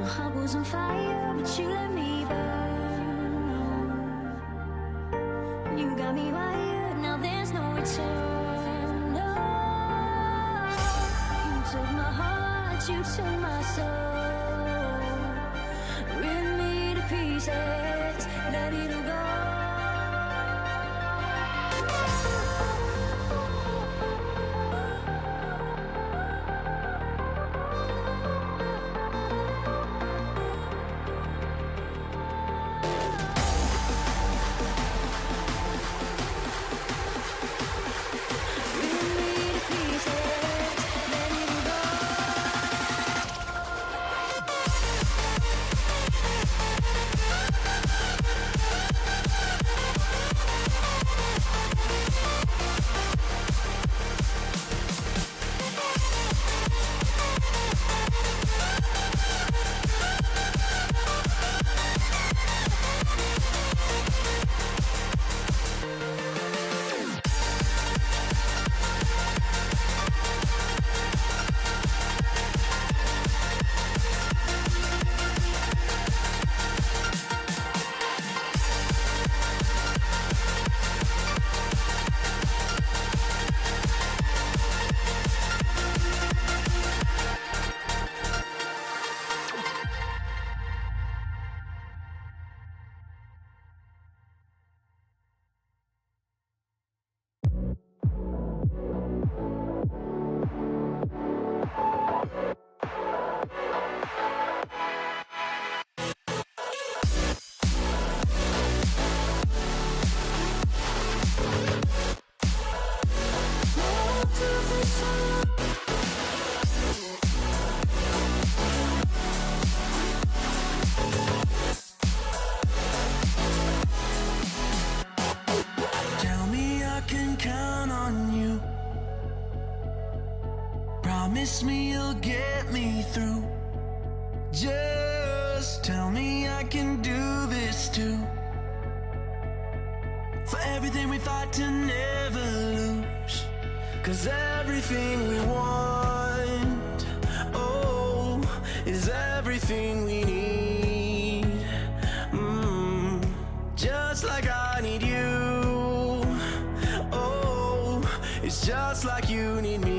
My heart was on fire, but you let me burn. You got me wired, now there's no return. No. You took my heart, you took my soul. Rip me to pieces, ready to go. Promise me you'll get me through. Just tell me I can do this too. For everything we fight to never lose. 'Cause everything we want, oh, is everything we need. Just like I need you. Oh, it's just like you need me.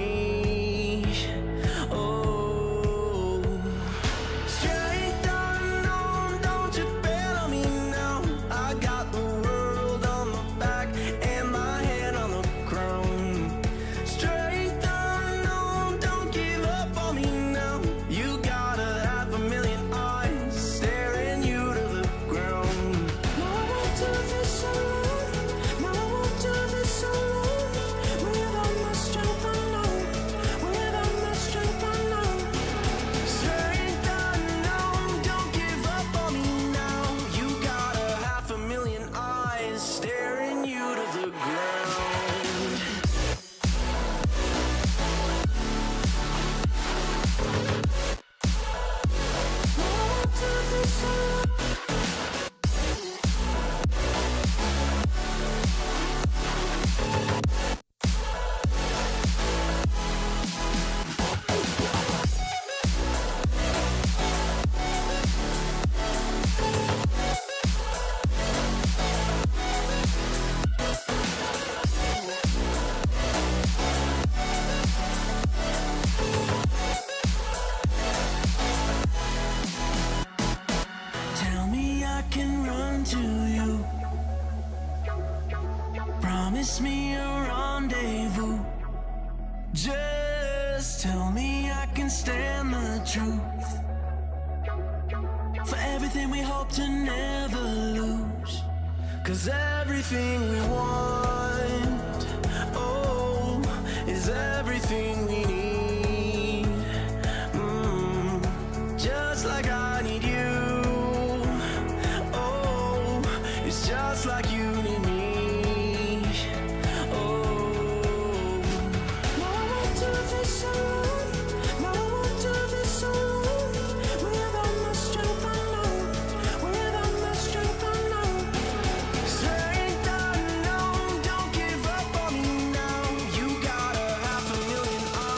Promise me a rendezvous. Just tell me I can stand the truth. For everything we hope to never lose. 'Cause everything we want, oh, is everything we need. Just like I need you. Oh, it's just like you need me. Strength unknown, don't give up on me now. You got a 500,000 eyes.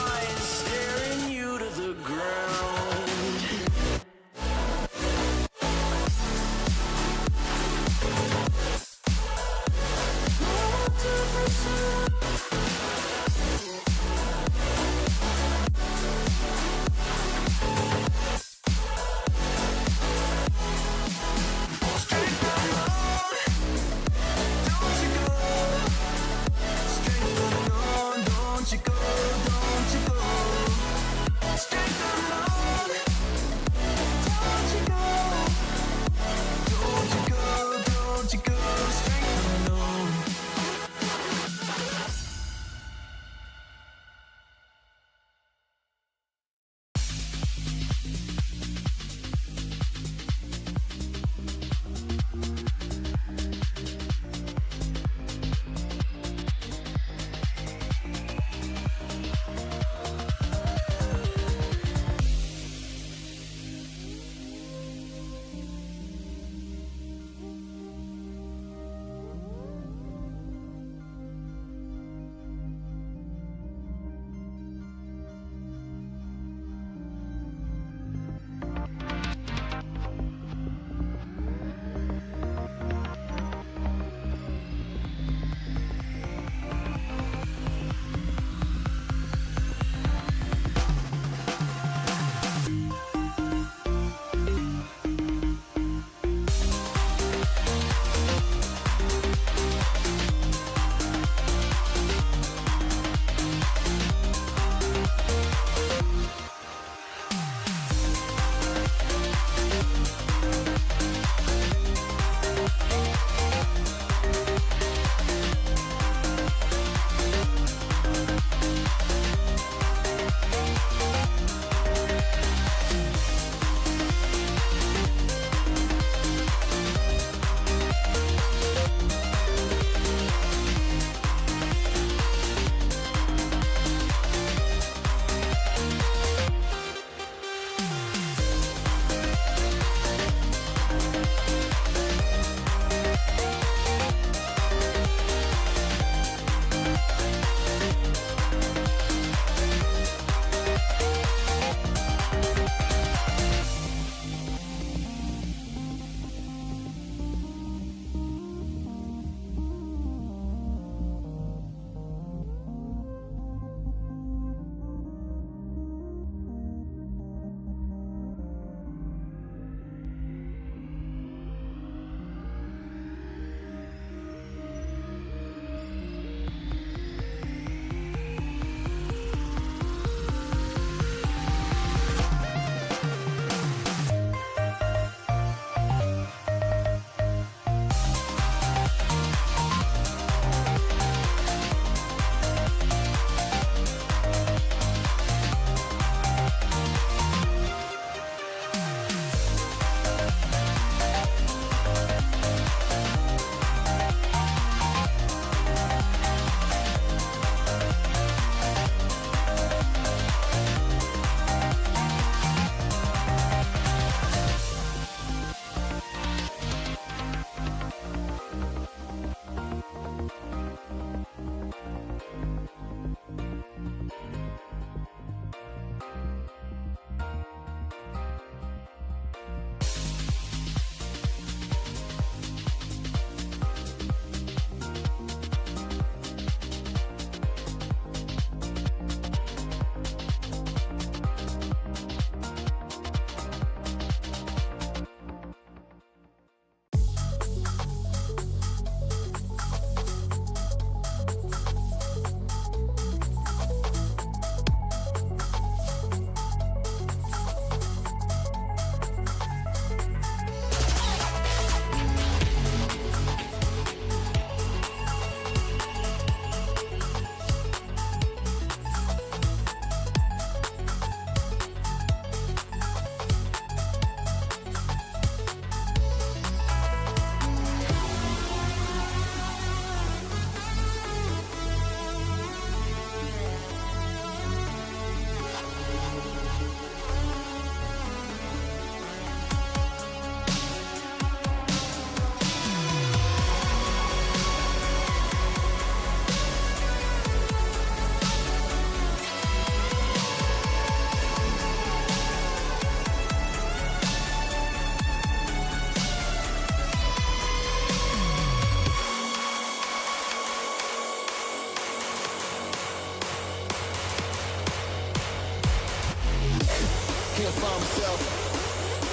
Can't find myself.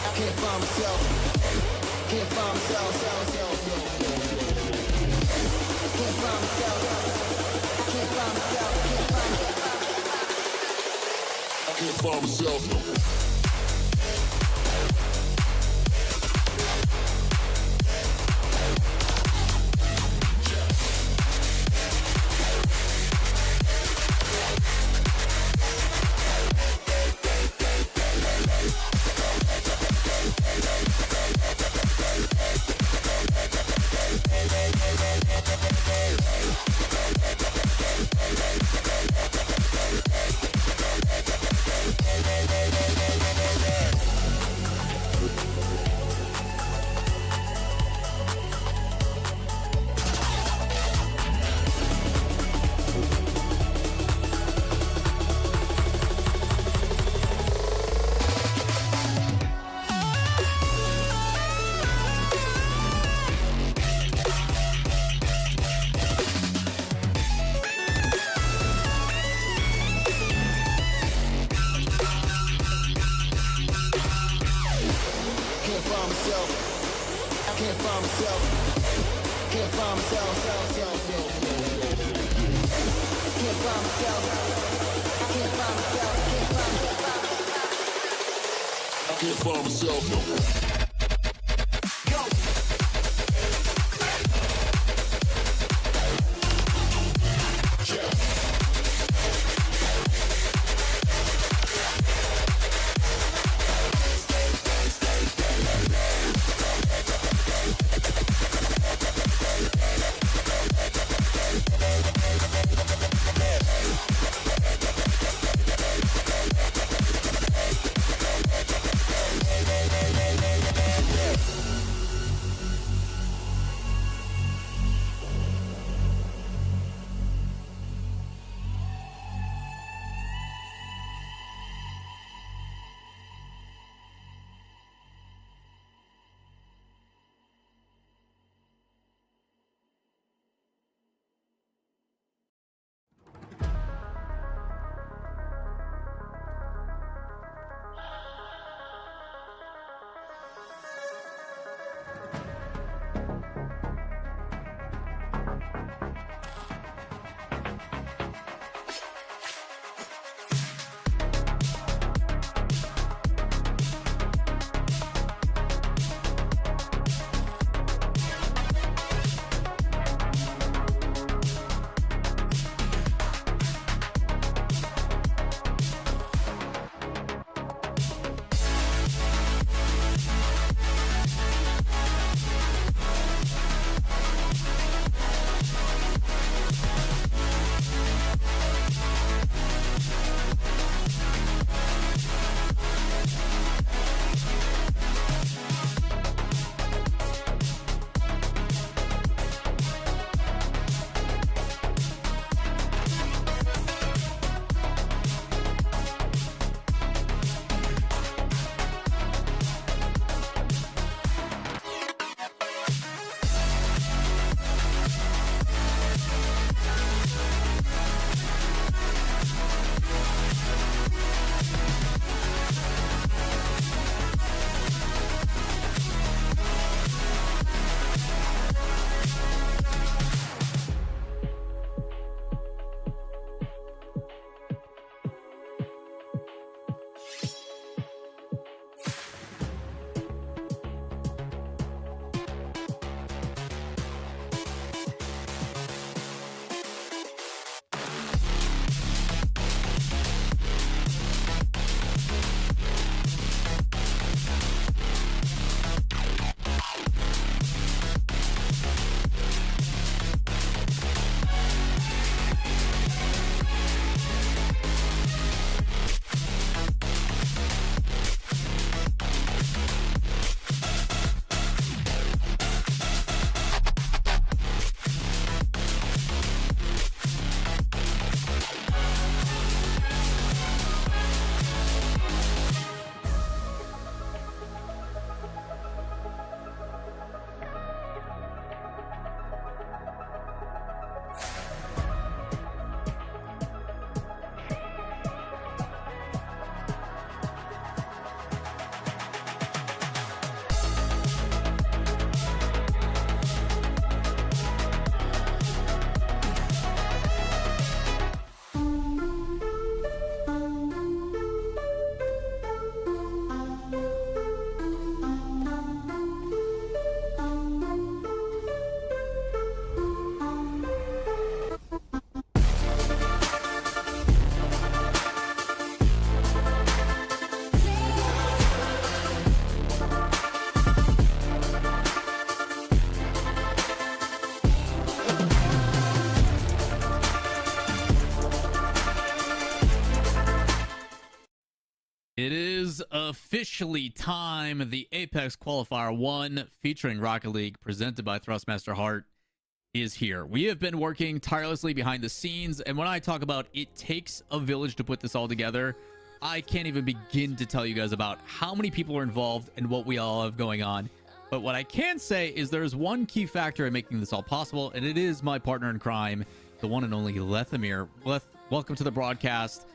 I can't find myself. Can't find myself. Can't find myself. I can't find myself. I can't find myself. Can't find myself. It is officially time. The Apex Qualifier 1 featuring Rocket League, presented by Thrustmaster Heart, is here. We have been working tirelessly behind the scenes, and when I talk about it takes a village to put this all together, I can't even begin to tell you guys about how many people are involved and what we all have going on. But what I can say is there's one key factor in making this all possible, and it is my partner in crime, the one and only Lethamyr. Leth, welcome to the broadcast.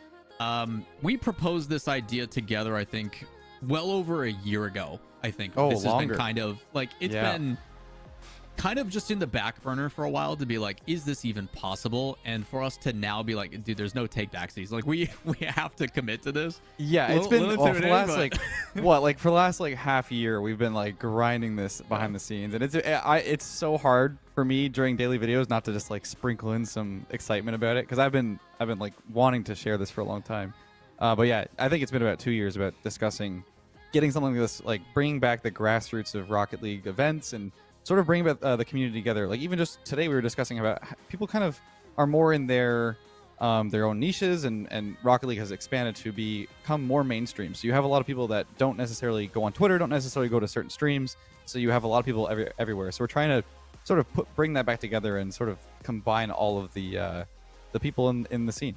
We proposed this idea together, I think, well over a year ago. I think this has been kind of like, it's been kind of just in the back burner for a while to be like, is this even possible? And for us to now be like, dude, there's no take backsies. Like we have to commit to this. Yeah, it's been for the last for the last half year we've been like grinding this behind the scenes, and it's so hard for me during daily videos not to just like sprinkle in some excitement about it, because I've been like wanting to share this for a long time. But yeah, I think it's been about 2 years about discussing getting something like this, like bringing back the grassroots of Rocket League events and sort of bringing the community together. Like even just today we were discussing about how people kind of are more in their own niches, and Rocket League has expanded to become more mainstream. So you have a lot of people that don't necessarily go on Twitter, don't necessarily go to certain streams. So you have a lot of people everywhere. So we're trying to sort of bring that back together and sort of combine all of the people in the scene.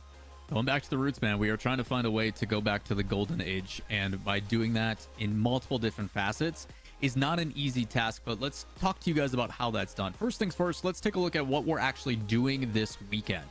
Going back to the roots, man, we are trying to find a way to go back to the golden age, and by doing that in multiple different facets is not an easy task, but let's talk to you guys about how that's done. First things first, let's take a look at what we're actually doing this weekend.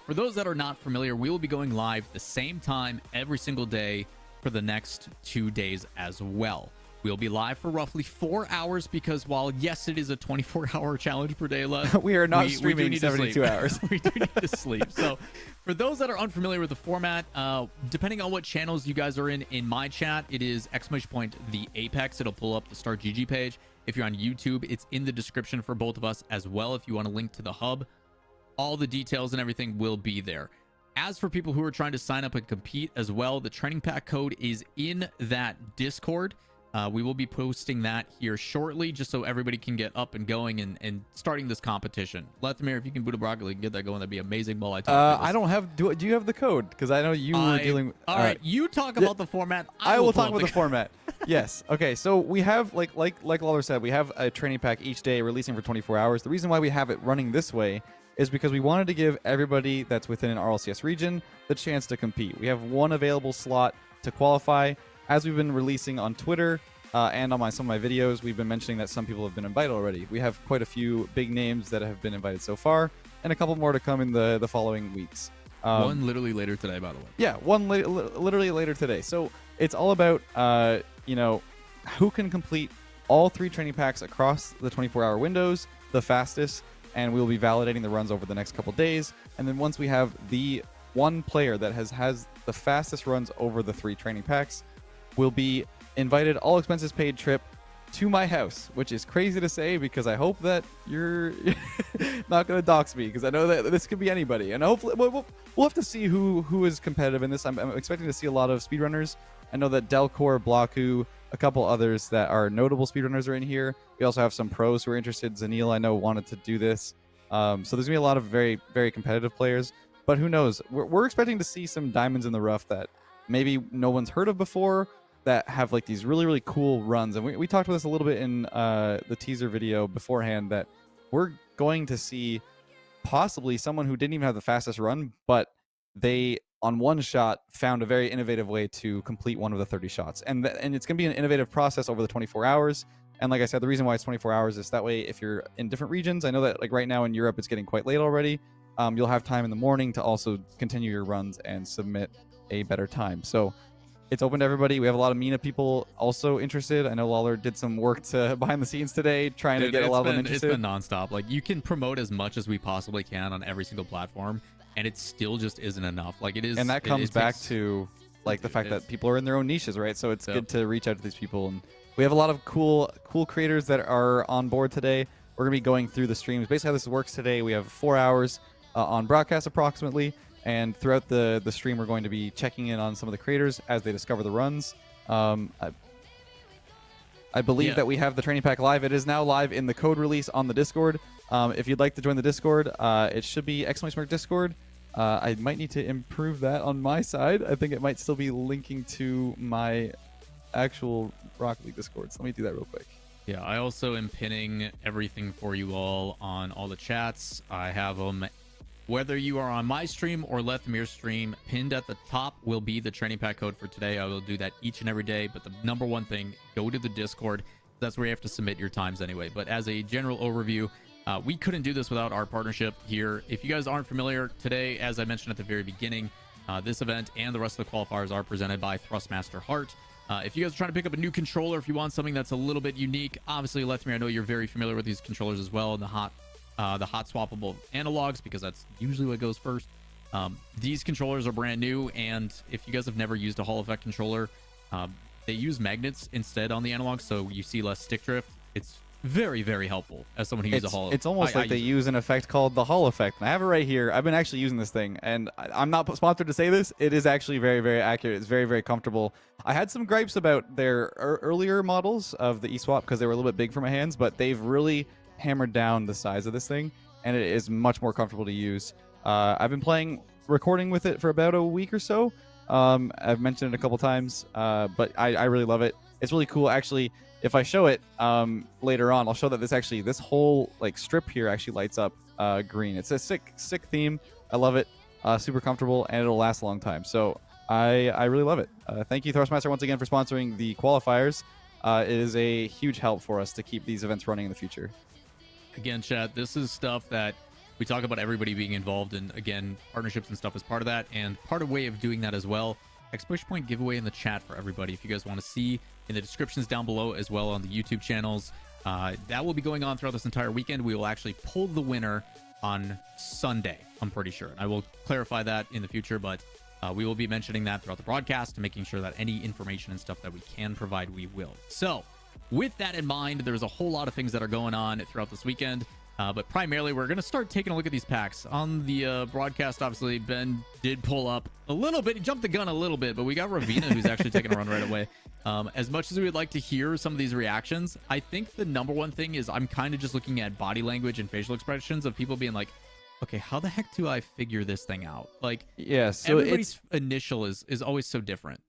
For those that are not familiar, we will be going live the same time every single day for the next 2 days as well. We'll be live for roughly 4 hours because while, yes, it is a 24-hour challenge per day, we are not streaming 72 hours. We do need to sleep. So for those that are unfamiliar with the format, depending on what channels you guys are in my chat, it is !the Apex. It'll pull up the Start GG page. If you're on YouTube, it's in the description for both of us as well. If you want to link to the hub, all the details and everything will be there. As for people who are trying to sign up and compete as well, the training pack code is in that Discord. We will be posting that here shortly, just so everybody can get up and going and starting this competition. Lethamyr, if you can boot up Rocket League and get that going, that'd be amazing. While I talk, I don't have. Do you have the code? Because I know you were dealing. All right, you talk about the format. I will talk about the format. Yes. Okay. So we have like Lawler said, we have a training pack each day releasing for 24 hours. The reason why we have it running this way is because we wanted to give everybody that's within an RLCS region the chance to compete. We have one available slot to qualify. As we've been releasing on Twitter and on some of my videos, we've been mentioning that some people have been invited already. We have quite a few big names that have been invited so far, and a couple more to come in the following weeks. One literally later today, by the way. Yeah, one literally later today. So it's all about who can complete all 3 training packs across the 24-hour windows the fastest, and we'll be validating the runs over the next couple days. And then once we have the one player that has the fastest runs over the 3 training packs, will be invited, all expenses paid trip to my house, which is crazy to say because I hope that you're not going to dox me, because I know that this could be anybody, and hopefully we'll have to see who is competitive in this. I'm expecting to see a lot of speedrunners. I know that Delcor, Blocku, a couple others that are notable speedrunners are in here. We also have some pros who are interested. Zanil, I know, wanted to do this. So there's going to be a lot of very, very competitive players, but who knows? We're expecting to see some diamonds in the rough that maybe no one's heard of before, that have like these really, really cool runs. And we talked about this a little bit in the teaser video beforehand, that we're going to see possibly someone who didn't even have the fastest run, but they on one shot found a very innovative way to complete one of the 30 shots. And it's going to be an innovative process over the 24 hours. And like I said, the reason why it's 24 hours is that way if you're in different regions, I know that like right now in Europe it's getting quite late already, you'll have time in the morning to also continue your runs and submit a better time. So it's open to everybody. We have a lot of MENA people also interested. I know Lawler did some work behind the scenes today, trying to get a lot of them interested. It's been nonstop. Like, you can promote as much as we possibly can on every single platform, and it still just isn't enough. Like, it is, and that comes back to like the fact that people are in their own niches, right? So it's good to reach out to these people, and we have a lot of cool creators that are on board today. We're gonna be going through the streams. Basically, how this works today, we have 4 hours on broadcast approximately. And throughout the stream, we're going to be checking in on some of the creators as they discover the runs. I believe that we have the training pack live. It is now live in the code release on the Discord. If you'd like to join the Discord, it should be !Discord. I might need to improve that on my side. I think it might still be linking to my actual Rocket League Discord. So let me do that real quick. Yeah, I also am pinning everything for you all on all the chats. I have them, whether you are on my stream or Lethamyr stream, pinned at the top will be the training pack code for today. I will do that each and every day. But the number one thing, go to the Discord. That's where you have to submit your times anyway. But as a general overview, we couldn't do this without our partnership here. If you guys aren't familiar, today, as I mentioned at the very beginning, this event and the rest of the qualifiers are presented by Thrustmaster Heart. If you guys are trying to pick up a new controller, if you want something that's a little bit unique, obviously, Lethamyr, I know you're very familiar with these controllers as well, and the hot swappable analogs, because that's usually what goes first. These controllers are brand new, and if you guys have never used a Hall effect controller, they use magnets instead on the analog, so you see less stick drift. It's very, very helpful as someone who uses a Hall. It's almost like they use an effect called the Hall effect. And I have it right here. I've been actually using this thing, and I'm not sponsored to say this. It is actually very, very accurate. It's very, very comfortable. I had some gripes about their earlier models of the eSwap because they were a little bit big for my hands, but they've really hammered down the size of this thing, and it is much more comfortable to use. I've been recording with it for about a week or so. I've mentioned it a couple times, but I really love it. It's really cool. Actually, if I show it later on, I'll show that this whole like strip here actually lights up green. It's a sick theme. I love it. Super comfortable, and it'll last a long time. So I really love it. Thank you, Thrustmaster, once again for sponsoring the qualifiers. It is a huge help for us to keep these events running in the future. Again, chat, this is stuff that we talk about everybody being involved in. Again, partnerships and stuff is part of that, and part of way of doing that as well. Exclamation point giveaway in the chat for everybody. If you guys want to see in the descriptions down below, as well on the YouTube channels, that will be going on throughout this entire weekend. We will actually pull the winner on Sunday, I'm pretty sure. I will clarify that in the future, but we will be mentioning that throughout the broadcast and making sure that any information and stuff that we can provide, we will. So with that in mind, there's a whole lot of things that are going on throughout this weekend. But primarily, we're going to start taking a look at these packs. On the broadcast, obviously, Ben did pull up a little bit. He jumped the gun a little bit, but we got Ravina, who's actually taking a run right away. As much as we would like to hear some of these reactions, I think the number one thing is I'm kind of just looking at body language and facial expressions of people being like, okay, how the heck do I figure this thing out? Like, yeah, so everybody's initial is always so different.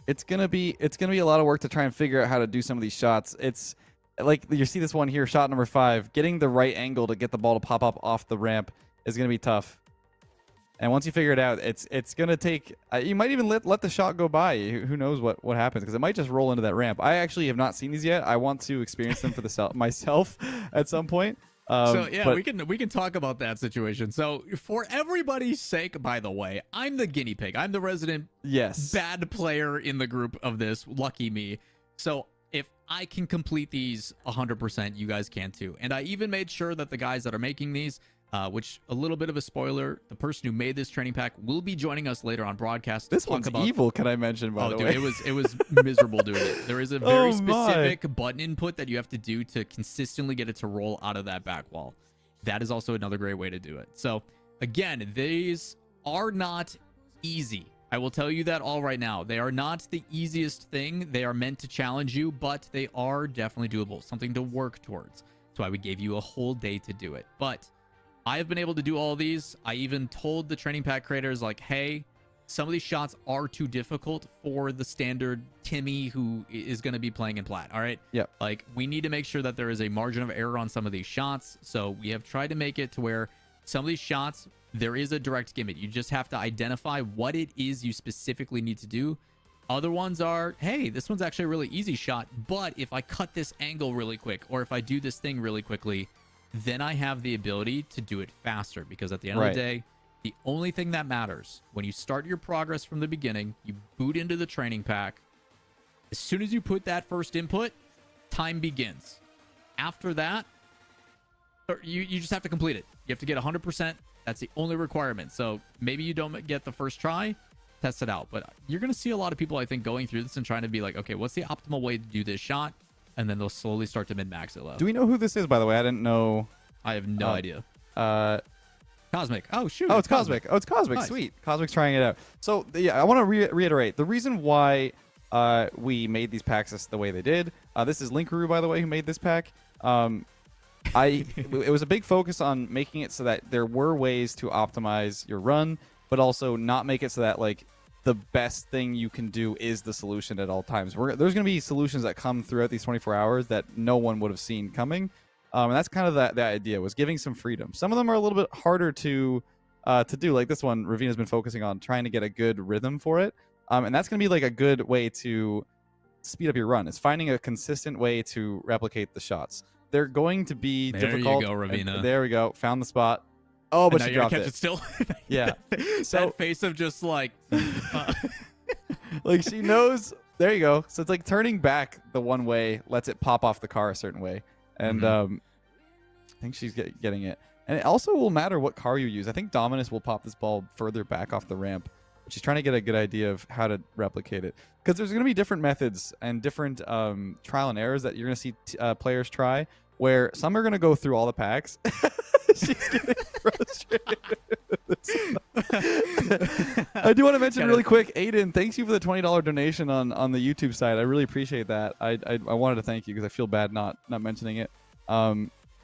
It's gonna be a lot of work to try and figure out how to do some of these shots. It's like you see this one here, shot number 5. Getting the right angle to get the ball to pop up off the ramp is gonna be tough. And once you figure it out, it's gonna take. You might even let the shot go by. Who knows what happens, because it might just roll into that ramp. I actually have not seen these yet. I want to experience them for myself at some point. So yeah, we can talk about that situation. So for everybody's sake, by the way, I'm the guinea pig. I'm the resident bad player in the group of this. Lucky me. So if I can complete these 100%, you guys can too. And I even made sure that the guys that are making these, which a little bit of a spoiler, the person who made this training pack will be joining us later on broadcast. This one's evil, can I mention, by the way? it was miserable doing it. There is a very specific button input that you have to do to consistently get it to roll out of that back wall. That is also another great way to do it. So again, these are not easy. I will tell you that all right now. They are not the easiest thing. They are meant to challenge you, but they are definitely doable. Something to work towards. That's why we gave you a whole day to do it. But I have been able to do all these. I even told the training pack creators, like, hey, some of these shots are too difficult for the standard Timmy who is going to be playing in plat. All right. Yep. Like, we need to make sure that there is a margin of error on some of these shots. So we have tried to make it to where some of these shots, there is a direct gimmick. You just have to identify what it is you specifically need to do. Other ones are, hey, this one's actually a really easy shot, but if I cut this angle really quick, or if I do this thing really quickly, then I have the ability to do it faster. Because at the end of the day, the only thing that matters when you start your progress from the beginning, you boot into the training pack. As soon as you put that first input, time begins. After that, you just have to complete it. You have to get 100%. That's the only requirement. So maybe you don't get the first try, test it out. But you're going to see a lot of people, I think, going through this and trying to be like, okay, what's the optimal way to do this shot? And then they'll slowly start to min-max it low. Do we know who this is, by the way? I didn't know. I have no idea. Cosmic. Oh, shoot. Oh, it's Cosmic. Oh, it's Cosmic. Nice. Sweet. Cosmic's trying it out. So, yeah, I want to reiterate. The reason why we made these packs the way they did, this is Linkaroo, by the way, who made this pack. it was a big focus on making it so that there were ways to optimize your run, but also not make it so that like the best thing you can do is the solution at all times. There's going to be solutions that come throughout these 24 hours that no one would have seen coming. And that's kind of the idea, was giving some freedom. Some of them are a little bit harder to do, like this one Ravina's been focusing on trying to get a good rhythm for it. And that's going to be like a good way to speed up your run, is finding a consistent way to replicate the shots. They're going to be difficult. There you go, Ravina. There we go. Found the spot. Oh, but she dropped it. Still. Yeah. So that face of just like, like she knows. There you go. So it's like turning back the one way lets it pop off the car a certain way, and I think she's getting it. And it also will matter what car you use. I think Dominus will pop this ball further back off the ramp. She's trying to get a good idea of how to replicate it, because there's going to be different methods and different trial and errors that you're going to see players try, where some are going to go through all the packs. She's getting frustrated. I do want to mention really quick, Aiden, thanks you for the $20 donation on the YouTube side. I really appreciate that. I wanted to thank you because I feel bad not mentioning it.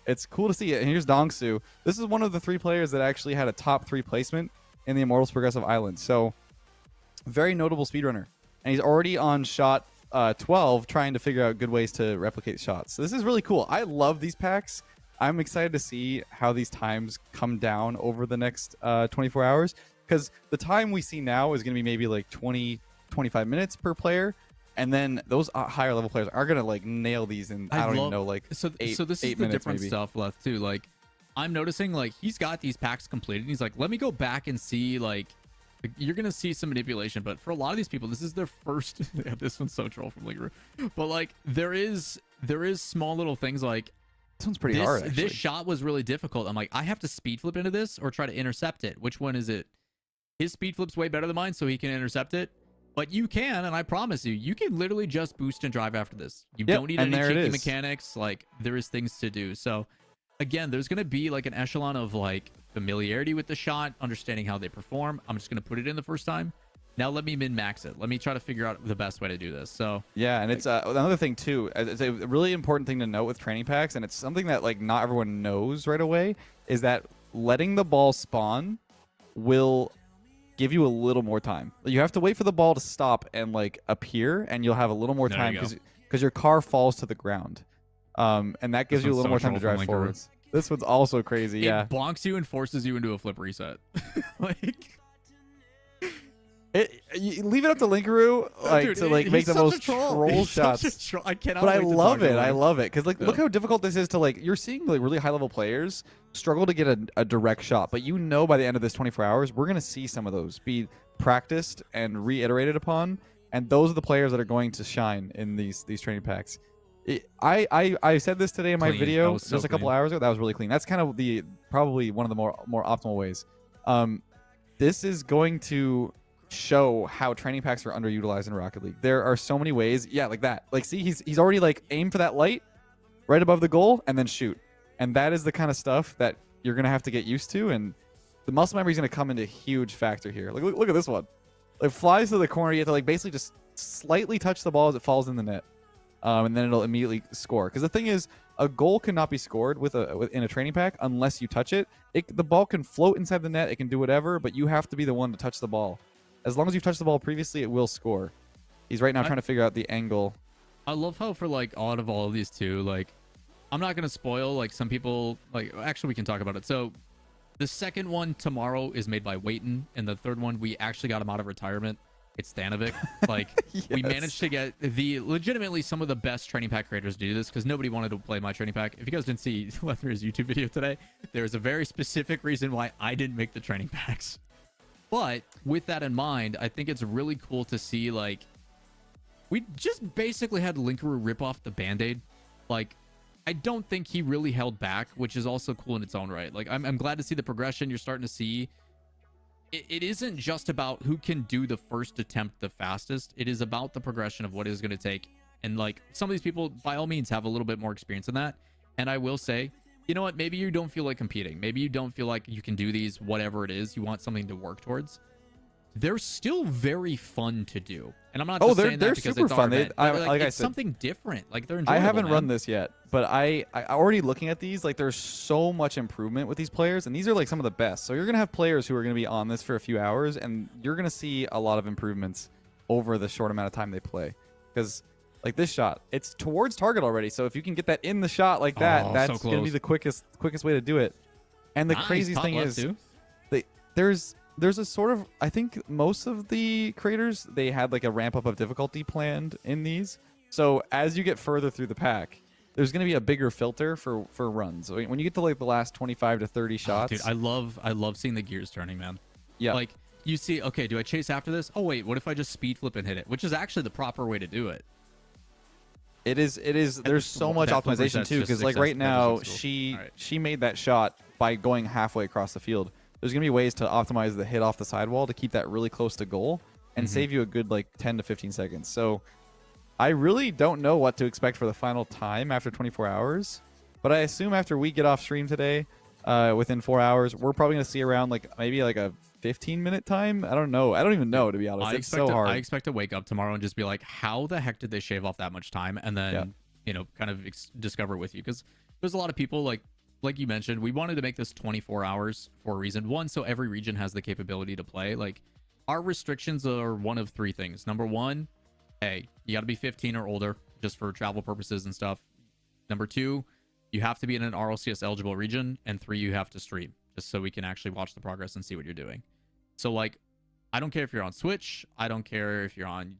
It's cool to see it. And here's Dongsu. This is one of the 3 players that actually had a top 3 placement in the Immortals Progressive Island. So very notable speedrunner. And he's already on shot 12 trying to figure out good ways to replicate shots. So this is really cool. I love these packs. I'm excited to see how these times come down over the next 24 hours, because the time we see now is going to be maybe like 25 minutes per player. And then those higher level players are going to like nail these in, I don't even know, like so this is the minutes different maybe. stuff left too. Like I'm noticing like he's got these packs completed. And he's like, let me go back and see, like you're going to see some manipulation. But for a lot of these people, this is their first. Yeah, this one's so troll from Linkeroo. But like there is small little things like, this one's pretty hard, actually. This shot was really difficult. I'm like, I have to speed flip into this or try to intercept it. Which one is it? His speed flip's way better than mine, so he can intercept it. But you can, and I promise you, you can literally just boost and drive after this. You don't need any cheeky mechanics. Like, there is things to do. So, again, there's going to be like an echelon of like familiarity with the shot, understanding how they perform. I'm just going to put it in the first time. Now let me min-max it. Let me try to figure out the best way to do this. So yeah, and it's another thing too. It's a really important thing to note with training packs, and it's something that like not everyone knows right away, is that letting the ball spawn will give you a little more time. You have to wait for the ball to stop and like appear, and you'll have a little more time because your car falls to the ground, and that gives you a little more time to drive forwards. This one's also crazy. Yeah, it bonks you and forces you into a flip reset. Like. You leave it up to Linkeroo, like dude, to like make the most troll shots. I cannot. But I love it. I love it because like look how difficult this is to like. You're seeing like really high level players struggle to get a direct shot, but you know by the end of this 24 hours, we're gonna see some of those be practiced and reiterated upon, and those are the players that are going to shine in these training packs. I said this today in my video just a couple hours ago. That was really clean. That's kind of probably one of the more optimal ways. This is going to show how training packs are underutilized in Rocket League. There are so many ways. Yeah, like that. Like, see, he's already like aim for that light right above the goal and then shoot. And that is the kind of stuff that you're gonna have to get used to. And the muscle memory is gonna come into a huge factor here. Like, look at this one. Like flies to the corner. You have to like basically just slightly touch the ball as it falls in the net, and then it'll immediately score. Because the thing is, a goal cannot be scored in a training pack unless you touch it. The ball can float inside the net. It can do whatever, but you have to be the one to touch the ball. As long as you've touched the ball previously, it will score. He's right now trying to figure out the angle. I love how for like out of all of these two, like I'm not gonna spoil like some people. Like actually, we can talk about it. So the second one tomorrow is made by Waiton, and the third one we actually got him out of retirement. It's Stanovic. Like yes. We managed to get legitimately some of the best training pack creators to do this because nobody wanted to play my training pack. If you guys didn't see Lethamyr's YouTube video today, there is a very specific reason why I didn't make the training packs. But with that in mind, I think it's really cool to see, like, we just basically had Linkeroo rip off the Band-Aid. Like, I don't think he really held back, which is also cool in its own right. Like, I'm glad to see the progression you're starting to see. It isn't just about who can do the first attempt the fastest. It is about the progression of what it is going to take. And, like, some of these people, by all means, have a little bit more experience in that. And I will say, you know what? Maybe you don't feel like competing. Maybe you don't feel like you can do these, whatever it is. You want something to work towards. they're still very fun to do. And I'm not Oh, just they're saying that because super it's our fun. event, Like I it's said, something different. Like they're enjoyable, I haven't man. run this yet, but I already looking at these, like there's so much improvement with these players, and these are like some of the best. So you're gonna have players who are gonna be on this for a few hours, and you're gonna see a lot of improvements over the short amount of time they play. Because like this shot, it's towards target already. So if you can get that in the shot like that, Oh, that's so gonna be close. the quickest way to do it. And the Nice, craziest top thing left is, too. there's a sort of, I think most of the creators, they had like a ramp up of difficulty planned in these. So as you get further through the pack, there's going to be a bigger filter for runs. When you get to like the last 25 to 30 shots. Dude, I love seeing the gears turning, man. Yeah. Like you see, okay, do I chase after this? Oh wait, what if I just speed flip and hit it? Which is actually the proper way to do it. It is. There's so much that flip optimization reset's too, just because like success- right now that is successful. All right. she made that shot by going halfway across the field. There's gonna be ways to optimize the hit off the sidewall to keep that really close to goal and save you a good like 10 to 15 seconds. So I really don't know what to expect for the final time after 24 hours, but I assume after we get off stream today, within 4 hours, we're probably gonna see around like maybe like a 15-minute time. I don't know. I don't even know, to be honest. It's so hard. I expect to wake up tomorrow and just be like, how the heck did they shave off that much time? And then, kind of discover it with you. Because there's a lot of people, like you mentioned, we wanted to make this 24 hours for a reason. One, so every region has the capability to play. Like, our restrictions are one of three things. Number one, hey, you got to be 15 or older just for travel purposes and stuff. Number two, you have to be in an RLCS eligible region. And three, you have to stream just so we can actually watch the progress and see what you're doing. So, like, I don't care if you're on Switch. I don't care if you're on,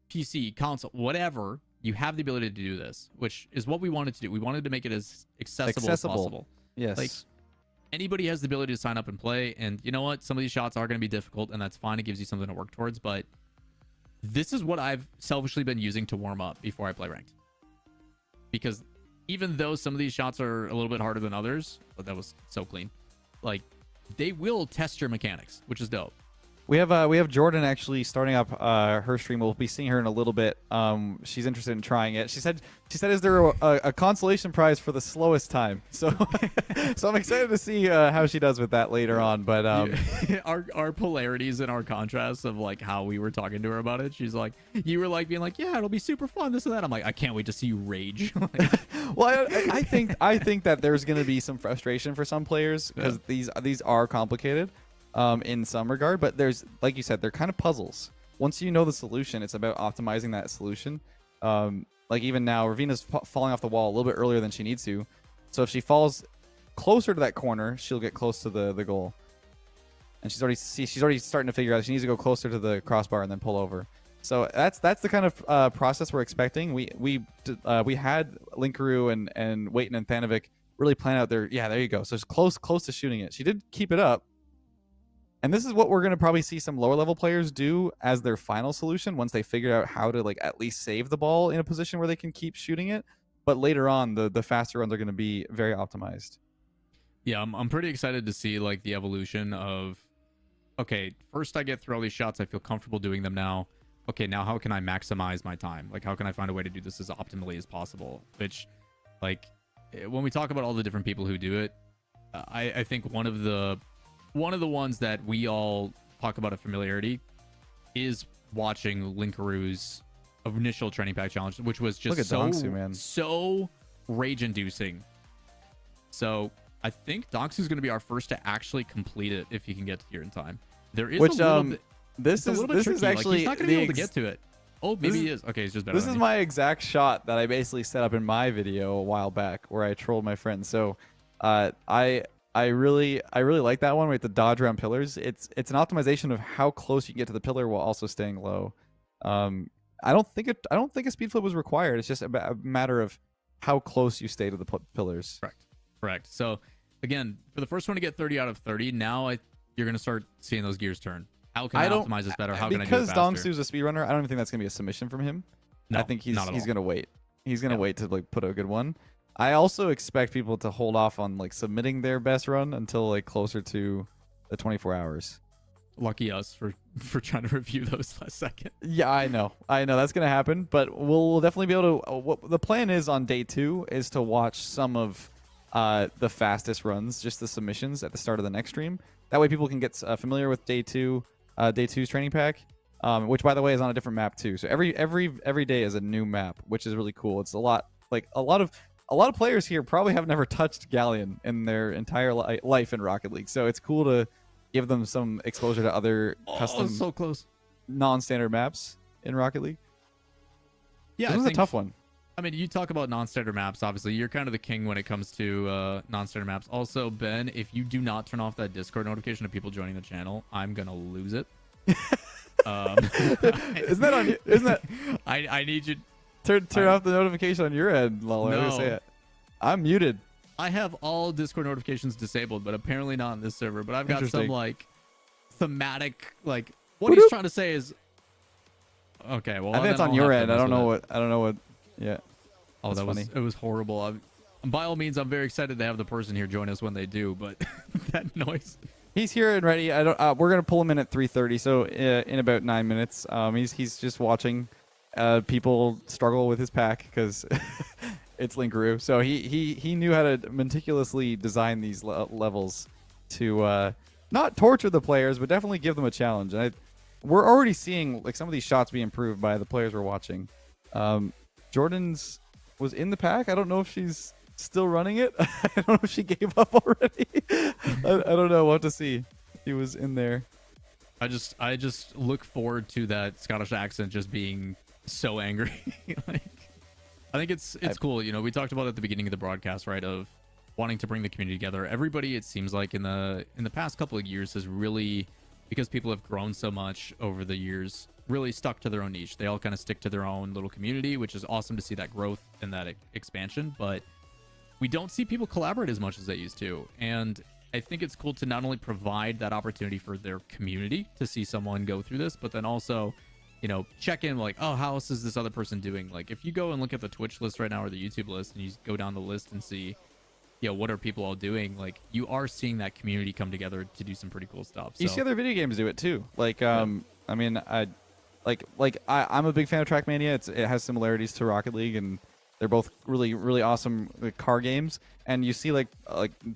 PC, console, whatever. You have the ability to do this, which is what we wanted to do. We wanted to make it as accessible as possible. Yes. Like, anybody has the ability to sign up and play. And you know what? Some of these shots are going to be difficult, and that's fine. It gives you something to work towards. But this is what I've selfishly been using to warm up before I play ranked. Because even though some of these shots are a little bit harder than others, but that was so clean, like, they will test your mechanics, which is dope. We have Jordan actually starting up her stream. We'll be seeing her in a little bit. She's interested in trying it. She said, is there a consolation prize for the slowest time? So so I'm excited to see how she does with that later on. But our polarities and our contrasts of like how we were talking to her about it. She's like, you were like being like, yeah, it'll be super fun, this and that. I'm like, I can't wait to see you rage. well, I think that there's going to be some frustration for some players because these are complicated. In some regard, but there's, like you said, they're kind of puzzles. Once you know the solution, it's about optimizing that solution. Like even now, Ravina's falling off the wall a little bit earlier than she needs to. So if she falls closer to that corner, she'll get close to the goal. And she's already starting to figure out she needs to go closer to the crossbar and then pull over. So that's the kind of process we're expecting. We had Linkaroo and Waitin and Thanovic really plan out their, there you go. So it's close to shooting it. She did keep it up. And this is what we're going to probably see some lower level players do as their final solution once they figure out how to like at least save the ball in a position where they can keep shooting it. But later on, the faster runs are going to be very optimized. Yeah, I'm pretty excited to see like the evolution of, okay, first I get through all these shots. I feel comfortable doing them now. Okay, now how can I maximize my time? Like, how can I find a way to do this as optimally as possible? Which, like, when we talk about all the different people who do it, I think one of the ones that we all talk about a familiarity is watching Linkaroo's initial training pack challenge, which was just so rage-inducing. So I think Donksu's going to be our first to actually complete it if he can get here in time. There is a little bit. This is actually like, he's not going to be able to get to it. Oh, maybe he is. Okay, he's just better. This is my exact shot that I basically set up in my video a while back where I trolled my friends. So I really like that one with the dodge around pillars. It's an optimization of how close you can get to the pillar while also staying low. I don't think a speed flip was required. It's just a matter of how close you stay to the pillars. Correct. So again, for the first one to get 30 out of 30, now you're gonna start seeing those gears turn. How can I optimize this better? How can I do it faster? Because Dongsu's a speedrunner, I don't even think that's gonna be a submission from him. No, I think he's gonna wait. He's gonna wait to like put a good one. I also expect people to hold off on like submitting their best run until like closer to the 24 hours. Lucky us for trying to review those last second. Yeah, I know that's gonna happen, but we'll definitely be able to. What the plan is on day 2 is to watch some of the fastest runs, just the submissions at the start of the next stream, That way people can get familiar with day two's training pack, which by the way is on a different map too. So every day is a new map, which is really cool. It's a lot of players here probably have never touched Galleon in their entire life in Rocket League. So it's cool to give them some exposure to other custom, so close, non-standard maps in Rocket League. Yeah, this was a tough one. I mean, you talk about non-standard maps. Obviously, you're kind of the king when it comes to non-standard maps. Also, Ben, if you do not turn off that Discord notification of people joining the channel, I'm gonna lose it. Isn't that on you? Isn't that? I need you. Turn off the notification on your end, Lalo. No. Say it. I'm muted. I have all Discord notifications disabled, but apparently not on this server. But I've got some like thematic, like what he's trying to say is. Okay, well, I think it's on your end. I don't know what. Yeah. Oh, that's funny. It was horrible. By all means, I'm very excited to have the person here join us when they do, but that noise. He's here and ready. We're gonna pull him in at 3:30, so in about 9 minutes. He's just watching people struggle with his pack because it's Linkaroo. So he knew how to meticulously design these levels to not torture the players, but definitely give them a challenge. And we're already seeing like some of these shots be improved by the players we're watching. Jordan's was in the pack. I don't know if she's still running it. I don't know if she gave up already. I don't know. We'll have to see. He was in there. I just look forward to that Scottish accent just being so angry. Like, I think it's cool. You know, we talked about at the beginning of the broadcast, right, of wanting to bring the community together. Everybody, it seems like in the past couple of years has really, because people have grown so much over the years, really stuck to their own niche. They all kind of stick to their own little community, which is awesome to see that growth and that expansion. But we don't see people collaborate as much as they used to. And I think it's cool to not only provide that opportunity for their community to see someone go through this, but then also, you know, check in like, oh, how else is this other person doing? Like if you go and look at the Twitch list right now or the YouTube list and you go down the list and see, you know, what are people all doing? Like you are seeing that community come together to do some pretty cool stuff. So. You see other video games do it too. Like, I mean, I'm a big fan of Trackmania. It has similarities to Rocket League, and they're both really, really awesome car games. And you see like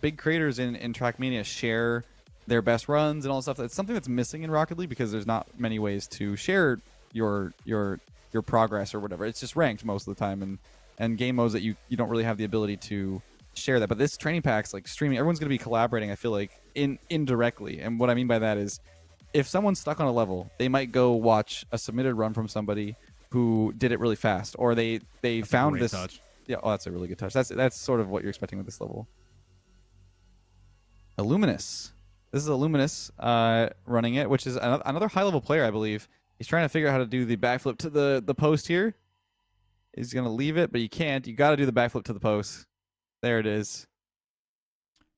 big creators in Trackmania share their best runs and all that stuff. It's something that's missing in Rocket League because there's not many ways to share your progress or whatever. It's just ranked most of the time, and game modes that you don't really have the ability to share that. But this training pack's like streaming. Everyone's going to be collaborating, I feel like, indirectly. And what I mean by that is, if someone's stuck on a level, they might go watch a submitted run from somebody who did it really fast, or they found this touch. Yeah, oh, that's a really good touch. That's sort of what you're expecting with this level. Illuminous. This is Illuminous running it, which is another high level player, I believe. He's trying to figure out how to do the backflip to the post here. He's gonna leave it, but you can't. You got to do the backflip to the post. There it is.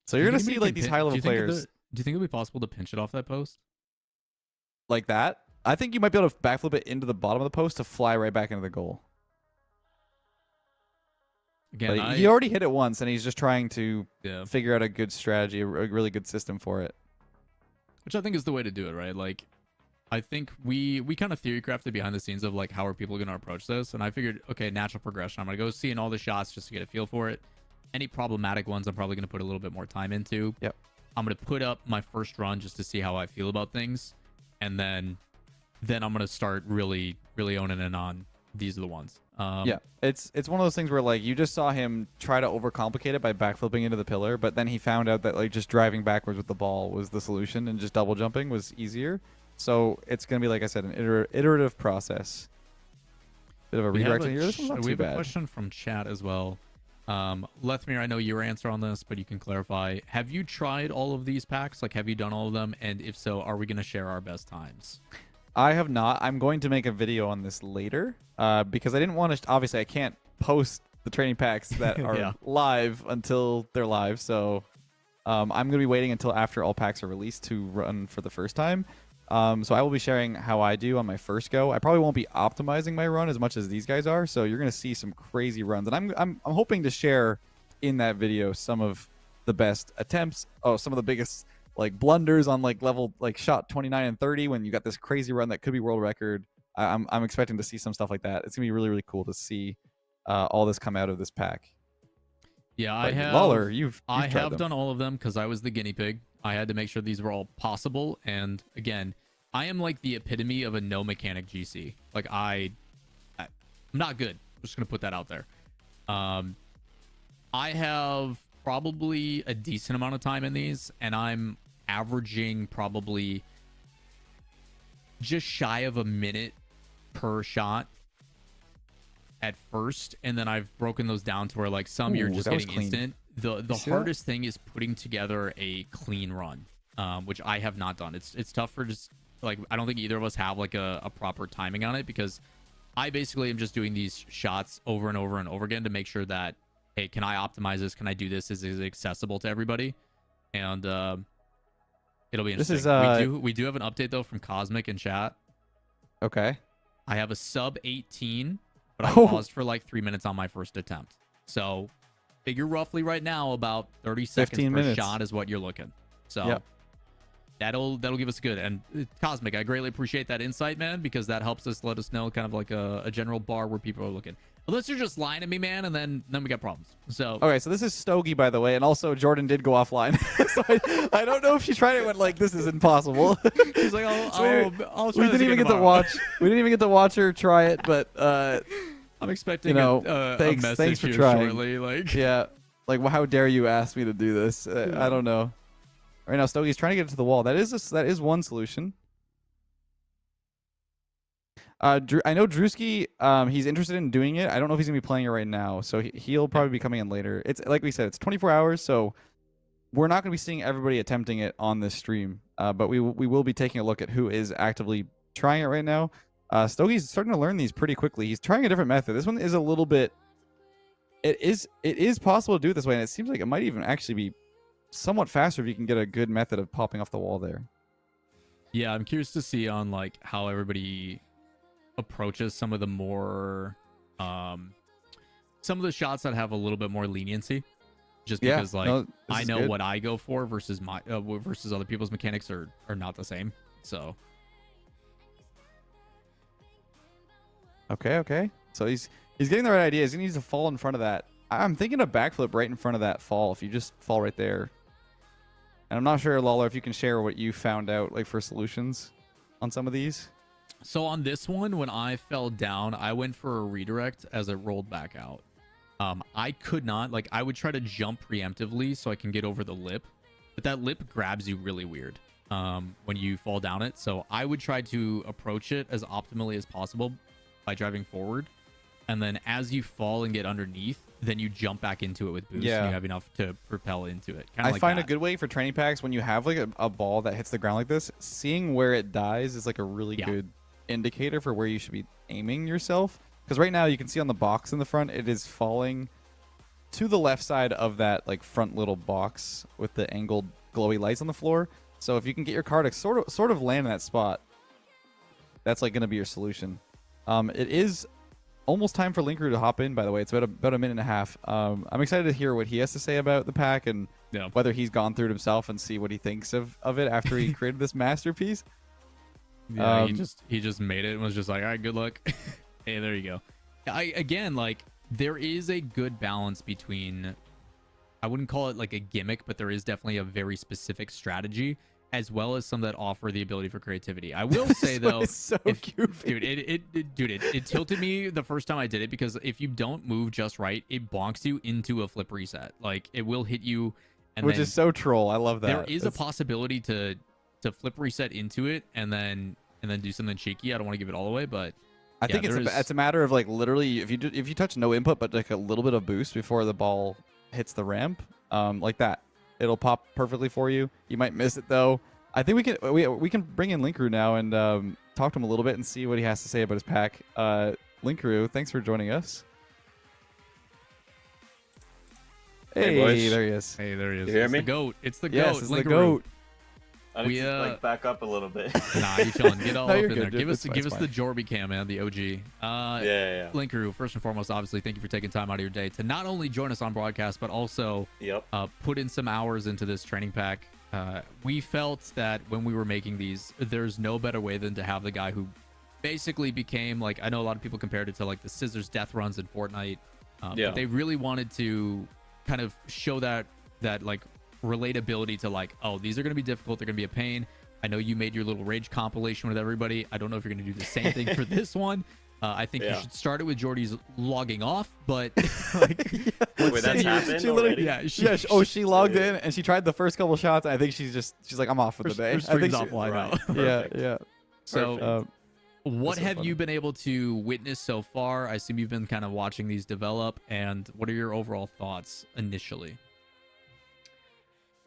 So you're gonna see like these high level players. Do you think it'll be possible to pinch it off that post? Like that? I think you might be able to backflip it into the bottom of the post to fly right back into the goal. Again, he already hit it once, and he's just trying to figure out a good strategy, a really good system for it. Which I think is the way to do it, right? Like, I think we kind of theory crafted behind the scenes of like how are people going to approach this, and I figured, okay, natural progression. I'm going to go see in all the shots just to get a feel for it. Any problematic ones, I'm probably going to put a little bit more time into. Yep. I'm going to put up my first run just to see how I feel about things. And then I'm going to start really owning in on these are the ones. Yeah, it's one of those things where like you just saw him try to overcomplicate it by backflipping into the pillar, but then he found out that like just driving backwards with the ball was the solution, and just double jumping was easier. So it's going to be, like I said, an iterative process. Bit of a redirect here. This one's not too bad. We have a question from chat as well. Lethamyr, I know your answer on this, but you can clarify. Have you tried all of these packs? Like, have you done all of them? And if so, are we going to share our best times? I have not. I'm going to make a video on this later because I didn't want to. Obviously, I can't post the training packs that are live until they're live. So I'm going to be waiting until after all packs are released to run for the first time. So I will be sharing how I do on my first go. I probably won't be optimizing my run as much as these guys are. So you're going to see some crazy runs, and I'm hoping to share in that video some of the best attempts. Oh, some of the biggest like blunders on like level like shot 29 and 30 when you got this crazy run that could be world record. I'm expecting to see some stuff like that. It's gonna be really, really cool to see all this come out of this pack. Yeah, But Lawler, you've I tried have them. done all of them because I was the guinea pig. I had to make sure these were all possible. And again, I am like the epitome of a no mechanic GC. Like I'm not good. I'm just gonna put that out there. I have probably a decent amount of time in these, and I'm averaging probably just shy of a minute per shot at first, and then I've broken those down to where like some you're Ooh, just that was getting clean. instant. The see that? hardest thing is putting together a clean run, which I have not done. It's tough for just like I don't think either of us have like a proper timing on it, because I basically am just doing these shots over and over and over again to make sure that, hey, can I optimize this? Can I do this? Is it accessible to everybody? And it'll be interesting. This is, we do have an update though from Cosmic in chat. Okay. I have a sub 18, but I Oh. paused for like 3 minutes on my first attempt. So figure roughly right now about 30 seconds 15 per minutes. shot is what you're looking. So Yep. that'll give us a good. And Cosmic, I greatly appreciate that insight, man, because that helps us let us know kind of like a general bar where people are looking. Unless you're just lying to me, man, and then we got problems. So Okay, so this is Stogie, by the way, and also Jordan did go offline. So I don't know if she tried it when like this is impossible. she's like, I'll try We this didn't even again get to tomorrow. watch. We didn't even get to watch her try it, but I'm expecting a thanks message for here trying. shortly. Like, yeah, like well, how dare you ask me to do this? I don't know. Right now, Stogie's trying to get it to the wall. That is one solution. Drew, I know Drewski. He's interested in doing it. I don't know if he's gonna be playing it right now, so he'll probably be coming in later. It's like we said, it's 24 hours, so we're not gonna be seeing everybody attempting it on this stream. But we will be taking a look at who is actively trying it right now. Stogie's starting to learn these pretty quickly. He's trying a different method. This one is a little bit. It is possible to do it this way, and it seems like it might even actually be somewhat faster if you can get a good method of popping off the wall there. yeah, I'm curious to see on like how everybody approaches some of the more some of the shots that have a little bit more leniency, just Yeah, because like no, this I is know good. what I go for versus my versus other people's mechanics are not the same. So Okay. So he's getting the right ideas. He needs to fall in front of that. I'm thinking a backflip right in front of that fall. If you just fall right there. And I'm not sure, Lawler, if you can share what you found out like for solutions on some of these. So on this one, when I fell down, I went for a redirect as it rolled back out. I could not, like, I would try to jump preemptively so I can get over the lip, but that lip grabs you really weird when you fall down it. So I would try to approach it as optimally as possible by driving forward. And then as you fall and get underneath, then you jump back into it with boost Yeah. and you have enough to propel into it. Kind I of like find that. a good way for training packs when you have like a ball that hits the ground like this, seeing where it dies is like a really Yeah. good indicator for where you should be aiming yourself. Because right now you can see on the box in the front, it is falling to the left side of that like front little box with the angled glowy lights on the floor. So if you can get your car to sort of land in that spot, that's like going to be your solution. It is almost time for Linker to hop in, by the way. It's about a minute and a half. I'm excited to hear what he has to say about the pack and Yeah. whether he's gone through it himself and see what he thinks of it after he created this masterpiece. Yeah, he just made it and was just like, all right, good luck. Hey, there you go. Again, like there is a good balance between, I wouldn't call it like a gimmick, but there is definitely a very specific strategy, as well as some that offer the ability for creativity. I will say This one though, is so goofy. dude, it tilted me the first time I did it, because if you don't move just right, it bonks you into a flip reset. Like it will hit you, and Which then is so troll. I love that. there is That's- a possibility to flip reset into it and then do something cheeky. I don't want to give it all away, but I think there it's a matter of like literally if you touch no input but like a little bit of boost before the ball hits the ramp, like that, it'll pop perfectly for you. You might miss it though. I think we can bring in Linkru now and talk to him a little bit and see what he has to say about his pack. Linkru, thanks for joining us. Hey, boys. There he is. hey, there he is. You hear It's me? the goat. It's the Yes, goat. it's the Linkaroo. goat. I need We, to like back up a little bit. Nah, you chilling. Get all No, up you're in good, there. dude. Give us It's give us fine. the Jorby cam, man, the OG. Yeah. Linkaroo, first and foremost, obviously, thank you for taking time out of your day to not only join us on broadcast, but also Yep. put in some hours into this training pack. We felt that when we were making these, there's no better way than to have the guy who basically became, like, I know a lot of people compared it to like the scissors death runs in Fortnite. Yeah. But they really wanted to kind of show that like relatability to like, oh, these are going to be difficult, they're going to be a pain. I know you made your little rage compilation with everybody. I don't know if you're going to do the same thing for this one. I think you should start it with Jordy's logging off, but like, Wait, that's happened she already? yeah, she logged in and she tried the first couple shots. And I think she's like, I'm off for the day. her I stream's think offline now. Perfect. yeah. So, Perfect. what so have funny. you been able to witness so far? I assume you've been kind of watching these develop, and what are your overall thoughts initially?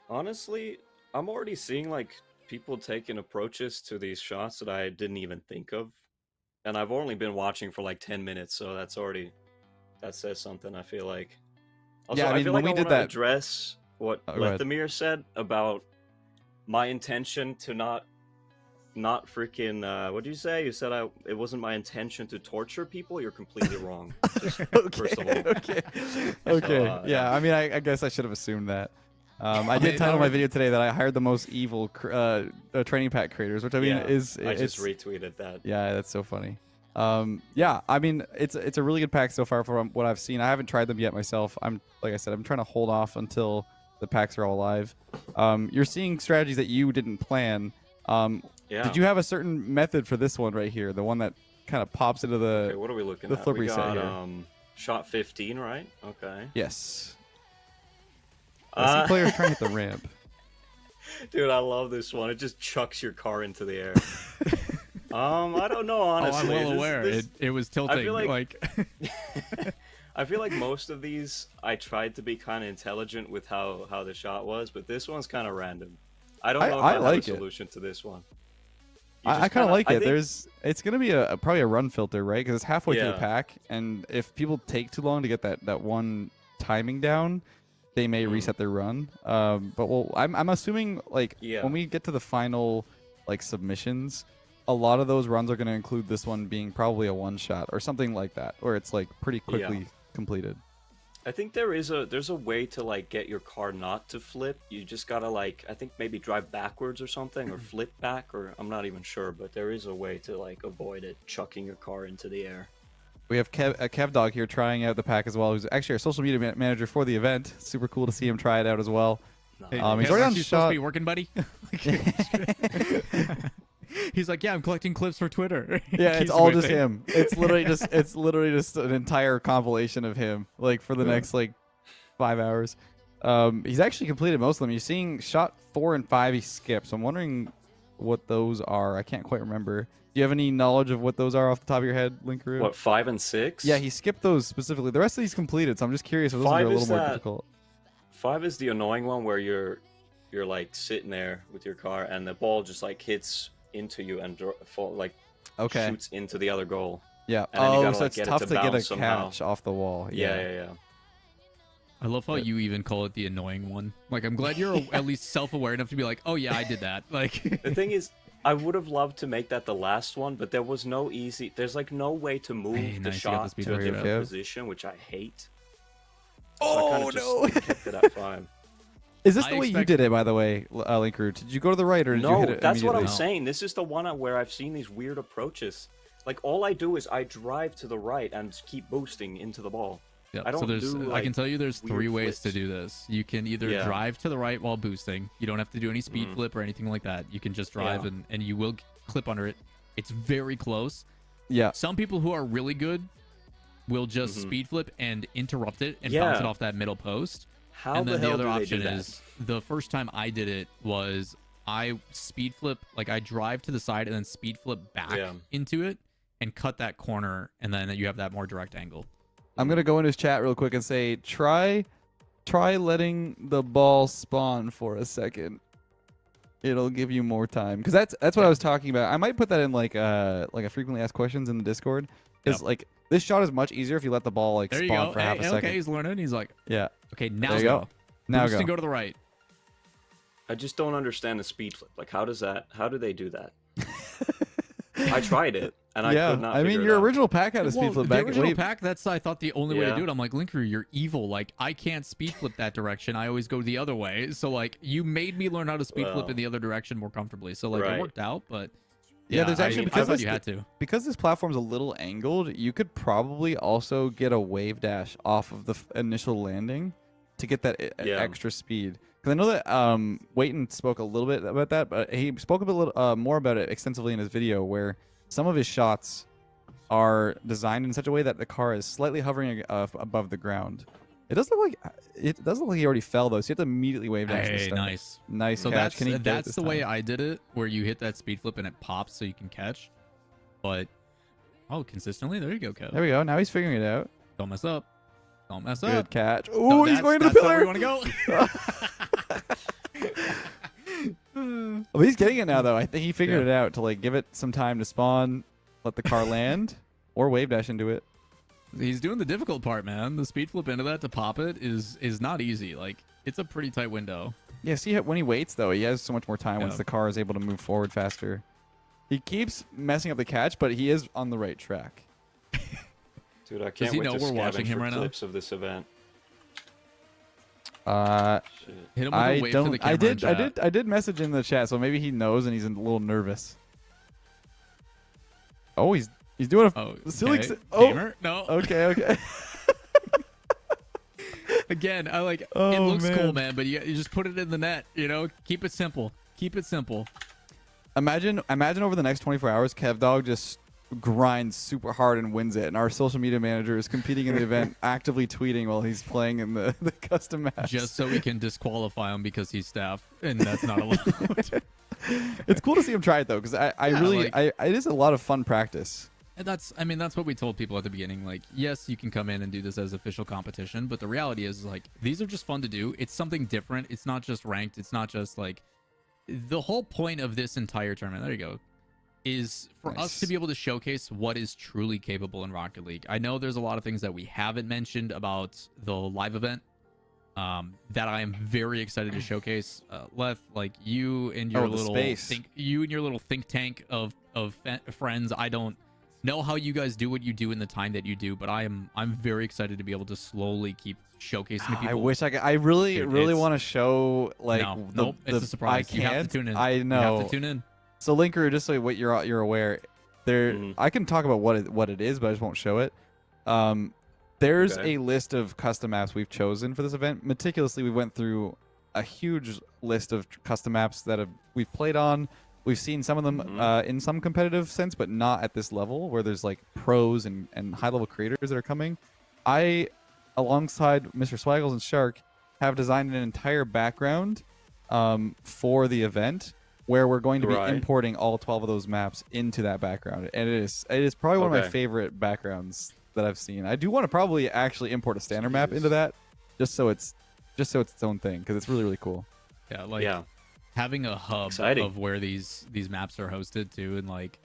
Honestly, I'm already seeing like people taking approaches to these shots that I didn't even think of. And I've only been watching for like 10 minutes, so that says something, I feel like. Also, Yeah, I mean, feel when like we I did want to that- address what Oh, go ahead. Lethamyr said about my intention to not freaking what did you say? You said it wasn't my intention to torture people. You're completely wrong. Just, first of all. Okay. yeah. I mean, I guess I should have assumed that. I did title my video today that I hired the most evil training pack creators, which I mean Yeah, I just retweeted that. Yeah, that's so funny. Yeah, I mean, it's a really good pack so far from what I've seen. I haven't tried them yet myself. Like I said, I'm trying to hold off until the packs are all live. You're seeing strategies that you didn't plan. Yeah. Did you have a certain method for this one right here? The one that kind of pops into the Okay, what are we looking the at? flip We reset got here. shot 15, right? Okay. Yes. I see players trying to hit the ramp. Dude, I love this one. It just chucks your car into the air. I don't know, honestly. I'm well aware. It was tilting. I feel like I feel like most of these, I tried to be kind of intelligent with how the shot was, but this one's kind of random. I don't know if I have like a it. solution to this one. You I just kind of like I it. think- It's gonna be probably a run filter, right? Because it's halfway through the Yeah. pack, and if people take too long to get that one timing down, they may reset their run. But I'm assuming like Yeah. when we get to the final like submissions, a lot of those runs are gonna include this one being probably a one shot or something like that, or it's like pretty quickly completed. I think there's a way to like get your car not to flip. You just gotta like, I think maybe drive backwards or something, or flip back, or I'm not even sure, but there is a way to like avoid it chucking your car into the air. We have Kev Dog here trying out the pack as well, who's actually our social media manager for the event. Super cool to see him try it out as well. Hey, He's hey, already aren't on you supposed shot. to be working, buddy? He's like, yeah, I'm collecting clips for Twitter. Yeah, it's Keeps all just whipping. him. It's literally just an entire compilation of him, like for the next like 5 hours. He's actually completed most of them. You're seeing shot 4 and 5 he skipped. So I'm wondering what those are. I can't quite remember. Do you have any knowledge of what those are off the top of your head, Linkaroo? What, 5 and 6? Yeah, he skipped those specifically. The rest of these completed, so I'm just curious if those are 5 a is little more that- difficult. 5 is the annoying one where you're like sitting there with your car and the ball just like hits into you and Okay. shoots into the other goal. Yeah. and then you Oh, gotta, so like, it's get it tough to to get a bounce somehow. catch off the wall. Yeah. I love how you even call it the annoying one. Like, I'm glad you're at least self-aware enough to be like, oh yeah, I did that. Like, The thing is, I would have loved to make that the last one, but there was no easy. There's like no way to move Hey, the nice, you got the shot speed to a right different there. position, which I hate. Oh, so I kind of just kept it at 5. Is this I the way you expect- did it, by the way, Linkaroo? Did you go to the right or did you No, hit it that's what I'm immediately? saying. This is the one where I've seen these weird approaches. Like all I do is I drive to the right and just keep boosting into the ball. yeah, I so don't there's, do, I can like, tell you there's weird 3 ways to flips. do this. You can either Yeah. drive to the right while boosting. You don't have to do any speed flip or anything like that. You can just drive Yeah. and you will clip under it. It's very close. Yeah. Some people who are really good will just speed flip and interrupt it and Yeah. bounce it off that middle post. How And the then hell the other do they option do that? is the first time I did it was I speed flip, like I drive to the side and then speed flip back Yeah. into it and cut that corner, and then you have that more direct angle. I'm gonna go in his chat real quick and say, try letting the ball spawn for a second. It'll give you more time, because that's what I was talking about. I might put that in like a frequently asked questions in the Discord, because Yep. like this shot is much easier if you let the ball like There you spawn go. for half a second. Okay, he's learning. He's like, Yeah. okay, now There you go. Now Boost go. and go to the right. I just don't understand the speed flip. Like, how do they do that? I tried it, and I Yeah. could not I mean, figure your it out. original pack had a speed Well, flip the back. original way- pack, that's I thought the only way to Yeah. do it. I'm like, Linker, you're evil. Like, I can't speed flip that direction. I always go the other way. So like, you made me learn how to speed flip Well. in the other direction more comfortably. So like, it Right. worked out. But Yeah, there's actually- I because thought this- you had to. because this platform's a little angled, you could probably also get a wave dash off of the initial landing. to get that Yeah. extra speed. Because I know that Wayton spoke a little bit about that, but he spoke a little more about it extensively in his video, where some of his shots are designed in such a way that the car is slightly hovering above the ground. It does look like he already fell though, so you have to immediately wave dash. Hey, nice. Nice So catch. Can he get it that's this the way time? I did it, where you hit that speed flip and it pops so you can catch. But consistently, there you go, Kev. There we go. Now he's figuring it out. Don't mess up. Don't mess Good up. catch. No, Ooh, he's that's- going to the that's not where pillar. we want to go. Well, he's getting it now though. I think he figured Yeah. it out to like give it some time to spawn, let the car land, or wave dash into it. He's doing the difficult part, man. The speed flip into that to pop it is not easy. Like, it's a pretty tight window. Yeah, see when he waits though, he has so much more time once Yeah. the car is able to move forward faster. He keeps messing up the catch, but he is on the right track. Dude, I can't he wait know to we're watching scavenge him for right now? clips of this event. Shit. Hit him with I a wave to don't. the camera in chat. I did message in the chat, so maybe he knows and he's a little nervous. Oh, he's doing a Oh, silly. okay. Oh, Gamer? No. okay. Again, I like it Oh, looks cool, man. man, but you just put it in the net, you know? Keep it simple. Keep it simple. Imagine over the next 24 hours, KevDog just grinds super hard and wins it, and our social media manager is competing in the event, actively tweeting while he's playing in the custom match. Just so we can disqualify him because he's staff, and that's not allowed. It's cool to see him try it though, because I Yeah, really like- it is a lot of fun practice. And that's what we told people at the beginning. Like, yes, you can come in and do this as official competition, but the reality is, like, these are just fun to do. It's something different. It's not just ranked. It's not just like the whole point of this entire tournament. There you go. Is for us Nice. to be able to showcase what is truly capable in Rocket League. I know there's a lot of things that we haven't mentioned about the live event that I am very excited to showcase. Leth, like you and your the space. little think tank of friends. I don't know how you guys do what you do in the time that you do, but I'm very excited to be able to slowly keep showcasing to people. I wish I could. I really Dude, really it's- want to show like No, the, nope, it's a surprise. I You can't. have to tune in. I know. You have to tune in. So Linker, just so what you're aware, there Mhm. I can talk about what it is, but I just won't show it. There's Okay. a list of custom maps we've chosen for this event. Meticulously, we went through a huge list of custom maps that we've played on. We've seen some of them in some competitive sense, but not at this level where there's like pros and high level creators that are coming. I, alongside Mr. Swaggles and Shark, have designed an entire background for the event where we're going to be Right. importing all 12 of those maps into that background. And it is probably one of my Okay. favorite backgrounds that I've seen. I do want to probably actually import a standard map into that just so it's its own thing, because it's really, really cool. Yeah, like Yeah. having a hub Exciting. of where these maps are hosted to, and like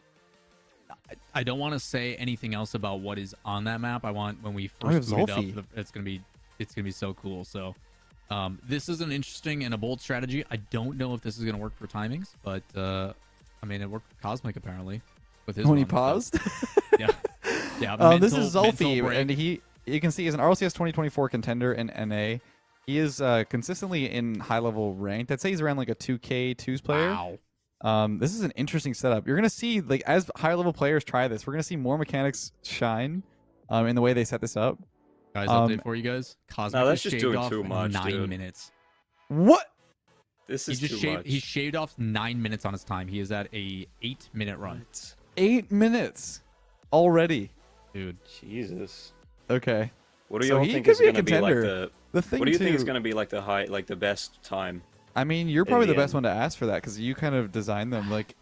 I don't want to say anything else about what is on that map. I want when we I have first boot it Zolfi. up, it's gonna be so cool. So this is an interesting and a bold strategy. I don't know if this is gonna work for timings, but I mean it worked for Cosmic apparently with his When he run, so- paused. yeah, yeah. This is mental Zolfi, break. and you can see he's an RLCS 2024 contender in NA. He is consistently in high level ranked. I'd say he's around like a 2K twos player. Wow. This is an interesting setup. You're gonna see like as high level players try this, we're gonna see more mechanics shine in the way they set this up. Guys, Um, update for you guys. Cosmic No, that's has just shaved doing off too much, 9 dude. minutes. What? This He is just too shaved. much. He shaved off 9 minutes on his time. He is at a 8-minute run, What? 8 minutes already. dude. Jesus. Okay. What do So y'all he think could is be a going to be like contender. The thing What do you think too- is going to be like the best time? I mean, you're probably the the best end. one to ask for that because you kind of designed them like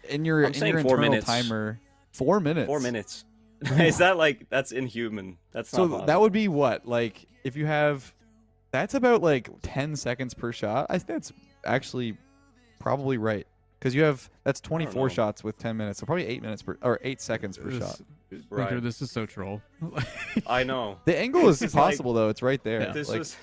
in your I'm saying 4 internal minutes. timer. 4 minutes. 4 minutes. Is that like that's inhuman? That's not So possible. that would be what? Like if you have that's about like 10 seconds per shot. I think that's actually probably right. Because you have that's 24 know. shots with 10 minutes. So probably 8 minutes per or 8 seconds per shot. Right. Linker, this is so troll. I know. The angle is It's like- possible though, it's right there. Yeah. This Like, was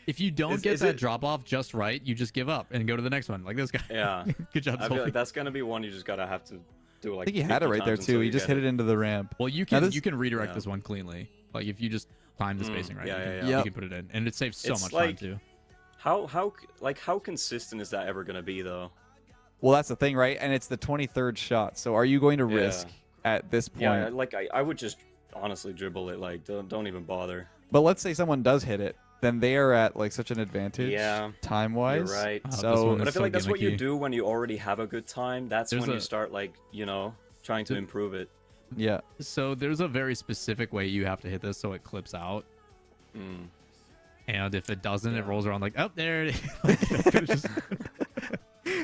If you don't Is- get is that it- drop off just right, you just give up and go to the next one. Like this guy. yeah. Good job, I feel Sophie. like that's gonna be one you just gotta have to do like. I think he had it 50 right there times too. until He you just get hit it into the ramp. Well, you Now can this- redirect Yeah. this one cleanly. Like if you just time the spacing right, yeah, you, yeah, can, yeah. you Yep. can put it in, and it saves so It's much like- time too. How consistent is that ever gonna be though? Well, that's the thing, right? And it's the 23rd shot. So are you going to Yeah. risk at this point? Yeah, like I would just honestly dribble it. Like don't even bother. But let's say someone does hit it then they are at like such an advantage Yeah, time You're wise. right. this So one But I is feel so like that's what you gimmicky. do when you already have a good time. That's There's when you a- start like, you know, trying to improve it. yeah, So there's a very specific way you have to hit this so it clips out. Mm. And if it doesn't, it Yeah. rolls around like, oh, there it is. Like, that could've just-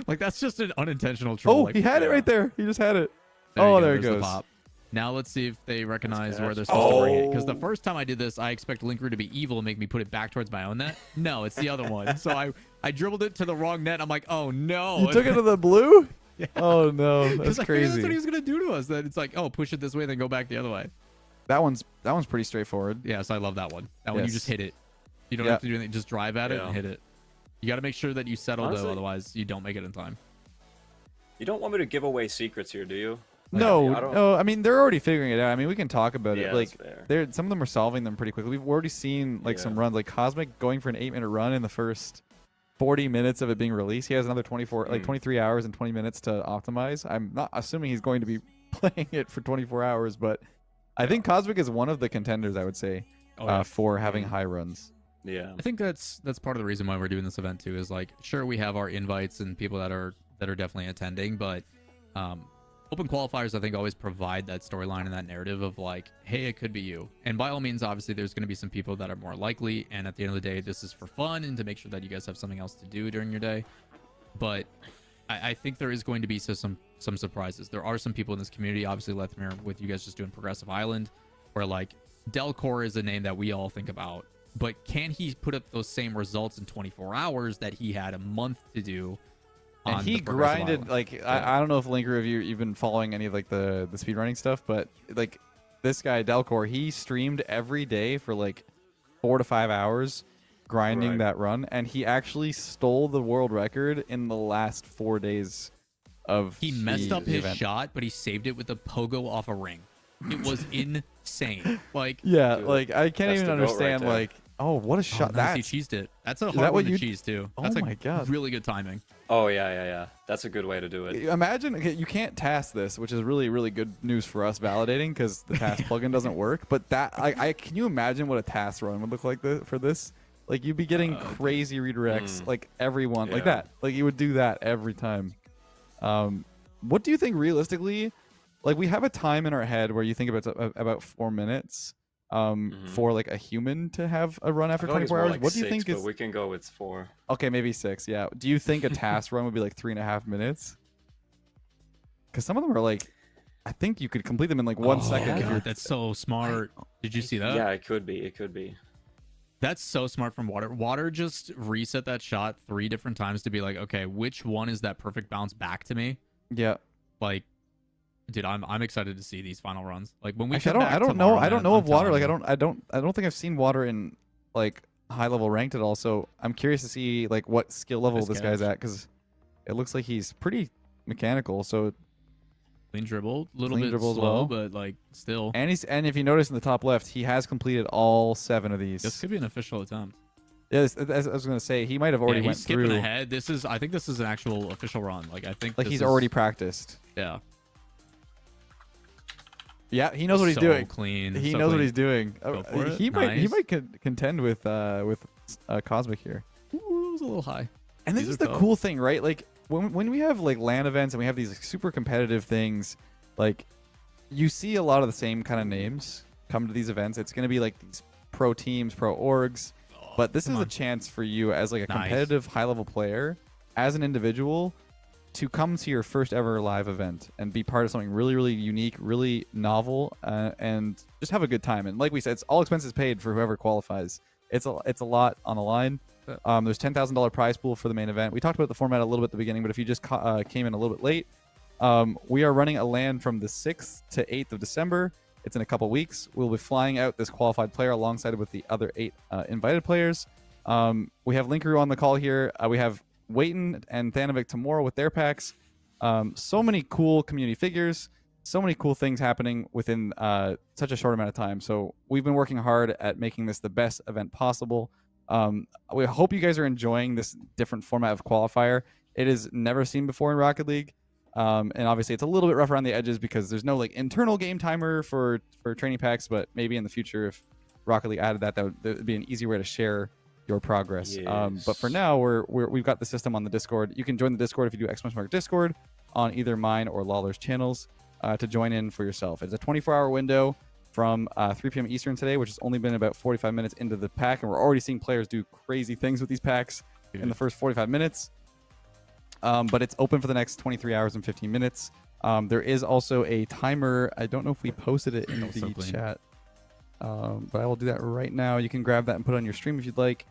like, that's just an unintentional troll. oh, like, he had it yeah. right there. He just had it. you Oh, go, there it there's the goes. pop. Now let's see if they recognize where catch. they're supposed to bring it. Because the Oh. first time I did this, I expect Linker to be evil and make me put it back towards my own net. No, it's the other one. So I dribbled it to the wrong net. I'm like, oh no. You took it to the blue? Yeah. Oh no, Because that's I figured that's crazy. what he was gonna do to us. That it's like, oh, push it this way, then go back the other way. That one's pretty straightforward. Yeah, so I love that one. That one you Yes. just hit it. You don't Yeah. have to do anything. Just drive at it Yeah. and hit it. You got to make sure that you settle though, Honestly- otherwise you don't make it in time. You don't want me to give away secrets here, do you? Like, No, I don't- no. I mean, they're already figuring it out. I mean, we can talk about Yeah, it. Like, that's fair. they're some of them are solving them pretty quickly. We've already seen like some Yeah. runs, like Cosmic going for an 8-minute run in the first 40 minutes of it being released. He has another 23 hours and 20 minutes to optimize. I'm not assuming he's going to be playing it for 24 hours, but I think Cosmic is one of the contenders. I would say Oh, yeah. for having Mhm. high runs. Yeah. I think that's part of the reason why we're doing this event too. Is like, sure, we have our invites and people that are definitely attending, but open qualifiers I think always provide that storyline and that narrative of like, hey, it could be you. And by all means, obviously, there's going to be some people that are more likely. And at the end of the day, this is for fun and to make sure that you guys have something else to do during your day. But I think there is going to be some surprises. There are some people in this community, obviously Lethamyr, with you guys just doing Progressive Island, where like Delcor is a name that we all think about. But can he put up those same results in 24 hours that he had a month to do? And on he the Progressive grinded Island? like Yeah. I don't know if Linker of you've been following any of like the speedrunning stuff, but like this guy Delcor, he streamed every day for like 4 to 5 hours grinding Right. that run, and he actually stole the world record in the last 4 days of He messed up his event. shot, but he saved it with a pogo off a ring. It was insane. Like, Yeah, Dude, like I can't that's even the goat right understand there. like, oh, what a oh, shot nice, he that's cheesed it. That's a that hard what one to you- cheese too. Oh That's my God. really good timing. Oh yeah. That's a good way to do it. Imagine, okay, you can't task this, which is really, really good news for us validating because the task plugin doesn't work. But that, I can you imagine what a task run would look like for this? Like you'd be getting crazy redirects, like everyone, like Yeah. that. Like you would do that every time. What do you think realistically? Like we have a time in our head where you think about 4 minutes for like a human to have a run after I feel like it's 24 more hours. like What do you 6, think but is we can go with 4. okay? Maybe 6. Yeah. Do you think a task run would be like 3.5 minutes? Because some of them are like, I think you could complete them in like 1 second. Oh, If God, you're, that's so smart. Did you see that? Yeah, it could be. It could be. That's so smart from Water. Water just reset that shot 3 different times to be like, okay, which one is that perfect bounce back to me? yeah. Like, dude, I'm excited to see these final runs. Like when we Actually, come I don't back know. tomorrow, I don't man, know I'm of water. telling Like you. I don't think I've seen water in like high level ranked at all. So I'm curious to see like what skill level Nice this guy's catch. at because it looks like he's pretty mechanical. So Clean dribble, a little Clean bit dribble as slow, well. but like still. and if you notice in the top left, he has completed all 7 of these. This could be an official attempt. Yes, as I was gonna say, he might have already Yeah, went he's skipping through. ahead. I think this is an actual official run. Like I think Like this he's is- already practiced. Yeah. Yeah, he knows what he's So doing. Clean. He so knows what clean. he's doing. Go for it. He Nice. might contend with Cosmic here. Ooh, it was a little high. And this These is are the tough. cool thing, right? Like when we have like LAN events and we have these like, super competitive things, like you see a lot of the same kind of names come to these events. It's going to be like these pro teams, pro orgs, but this is come a on. chance for you as like a Nice. competitive high level player, as an individual, to come to your first ever live event and be part of something really, really unique, really novel, and just have a good time. And like we said, it's all expenses paid for whoever qualifies. It's a lot on the line. There's $10,000 prize pool for the main event. We talked about the format a little bit at the beginning, but if you just came in a little bit late, we are running a LAN from the 6th to 8th of December. It's in a couple weeks. We'll be flying out this qualified player alongside with the other 8 invited players. We have Linkaroo on the call here. We have Waitin and Thanovic tomorrow with their packs. So many cool community figures. So many cool things happening within such a short amount of time. So we've been working hard at making this the best event possible. We hope you guys are enjoying this different format of qualifier. It is never seen before in Rocket League. And obviously it's a little bit rough around the edges because there's no like internal game timer for training packs, but maybe in the future if Rocket League added that would be an easy way to share your progress. But for Yes. now, we've got the system on the Discord. You can join the Discord if you do ! Discord on either mine or Lawler's channels to join in for yourself. It's a 24-hour window from 3 p.m. Eastern today, which has only been about 45 minutes into the pack, and we're already seeing players do crazy things with these packs in the first 45 minutes. But it's open for the next 23 hours and 15 minutes. There is also a timer. I don't know if we posted it in the chat, but I will do that right now. You can grab that and put it on your stream if you'd like,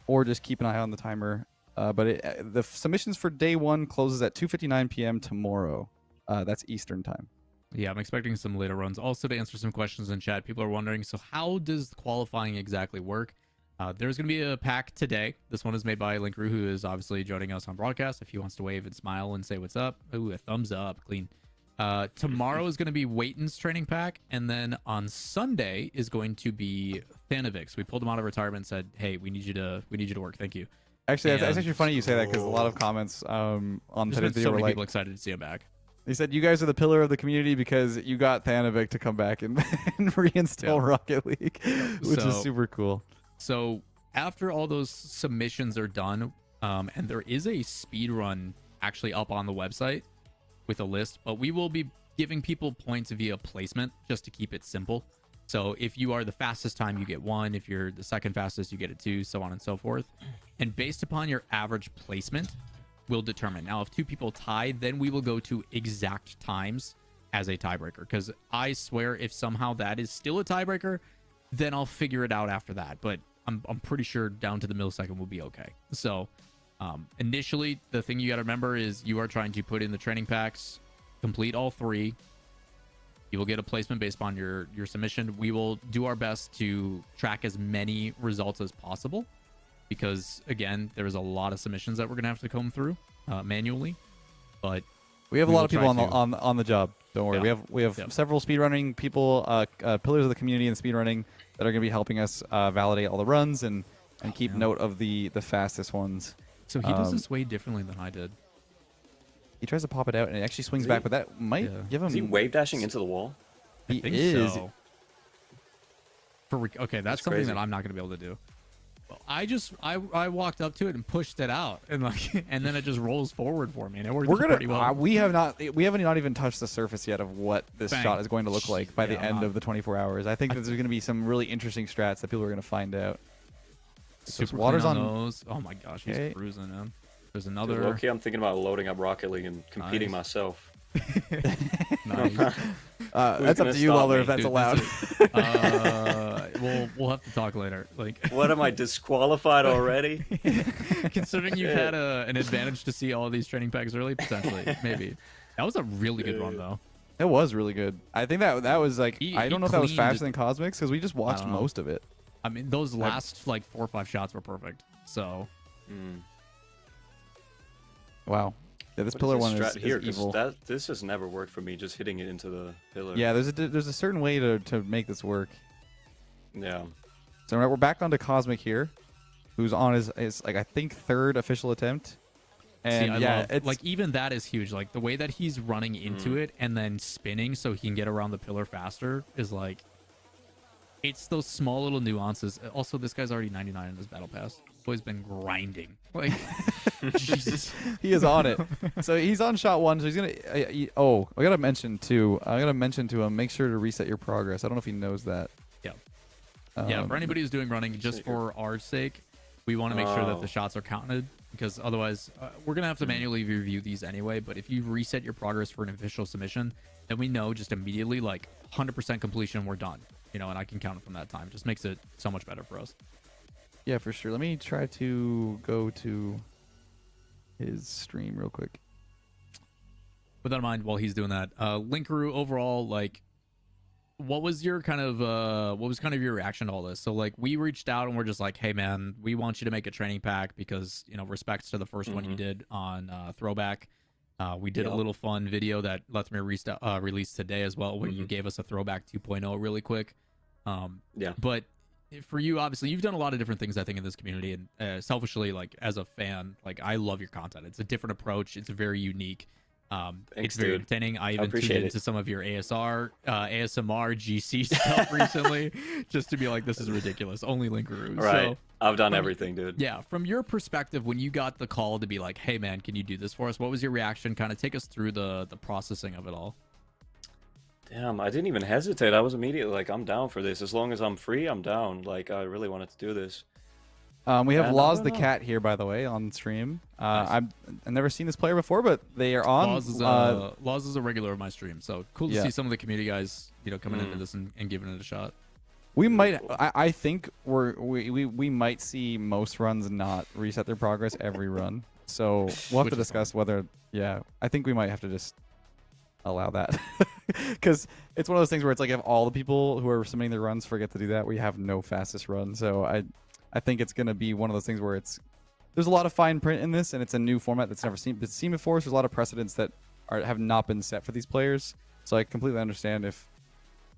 or just keep an eye on the timer. But the submissions for day 1 closes at 2:59 p.m. tomorrow. That's Eastern time. Yeah, I'm expecting some later runs. Also, to answer some questions in chat, people are wondering, so how does qualifying exactly work? There's going to be a pack today. This one is made by Linkru, who is obviously joining us on broadcast. If he wants to wave and smile and say what's up. Ooh, a thumbs up. Clean. Tomorrow is going to be Waiton's training pack. And then on Sunday is going to be Thanavix. We pulled him out of retirement and said, hey, we need you to work. Thank you. Actually, that's actually funny you say that, because a lot of comments on today's video so were many like, people excited to see him back. they said, you guys are the pillar of the community because you got Thanovic to come back and, and reinstall Rocket League, which is super cool. So after all those submissions are done, and there is a speed run actually up on the website with a list, but we will be giving people points via placement just to keep it simple. So if you are the fastest time, you get 1. If you're the second fastest, you get a 2, so on and so forth. And based upon your average placement, we'll determine. Now, if 2 people tie, then we will go to exact times as a tiebreaker. Because I swear, if somehow that is still a tiebreaker, then I'll figure it out after that. But I'm pretty sure down to the millisecond will be okay. So initially, the thing you got to remember is you are trying to put in the training packs, complete all 3. You will get a placement based on your submission. We will do our best to track as many results as possible, because again, there's a lot of submissions that we're gonna have to comb through manually. But we have a lot of people on the job. Don't worry. Yeah. We have several speedrunning people, pillars of the community in speedrunning, that are going to be helping us validate all the runs and keep note of the fastest ones. So he does this way differently than I did. He tries to pop it out and it actually swings back, but that might give him. Is he wave dashing into the wall? He I think is. so. Okay, that's something crazy. that I'm not going to be able to do. Well, I walked up to it and pushed it out, and and then it just rolls forward for me, and it worked pretty well. We haven't not even touched the surface yet of what this shot is going to look like by the end of the 24 hours. I think that there's going to be some really interesting strats that people are going to find out. Super water's clean on those. Oh my gosh, he's Okay. cruising, man. There's Dude, another. low-key, I'm thinking about loading up Rocket League and competing Nice. myself. Nice. That's up gonna to you, stop Lawler, me? if that's Dude, allowed. We'll have to talk later. Like, What, am I disqualified already? considering you've had an advantage to see all of these training packs early, potentially, maybe. That was a really good run, though. It was really good. I think that was like, I don't know if that was cleaned- faster than Cosmics, because we just watched don't know. most of it. I mean, those last like 4 or 5 shots were perfect. So Wow. Yeah, this What pillar is one this is strat here? 'Cause evil. this has never worked for me, just hitting it into the pillar. Yeah, there's a certain way to make this work. Yeah. So we're back onto Cosmic here, who's on his like I think 3rd official attempt. And see, I yeah, love, it's like even that is huge. Like the way that he's running into it and then spinning so he can get around the pillar faster is like, it's those small little nuances. Also, this guy's already 99 in his battle pass. Boy's been grinding. Like, Jesus. he is on it. So he's on shot 1. So he's gonna. I gotta mention too. I gotta mention to him. Make sure to reset your progress. I don't know if he knows that. Yeah. Yeah. For anybody who's doing running, just for our sake, we want to make sure that the shots are counted, because otherwise, we're gonna have to manually review these anyway. But if you reset your progress for an official submission, then we know just immediately, like 100% completion, we're done. You know, and I can count it from that time. Just makes it so much better for us. Yeah, for sure. Let me try to go to his stream real quick. With that in mind, while he's doing that, Linkru overall, like, what was your kind of your reaction to all this? So like, we reached out and we're just like, hey man, we want you to make a training pack because, you know, respects to the first one you did on Throwback. We did a little fun video that Lethamyr released today as well, where you gave us a Throwback 2.0 really quick. Yeah. But for you, obviously, you've done a lot of different things, I think, in this community. And selfishly, like, as a fan, like, I love your content. It's a different approach. It's very unique. Thanks, It's very dude. entertaining. I even tuned appreciate into it. some of your ASMR, GC stuff recently, just to be like, this is ridiculous. Only Linkaroo. Right. So, I've done from- everything, dude. yeah, from your perspective, when you got the call to be like, hey man, can you do this for us? What was your reaction? Kind of take us through the processing of it all. Damn, I didn't even hesitate. I was immediately like, I'm down for this. As long as I'm free, I'm down. Like, I really wanted to do this. We have And I Laws don't the know. cat here, by the way, on stream. Nice. I've never seen this player before, but they are on. Laws is a regular of my stream, so cool to Yeah. see some of the community guys, coming into this and giving it a shot. We might. I think we might see most runs not reset their progress every run. So we'll have Which to is discuss whether. Yeah, I think we might have to just allow that because it's one of those things where it's like if all the people who are submitting their runs forget to do that, we have no fastest run. So I think it's gonna be one of those things where there's a lot of fine print in this, and it's a new format that's never been seen before. So there's a lot of precedents that have not been set for these players. So I completely understand if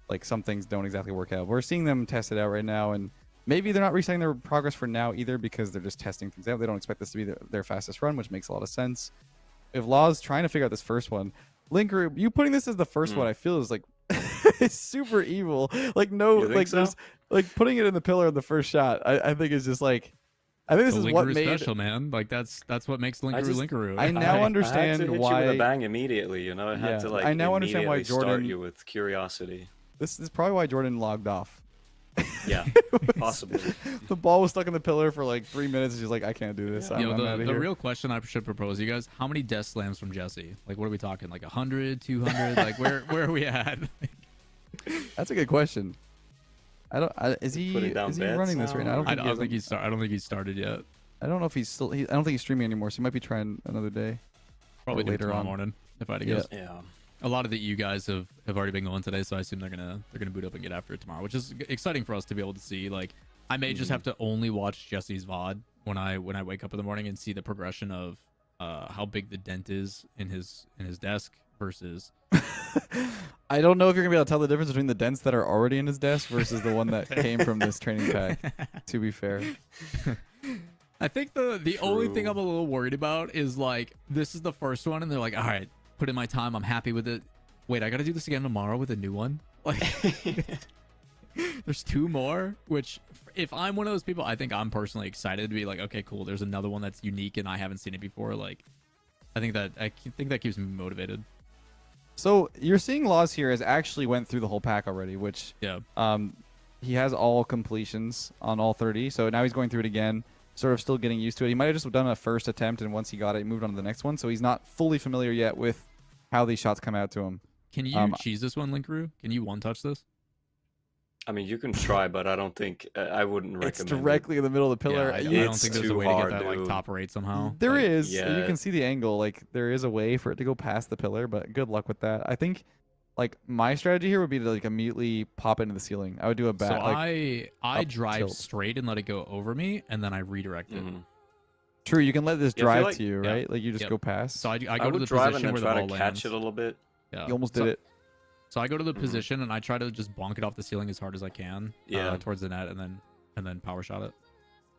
like some things don't exactly work out. We're seeing them test it out right now, and maybe they're not resetting their progress for now either because they're just testing things out. They don't expect this to be their fastest run, which makes a lot of sense. If Law's trying to figure out this first one, Linker, you putting this as the first one, I feel is like it's super evil. Like no, You think like so? there's like putting it in the pillar in the first shot. I think is just like I think this The is what Linkaroo made. special, man. Like that's what makes Linkaroo just- Linkaroo. I now I had to understand hit you with why. a bang immediately, you know? I had Yeah, to like I now understand why immediately start Jordan- you with curiosity. This is probably why Jordan logged off. Yeah, possibly. The ball was stuck in the pillar for like 3 minutes. And she's like, I can't do this. I'm the outta the here. real question I should propose, you guys, how many death slams from Jesse? Like, what are we talking? Like 100, 200? Like, where are we at? That's a good question. Is Putting he down bets running this right now? I don't think he's I don't think he's started yet. I don't know if he's still. I don't think he's streaming anymore. So he might be trying another day. Probably do it later tomorrow on. morning, if I had to Yeah. guess. Yeah. A lot of the EU guys have already been going today, so I assume they're gonna boot up and get after it tomorrow, which is exciting for us to be able to see. Like, I may just have to only watch Jesse's VOD when I wake up in the morning and see the progression of how big the dent is in his desk versus. I don't know if you're gonna be able to tell the difference between the dents that are already in his desk versus the one that came from this training pack. To be fair, I think the only thing True. I'm a little worried about is like this is the first one, and they're like, all right, put in my time, I'm happy with it. Wait, I gotta do this again tomorrow with a new one. Like, there's 2 more. Which, if I'm one of those people, I think I'm personally excited to be like, okay, cool. There's another one that's unique and I haven't seen it before. Like, I think that keeps me motivated. so you're seeing Laws here has actually went through the whole pack already, which Yeah. he has all completions on all 30. So now he's going through it again, sort of still getting used to it. He might have just done a first attempt, and once he got it, he moved on to the next one. So he's not fully familiar yet with how these shots come out to him. Can you cheese this one, Linkaroo? Can you one touch this? I mean, you can try, but I don't think I wouldn't recommend. It's directly in the middle of the pillar. Yeah, I You- don't think there's a too way to hard, get that like dude. top rate somehow. There Like, is. yeah. You can see the angle. Like there is a way for it to go past the pillar, but good luck with that. I think like my strategy here would be to like immediately pop into the ceiling. I would do a So bat. Like, I up drive tilt. straight and let it go over me, and then I redirect it. Mhm. true, you can let this Yeah, I feel drive like- to you, yeah. right? Like you just Yep. go past. So I go I to would the drive and position then where the try ball to lands. catch it a little bit. Yeah. you almost so, did it. So I go to the position and I try to just bonk it off the ceiling as hard as I can, Yeah. towards the net, and then power shot it. And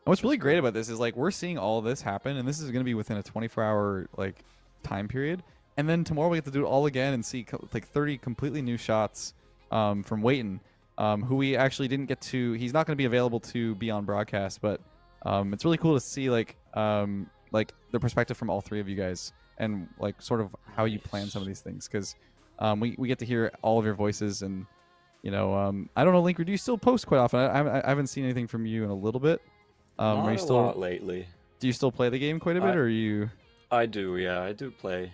what's really great about this is like we're seeing all this happen, and this is going to be within a 24-hour like time period. And then tomorrow we get to do it all again and see like 30 completely new shots from Waiton, who we actually didn't get to. He's not going to be available to be on broadcast, but it's really cool to see like the perspective from all 3 of you guys and like sort of how you plan some of these things because we get to hear all of your voices and I don't know, Linker, do you still post quite often? I haven't seen anything from you in a little bit. Are Not you a still lot lately. do you still play the game quite a bit, or are you? I do, yeah, I do play.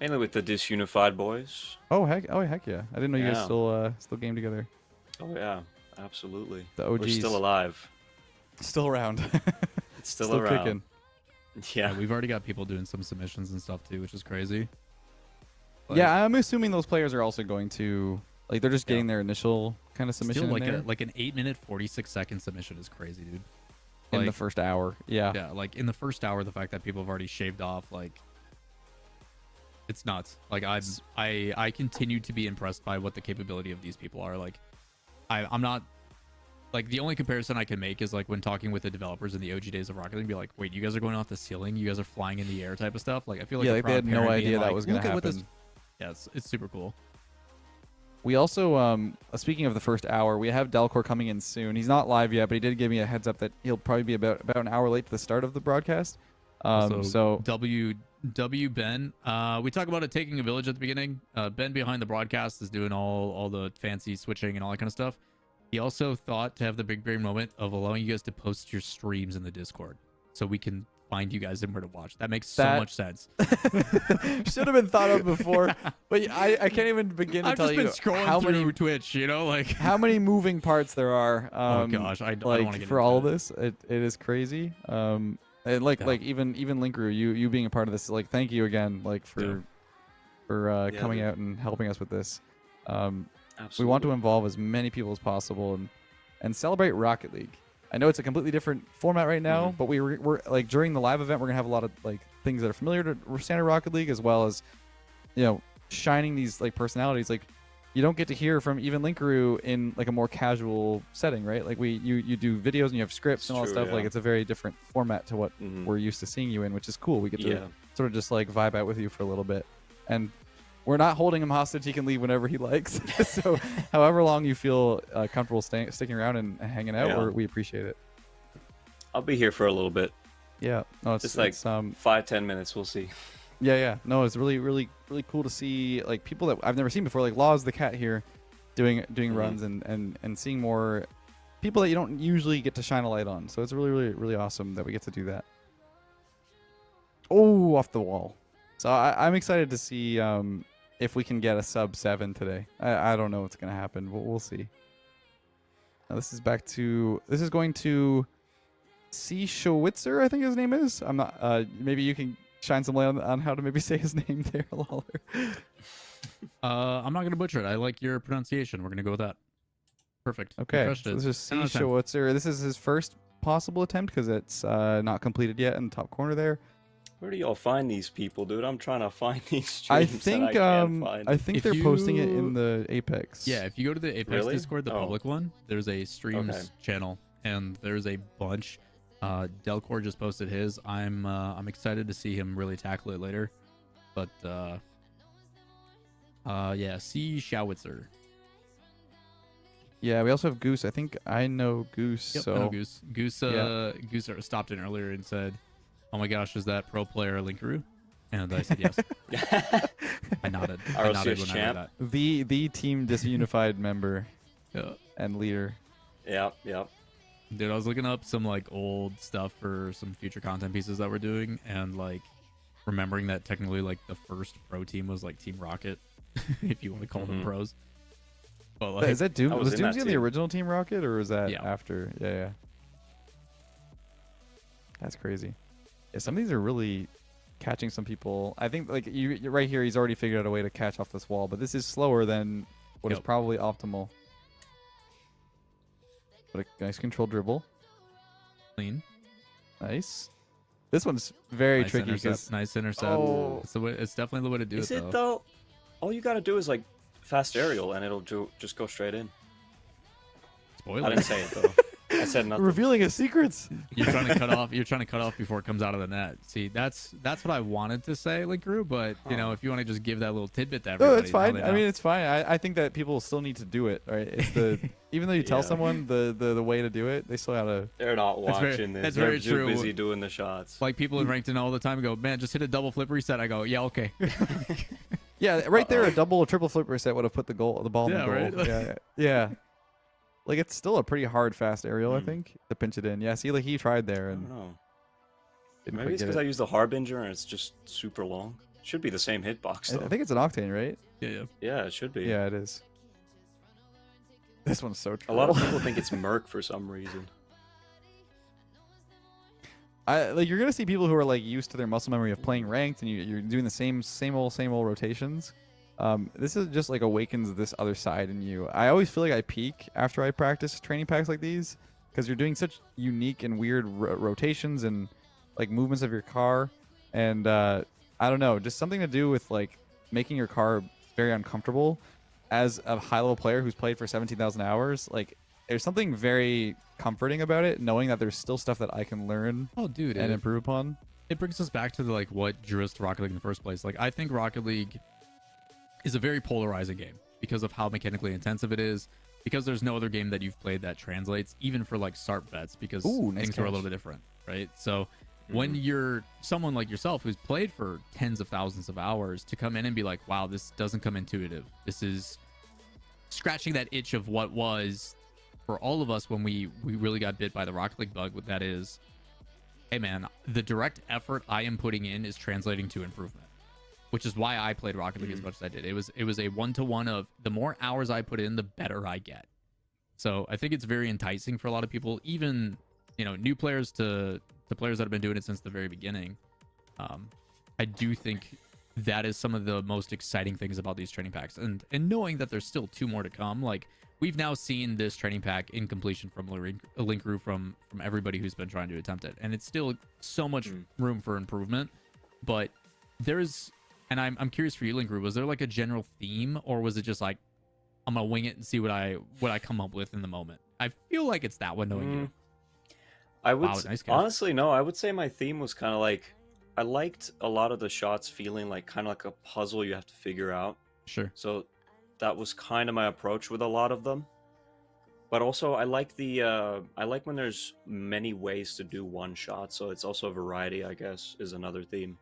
Mainly with the Disunified boys. Oh heck yeah! I didn't know you guys Yeah. still game together. Oh yeah, absolutely. The We're OGs still alive. still around. It's still around. kicking. Yeah. Yeah, we've already got people doing some submissions and stuff too, which is crazy. But Yeah, I'm assuming those players are also going to like they're just Yeah. getting their initial kind of submission still in like there an 8-minute 46-second submission is crazy, dude. in the Like, first hour. Yeah. yeah, like in the first hour, the fact that people have already shaved off, like, it's nuts. Like I continue to be impressed by what the capability of these people are. Like, I'm not like the only comparison I can make is like when talking with the developers in the OG days of Rocket League, be like, wait, you guys are going off the ceiling, you guys are flying in the air type of stuff. Like I feel like Yeah, a like they had proud no parent being idea that like, was gonna "Look at what this-" happen. Yeah, it's super cool. We also, speaking of the first hour, we have Delcor coming in soon. He's not live yet, but he did give me a heads up that he'll probably be about an hour late to the start of the broadcast. So W Ben, we talk about it taking a village at the beginning. Ben behind the broadcast is doing all the fancy switching and all that kind of stuff. He also thought to have the big brain moment of allowing you guys to post your streams in the Discord so we can find you guys and where to watch. That makes so much sense. should have been thought of before, but I can't even begin to I've tell just you been scrolling how through many Twitch, you know, like how many moving parts there are. oh gosh, I don't like want to get for into all it. this, it is crazy. And like even Linkru, you being a part of this, like thank you again, like for coming out and helping us with this. Absolutely. We want to involve as many people as possible and celebrate Rocket League. I know it's a completely different format right now, but we're like during the live event, we're gonna have a lot of like things that are familiar to standard Rocket League, as well as shining these like personalities. Like you don't get to hear from even Linkaroo in like a more casual setting, right? Like you do videos and you have scripts and all that stuff. Like it's a very different format to what we're used to seeing you in, which is cool. We get to sort of just like vibe out with you for a little bit, and we're not holding him hostage. He can leave whenever he likes. So however long you feel comfortable sticking around and hanging out, we appreciate it. I'll be here for a little bit. Yeah. No, it's Just like it's, 5-10 minutes. We'll see. Yeah. No, it's really, really, really cool to see like people that I've never seen before, like Laws the Cat here doing runs and seeing more people that you don't usually get to shine a light on. So it's really, really, really awesome that we get to do that. Oh, off the wall. So I'm excited to see if we can get a sub 7 today. I don't know what's going to happen, but we'll see. Now this is going to C. Schowitzer, I think his name is. I'm not, maybe you can shine some light on how to maybe say his name there, Lawler. I'm not going to butcher it. I like your pronunciation. We're going to go with that. Perfect. Okay. So this is C. Schowitzer. This is his first possible attempt because it's not completed yet in the top corner there. Where do y'all find these people, dude? I'm trying to find these streams. I think find. I think they're posting it in the Apex. Yeah, if you go to the Apex Discord, the public one, there's a streams channel and there's a bunch. Delcor just posted his. I'm excited to see him really tackle it later. But yeah, C. Schowitzer. Yeah, we also have Goose. I think I know Goose. Yep, so I know Goose. Goose stopped in earlier and said, "Oh my gosh, is that pro player Linkaroo?" And I said yes. I nodded. I nodded when I read that. The team disunified member and leader. Yep. Dude, I was looking up some like old stuff for some future content pieces that we're doing, and like remembering that technically like the first pro team was like Team Rocket, if you want to call them pros. But like, is that Doom? Was in that Doomsday the team. original Team Rocket, or was that after? Yeah. That's crazy. Yeah, some of these are really catching some people. I think like you right here, he's already figured out a way to catch off this wall, but this is slower than what is probably optimal. But a nice controlled dribble. Clean. Nice. This one's very tricky because nice intercept. Oh. It's definitely the way to do Is it. it though? All you gotta do is like fast aerial, and it'll just go straight in. Spoiler. I didn't say it though. I said nothing. revealing his secrets. You're trying to cut off. You're trying to cut off before it comes out of the net. See, that's what I wanted to say, Linkaroo. But you know, if you want to just give that little tidbit to everybody, No, it's fine. I mean, it's fine. I think that people still need to do it. Right? It's the even though you tell someone the way to do it, they still gotta. They're not watching this. That's They're very too true. busy doing the shots. Like people in Ranked all the time go, man, just hit a double flip reset. I go, yeah, okay. Yeah, right there, a double or triple flip reset would have put the ball in the goal. Right? Yeah. Like it's still a pretty hard fast aerial, I think, to pinch it in. Yeah, see, like he tried there and didn't Maybe it's because I use the Harbinger and it's just super long. Should be the same hitbox though. I think it's an Octane, right? Yeah, it should be. Yeah, it is. This one's so A lot of people think it's Merc for some reason. Like you're gonna see people who are like used to their muscle memory of playing ranked, and you're doing the same old rotations. This is just like awakens this other side in you. I always feel like I peak after I practice training packs like these because you're doing such unique and weird rotations and like movements of your car, and I don't know, just something to do with like making your car very uncomfortable. As a high level player who's played for 17,000 hours, like there's something very comforting about it, knowing that there's still stuff that I can learn Oh, dude, and improve upon. it brings us back to the, like, what drew us to Rocket League in the first place. Like, I think Rocket League is a very polarizing game because of how mechanically intensive it is, because there's no other game that you've played that translates, even for like SARP vets, because Ooh, nice things are a catch. little bit different, right? So when you're someone like yourself who's played for tens of thousands of hours, to come in and be like, wow, this doesn't come intuitive, this is scratching that itch of what was for all of us when we really got bit by the Rocket League bug. What that is, hey man, the direct effort I am putting in is translating to improvement, which is why I played Rocket League as much as I did. It was a 1-to-1 of the more hours I put in, the better I get. So I think it's very enticing for a lot of people, even, you know, new players to players that have been doing it since the very beginning. I do think that is some of the most exciting things about these training packs, and knowing that there's still 2 more to come. Like, we've now seen this training pack in completion from a link crew from everybody who's been trying to attempt it, and it's still so much room for improvement. But there's, and I'm curious for you, Link Crew, was there like a general theme, or was it just like, I'm gonna wing it and see what I come up with in the moment? I feel like it's that one, knowing you. I would Wow, nice catch. honestly no. I would say my theme was kind of like, I liked a lot of the shots feeling like kind of like a puzzle you have to figure out. Sure. So that was kind of my approach with a lot of them. But also, I like I like when there's many ways to do one shot. So it's also a variety, I guess, is another theme.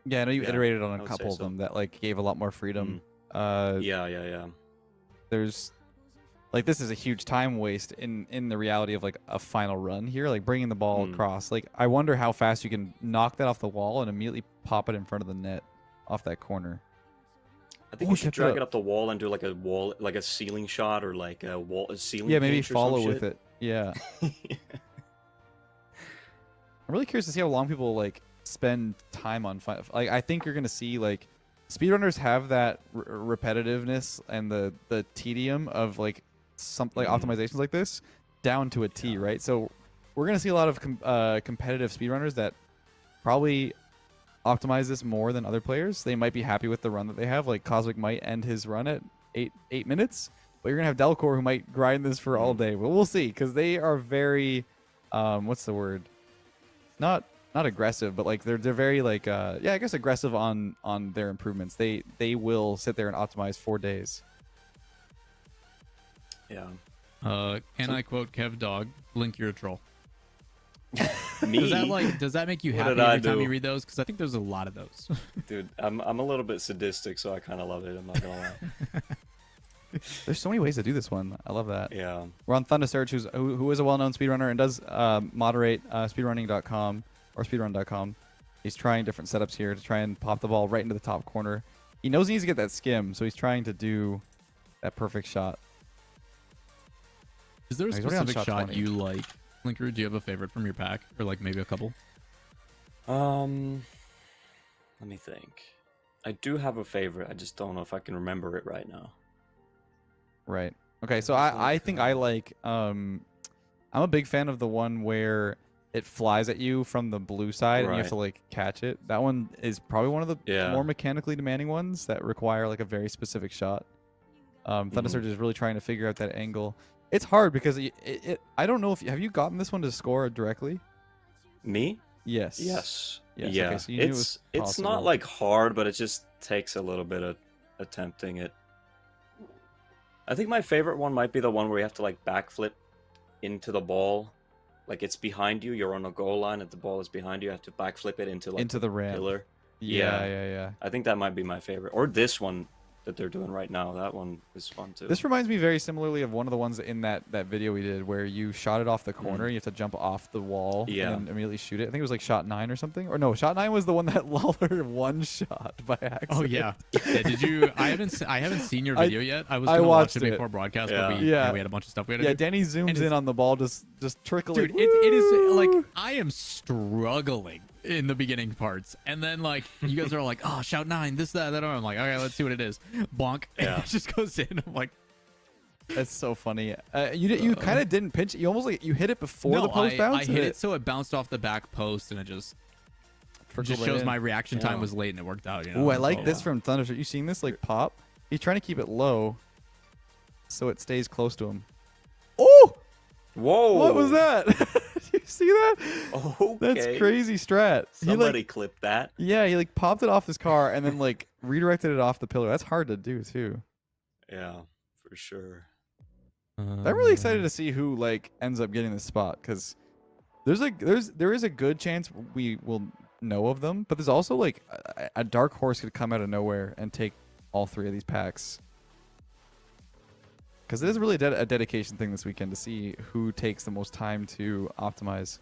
Yeah, I know you Yeah, iterated on I a would couple say of so. them that like gave a lot more freedom. Yeah. There's like, this is a huge time waste in the reality of like a final run here, like bringing the ball across. Like, I wonder how fast you can knock that off the wall and immediately pop it in front of the net off that corner. I think Oh, you should check it drag out. it up the wall and do like a wall, like a ceiling shot, or like a ceiling. Yeah, maybe paint or some follow with shit. it. Yeah. I'm really curious to see how long people like spend time on like, I think you're gonna see like speedrunners have that repetitiveness and the tedium of like something like optimizations like this down to a T, right? So we're gonna see a lot of competitive speedrunners that probably optimize this more than other players. They might be happy with the run that they have. Like, Cosmic might end his run at 8 minutes, but you're gonna have Delcor who might grind this for all day. But we'll see, because they are very what's the word? Not aggressive, but like they're very like yeah, I guess aggressive on their improvements. They will sit there and optimize 4 days. Yeah. Can I quote Kev Dog? Link, you're a troll. Me, Does that make you What happy did I every time do? you read those? Because I think there's a lot of those. dude, I'm a little bit sadistic, so I kind of love it. I'm not gonna lie. There's so many ways to do this one. I love that. Yeah. We're on Thundersearch, who is a well-known speedrunner and does moderate speedrunning.com or speedrun.com. He's trying different setups here to try and pop the ball right into the top corner. He knows he needs to get that skim, so he's trying to do that perfect shot. Is there a He's already on specific shot shot 20. you like, Linker? Do you have a favorite from your pack, or like maybe a couple? Let me think. I do have a favorite. I just don't know if I can remember it right now. Right. Okay, so I think I like I'm a big fan of the one where it flies at you from the blue side and you have Right. to like catch it. That one is probably one of the Yeah. more mechanically demanding ones that require like a very specific shot. Thundersurge is really trying to figure out that angle. It's hard because I don't know if have you gotten this one to score directly? Me? Yes. Yes. Yes, Yeah. okay, so you knew it was It's not possible. like hard, but it just takes a little bit of attempting it. I think my favorite one might be the one where you have to like backflip into the ball. Like, it's behind you, you're on a goal line and the ball is behind you, you have to backflip it into like into the ramp. pillar. Yeah. I think that might be my favorite. Or this one that they're doing right now. That one is fun too. This reminds me very similarly of one of the ones in that video we did where you shot it off the corner. You have to jump off the wall Yeah. and immediately shoot it. I think it was like shot 9 or something. Or no, shot 9 was the one that Lawler one shot by accident. Oh yeah. Did you? I haven't seen your video yet. I was I gonna watch watched it it. before broadcast, Yeah. but we had a bunch of stuff we had to Yeah, do. Danny zooms it's- in on the ball, just trickling. Dude, it is like Woo! I am struggling in the beginning parts, and then like you guys are all like, "Oh, shout 9, this, that." I'm like, "Okay, let's see what it is." Bonk, and Yeah. it just goes in. I'm like, That's so funny. You kind of didn't pinch it. You almost like you hit it before the post bounce. I and hit it so it bounced off the back post, and it just trickled right shows in. my reaction time Yeah. was late, and it worked out. You know? Ooh, I like So- this from Thunder. You seen this like pop? He's trying to keep it low, so it stays close to him. Oh, Whoa! what was that? Did you see that? Okay. That's crazy strat. Somebody He clipped that. yeah, he like popped it off his car and then like redirected it off the pillar. That's hard to do too. Yeah, for sure. I'm really excited to see who like ends up getting this spot because there is a good chance we will know of them, but there's also like a dark horse could come out of nowhere and take all 3 of these packs. Because it is really a dedication thing this weekend to see who takes the most time to optimize.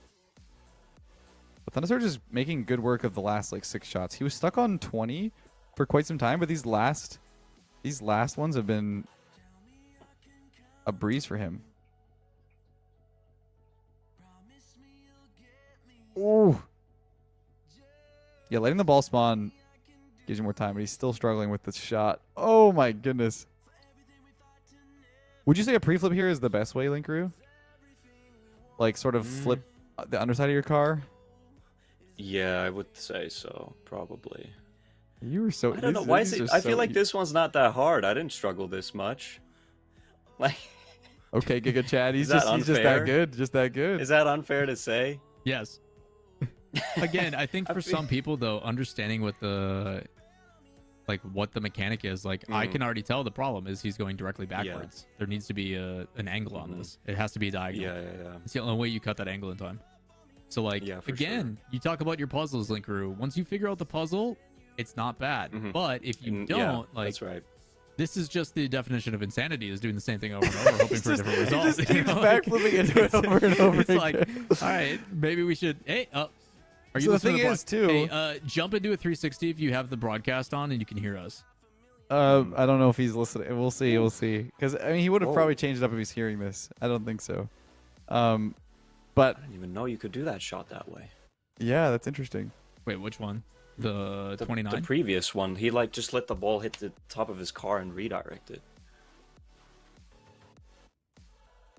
But Thundersurge is making good work of the last like 6 shots. He was stuck on 20 for quite some time, but these last ones have been a breeze for him. Ooh. Yeah, letting the ball spawn gives you more time, but he's still struggling with the shot. Oh my goodness. Would you say a pre-flip here is the best way, Linkaroo? Like sort of flip the underside of your car? Yeah, I would say so, probably. You were so... I don't know, why is it... I feel like this one's not that hard. I didn't struggle this much. Like... Okay, Giga Chad, he's Is that just that unfair? good. Just that good. Is that unfair to say? Yes. Again, I think for some people though, understanding what the mechanic is, like I can already tell the problem is he's going directly backwards. There needs to be an angle on this. It has to be diagonal. Yeah. It's the only way you cut that angle in time. So like again, you talk about your puzzles, Linkaroo. Once you figure out the puzzle, it's not bad. But if you don't, like that's right. This is just the definition of insanity: is doing the same thing over and over, hoping for a different result. He just keeps backflipping into it over and over. It's like, all right, maybe we should. Hey, are you? So the listening thing to is, too. Hey, jump into a 360 if you have the broadcast on and you can hear us. I don't know if he's listening. We'll see. We'll see. Because I mean, he would have probably changed it up if he's hearing this. I don't think so. But I didn't even know you could do that shot that way. Yeah, that's interesting. Wait, which one? The 29? The previous one, he like just let the ball hit the top of his car and redirect it.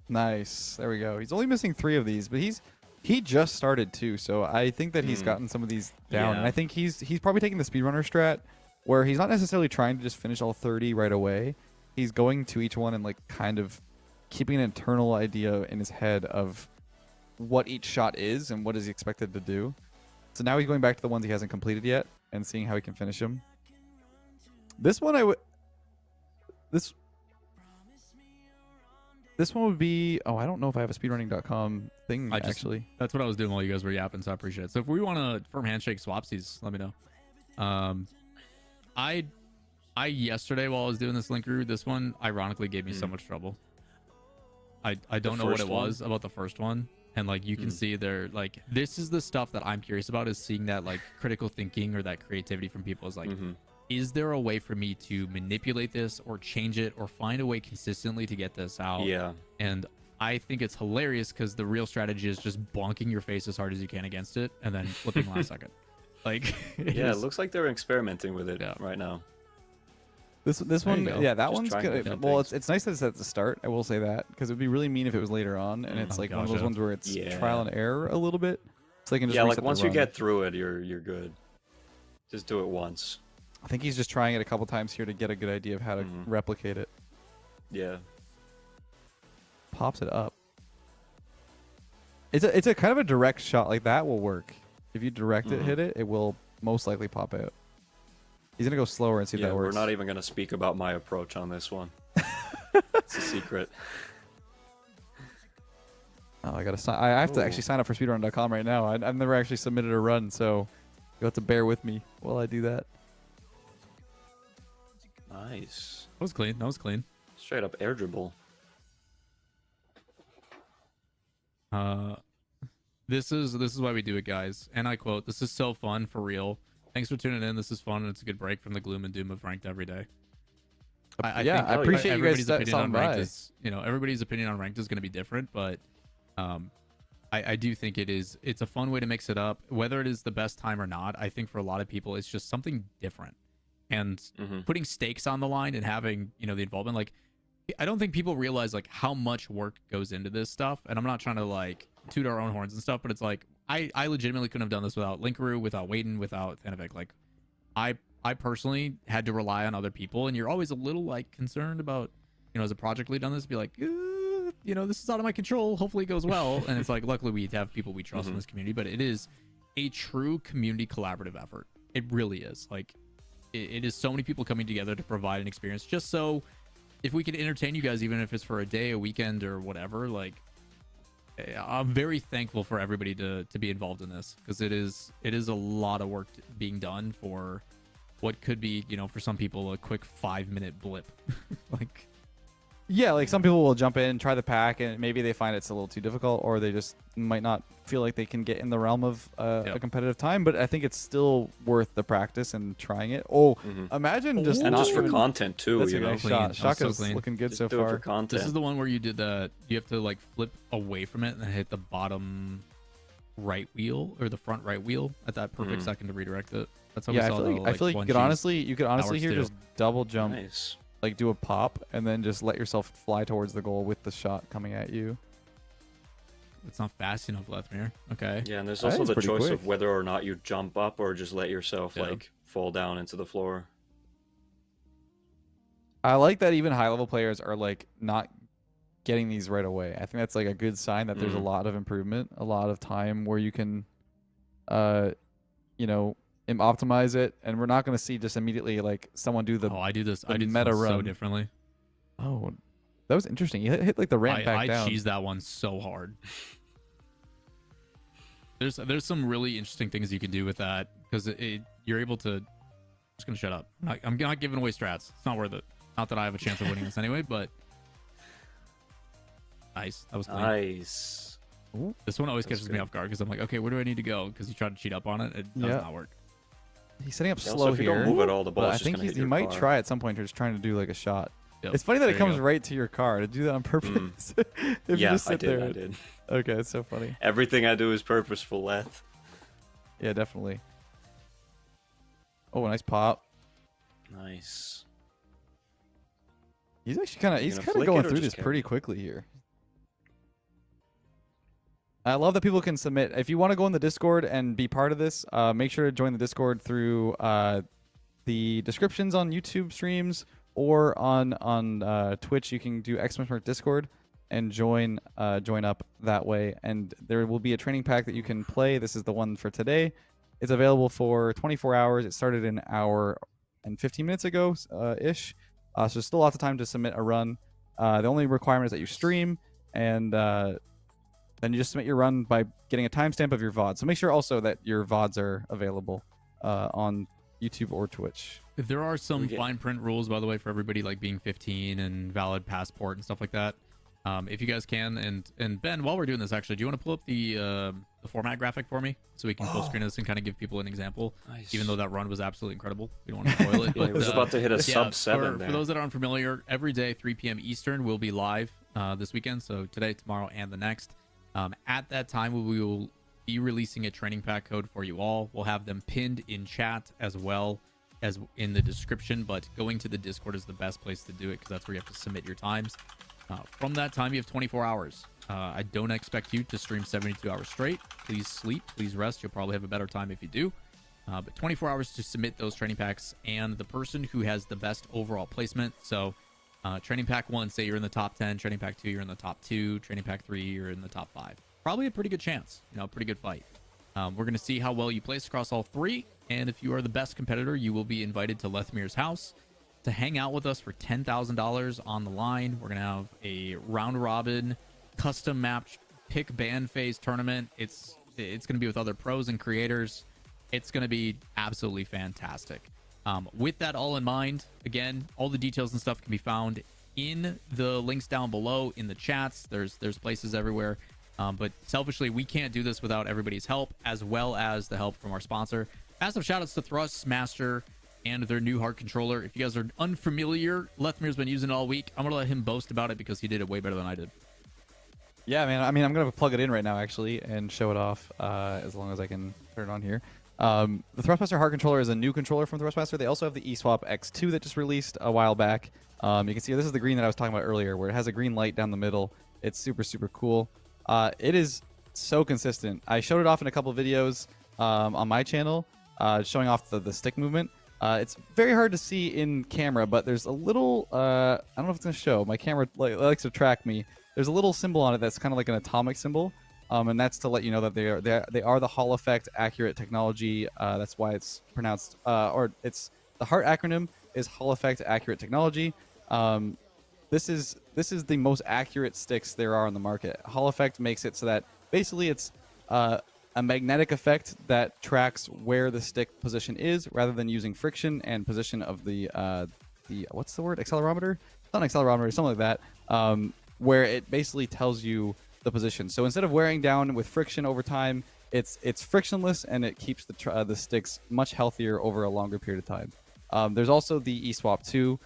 Nice. There we go. He's only missing 3 of these, but he just started too, so I think that he's gotten some of these down. And I think he's probably taking the speedrunner strat where he's not necessarily trying to just finish all 30 right away. He's going to each one and like kind of keeping an internal idea in his head of what each shot is and what is he expected to do. So now he's going back to the ones he hasn't completed yet and seeing how he can finish them. This one this one would be... Oh, I don't know if I have a speedrunning.com thing, actually. That's what I was doing while you guys were yapping, so I appreciate it. So if we want to firm handshake swapsies, let me know. I yesterday while I was doing this Linkaroo, this one ironically gave me so much trouble. I don't know what it was about the first one. And like you can see there, like this is the stuff that I'm curious about, is seeing that like critical thinking or that creativity from people. Is like, is there a way for me to manipulate this or change it or find a way consistently to get this out? Yeah. And I think it's hilarious because the real strategy is just bonking your face as hard as you can against it and then flipping last second. Like, it looks like they're experimenting with it right now. This one, yeah, that Just one's trying good. different Well, things. it's nice that it's at the start. I will say that because it would be really mean if it was later on, and it's like one of those ones where it's trial and error a little bit. So they can just like reset the once you run. get through it, you're good. Just do it once. I think he's just trying it a couple times here to get a good idea of how to replicate it. Yeah. Pops it up. It's a kind of a direct shot like that will work. If you direct it, hit it, it will most likely pop out. He's gonna go slower and see if that works. We're not even gonna speak about my approach on this one. It's a secret. Oh, I gotta sign. I have to actually sign up for speedrun.com right now. I've never actually submitted a run, so you'll have to bear with me while I do that. Nice. That was clean. That was clean. Straight up air dribble. This is why we do it, guys. And I quote, "This is so fun for real. Thanks for tuning in. This is fun and it's a good break from the gloom and doom of ranked every day." I appreciate you guys opinion on stopping ranked by. is, everybody's opinion on ranked is going to be different, but I do think it's a fun way to mix it up. Whether it is the best time or not, I think for a lot of people it's just something different. And putting stakes on the line and having, the involvement, like I don't think people realize like how much work goes into this stuff. And I'm not trying to like toot our own horns and stuff, but it's like I legitimately couldn't have done this without Linkaroo, without Waden, without Thanovic. Like I personally had to rely on other people, and you're always a little like concerned about, as a project lead on this, be like, this is out of my control. Hopefully it goes well. And it's like, luckily we have people we trust in this community, but it is a true community collaborative effort. It really is. Like, it is so many people coming together to provide an experience, just so if we could entertain you guys, even if it's for a day, a weekend, or whatever. Like, I'm very thankful for everybody to be involved in this, because it is a lot of work being done for what could be, for some people, a quick 5-minute blip. Like, Yeah, like some people will jump in, try the pack, and maybe they find it's a little too difficult, or they just might not feel like they can get in the realm of a competitive time. But I think it's still worth the practice and trying it. Oh, imagine just And not just for even- content too, That's you a know. nice Clean. shot. That was Shaka's so clean. looking good Just so do it far. for content. this is the one where you did that. You have to like flip away from it and hit the bottom right wheel or the front right wheel at that perfect second to redirect it. That's how Yeah, we I saw feel the, like, I feel like one you cheese could honestly hours here too. just double jump, Nice. like do a pop, and then just let yourself fly towards the goal with the shot coming at you. It's not fast enough, Lethamyr. Okay. Yeah, and there's I think also it's the pretty choice quick. of whether or not you jump up or just let yourself Yeah. like fall down into the floor. I like that even high level players are like not getting these right away. I think that's like a good sign that there's a lot of improvement, a lot of time where you can, optimize it, and we're not going to see just immediately like someone do the. I do this. the I do this meta one so run. differently. Oh, that was interesting. You hit like the ramp back I down. cheesed that one so hard. There's some really interesting things you can do with that, because you're able to. I'm just gonna shut up. I'm not giving away strats. It's not worth it. Not that I have a chance of winning this anyway, but nice. That was clean. Nice. This one always That's catches me good. off guard, because I'm like, okay, where do I need to go? Because you try to cheat up on it. It does Yeah. not work. He's setting up Yeah, slow also, if you here. don't move at all, the but ball's I just think gonna hit he your might car. try at some point just trying to do like a shot. Yep. It's funny that There it you comes go. right to your car. To do that on purpose. If you Yeah, just I sit did. there. I did. Okay, it's so funny. Everything I do is purposeful, Leth. Yeah, definitely. Oh, a nice pop. Nice. He's actually kind of You he's gonna kind of flick going it or through just this pretty carry it? quickly here. I love that people can submit. If you want to go in the Discord and be part of this, make sure to join the Discord through the descriptions on YouTube streams or on Twitch. You can do !Discord and join up that way. And there will be a training pack that you can play. This is the one for today. It's available for 24 hours. It started an hour and 15 minutes ago ish. So there's still lots of time to submit a run. The only requirement is that you stream, and then you just submit your run by getting a timestamp of your VOD. So make sure also that your VODs are available on YouTube or Twitch. There are some Okay. fine print rules, by the way, for everybody, like being 15 and valid passport and stuff like that. If you guys can, and Ben, while we're doing this, actually, do you want to pull up the format graphic for me so we can full screen this and kind of give people an example? Nice. Even though that run was absolutely incredible, we don't want to spoil it. Yeah, But it was about to hit a sub for, 7 there. for those that are unfamiliar, every day 3 p.m. Eastern we'll be live this weekend. So today, tomorrow, and the next. At that time, we will be releasing a training pack code for you all. We'll have them pinned in chat as well as in the description, but going to the Discord is the best place to do it, because that's where you have to submit your times. From that time, you have 24 hours. I don't expect you to stream 72 hours straight. Please sleep, please rest. You'll probably have a better time if you do. But 24 hours to submit those training packs, and the person who has the best overall placement. So training pack 1, say you're in the top 10. Training pack 2, you're in the top 2. Training pack 3, you're in the top 5. Probably a pretty good chance, pretty good fight. We're going to see how well you place across all 3, and if you are the best competitor, you will be invited to Lethamyr's house to hang out with us for $10,000 on the line. We're going to have a round robin custom map pick band phase tournament. It's going to be with other pros and creators. It's going to be absolutely fantastic. With that all in mind, again, all the details and stuff can be found in the links down below in the chats. There's places everywhere. But selfishly, we can't do this without everybody's help, as well as the help from our sponsor. Massive shout outs to Thrustmaster and their new heart controller. If you guys are unfamiliar, Lethamyr's been using it all week. I'm going to let him boast about it because he did it way better than I did. Yeah, man. I mean, I'm going to plug it in right now, actually, and show it off as long as I can turn it on here. The Thrustmaster heart controller is a new controller from Thrustmaster. They also have the eSwap X2 that just released a while back. You can see this is the green that I was talking about earlier, where it has a green light down the middle. It's super, super cool. It is so consistent. I showed it off in a couple of videos on my channel, showing off the stick movement. It's very hard to see in camera, but there's a little, I don't know if it's going to show. My camera likes to track me. there's a little symbol on it that's kind of like an atomic symbol. And that's to let you know that they are the Hall Effect Accurate Technology. That's why it's pronounced, or it's the HEART acronym is Hall Effect Accurate Technology. This is the most accurate sticks there are on the market. Hall Effect makes it so that basically it's a magnetic effect that tracks where the stick position is, rather than using friction and position of the what's the word, accelerometer? It's not an accelerometer, something like that. Where it basically tells you the position. So instead of wearing down with friction over time, it's frictionless, and it keeps the sticks much healthier over a longer period of time. There's also the eSwap 2,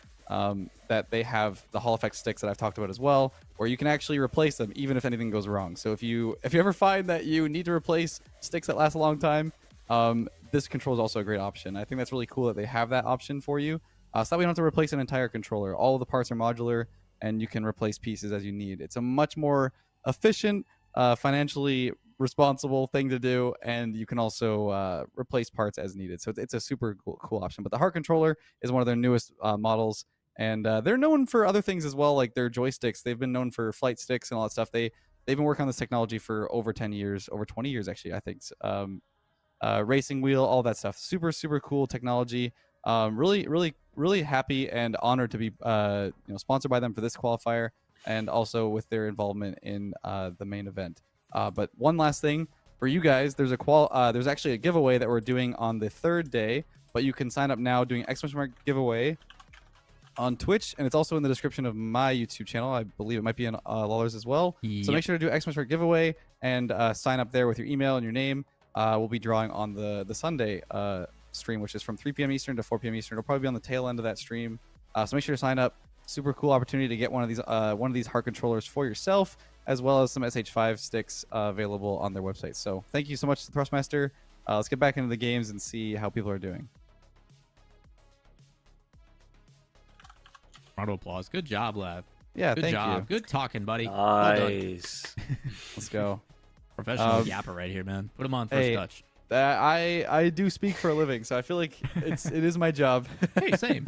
that they have the Hall Effect sticks that I've talked about as well, where you can actually replace them even if anything goes wrong. So if you ever find that you need to replace sticks that last a long time, this control is also a great option. I think that's really cool that they have that option for you, so that we don't have to replace an entire controller. All of the parts are modular, and you can replace pieces as you need. It's a much more efficient, financially responsible thing to do, and you can also replace parts as needed. So it's a super cool option. But the HEART controller is one of their newest models, and they're known for other things as well, like their joysticks. They've been known for flight sticks and all that stuff. They've been working on this technology for over 10 years, over 20 years actually, I think. Racing wheel, all that stuff. Super cool technology. Really happy and honored to be sponsored by them for this qualifier, and also with their involvement in the main event. But one last thing for you guys, there's actually a giveaway that we're doing on the third day, but you can sign up now doing ! giveaway on Twitch, and it's also in the description of my YouTube channel. I believe it might be in Lawler's as well. Yep. So make sure to do ! giveaway and sign up there with your email and your name. We'll be drawing on the Sunday stream, which is from 3 p.m. Eastern to 4 p.m. Eastern. It'll probably be on the tail end of that stream. So make sure to sign up. Super cool opportunity to get one of these HEART controllers for yourself, as well as some SH5 sticks available on their website. So thank you so much to Thrustmaster. Let's get back into the games and see how people are doing. Round of applause. Good job, Leth. Yeah, Good thank job. you. Good talking, buddy. Nice. Let's go. Professional yapper right here, man. Put him on first Hey, touch. I do speak for a living, so I feel like it is my job. Hey, same.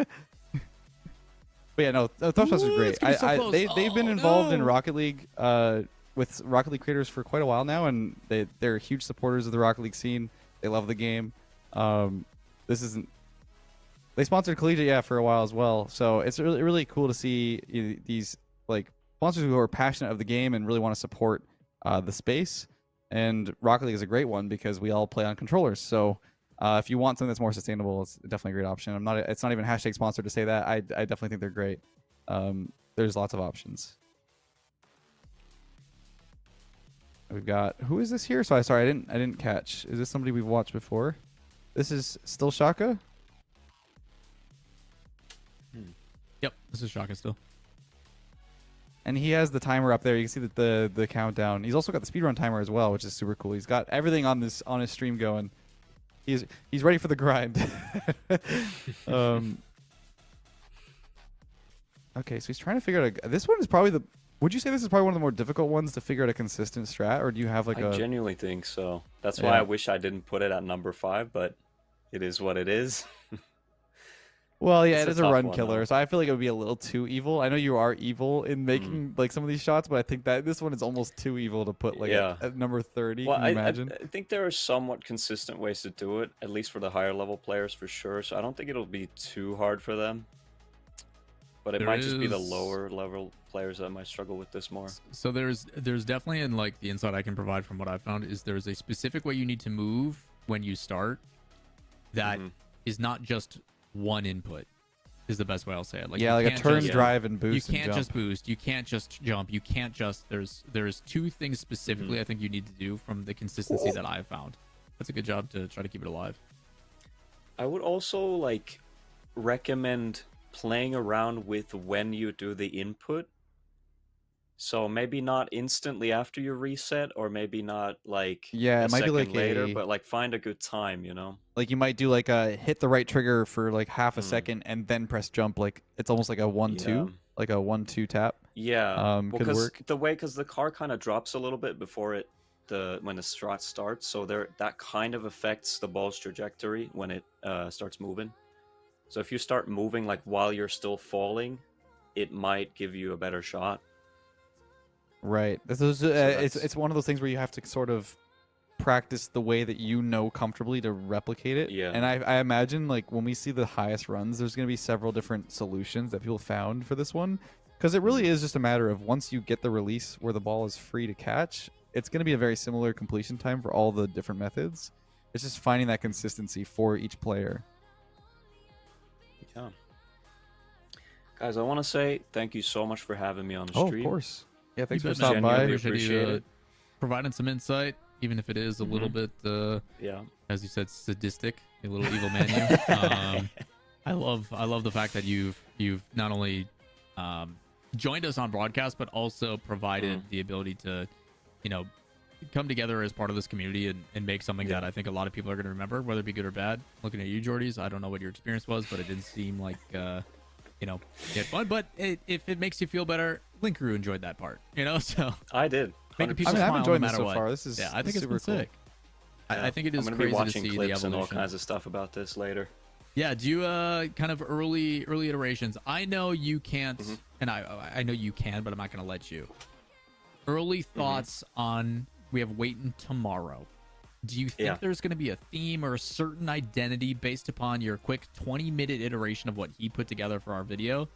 But yeah, no, Thrustmaster's great. it's getting so close. They've been involved in Rocket League with Rocket League creators for quite a while now, and they're huge supporters of the Rocket League scene. They love the game. They sponsored Collegiate for a while as well, so it's really cool to see these like sponsors who are passionate of the game and really want to support the space. And Rocket League is a great one because we all play on controllers. So if you want something that's more sustainable, it's definitely a great option. It's not even hashtag sponsored to say that. I definitely think they're great. There's lots of options. We've got, who is this here? Sorry, I didn't catch. Is this somebody we've watched before? This is still Shaka? Yep, this is Shaka still. And he has the timer up there. You can see the countdown. He's also got the speedrun timer as well, which is super cool. He's got everything on his stream going. He's ready for the grind. Okay, so he's trying to figure out this one is probably would you say this is probably one of the more difficult ones to figure out a consistent strat, or do you have like I genuinely think so. That's why I wish I didn't put it at number 5, but it is what it is. Well, yeah, It's it is a a tough run one, killer, though. so I feel like it would be a little too evil. I know you are evil in making like some of these shots, but I think that this one is almost too evil to put like at number 30. Well, Can you imagine? I think there are somewhat consistent ways to do it, at least for the higher level players for sure. So I don't think it'll be too hard for them. But it might just be the lower level players that might struggle with this more. So there's definitely, in like the insight I can provide from what I've found, is there's a specific way you need to move when you start that is not just one input. Is the best way I'll say it. Like, yeah, like a turn, drive, and boost. You can't and just boost. You can't just jump. You can't just. There's two things specifically I think you need to do from the consistency that I've found. That's a good job to try to keep it alive. I would also like recommend playing around with when you do the input. So maybe not instantly after you reset, or maybe not like it might be like later, but like find a good time, you know? Like you might do like a hit the right trigger for like half a second and then press jump. Like it's almost like a 1-2, like a 1-2 tap. Yeah, could work. Because the car kind of drops a little bit before when the strat starts, so that kind of affects the ball's trajectory when it starts moving. So if you start moving like while you're still falling, it might give you a better shot. Right. It's one of those things where you have to sort of practice the way that you know comfortably to replicate it. Yeah. And I imagine like when we see the highest runs, there's going to be several different solutions that people found for this one, because it really is just a matter of once you get the release where the ball is free to catch, it's going to be a very similar completion time for all the different methods. It's just finding that consistency for each player. Yeah. Guys, I want to say thank you so much for having me on the stream. Of course. Yeah, thanks for bet, stopping man. by. Genuinely Appreciate appreciate it. providing some insight, even if it is a little bit, Yeah. as you said, sadistic, a little evil man. You. I love the fact that you've not only joined us on broadcast, but also provided the ability to, come together as part of this community and make something that I think a lot of people are going to remember, whether it be good or bad. Looking at you, Jordies, I don't know what your experience was, but it didn't seem like you had fun. But if it makes you feel better, Link Crew enjoyed that part, so I did. making 100%. people I'm smile enjoying no this matter so what. far. This is I think it's super been cool. sick. I think it is I'm gonna crazy be watching to see clips the and all evolution. kinds of stuff about this later. Yeah, do you kind of early iterations? I know you can't, and I know you can, but I'm not going to let you. Early thoughts on we have waiting tomorrow. Do you think there's going to be a theme or a certain identity based upon your quick 20-minute iteration of what he put together for our video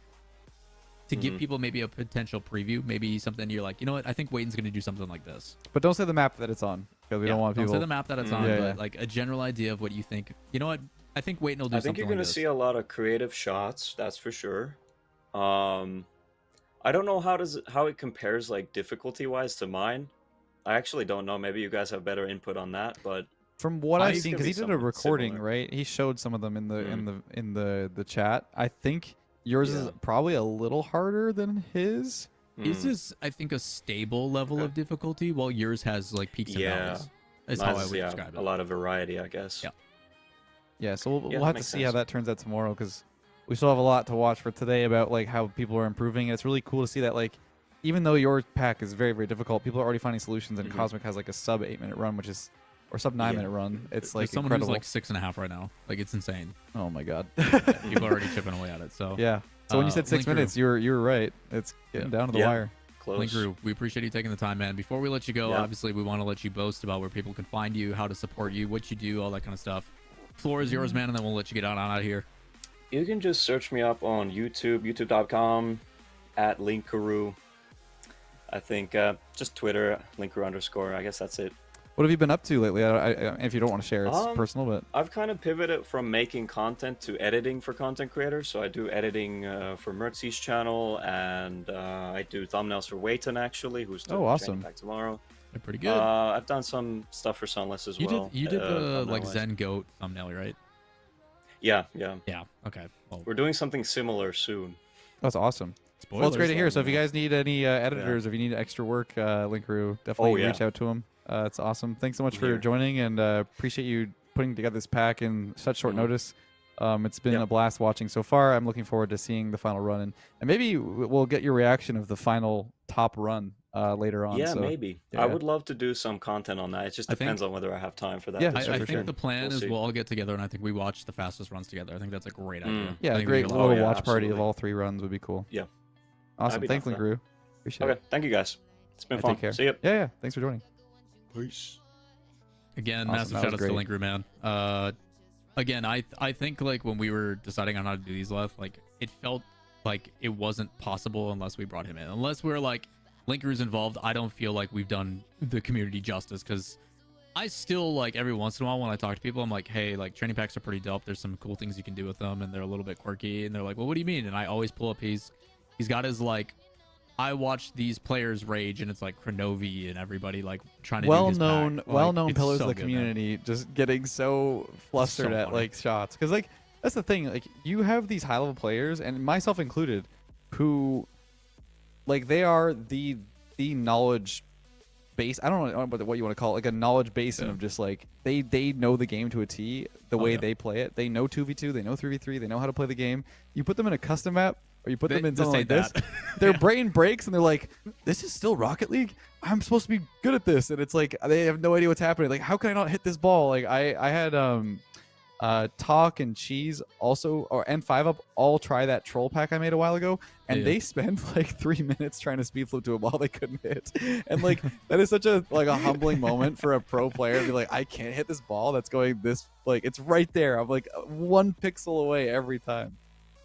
to give people maybe a potential preview, maybe something you're like, you know what, I think Waiton's going to do something like this. But don't say the map that it's on, because we don't want people. Don't say the map that it's on, Yeah, but yeah. like a general idea of what you think. You know what? I think Waiton will do I something think you're like going to this. see a lot of creative shots, that's for sure. I don't know how it compares like difficulty wise to mine. I actually don't know. Maybe you guys have better input on that, but From what I've It's seen, gonna because be he did a something recording, similar. right? He showed some of them in the chat. I think yours is Yeah. probably a little harder than his. His is, I think, a stable level of difficulty, while yours has like peaks and Yeah. valleys. That's how I mine's, would describe it. a lot of variety, I guess. Yeah. Yeah, so we'll Yeah, have to makes see how sense. that turns out tomorrow, because we still have a lot to watch for today about like how people are improving. It's really cool to see that, like, even though your pack is very, very difficult, people are already finding solutions, and Cosmic has like a sub 8-minute run, which is, or sub 9-minute run. It's like There's someone incredible. who's like 6.5 right now. Like, it's insane. Oh my god. People are already chipping away at it. So Yeah. So when you said 6 Link minutes, you were right. It's getting down to the Yeah. wire. Close. Link Crew, we appreciate you taking the time, man. Before we let you go, Yeah. obviously we want to let you boast about where people can find you, how to support you, what you do, all that kind of stuff. Floor is yours, man, and then we'll let you get out of here. You can just search me up on YouTube, youtube.com @LinkCarew. I think just Twitter, LinkCarew_. I guess that's it. What have you been up to lately? If you don't want to share, it's Um, personal, but I've kind of pivoted from making content to editing for content creators. So I do editing for Mertzy's channel, and I do thumbnails for Waiton, actually, who's doing Oh, the awesome. training pack tomorrow. They're pretty good. I've done some stuff for Sunless as you well. did the like thumbnail-wise. Zen Goat thumbnail, right? Yeah. Yeah. Okay. Well, We're doing something similar soon. that's awesome. spoilers. Well, it's great to hear. So if you yeah. guys need any editors, if you need extra work, Link Crew, definitely yeah. reach out to him. It's awesome. Thanks so much for Here. joining, and appreciate you putting together this pack in such short notice. It's been Yeah. a blast watching so far. I'm looking forward to seeing the final run, and maybe we'll get your reaction of the final top run later on. Yeah, so, maybe. yeah. I would love to do some content on that. It just I think- depends on whether I have time for that. Yeah, this I weekend. think the plan We'll is see. we'll all get together, and I think we watch the fastest runs together. I think that's a great idea. Yeah, I a think we great get little lot of- watch party of absolutely. all 3 runs would be cool. Yeah. Awesome. I'd be Thanks, down Link for Crew. Appreciate Okay, it. thank you guys. It's been Yeah, fun. take care. See you. Yeah. Thanks for joining. Peace. Again, Awesome, massive that shout was outs to great. Link Crew, man. Again, I think like when we were deciding on how to do these Leth, like it felt like it wasn't possible unless we brought him in. Unless we're like Link Crew's involved, I don't feel like we've done the community justice, because I still, like, every once in a while when I talk to people, I'm like, hey, like, training packs are pretty dope. There's some cool things you can do with them, and they're a little bit quirky. And they're like, well, what do you mean? And I always pull up he's got his, like, I watch these players rage, and it's like Cronovi and everybody like trying to do his pack. well-known It's pillars so of the good, man. community just getting so flustered So at funny. like shots, because like that's the thing, like you have these high-level players, and myself included, who like they are the knowledge base. I don't know what you want to call it, like a knowledge basin of just like they know the game to a T, the way yeah. they play it. They know 2v2, they know 3v3, they know how to play the game. You put them in a custom map, or you put them in This something like ain't this, that. their brain breaks and they're like, this is still Rocket League? I'm supposed to be good at this. And it's like they have no idea what's happening. Like, how can I not hit this ball? Like I had Talk and Cheese also, and 5UP all try that troll pack I made a while ago, and Yeah. they spent like 3 minutes trying to speed flip to a ball they couldn't hit. And like that is such a humbling moment for a pro player to be like, I can't hit this ball that's going this, like it's right there. I'm like 1 pixel away every time.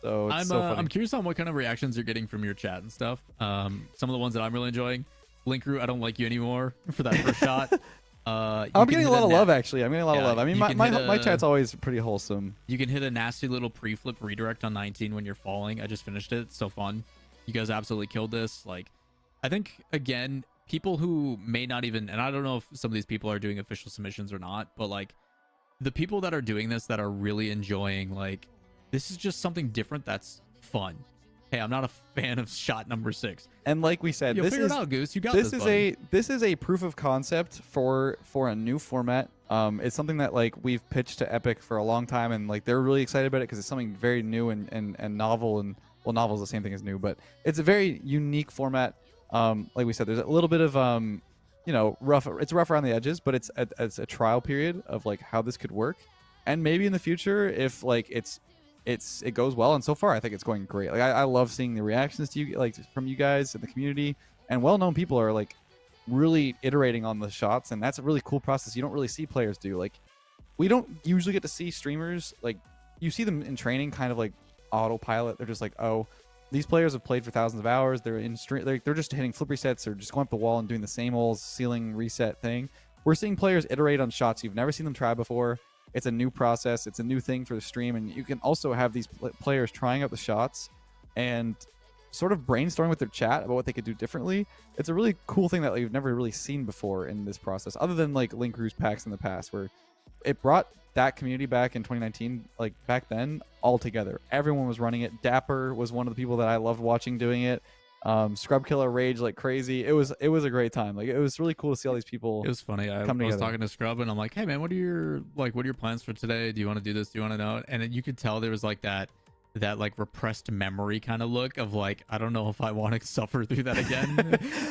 So it's so funny. I'm curious on what kind of reactions you're getting from your chat and stuff. Some of the ones that I'm really enjoying. Linkru, I don't like you anymore for that first shot. I'm getting a lot of love, actually. I'm getting a lot of love. I mean, my chat's always pretty wholesome. You can hit a nasty little pre-flip redirect on 19 when you're falling. I just finished it. It's so fun. You guys absolutely killed this. Like, I think, again, people who may not even, and I don't know if some of these people are doing official submissions or not, but like the people that are doing this that are really enjoying, like, this is just something different that's fun. Hey, I'm not a fan of shot number 6. And like we said, You'll this figure is it out, Goose. You got this, this is a proof of concept for a new format. It's something that like we've pitched to Epic for a long time, and like they're really excited about it because it's something very new and novel. And well, novel is the same thing as new, but it's a very unique format. Like we said, there's a little bit of rough. It's rough around the edges, but it's a trial period of like how this could work, and maybe in the future, if like it goes well. And so far I think it's going great. Like I love seeing the reactions to you, like from you guys in the community, and well-known people are like really iterating on the shots, and that's a really cool process you don't really see players do. Like we don't usually get to see streamers, like you see them in training kind of like autopilot. They're just like, oh, these players have played for thousands of hours, they're in stream, they're just hitting flip resets or just going up the wall and doing the same old ceiling reset thing. We're seeing players iterate on shots you've never seen them try before. It's a new process. It's a new thing for the stream. And you can also have these players trying out the shots and sort of brainstorming with their chat about what they could do differently. It's a really cool thing that we've never really seen before in this process, other than like Linkru's packs in the past, where it brought that community back in 2019, like back then, all together. Everyone was running it. Dapper was one of the people that I loved watching doing it. Scrub Killer rage like crazy. It was a great time. Like it was really cool to see all these people. It was funny. I was talking to Scrub and I'm like, hey man, what are your plans for today? Do you want to do this? Do you want to know? And then you could tell there was like that like repressed memory kind of look of like, I don't know if I want to suffer through that again.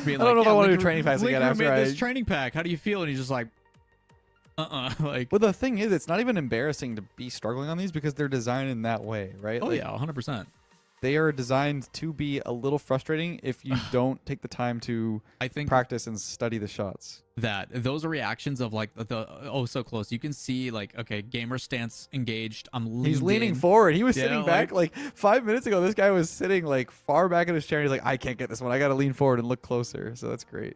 Being I don't know if I want to do training packs again after this training pack. How do you feel? And he's just like, like. But the thing is, it's not even embarrassing to be struggling on these because they're designed in that way, right? Oh like, yeah, 100%. They are designed to be a little frustrating if you don't take the time to practice and study the shots. Those are reactions of like the so close. You can see like, okay, gamer stance engaged. He's leaning forward. He was sitting back like 5 minutes ago. This guy was sitting like far back in his chair. He's like, I can't get this one. I got to lean forward and look closer. So that's great.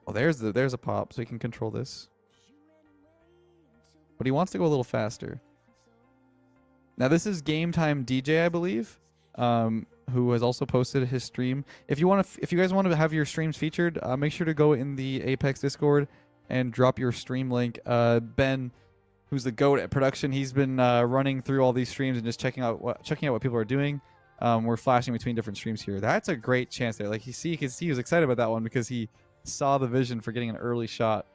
Well, there's a pop, so he can control this. But he wants to go a little faster. Now this is Game Time DJ, I believe, who has also posted his stream. If you guys want to have your streams featured, make sure to go in the Apex Discord and drop your stream link. Ben, who's the GOAT at production, he's been running through all these streams and just checking out what people are doing. We're flashing between different streams here. That's a great chance there. Like you can see he was excited about that one because he saw the vision for getting an early shot,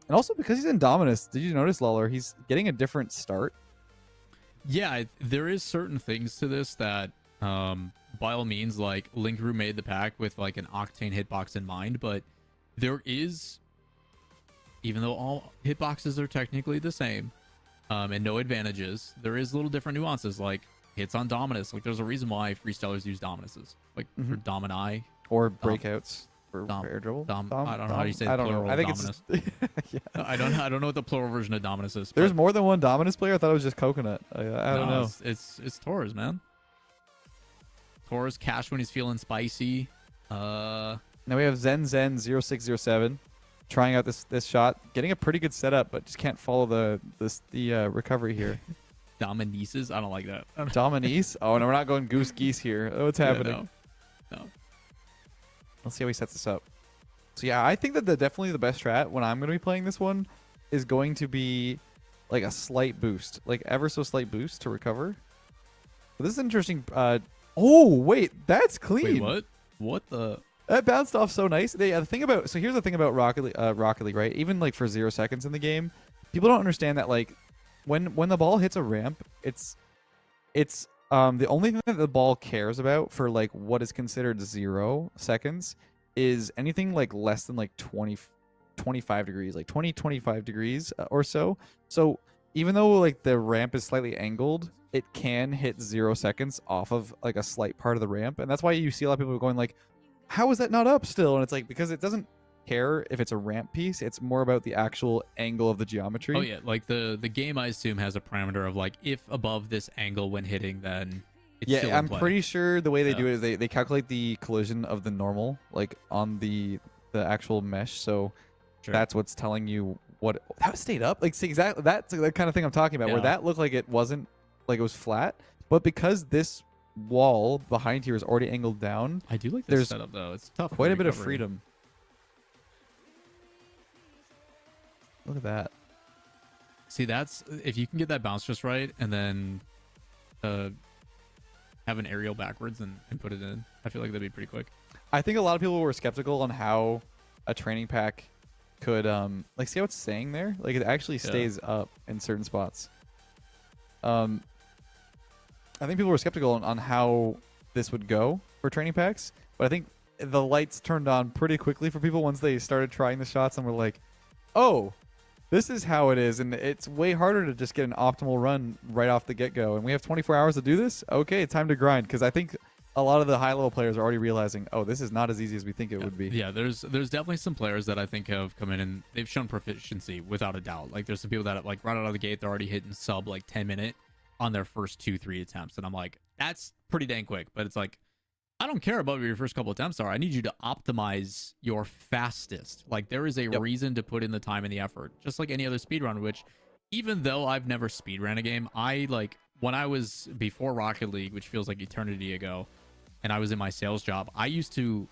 and also because he's in Dominus. Did you notice, Lawler? He's getting a different start. Yeah, there is certain things to this that, by all means, like Linkru made the pack with like an Octane hitbox in mind, but there is, even though all hitboxes are technically the same, and no advantages, there is little different nuances, like hits on Dominus. Like there's a reason why freestylers use Dominuses, like for Domini or breakouts. For air dribble? I don't know how you say the plural. I think Dominus. Yeah. I don't know what the plural version of Dominus is. There's more than one Dominus player. I thought it was just Coconut. I don't know. It's Torres, man. Torres cash when he's feeling spicy. Now we have Zen0607 trying out this shot, getting a pretty good setup, but just can't follow the recovery here. Dominices? I don't like that. Dominice? Oh no, we're not going goose geese here. Oh, what's happening? No. Let's see how he sets this up. So yeah, I think that definitely the best strat when I'm going to be playing this one is going to be like a slight boost, like ever so slight boost to recover. But this is interesting. Oh wait, that's clean. Wait, what the? That bounced off so nice. Here's the thing about Rocket League, right? Even like for 0 seconds in the game, people don't understand that like when the ball hits a ramp, it's the only thing that the ball cares about for like what is considered 0 seconds is anything like less than like 25 degrees, like 25 degrees or so. So even though like the ramp is slightly angled, it can hit 0 seconds off of like a slight part of the ramp, and that's why you see a lot of people going like, how is that not up still? And it's like, because it doesn't care if it's a ramp piece, it's more about the actual angle of the geometry. Oh yeah, like the game I assume has a parameter of like, if above this angle when hitting, then it's still in I'm play. pretty sure the way they Yeah. do it is they calculate the collision of the normal like on the actual mesh, so Sure. that's what's telling you what that stayed up. Like, see, exactly, that's the kind of thing I'm talking about, where Yeah. that looked like it wasn't, like it was flat, but because this wall behind here is already angled down, I do like this there's setup though. It's tough. quite for a bit of recovery. freedom. Look at that. See, that's if you can get that bounce just right, and then have an aerial backwards and put it in. I feel like that'd be pretty quick. I think a lot of people were skeptical on how a training pack could like, see how it's staying there? Like, it actually stays up in certain spots. I think people were skeptical on how this would go for training packs, but I think the lights turned on pretty quickly for people once they started trying the shots and were like, oh, this is how it is, and it's way harder to just get an optimal run right off the get-go, and we have 24 hours to do this? Okay, it's time to grind, because I think a lot of the high-level players are already realizing, oh, this is not as easy as we think it would be. Yeah, there's definitely some players that I think have come in and they've shown proficiency without a doubt. Like, there's some people that like right out of the gate, they're already hitting sub like 10-minute on their first 2-3 attempts, and I'm like, that's pretty dang quick. But it's like, I don't care about what your first couple attempts are. I need you to optimize your fastest. Like, there is a reason to put in the time and the effort, just like any other speedrun, which even though I've never speedrun a game, I like when I was before Rocket League, which feels like eternity ago, and I was in my sales job, I used to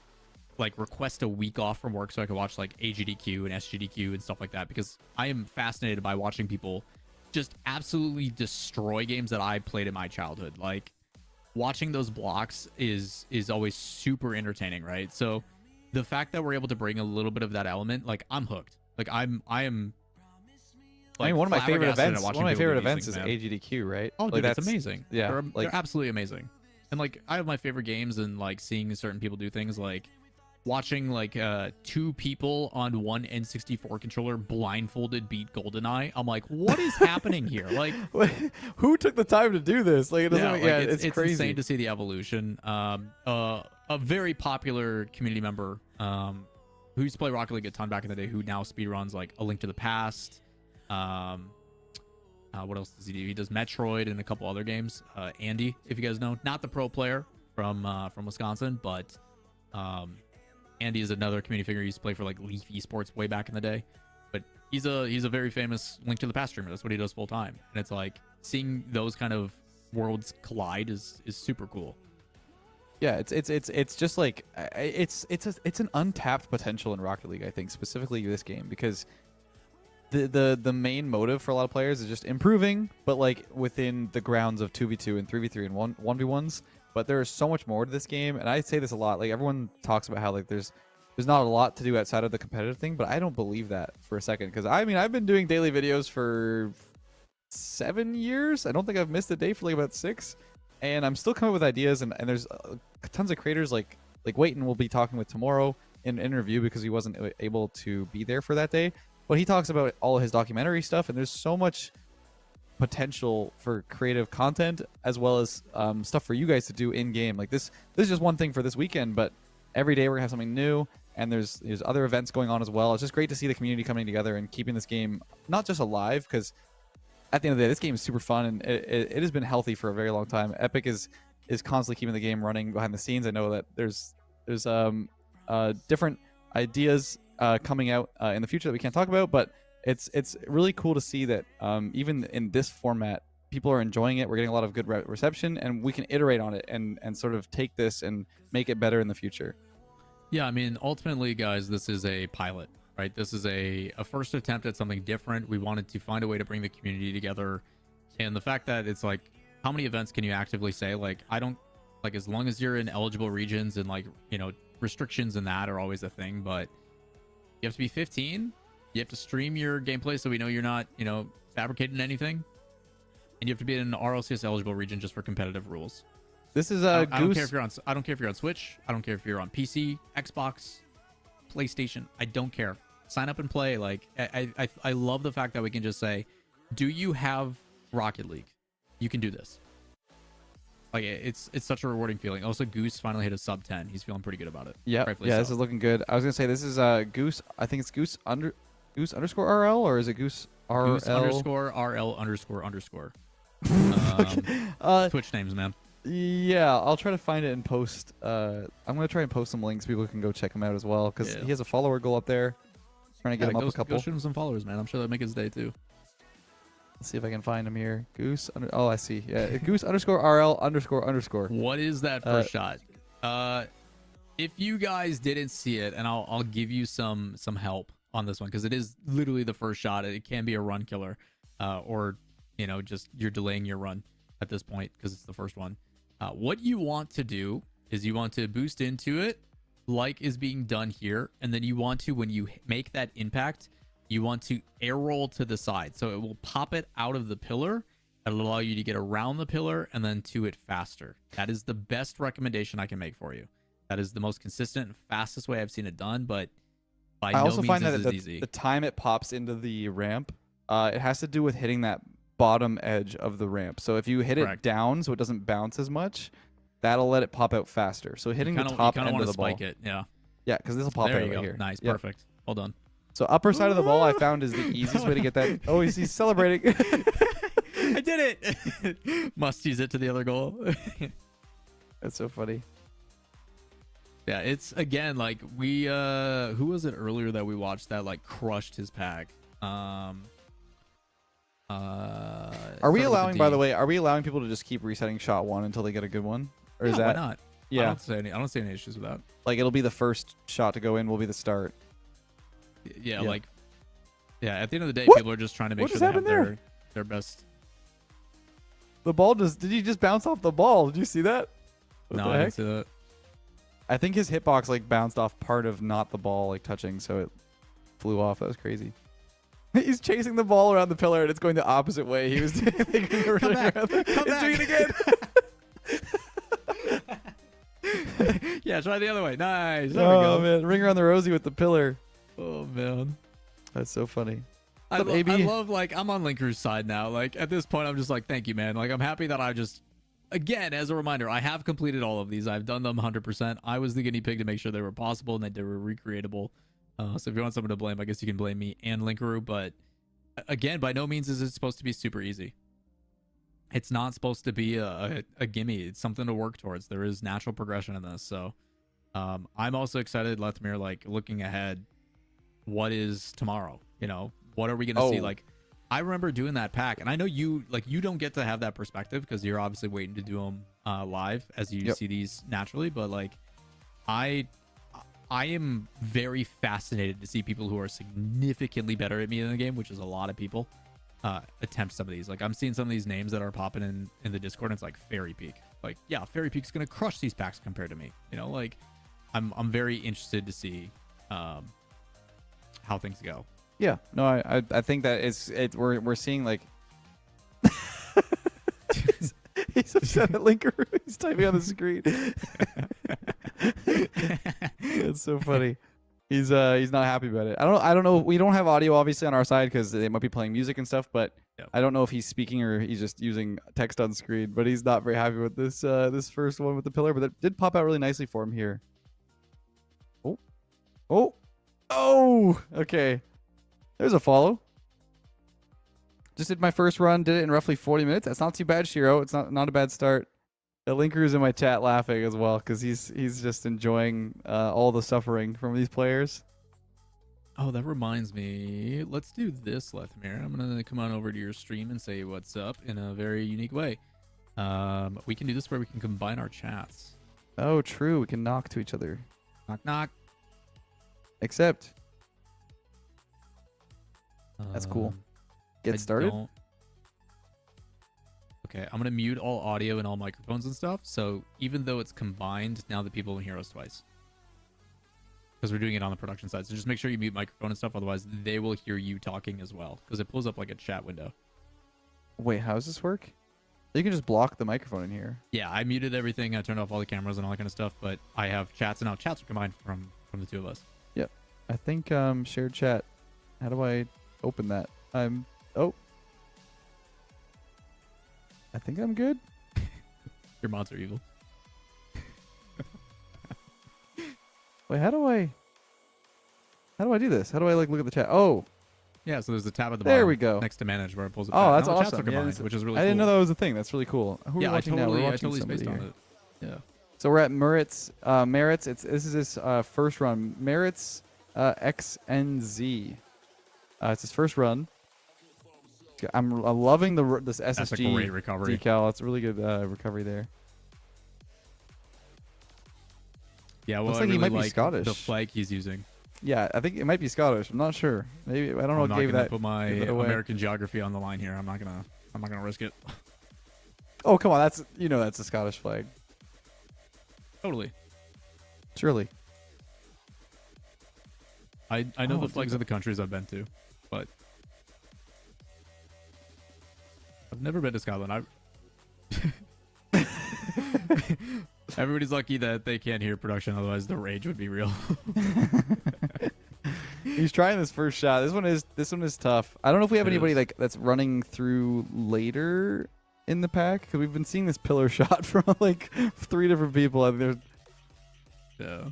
like request a week off from work so I could watch like AGDQ and SGDQ and stuff like that, because I am fascinated by watching people just absolutely destroy games that I played in my childhood. Like, watching those blocks is always super entertaining, right? So the fact that we're able to bring a little bit of that element, like, I'm hooked. Like, I am I mean, one of my favorite flabbergasted at events. One watching of my people favorite do these events things, is man. AGDQ, right? Oh, like, dude, that's it's amazing. Yeah, they're absolutely amazing. And like, I have my favorite games, and like seeing certain people do things, like watching like 2 people on one N64 controller blindfolded beat GoldenEye. I'm like, what is happening here? Like, who took the time to do this? Like, it doesn't. It's crazy. insane to see the evolution. A very popular community member who used to play Rocket League a ton back in the day, who now speedruns like A Link to the Past. What else does he do? He does Metroid and a couple other games. Andy, if you guys know, not the pro player from Wisconsin, but Andy is another community figure. He used to play for like Leaf Esports way back in the day. But he's a very famous Link to the Past streamer. That's what he does full time. And it's like, seeing those kind of worlds collide is super cool. Yeah, it's just like it's an untapped potential in Rocket League, I think, specifically this game, because the main motive for a lot of players is just improving, but like within the grounds of 2v2 and 3v3 and 1v1s. But there is so much more to this game, and I say this a lot. Like, everyone talks about how like there's not a lot to do outside of the competitive thing, but I don't believe that for a second, because I mean, I've been doing daily videos for 7 years. I don't think I've missed a day for like about 6, and I'm still coming up with ideas. And there's tons of creators like Waiton will be talking with tomorrow in an interview, because he wasn't able to be there for that day. But he talks about all of his documentary stuff, and there's so much potential for creative content, as well as stuff for you guys to do in game. Like, this is just one thing for this weekend, but every day we're gonna have something new, and there's other events going on as well. It's just great to see the community coming together and keeping this game not just alive, because at the end of the day, this game is super fun, and it has been healthy for a very long time. Epic is constantly keeping the game running behind the scenes. I know that there's different ideas coming out in the future that we can't talk about, but it's really cool to see that even in this format, people are enjoying it. We're getting a lot of good reception, and we can iterate on it and sort of take this and make it better in the future. Yeah, I mean, ultimately, guys, this is a pilot, right? This is a first attempt at something different. We wanted to find a way to bring the community together, and the fact that it's like, how many events can you actively say? Like, I don't, like, as long as you're in eligible regions, and like, you know, restrictions and that are always a thing, but you have to be 15. You have to stream your gameplay so we know you're not, you know, fabricating anything. And you have to be in an RLCS eligible region just for competitive rules. This is I don't care if you're on. I don't care if you're on Switch. I don't care if you're on PC, Xbox, PlayStation. I don't care. Sign up and play. Like, I love the fact that we can just say, do you have Rocket League? You can do this. Like it's such a rewarding feeling. Also, Goose finally hit a sub 10. He's feeling pretty good about it. Yeah, Rightfully yeah, so. this is looking good. I was gonna say this is Goose. I think it's Goose underscore RL, or is it Goose RL? Goose underscore RL underscore underscore. Twitch names, man. Yeah, I'll try to find it and post. I'm gonna try and post some links. People can go check him out as well because he has a follower goal up there. Trying to get him up a couple. Go shoot him some followers, man. I'm sure that'll make his day too. Let's see if I can find him here. Goose. Oh, I see. Yeah, Goose underscore RL underscore underscore. What is that first shot? If you guys didn't see it, and I'll give you some help on this one because it is literally the first shot. It can be a run killer, or just you're delaying your run at this point because it's the first one. What you want to do is you want to boost into it like is being done here, and then you want to, when you make that impact, you want to air roll to the side. So it will pop it out of the pillar. It'll allow you to get around the pillar and then to it faster. That is the best recommendation I can make for you. That is the most consistent and fastest way I've seen it done, but by no means is it easy. The time it pops into the ramp, it has to do with hitting that bottom edge of the ramp. So if you hit it down so it doesn't bounce as much, that'll let it pop out faster. So hitting the top end of the ball. Spike it, yeah. Yeah, because this will pop out right here. Nice, perfect. Well done. So upper side of the ball I found is the easiest way to get that. Oh, he's celebrating. I did it. Must use it to the other goal. That's so funny. Yeah, it's again like we who was it earlier that we watched that like crushed his pack? Are we allowing, by the way, are we allowing people to just keep resetting shot one until they get a good one? Or is that why not? Yeah. I don't see any issues with that. Like it'll be the first shot to go in will be the start. Yeah, at the end of the day, What? people are just trying to make What sure just they have happened their best. The ball did he just bounce off the ball? Did you see that? What No, the I didn't heck? see that. I think his hitbox like bounced off part of not the ball like touching, so it flew off. That was crazy. He's chasing the ball around the pillar and it's going the opposite way. He was doing Come back. It's doing it again. Yeah, try the other way. Nice. There we Oh go. man, ring around the rosy with the pillar. Oh man. That's so funny. I What's up, AB? love I'm on Linker's side now. Like at this point, I'm just like, thank you, man. Like I'm happy that I just, again, as a reminder, I have completed all of these. I've done them 100%. I was the guinea pig to make sure they were possible and that they were recreatable. So if you want someone to blame, I guess you can blame me and Linkeru. But again, by no means is it supposed to be super easy. It's not supposed to be a gimme. It's something to work towards. There is natural progression in this. So I'm also excited, Lethamyr, like looking ahead. What is tomorrow? What are we going to see? Like, I remember doing that pack, and I know you don't get to have that perspective because you're obviously waiting to do them live as you see these naturally. But like, I am very fascinated to see people who are significantly better at me in the game, which is a lot of people, attempt some of these. Like, I'm seeing some of these names that are popping in the Discord, and it's like Fairy Peak. Like, yeah, Fairy Peak's gonna crush these packs compared to me. Like, I'm very interested to see how things go. Yeah, no, I think that we're seeing like he's upset at Linker. He's typing on the screen. It's so funny. He's not happy about it. I don't know. We don't have audio obviously on our side because they might be playing music and stuff. But I don't know if he's speaking or he's just using text on screen. But he's not very happy with this this first one with the pillar. But it did pop out really nicely for him here. Oh. Okay. There's a follow. Just did my first run. Did it in roughly 40 minutes. That's not too bad, Shiro. It's not a bad start. The Linker's in my chat laughing as well because he's just enjoying all the suffering from these players. Oh, that reminds me. Let's do this, Lethamyr. I'm gonna come on over to your stream and say what's up in a very unique way. We can do this where we can combine our chats. Oh, true. We can knock to each other. Knock knock. Except. That's cool. Get started. Okay, I'm gonna mute all audio and all microphones and stuff. So even though it's combined, now the people will hear us twice. Because we're doing it on the production side. So just make sure you mute microphone and stuff. Otherwise, they will hear you talking as well. Because it pulls up like a chat window. Wait, how does this work? You can just block the microphone in here. Yeah, I muted everything. I turned off all the cameras and all that kind of stuff. But I have chats, and now chats are combined from the two of us. Yep. I think shared chat. How do I open that? Oh. I think I'm good. Your mods are evil. Wait, how do I do this? How do I like look at the chat? Oh, Yeah, so there's the tab at the There bottom. we go. Next to manage where it pulls it oh, back. that's Now the chats awesome. are Yeah, combined, this- which is really I cool. didn't know that was a thing. That's really cool. Who are we Yeah, I watching now? totally, We're I watching totally somebody spaced on here. it. Yeah. So we're at Merritt's. This is his first run. Merritt's XNZ. It's his first run. I'm loving this SSG That's a great recovery. decal. It's a really good recovery there. Yeah, well, Looks I like he really might be like Scottish. the flag he's using. Yeah, I think it might be Scottish. I'm not sure. Maybe I don't know I'm what not gave gonna that. put my gave it away. American geography on the line here. I'm not gonna risk it. Oh come on, that's that's a Scottish flag. Totally. Surely. I know Oh, the dude, flags of the countries I've been to, but I've never been to Scotland. Everybody's lucky that they can't hear production, otherwise the rage would be real. He's trying this first shot. This one is tough. I don't know if we have It anybody is. like that's running through later in the pack because we've been seeing this pillar shot from like 3 different people. I think there's Yeah.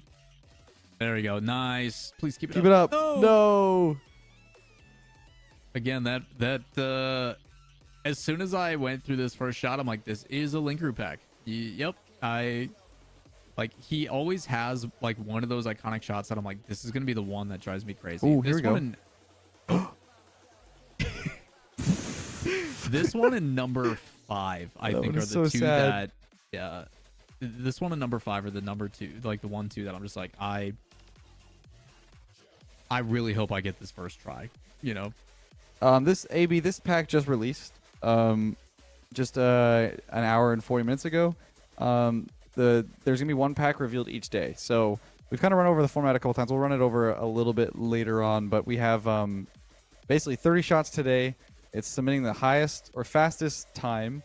There we go. Nice. Please keep it keep up. it up. No. No. Again, that as soon as I went through this first shot, I'm like, this is a link group pack. Yep. He always has like one of those iconic shots that I'm like, this is gonna be the one that drives me crazy. Ooh, here This we go. one this one and number 5, I That think, one are is the so two sad. that this one and number 5 are the number 2, like the 1-2 that I'm just like, I really hope I get this first try. This pack just released just an hour and 40 minutes ago. There's gonna be one pack revealed each day, so we've kind of run over the format a couple times. We'll run it over a little bit later on, but we have basically 30 shots today. It's submitting the highest or fastest time.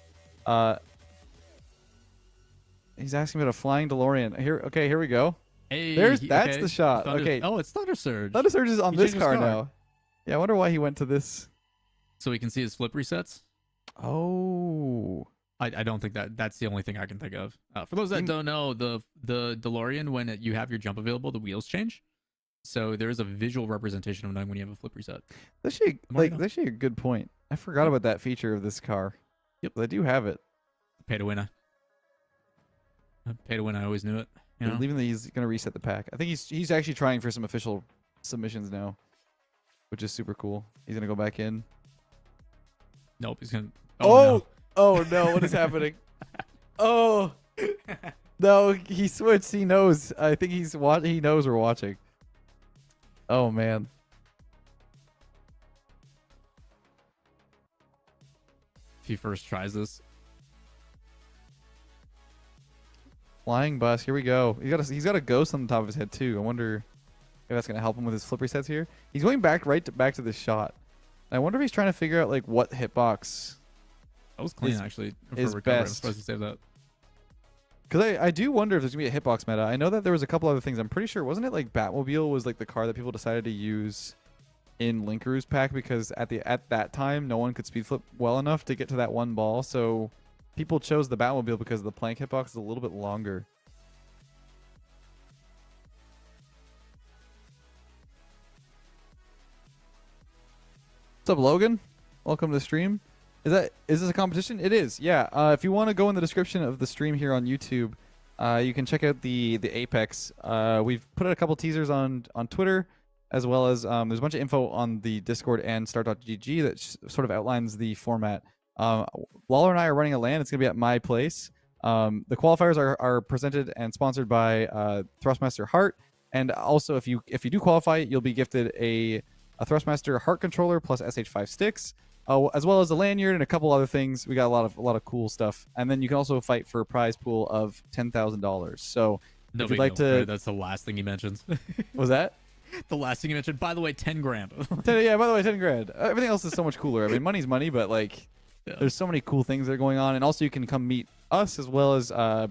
He's asking about a flying DeLorean. Here we go. Hey, That's okay. the shot. Okay. Oh, it's Thunder Surge. Thunder Surge is on He this changed his car car. now. Yeah, I wonder why he went to this. So we can see his flip resets. Oh. I don't think that's the only thing I can think of. For those that don't know, the DeLorean, when you have your jump available, the wheels change. So there is a visual representation of knowing when you have a flip reset. That's actually, The more you that's know. actually a good point. I forgot about that feature of this car. Yep. But I do have it. Pay to win. Pay to win. I always knew it. You know? Believing that he's going to reset the pack. I think he's actually trying for some official submissions now, which is super cool. He's going to go back in. Nope. He's gonna. Oh no! What is happening? Oh no! He switched. He knows. I think he knows we're watching. Oh man! If he first tries this, Flying bus. Here we go. He's got a ghost on the top of his head too. I wonder if that's going to help him with his flip resets here. He's going back back to this shot. I wonder if he's trying to figure out like what hitbox. that was clean Is- actually. For is recovery. I'm best. supposed to save that. Because I do wonder if there's going to be a hitbox meta. I know that there was a couple other things. I'm pretty sure, wasn't it like Batmobile was like the car that people decided to use in Linkeroo's pack because at that time no one could speed flip well enough to get to that one ball. So people chose the Batmobile because the plank hitbox is a little bit longer. What's up, Logan? Welcome to the stream. Is this a competition? It is. Yeah. If you want to go in the description of the stream here on YouTube, you can check out the Apex. We've put out a couple teasers on Twitter, as well as there's a bunch of info on the Discord and start.gg that sort of outlines the format. Waller and I are running a LAN. It's gonna be at my place. The qualifiers are presented and sponsored by Thrustmaster Heart, and also if you do qualify, you'll be gifted a Thrustmaster Heart controller plus SH5 sticks. As well as a lanyard and a couple other things. We got a lot of cool stuff, and then you can also fight for a prize pool of $10,000. So No if you'd big like deal. to, That's the last thing he mentions. was that? The last thing you mentioned. By the way, 10 grand. Yeah. By the way, 10 grand. Everything else is so much cooler. I mean, money's money, but like, Yeah. there's so many cool things that are going on, and also you can come meet us as well as a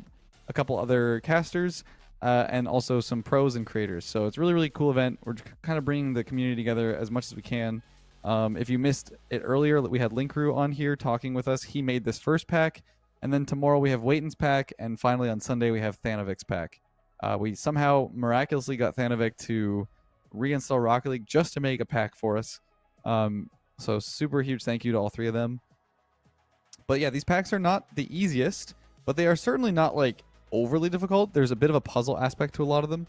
couple other casters, and also some pros and creators. So it's a really cool event. We're kind of bringing the community together as much as we can. If you missed it earlier, we had Linkru on here talking with us. He made this first pack, and then tomorrow we have Waiton's pack, and finally on Sunday we have Thanovic's pack. We somehow miraculously got Thanovic to reinstall Rocket League just to make a pack for us. So super huge thank you to all 3 of them. But yeah, these packs are not the easiest, but they are certainly not like overly difficult. There's a bit of a puzzle aspect to a lot of them.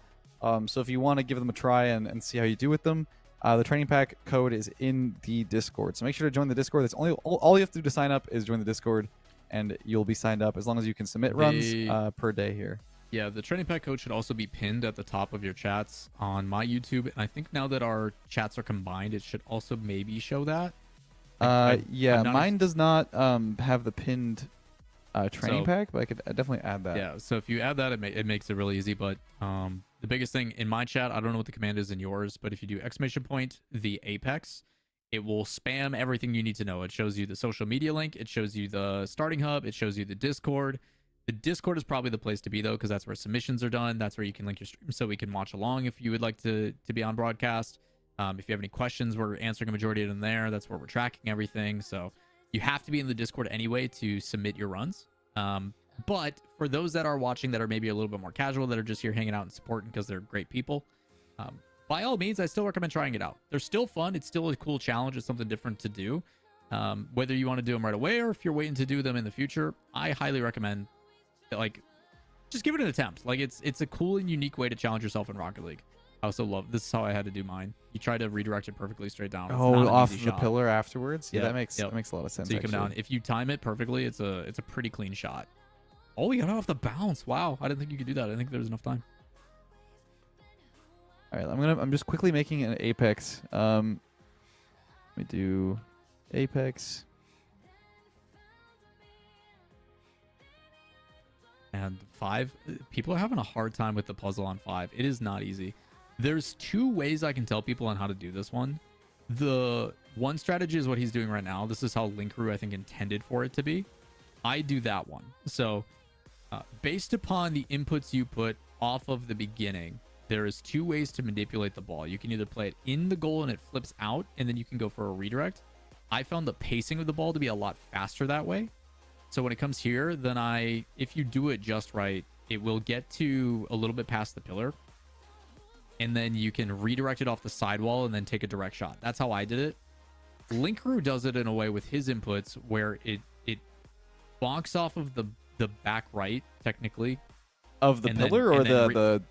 So if you want to give them a try and see how you do with them, the training pack code is in the Discord. So make sure to join the Discord. That's all you have to do to sign up is join the Discord, and you'll be signed up as long as you can submit runs per day here. Yeah, the training pack code should also be pinned at the top of your chats on my YouTube. And I think now that our chats are combined, it should also maybe show that. Yeah, mine does not have the pinned training pack, but I could definitely add that. Yeah, so if you add that, it makes it really easy. But the biggest thing in my chat, I don't know what the command is in yours, but if you do ! the Apex, it will spam everything you need to know. It shows you the social media link, it shows you the starting hub, it shows you the Discord. The Discord is probably the place to be, though, because that's where submissions are done. That's where you can link your stream so we can watch along if you would like to be on broadcast. If you have any questions, we're answering a majority of them there. That's where we're tracking everything. So you have to be in the Discord anyway to submit your runs. But for those that are watching that are maybe a little bit more casual, that are just here hanging out and supporting because they're great people, by all means, I still recommend trying it out. They're still fun. It's still a cool challenge. It's something different to do. Whether you want to do them right away or if you're waiting to do them in the future, I highly recommend like just give it an attempt. Like it's a cool and unique way to challenge yourself in Rocket League. I also love this is how I had to do mine. You try to redirect it perfectly straight down. Oh, off the pillar afterwards. Yeah, that makes a lot of sense. So you come down. If you time it perfectly, it's a pretty clean shot. Oh, we got it off the bounce. Wow, I didn't think you could do that. I think there was enough time. All right, I'm just quickly making an Apex. Let me do Apex. And 5, people are having a hard time with the puzzle on 5. It is not easy. There's 2 ways I can tell people on how to do this one. The one strategy is what he's doing right now. This is how Linkru, I think, intended for it to be. I do that one. So based upon the inputs you put off of the beginning, there is 2 ways to manipulate the ball. You can either play it in the goal and it flips out, and then you can go for a redirect. I found the pacing of the ball to be a lot faster that way. So when it comes here, then if you do it just right, it will get to a little bit past the pillar. And then you can redirect it off the sidewall and then take a direct shot. That's how I did it. Linkru does it in a way with his inputs where it bonks off of the back right, technically. Of the pillar or the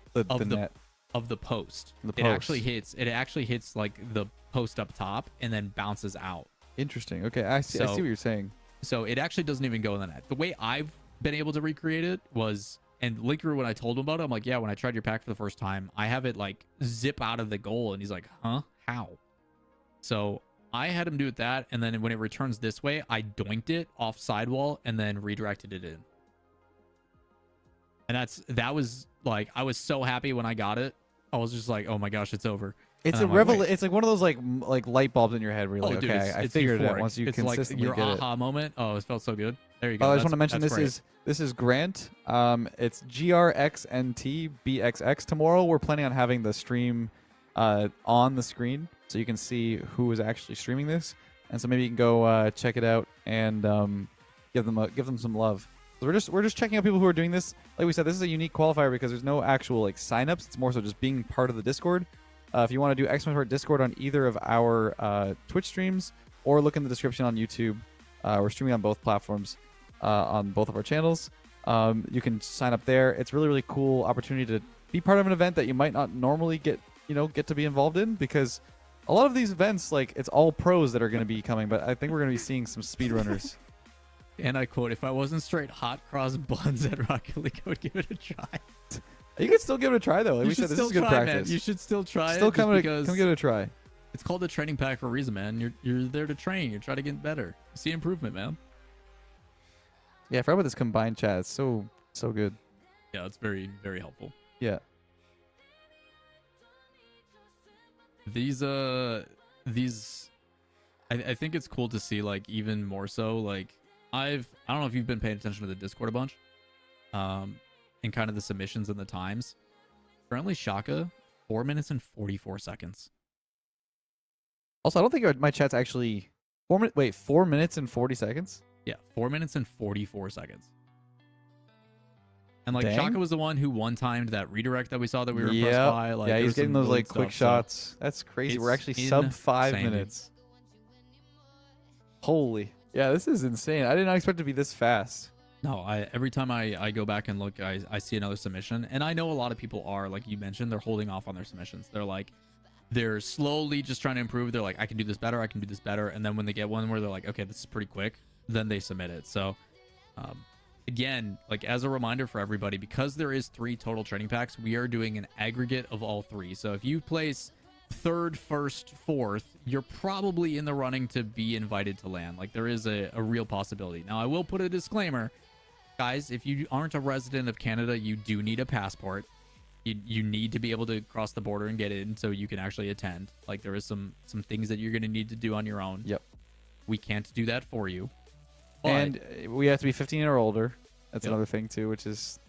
net? Of the post. The post. It actually hits like the post up top and then bounces out. Interesting. Okay, I see what you're saying. So it actually doesn't even go in the net. The way I've been able to recreate it was, and Linkru, when I told him about it, I'm like, yeah, when I tried your pack for the first time, I have it like zip out of the goal. And he's like, huh? How? So I had him do it that. And then when it returns this way, I doinked it off sidewall and then redirected it in. And that was like, I was so happy when I got it. I was just like, oh my gosh, it's over. It's it's like one of those like light bulbs in your head where you're like, okay, I figured it out once you consistently like your get aha moment. Oh, it felt so good. There you go. I just want to mention this is Grant. It's GRXNTBXX. Tomorrow we're planning on having the stream on the screen so you can see who is actually streaming this, and so maybe you can go check it out and give them some love. So we're just checking out people who are doing this. Like we said, this is a unique qualifier because there's no actual like signups. It's more so just being part of the Discord. If you want to do Discord on either of our Twitch streams, or look in the description on YouTube, we're streaming on both platforms on both of our channels. You can sign up there. It's really, really cool opportunity to be part of an event that you might not normally get to be involved in, because a lot of these events, like, it's all pros that are going to be coming, but I think we're going to be seeing some speedrunners. And I quote, if I wasn't straight hot cross buns at Rocket League, I would give it a try. You can still give it a try, though. Like we said, this is good practice. Man. You should still try still it. Come give it a try. It's called the training pack for a reason, man. You're there to train. You're trying to get better. See improvement, man. Yeah, I forgot about this combined chat. It's so good. Yeah, it's very, very helpful. Yeah. These I think it's cool to see, like, even more so, like, I don't know if you've been paying attention to the Discord a bunch. And kind of the submissions and the times. Currently, Shaka, 4 minutes and 44 seconds. Also, I don't think my chat's actually 4 minutes and 40 seconds. Yeah, 4 minutes and 44 seconds. And like Dang. Shaka was the one who one-timed that redirect that we saw that we were impressed Yep. by. Like, yeah, there he's was some getting those really like quick stuff, so shots. That's crazy. it's We're actually sub 5 insane, dude. minutes. Holy. Yeah, this is insane. I did not expect it to be this fast. No, every time I go back and look, I see another submission, and I know a lot of people are, like you mentioned, they're holding off on their submissions. They're slowly just trying to improve. They're like, I can do this better, I can do this better, and then when they get one where they're like, okay, this is pretty quick, then they submit it. So, again, like as a reminder for everybody, because there is 3 total training packs, we are doing an aggregate of all 3. So if you place 3rd, 1st, 4th, you're probably in the running to be invited to land. Like there is a real possibility. Now I will put a disclaimer, guys, if you aren't a resident of Canada, you do need a passport. You need to be able to cross the border and get in so you can actually attend. Like there is some things that you're going to need to do on your own. Yep. We can't do that for you. But, And we have to be 15 or older. That's Yep. another thing too, which is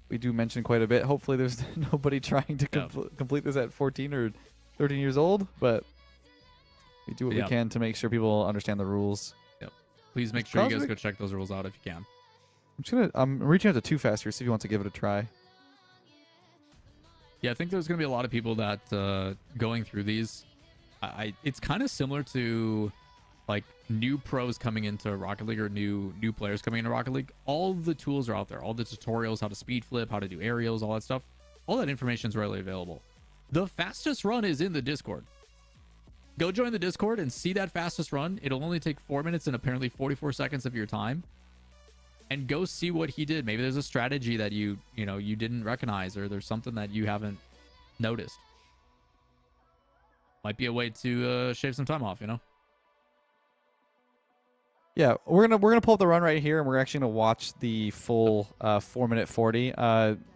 we do mention quite a bit. Hopefully there's nobody trying to Yep. complete this at 14 or 13 years old, but we do what Yep. we can to make sure people understand the rules. please make sure you guys Cosmic- go check those rules out if you can. I'm reaching out to Too Fast here, see if he wants to give it a try. Yeah, I think there's going to be a lot of people that going through these. It's kind of similar to like new pros coming into Rocket League or new players coming into Rocket League. All the tools are out there. All the tutorials, how to speed flip, how to do aerials, all that stuff. All that information is readily available. The fastest run is in the Discord. Go join the Discord and see that fastest run. It'll only take 4 minutes and apparently 44 seconds of your time. And go see what he did. Maybe there's a strategy that you didn't recognize, or there's something that you haven't noticed. Might be a way to shave some time off, you know? Yeah, we're gonna pull up the run right here, and we're actually gonna watch the full 4 minute 40.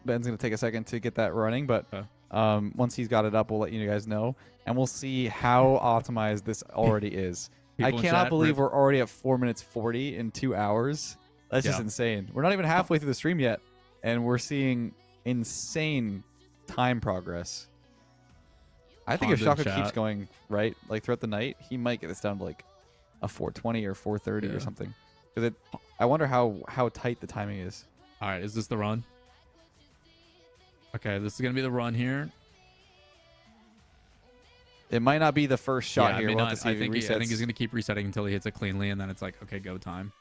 Ben's gonna take a second to get that running, but Okay. once he's got it up, we'll let you guys know, and we'll see how optimized this already is. I People in cannot chat, believe rip. we're already at 4 minutes 40 in 2 hours. That's just Yeah. insane. We're not even halfway through the stream yet, and we're seeing insane time progress. I think if Tons in Shaka keeps chat. going right, like throughout the night, he might get this down to like a 420 or 430 Yeah. or something. Because I wonder how tight the timing is. All right, is this the run? Okay, this is going to be the run here. It might not be the first shot yeah, here. I, mean, We'll have to see I if he think I think resets. he's going to keep resetting until he hits it cleanly, and then it's like, okay, go time.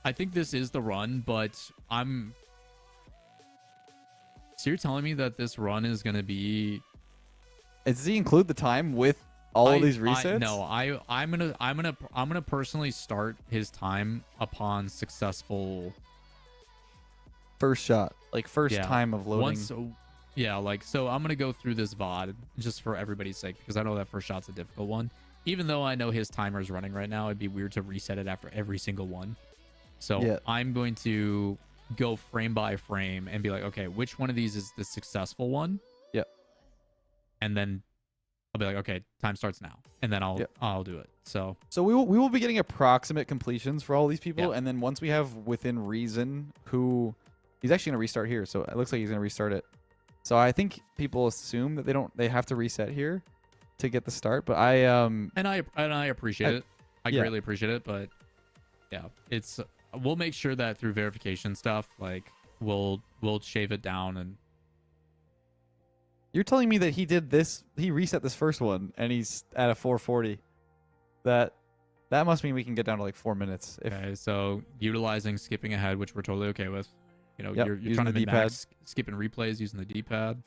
I think this is the run, but I'm... So you're telling me that this run is going to be... Does he include the time with all of these resets? No, I'm gonna personally start his time upon successful First shot, like first Yeah. time of loading. So I'm gonna go through this VOD just for everybody's sake, because I know that first shot's a difficult one. Even though I know his timer is running right now, it'd be weird to reset it after every single one. So Yeah. I'm going to go frame by frame and be like, okay, which one of these is the successful one? Yep. And then I'll be like, okay, time starts now, and then Yep. I'll do it. So So we will be getting approximate completions for all these people, Yeah. and then once we have within reason who he's actually gonna restart here. So it looks like he's gonna restart it. So I think people assume that they have to reset here to get the start. But I and I appreciate it. I yeah. greatly appreciate it, but yeah, it's we'll make sure that through verification stuff, like we'll shave it down. And You're telling me that he reset this first one and he's at a 440. That must mean we can get down to like 4 minutes. okay, so utilizing skipping ahead, which we're totally okay with. You know, Yep, you're using trying to the min-max skipping replays using the D-pad.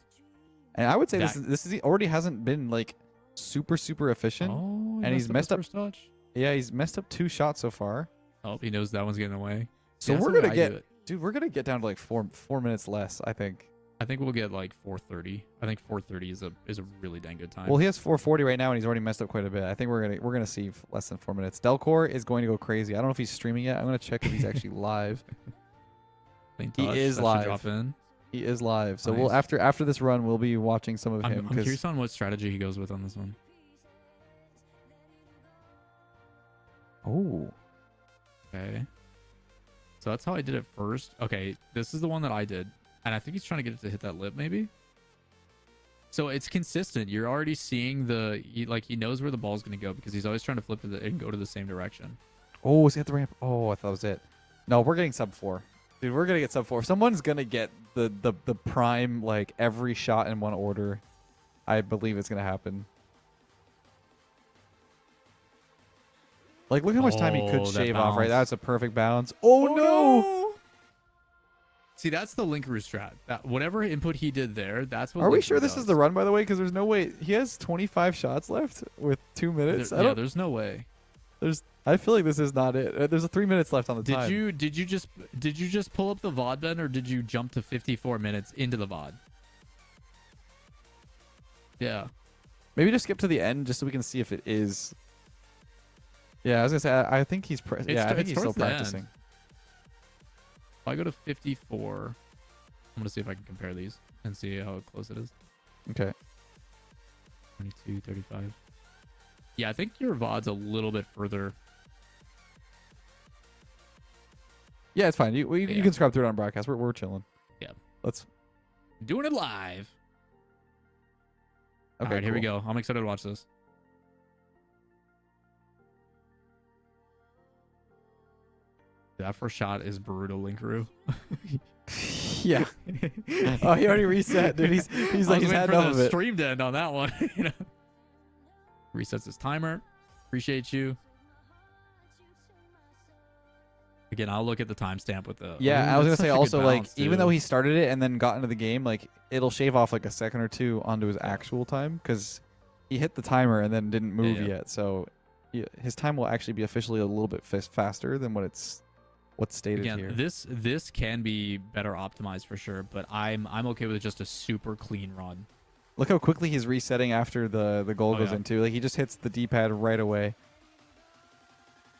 And I would say That- this already hasn't been like super efficient. Oh, and he's messed up- first touch. Yeah, he's messed up 2 shots so far. Oh, he knows that one's getting away. So that's we're the way gonna I get do it. dude, we're gonna get down to like 4 minutes less, I think. I think we'll get like 4:30. I think 4:30 is a really dang good time. Well, he has 440 right now, and he's already messed up quite a bit. I think we're gonna see less than 4 minutes. Delcor is going to go crazy. I don't know if he's streaming yet. I'm gonna check if he's actually live. Clean he touch, is that should live. Drop in. He is live. So we'll Nice. after this run, we'll be watching some of him I'm because curious on what strategy he goes with on this one. oh, Okay. So that's how I did it first. Okay, this is the one that I did. And I think he's trying to get it to hit that lip, maybe? So it's consistent. You're already seeing he knows where the ball's going to go because he's always trying to flip it and go to the same direction. Oh, is he at the ramp? Oh, I thought that was it. No, we're getting sub 4. Dude, we're going to get sub 4. Someone's going to get the prime, like, every shot in one order. I believe it's going to happen. Like, look how much time he could that shave off, right? bounce. That's a perfect bounce. Oh, no! See, that's the Linkaroo strat. That whatever input he did there, that's what. Are we Linkaroo sure this does. is the run, by the way? Because there's no way. He has 25 shots left with 2 minutes. Yeah, there's no way. I feel like this is not it. There's 3 minutes left on the time. Did you just pull up the VOD, Ben, or did you jump to 54 minutes into the VOD? Yeah. Maybe just skip to the end just so we can see if it is. Yeah, I was gonna say I think he's I think he's still towards the end. practicing. If I go to 54, I'm gonna see if I can compare these and see how close it is. Okay. 22, 35. Yeah, I think your VOD's a little bit further. Yeah, it's fine. You Yeah. can scrub through it on broadcast. We're chilling. Yeah. Let's. Doing it live. Okay, All right, here we cool. go. I'm excited to watch this. That first shot is brutal, Linkaroo. Yeah. Oh, he already reset, dude. He's I like was he's waiting had for enough of the it. stream to end on that one. You know? Resets his timer. Appreciate you. Again, I'll look at the timestamp with the. Yeah, Ooh, I was gonna that's say such a good also like bounce, even though dude. he started it and then got into the game, like it'll shave off like a second or two onto his actual time because he hit the timer and then didn't move Yeah. yet. So his time will actually be officially a little bit faster than what's stated Again, here. this can be better optimized for sure, but I'm okay with just a super clean run. Look how quickly he's resetting after the goal Oh, goes yeah. into. Like he just hits the D-pad right away.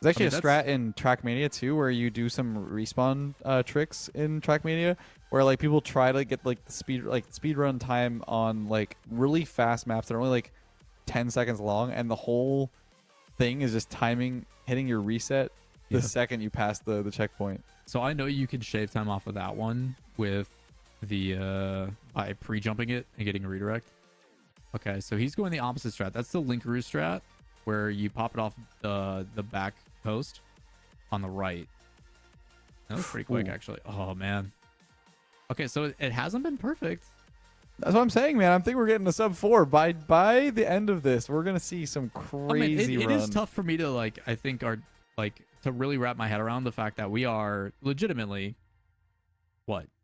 There's actually mean, a strat in Trackmania too, where you do some respawn tricks in Trackmania, where like people try to get like the speed run time on like really fast maps that are only like 10 seconds long, and the whole thing is just timing hitting your reset the Yeah. second you pass the checkpoint. So I know you can shave time off of that one with the by pre-jumping it and getting a redirect. Okay, so he's going the opposite strat. That's the Linkaroo strat, where you pop it off the back post on the right. That was pretty quick, Ooh. actually. Oh man. Okay, so it hasn't been perfect. That's what I'm saying, man. I think we're getting a sub 4 by the end of this. We're gonna see some crazy I mean, run. it is tough for me to to really wrap my head around the fact that we are legitimately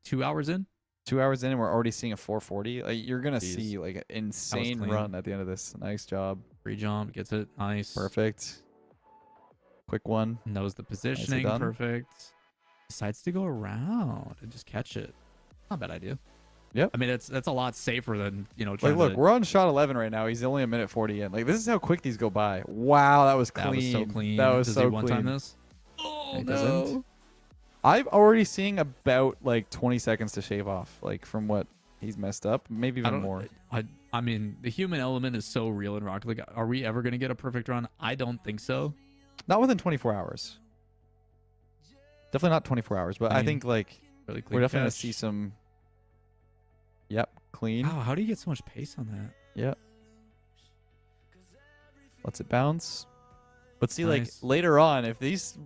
2 hours in. 2 hours in and we're already seeing a 440. Like you're gonna Jeez. see like an insane clean. run at the end of this. Nice job. Pre-jump gets it. Nice. Perfect. Quick one. Knows the positioning. done. Perfect. Decides to go around and just catch it. Not a bad idea. Yep. I mean, that's a lot safer than trying Like look, to. we're on shot 11 right now. He's only a minute 40 in. Like this is how quick these go by. Wow, that was clean. That was so clean. That was Does so he one time clean. this? Oh He no! doesn't. I'm already seeing about like 20 seconds to shave off, like from what he's messed up, maybe I even don't. more. I mean, the human element is so real in Rocket League. Are we ever gonna get a perfect run? I don't think so. Not within 24 hours. Definitely not 24 hours, but I Clean. think like Really clean we're definitely gonna catch. see some. Yep, clean. Wow, how do you get so much pace on that? Yep. Lets it bounce. But see, Nice. like later on, if these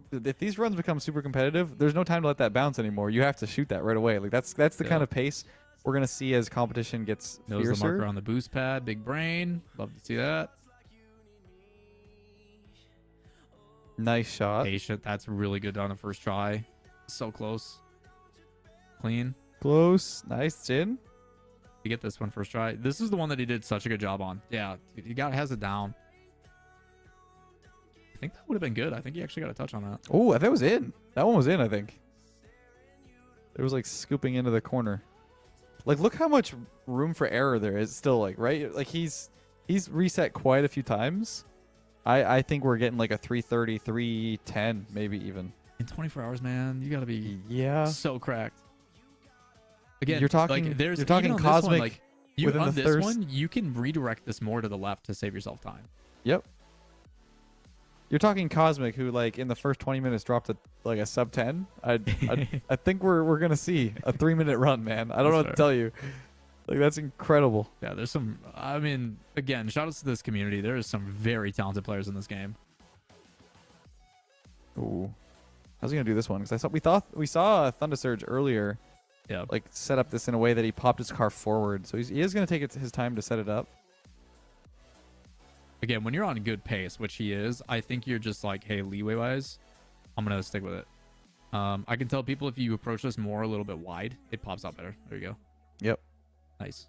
runs become super competitive, there's no time to let that bounce anymore. You have to shoot that right away. Like that's the Yeah. kind of pace we're gonna see as competition gets Knows the fiercer. marker on the boost pad. Big brain. Love to see that. Nice shot. Patient. That's really good on the first try. So close. Clean. Close. Nice chin. You get this one first try. This is the one that he did such a good job on. Yeah, he has it down. I think that would have been good. I think he actually got a touch on that. Oh, I think it was in. That one was in, I think. It was like scooping into the corner. Like look how much room for error there is still, like, right? Like he's reset quite a few times. I think we're getting like a 330, 310, maybe even. In 24 hours, man, you got to be Yeah. so cracked. Again, You're talking- like, there's you're talking even on this one, cosmic like, you within on the this thirst. one, you can redirect this more to the left to save yourself time. Yep. You're talking Cosmic, who like in the first 20 minutes dropped a sub 10. I think we're gonna see a 3-minute run, man. I don't know what to That's tell you. Like, that's incredible. Yeah, there's some. I mean, again, shout outs to this community. There is some very talented players in this game. Ooh. How's he gonna do this one? Because we saw Thunder Surge earlier, Yeah. like set up this in a way that he popped his car forward. So he is gonna take his time to set it up. Again, when you're on good pace, which he is, I think you're just like, hey, leeway wise, I'm gonna stick with it. I can tell people if you approach this more a little bit wide, it pops out better. There you go. Yep. Nice.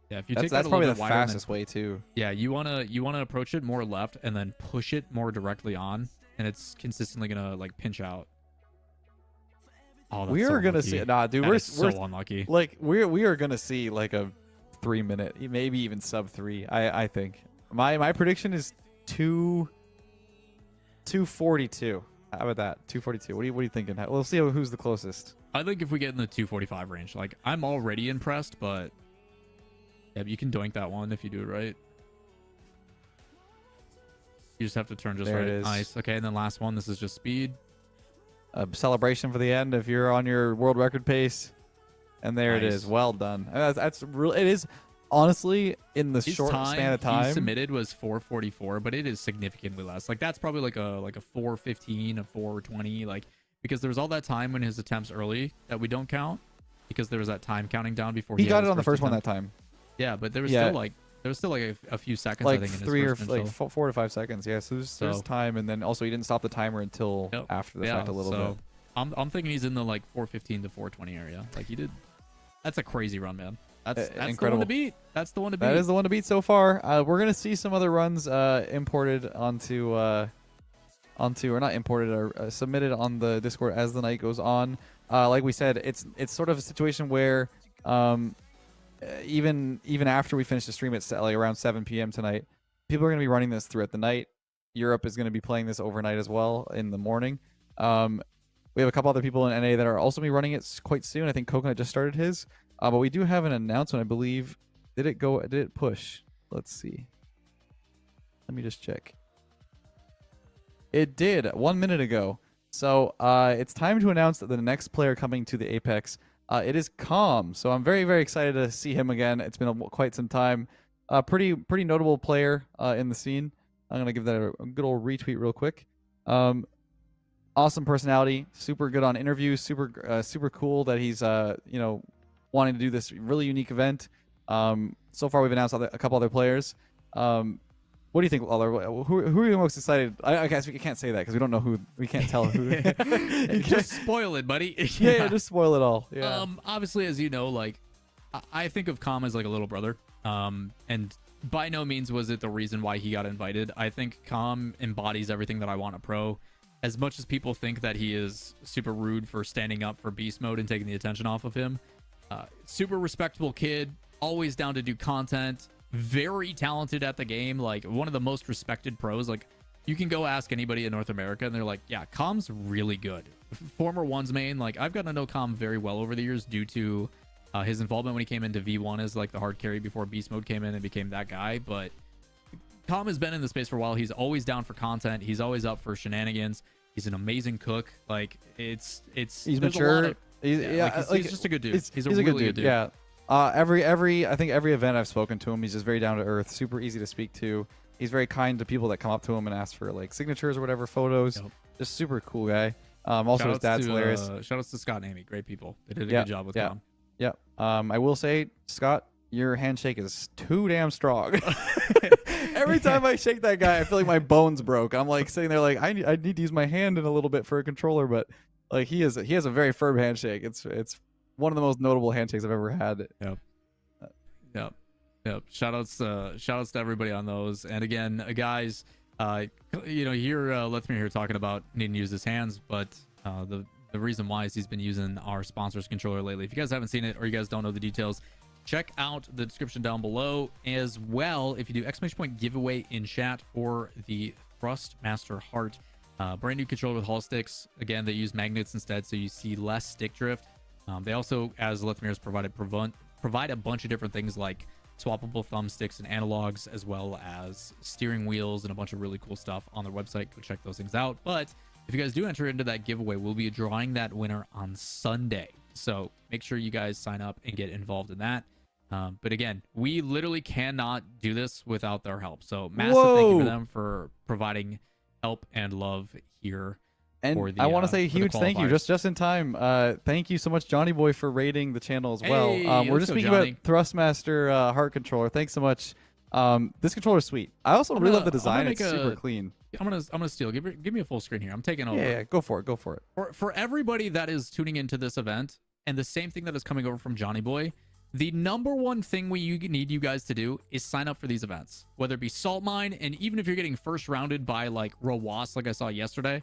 Yeah, if you That's take that a probably little the bit wider, then- fastest way too. Yeah, you wanna approach it more left and then push it more directly on, and it's consistently gonna like pinch out. Oh, that's We so are gonna unlucky. see. Nah, dude, That we're is so unlucky. like we are gonna see like a 3 minute, maybe even sub 3. I think my prediction is 242. How about that? 242. What are you thinking? We'll see who's the closest. I think if we get in the 245 range, like I'm already impressed, but yeah, you can doink that one if you do it right. You just have to turn just There right. it is. Nice. Okay, and then last one. This is just speed. A celebration for the end if you're on your world record pace. And there it Nice. is. Well done. And that's real. It is honestly in the His short span of he time. submitted was 444, but it is significantly less. Like that's probably like a 415, a 420, like because there was all that time when his attempts early that we don't count because there was that time counting down before He had got his it on the first one that attempt. time. Yeah, but there was Yeah. still like a few seconds Like I think in his 3 or first like initial. 4 to 5 seconds. Yeah, so there's So- time, and then also he didn't stop the timer until Yep. after the Yeah, fact a little so bit. I'm thinking he's in the like 415 to 420 area. Like he did. That's a crazy run, man. That's the one incredible. to beat. That's the one to beat. That is the one to beat so far. We're gonna see some other runs imported onto or not imported or submitted on the Discord as the night goes on. Like we said, it's sort of a situation where even after we finish the stream at like around 7 p.m. tonight, people are gonna be running this throughout the night. Europe is gonna be playing this overnight as well in the morning. We have a couple other people in NA that are also be running it quite soon. I think Coconut just started his. But we do have an announcement, I believe. Did it push? Let's see. Let me just check. It did 1 minute ago. So it's time to announce that the next player coming to the Apex, it is Calm. So I'm very, very excited to see him again. It's been quite some time. Pretty notable player in the scene. I'm going to give that a good old retweet real quick. Awesome personality, super good on interviews, super cool that he's wanting to do this really unique event. So far we've announced a couple other players. What do you think, Lawler? Who are you most excited? I guess we can't say that because we don't know who. We can't tell who. Just spoil it, buddy. yeah, just spoil it all. Yeah. Obviously, as you know, like I think of Calm as like a little brother. And by no means was it the reason why he got invited. I think Calm embodies everything that I want a pro. As much as people think that he is super rude for standing up for beast mode and taking the attention off of him, super respectable kid, always down to do content, very talented at the game, like one of the most respected pros. Like you can go ask anybody in North America and they're like, yeah, Calm's really good. Former ones main, like I've gotten to know Calm very well over the years due to his involvement when he came into V1 as like the hard carry before beast mode came in and became that guy. But Calm has been in the space for a while. He's always down for content. He's always up for shenanigans. He's an amazing cook. Like he's mature. He's just a good dude. He's a really good dude. Yeah. I think every event I've spoken to him, he's just very down to earth, super easy to speak to. He's very kind to people that come up to him and ask for like signatures or whatever, photos. Yep. Just super cool guy. Also his dad's hilarious. Shout outs to Scott and Amy, great people. They did a good job with Calm. Yeah. I will say, Scott, your handshake is too damn strong. Every time I shake that guy, I feel like my bones broke. I'm like sitting there like I need to use my hand in a little bit for a controller, but like he has a very firm handshake. It's one of the most notable handshakes I've ever had. Yep. Shout outs to everybody on those. And again, guys, you hear Lethamyr here talking about needing to use his hands, but the reason why is he's been using our sponsor's controller lately. If you guys haven't seen it or you guys don't know the details, check out the description down below as well. If you do ! giveaway in chat for the Thrustmaster Heart, brand new controller with Hall sticks. Again, they use magnets instead, so you see less stick drift. They also, as Lethamyr has provide a bunch of different things like swappable thumbsticks and analogs, as well as steering wheels and a bunch of really cool stuff on their website. Go check those things out. But if you guys do enter into that giveaway, we'll be drawing that winner on Sunday. So make sure you guys sign up and get involved in that. But again, we literally cannot do this without their help. So massive thank you Whoa. for them for providing help and love here. And for the, I want to for say the huge thank you, qualifiers. just in time. Thank you so much, Johnny Boy, for raiding the channel as well. Hey, We're let's just go, speaking Johnny. about Thrustmaster heart controller. Thanks so much. This controller is sweet. I also really love the design. It's super clean. I'm gonna steal. Give me a full screen here. I'm taking over. Yeah, go for it. Go for it. For everybody that is tuning into this event, and the same thing that is coming over from Johnny Boy, the number one thing we need you guys to do is sign up for these events, whether it be Salt Mine, and even if you're getting first rounded by like Rowas, like I saw yesterday,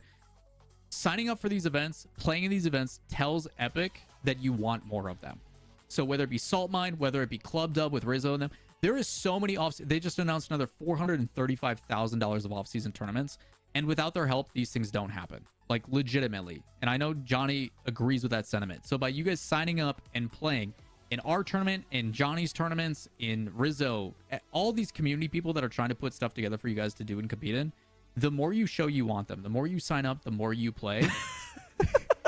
signing up for these events, playing in these events tells Epic that you want more of them. So whether it be Salt Mine, whether it be Club Dub with Rizzo and them, there is so many off. They just announced another $435,000 of off-season tournaments, and without their help, these things don't happen. Like legitimately. And I know Johnny agrees with that sentiment. So by you guys signing up and playing in our tournament, in Johnny's tournaments, in Rizzo, all these community people that are trying to put stuff together for you guys to do and compete in, the more you show you want them, the more you sign up, the more you play.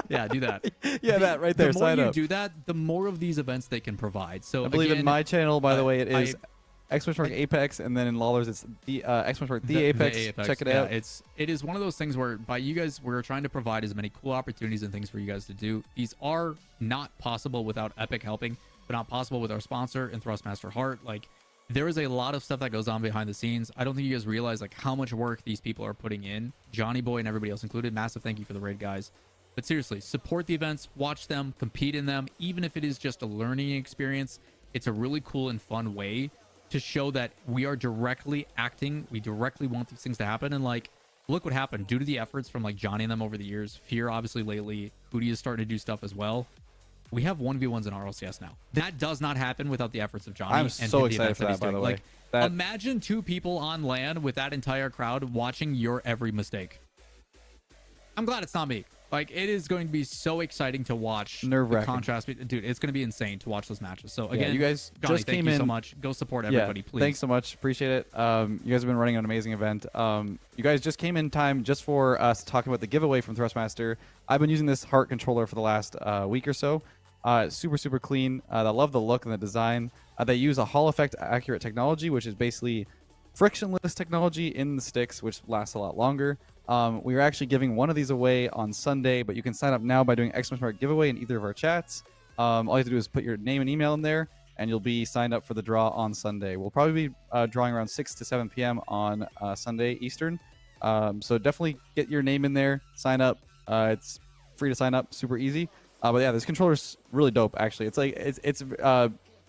Yeah, do that. Yeah, that right there. The more Sign you up. do that, the more of these events they can provide. So I believe again, in my channel, by the way, it I- is !Apex, and then in Lawler's it's the ! The Apex. Check it Yeah, out. it is one of those things where by you guys, we're trying to provide as many cool opportunities and things for you guys to do. These are not possible without Epic helping, but not possible with our sponsor and Thrustmaster Heart. Like there is a lot of stuff that goes on behind the scenes. I don't think you guys realize like how much work these people are putting in. Johnny Boy and everybody else included. Massive thank you for the raid, guys. But seriously, support the events, watch them, compete in them, even if it is just a learning experience. It's a really cool and fun way to show that we are directly acting. We directly want these things to happen. And like, look what happened due to the efforts from like Johnny and them over the years. Fear, obviously, lately. Hootie is starting to do stuff as well. We have 1v1s in RLCS now. That does not happen without the efforts of Johnny. I'm and so the excited events for he's that, by the doing. way. Like, That- imagine 2 people on LAN with that entire crowd watching your every mistake. I'm glad it's not me. Like, it is going to be so exciting to watch. Nerve-wracking. The contrast. Dude, it's going to be insane to watch those matches. So, Yeah, again, you guys Johnny, just thank came you so in- much. Go support everybody, please. Thanks so much. Appreciate it. You guys have been running an amazing event. You guys just came in time just for us talking about the giveaway from Thrustmaster. I've been using this heart controller for the last week or so. Super, super clean. I love the look and the design. They use a Hall effect accurate technology, which is basically frictionless technology in the sticks, which lasts a lot longer. We are actually giving one of these away on Sunday, but you can sign up now by doing ! giveaway in either of our chats. All you have to do is put your name and email in there, and you'll be signed up for the draw on Sunday. We'll probably be drawing around 6 to 7 p.m. on Sunday Eastern. So definitely get your name in there, sign up. It's free to sign up, super easy. But yeah, this controller's really dope. Actually, it's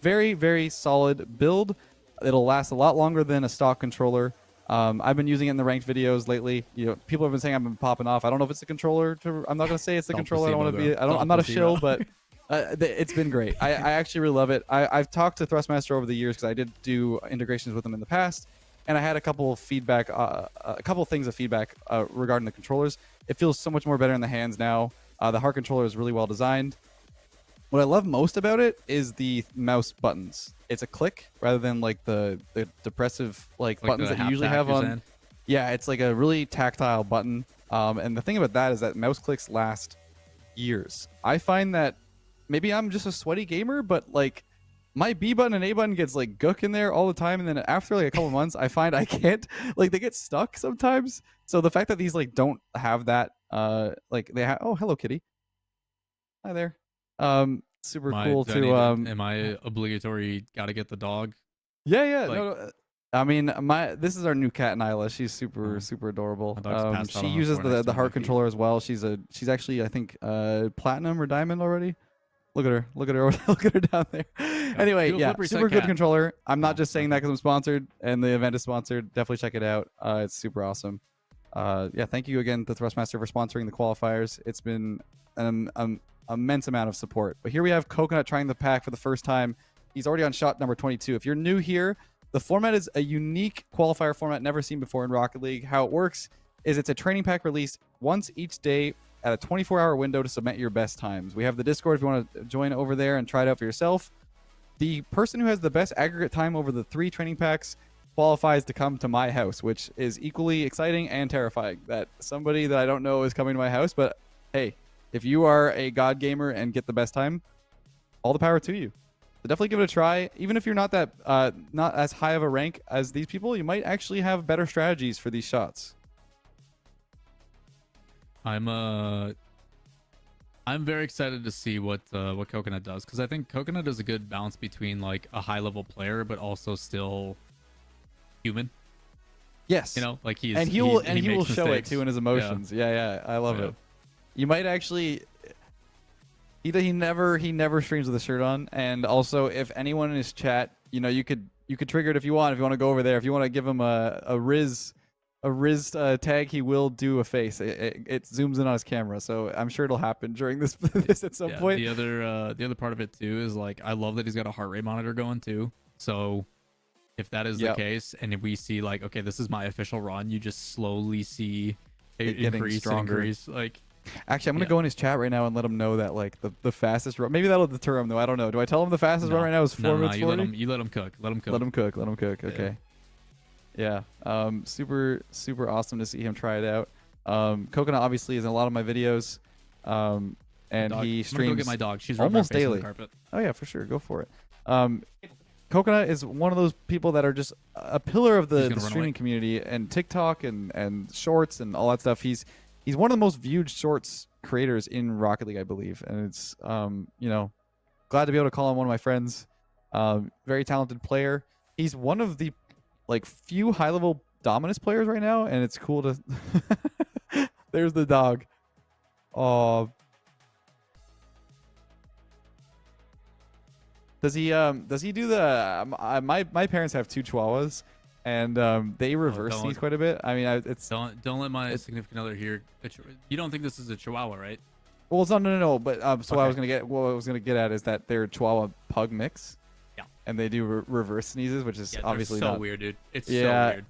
very, very solid build. It'll last a lot longer than a stock controller. I've been using it in the ranked videos lately. You know, people have been saying I've been popping off. I don't know if it's the controller. I'm not gonna say it's the Don't controller. I don't want to placebo, be. bro. I'm not a Don't shill, placebo. but it's been great. I actually really love it. I've talked to Thrustmaster over the years because I did do integrations with them in the past, and I had a couple of feedback, things of feedback regarding the controllers. It feels so much more better in the hands now. The heart controller is really well designed. What I love most about it is the mouse buttons. It's a click rather than like the depressive like buttons the that you half usually tap have you're on. saying? Yeah, it's like a really tactile button. And the thing about that is that mouse clicks last years. I find that maybe I'm just a sweaty gamer, but like my B button and A button gets like gook in there all the time, and then after like a couple months, I find I can't like they get stuck sometimes. So the fact that these like don't have that, like they have. Oh, hello, kitty. Hi there. Super cool to Am I obligatory? Got to get the dog. Yeah. Like- No. I mean, this is our new cat, Nyla. She's super, Oh. super adorable. My dog's passed out She on the uses floor next the to heart my feet. controller as well. She's actually, I think, platinum or diamond already. Look at her. Look at her. Look at her down there. Anyway, do a yeah, flip reset super good cat. controller. I'm not Oh, just saying that because I'm sponsored and the event is sponsored. Definitely check it out. It's super awesome. Yeah, thank you again to Thrustmaster for sponsoring the qualifiers. It's been an immense amount of support. But here we have Coconut trying the pack for the first time. He's already on shot number 22. If you're new here, the format is a unique qualifier format never seen before in Rocket League. How it works is it's a training pack released once each day at a 24-hour window to submit your best times. We have the Discord if you want to join over there and try it out for yourself. The person who has the best aggregate time over the 3 training packs qualifies to come to my house, which is equally exciting and terrifying that somebody that I don't know is coming to my house. But hey, if you are a god gamer and get the best time, all the power to you. definitely give it a try. Even if you're not that not as high of a rank as these people, you might actually have better strategies for these shots. I'm very excited to see what Coconut does, because I think Coconut is a good balance between like a high level player but also still human. Yes, You know, like he will makes show it mistakes. too in his emotions. Yeah, I love it. You might actually. He never streams with a shirt on, and also if anyone in his chat, you know, you could trigger it if you want. If you want to go over there, if you want to give him a Riz tag, he will do a face. It zooms in on his camera, so I'm sure it'll happen during this at some point. The other part of it too is like I love that he's got a heart rate monitor going too. So if that is the case, and if we see like, okay, this is my official run, you just slowly see it increase. Like, actually, I'm gonna go in his chat right now and let him know that like the fastest run. Maybe that'll deter him though. I don't know. Do I tell him the fastest run right now is 4 minutes 40? You let him cook. Let him cook. Okay. Yeah. Super awesome to see him try it out. Coconut obviously is in a lot of my videos. And he streams. I'm gonna go get my dog. She's almost rubbing her face on daily. the carpet. Oh yeah, for sure. Go for it. Coconut is one of those people that are just a pillar of the streaming community and TikTok and shorts and all that stuff. He's one of the most viewed shorts creators in Rocket League, I believe. And it's you know, glad to be able to call him one of my friends. Very talented player. He's one of the like few high level dominance players right now, and it's cool to there's the dog. Oh, does he do the my parents have 2 chihuahuas, and they reverse these quite a bit. I mean, it's don't let my significant other hear. You don't think this is a chihuahua, right? Well, it's no. But so what I was gonna get at is that they're Chihuahua Pug mix. Yeah. And they do reverse sneezes, which is obviously so not weird, dude. It's so weird.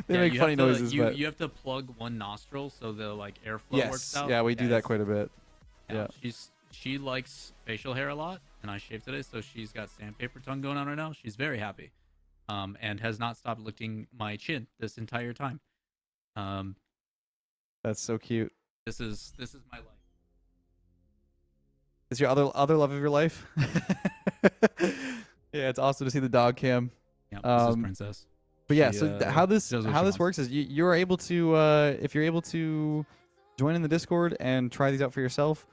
They make funny noises, but you have to plug one nostril so the like airflow works out. Yeah, we do that quite a bit. Yeah. She likes facial hair a lot, and I shaved today, so she's got sandpaper tongue going on right now. She's very happy, and has not stopped licking my chin this entire time. That's so cute. This is my life. Is your other love of your life? Yeah, it's awesome to see the dog cam. Yeah, this is Princess. But yeah, so how this works is you're able to if you're able to join in the Discord and try these out for yourself.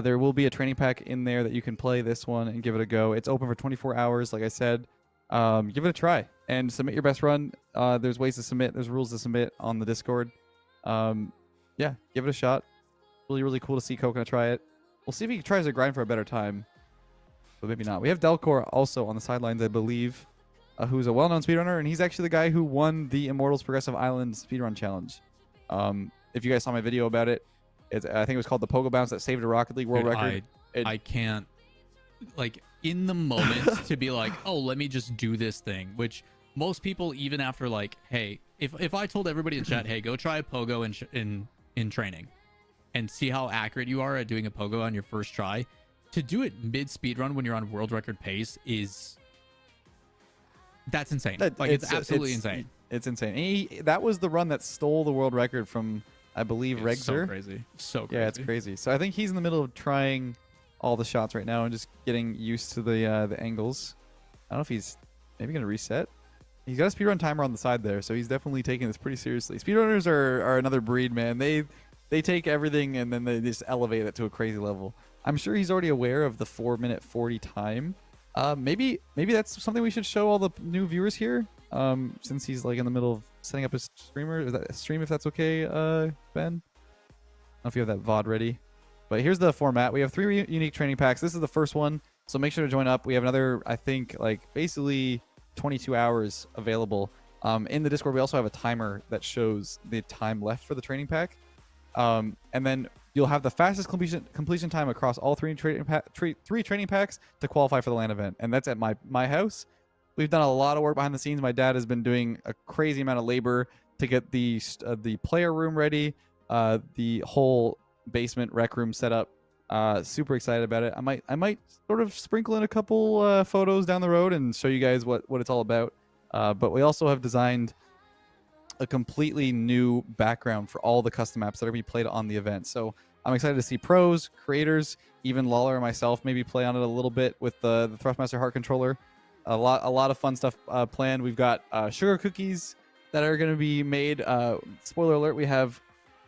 There will be a training pack in there that you can play this one and give it a go. It's open for 24 hours, like I said. Give it a try and submit your best run. There's ways to submit. There's rules to submit on the Discord. Yeah, give it a shot. Really cool to see Coconut try it. We'll see if he tries to grind for a better time, but maybe not. We have Delcor also on the sidelines, I believe, who's a well-known speedrunner, and he's actually the guy who won the Immortals Progressive Island Speedrun Challenge. If you guys saw my video about it, I think it was called the Pogo Bounce that saved a Rocket League world record. I can't, like, in the moment to be like, oh, let me just do this thing, which most people, even after like, hey, if I told everybody in chat, hey, go try a Pogo in training and see how accurate you are at doing a Pogo on your first try, to do it mid speedrun when you're on world record pace that's insane. It's absolutely insane. It's insane. That was the run that stole the world record from, I believe, Regzer. So crazy. Yeah, it's crazy. So I think he's in the middle of trying all the shots right now and just getting used to the angles. I don't know if he's maybe going to reset. He's got a speedrun timer on the side there, so he's definitely taking this pretty seriously. Speedrunners are another breed, man. They take everything and then they just elevate it to a crazy level. I'm sure he's already aware of the 4:40 time. Maybe that's something we should show all the new viewers here. Since he's like in the middle of setting up his stream, if that's okay, Ben. I don't know if you have that VOD ready. But here's the format. We have 3 unique training packs. This is the first one, so make sure to join up. We have another, I think, like basically 22 hours available. In the Discord, we also have a timer that shows the time left for the training pack. And then you'll have the fastest completion time across all 3 training packs to qualify for the LAN event. And that's at my house. We've done a lot of work behind the scenes. My dad has been doing a crazy amount of labor to get the player room ready, the whole basement rec room set up. Super excited about it. I might sort of sprinkle in a couple photos down the road and show you guys what it's all about. But we also have designed a completely new background for all the custom maps that are going to be played on the event. So I'm excited to see pros, creators, even Lawler and myself maybe play on it a little bit with the Thrustmaster Heart controller. A lot of fun stuff planned. We've got sugar cookies that are going to be made. Spoiler alert: we have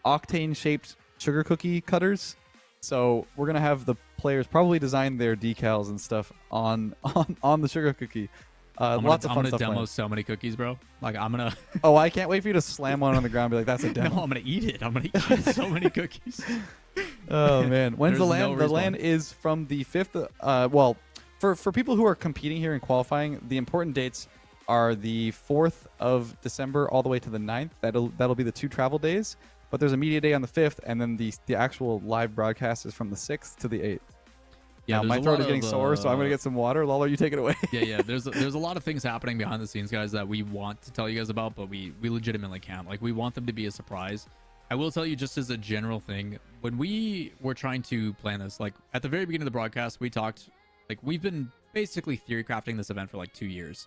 octane-shaped sugar cookie cutters. So we're gonna have the players probably design their decals and stuff on the sugar cookie. Lots of fun stuff. I'm gonna demo planned. so many cookies, bro. Like I'm gonna. Oh, I can't wait for you to slam one on the ground and be like, "That's a demo." No, I'm gonna eat it. I'm gonna eat so many cookies. Oh man, when's the There's LAN? no The respawn. LAN is from the 5th. Well, for people who are competing here and qualifying, the important dates are the 4th of December all the way to the 9th. That'll be the 2 travel days. But there's a media day on the 5th, and then the actual live broadcast is from the 6th to the 8th. Yeah, Now, there's my a throat lot is getting of, sore, so I'm gonna get some water. Lawler, you take it away. yeah. There's a lot of things happening behind the scenes, guys, that we want to tell you guys about, but we legitimately can't. Like, we want them to be a surprise. I will tell you, just as a general thing, when we were trying to plan this, like at the very beginning of the broadcast, we talked, like, we've been basically theory crafting this event for like 2 years.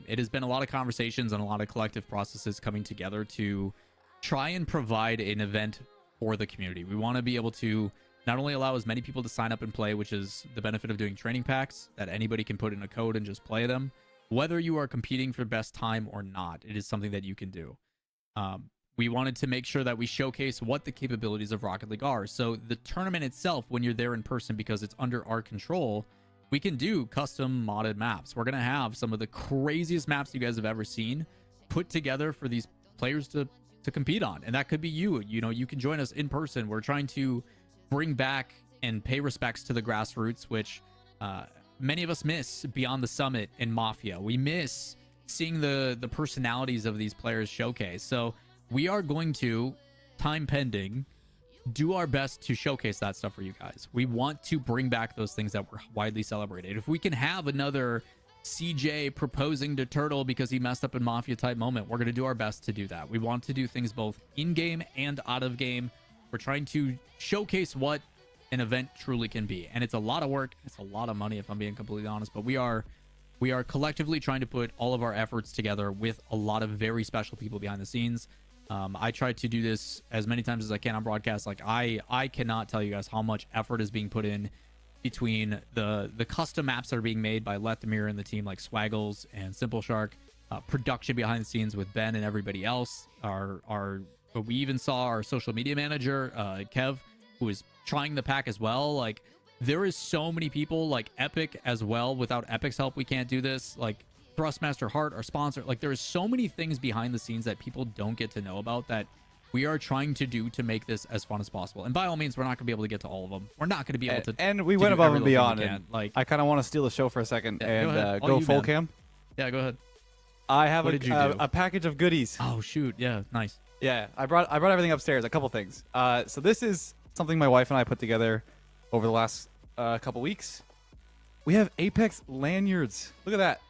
It has been a lot of conversations and a lot of collective processes coming together to try and provide an event for the community. We want to be able to not only allow as many people to sign up and play, which is the benefit of doing training packs, that anybody can put in a code and just play them. Whether you are competing for best time or not, it is something that you can do. We wanted to make sure that we showcase what the capabilities of Rocket League are. So the tournament itself, when you're there in person, because it's under our control, we can do custom modded maps. We're going to have some of the craziest maps you guys have ever seen put together for these players to compete on. And that could be you. You know, you can join us in person. We're trying to bring back and pay respects to the grassroots, which many of us miss beyond the summit and Mafia. We miss seeing the personalities of these players showcase. So we are going to, time pending, do our best to showcase that stuff for you guys. We want to bring back those things that were widely celebrated. If we can have another CJ proposing to Turtle because he messed up in Mafia type moment, we're going to do our best to do that. We want to do things both in game and out of game. We're trying to showcase what an event truly can be, and it's a lot of work. It's a lot of money, if I'm being completely honest, but we are collectively trying to put all of our efforts together with a lot of very special people behind the scenes. I try to do this as many times as I can on broadcast. Like, I cannot tell you guys how much effort is being put in between the custom maps that are being made by Lethamyr and the team, like Swaggles and Simple Shark, production behind the scenes with Ben and everybody else. But we even saw our social media manager, Kev, who is trying the pack as well. Like, there is so many people, like Epic as well. Without Epic's help, we can't do this. Like, Thrustmaster Heart, our sponsor. Like, there is so many things behind the scenes that people don't get to know about that we are trying to do to make this as fun as possible. And by all means, we're not going to be able to get to all of them. We're not going to be able to. And we to went do above every and little thing beyond. we can. And Like, I kind of want to steal the show for a second Yeah, and go ahead. All go you, full man. cam. yeah, go ahead. I have What did you do? a package of goodies. Oh shoot, yeah, nice. Yeah, I brought everything upstairs. A couple things. So this is something my wife and I put together over the last couple weeks. We have Apex lanyards. Look at that.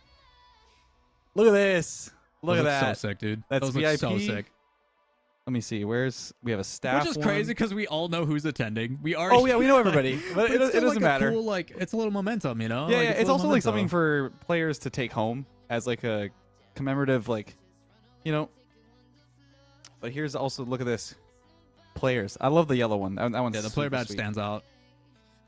Look at this. Look at Those that. So sick, dude. That's Those look VIP. so sick. Let me see. We have a staff. Which is one. crazy because we all know who's attending. We are. Oh yeah, we know everybody, but it it's still doesn't like matter. A cool, like, it's a little momentum, you know. Yeah, Like, yeah. a It's little also like something memento. for players to take home as like a commemorative, like, you know. But here's also, look at this. Players. I love the yellow one. That one's Yeah, the player super badge sweet. stands out.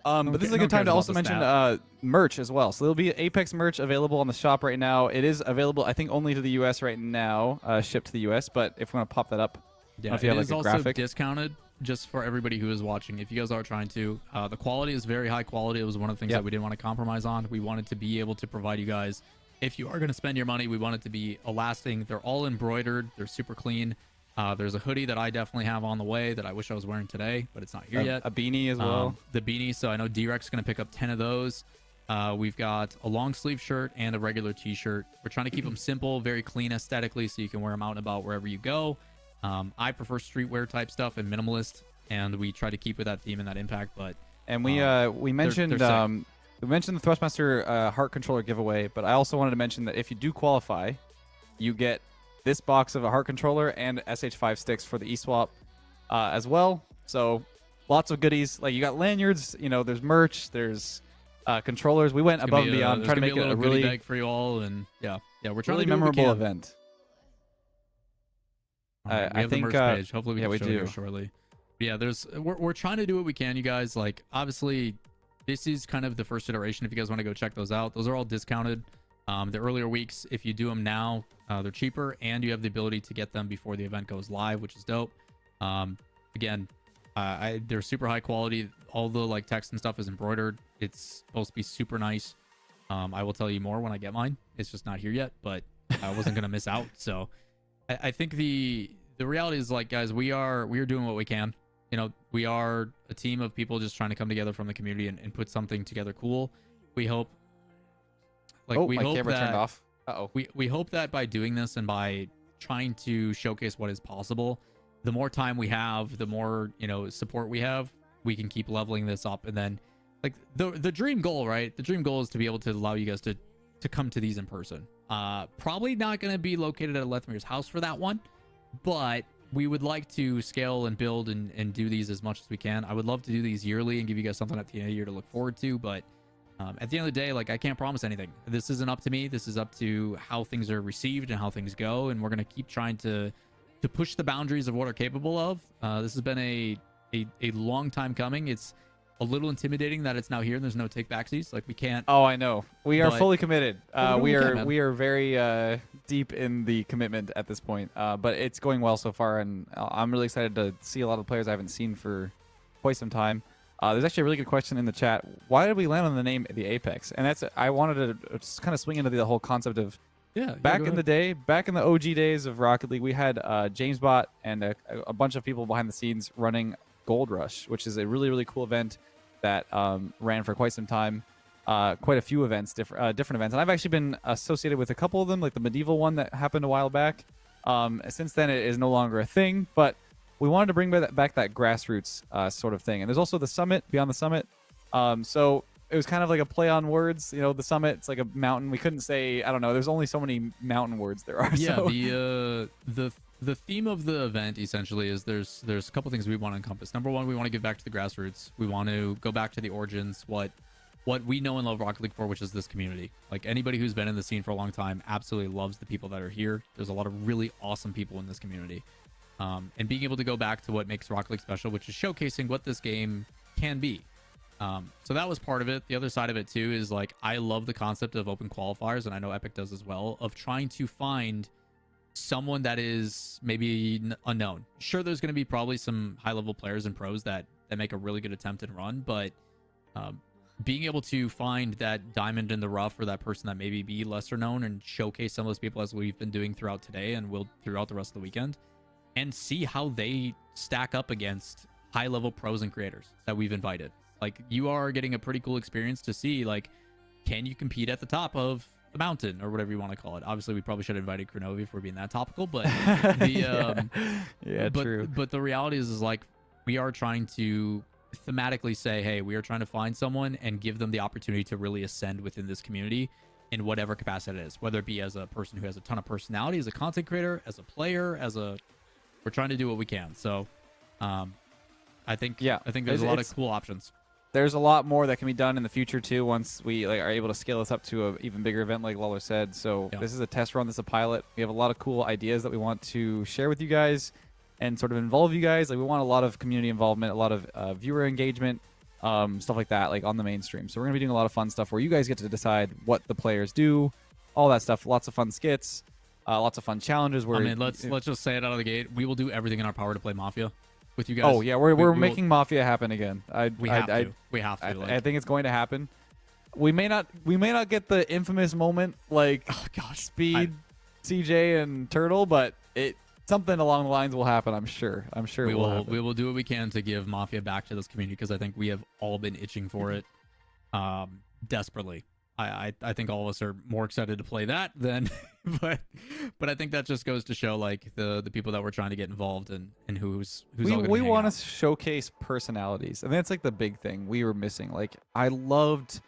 But this is a good time to also mention merch as well. So there'll be Apex merch available on the shop right now. It is available, I think, only to the US right now, shipped to the US. But if we want to pop that up, Yeah, if you it have, is like, a also graphic. discounted just for everybody who is watching. If you guys are trying to, the quality is very high quality. It was one of the things Yep. that we didn't want to compromise on. We wanted to be able to provide you guys, if you are going to spend your money, we want it to be a lasting. They're all embroidered. They're super clean. There's a hoodie that I definitely have on the way that I wish I was wearing today, but it's not here yet. a beanie as well. The beanie, so I know D-Rex is going to pick up 10 of those. We've got a long sleeve shirt and a regular t-shirt. We're trying to keep them simple, very clean aesthetically, so you can wear them out and about wherever you go. I prefer streetwear type stuff and minimalist, and we try to keep with that theme and that impact. But And we mentioned they're sick. we mentioned the Thrustmaster heart controller giveaway, but I also wanted to mention that if you do qualify, you get this box of a heart controller and SH5 sticks for the eSwap as well. So lots of goodies. Like, you got lanyards, you know, there's merch, there's controllers. We went It's gonna above and be beyond, there's trying to gonna make be it a little goodie really, bag for you all, and yeah, we're trying really to do what we memorable can. event. All right, we I have think, the merch page. Hopefully we yeah, can we show you do. shortly. Yeah, we're trying to do what we can, you guys. Like, obviously, this is kind of the first iteration. If you guys want to go check those out, those are all discounted. The earlier weeks, if you do them now, they're cheaper, and you have the ability to get them before the event goes live, which is dope. Again, they're super high quality. All the like text and stuff is embroidered. It's supposed to be super nice. I will tell you more when I get mine. It's just not here yet, but I wasn't gonna miss out. So I think the reality is, like, guys, we are doing what we can. You know, we are a team of people just trying to come together from the community and put something together cool. We hope, like, Oh, we my hope camera that turned off. Uh-oh. we hope that by doing this and by trying to showcase what is possible, the more time we have, the more, you know, support we have, we can keep leveling this up. And then, like, the dream goal, right? The dream goal is to be able to allow you guys to come to these in person. Probably not going to be located at Lethamyr's house for that one, but we would like to scale and build and do these as much as we can. I would love to do these yearly and give you guys something at the end of the year to look forward to, but at the end of the day, like, I can't promise anything. This isn't up to me. This is up to how things are received and how things go, and we're going to keep trying to push the boundaries of what we're capable of. This has been a long time coming. It's a little intimidating that it's now here and there's no take backsies. Like, we can't. Oh, I know. We are But- fully committed. But We we are can, man. we are very deep in the commitment at this point. But it's going well so far, and I'm really excited to see a lot of players I haven't seen for quite some time. There's actually a really good question in the chat. Why did we land on the name the Apex? And that's, I wanted to just kind of swing into the whole concept of back in the day, back in the OG days of Rocket League, we had JamesBot and a bunch of people behind the scenes running Gold Rush, which is a really, really cool event that ran for quite some time. Quite a few events, different events. And I've actually been associated with a couple of them, like the medieval one that happened a while back. Since then, it is no longer a thing, but we wanted to bring back that grassroots sort of thing. And there's also the summit, beyond the summit. So it was kind of like a play on words. You know, the summit, it's like a mountain. We couldn't say, I don't know, there's only so many mountain words there are. Yeah, so. the theme of the event essentially is there's a couple things we want to encompass. Number one, we want to give back to the grassroots. We want to go back to the origins, what we know and love Rocket League for, which is this community. Like, anybody who's been in the scene for a long time absolutely loves the people that are here. There's a lot of really awesome people in this community. And being able to go back to what makes Rocket League special, which is showcasing what this game can be. So that was part of it. The other side of it too is, like, I love the concept of open qualifiers, and I know Epic does as well, of trying to find someone that is maybe unknown. Sure, there's going to be probably some high-level players and pros that make a really good attempt and run, but being able to find that diamond in the rough, or that person that maybe be lesser known, and showcase some of those people as we've been doing throughout today and will throughout the rest of the weekend, and see how they stack up against high-level pros and creators that we've invited. Like, you are getting a pretty cool experience to see, like, can you compete at the top of the mountain, or whatever you want to call it. Obviously, we probably should have invited Kronovi if we're being that topical, but True. But the reality is like, we are trying to thematically say, hey, we are trying to find someone and give them the opportunity to really ascend within this community in whatever capacity it is, whether it be as a person who has a ton of personality, as a content creator, as a player, we're trying to do what we can. So I think there's a lot of cool options. There's a lot more that can be done in the future too once we are able to scale this up to an even bigger event, like Lawler said. So Yeah. This is a test run. This is a pilot. We have a lot of cool ideas that we want to share with you guys and sort of involve you guys. Like, we want a lot of community involvement, a lot of viewer engagement, stuff like that, like on the mainstream. So we're gonna be doing a lot of fun stuff where you guys get to decide what the players do, all that stuff. Lots of fun skits, lots of fun challenges. Where I mean, let's just say it out of the gate. We will do everything in our power to play Mafia with you guys. Oh yeah, we're making Mafia happen again. We have to. I think it's going to happen. We may not get the infamous moment like Oh gosh, Speed, CJ, and Turtle, but something along the lines will happen. I'm sure. we it will happen. will do what we can to give Mafia back to this community, because I think we have all been itching for it desperately. I think all of us are more excited to play that than but I think that just goes to show, like, the people that we're trying to get involved and who's all gonna We hang want out. to showcase personalities, and that's like the big thing we were missing. Like, I loved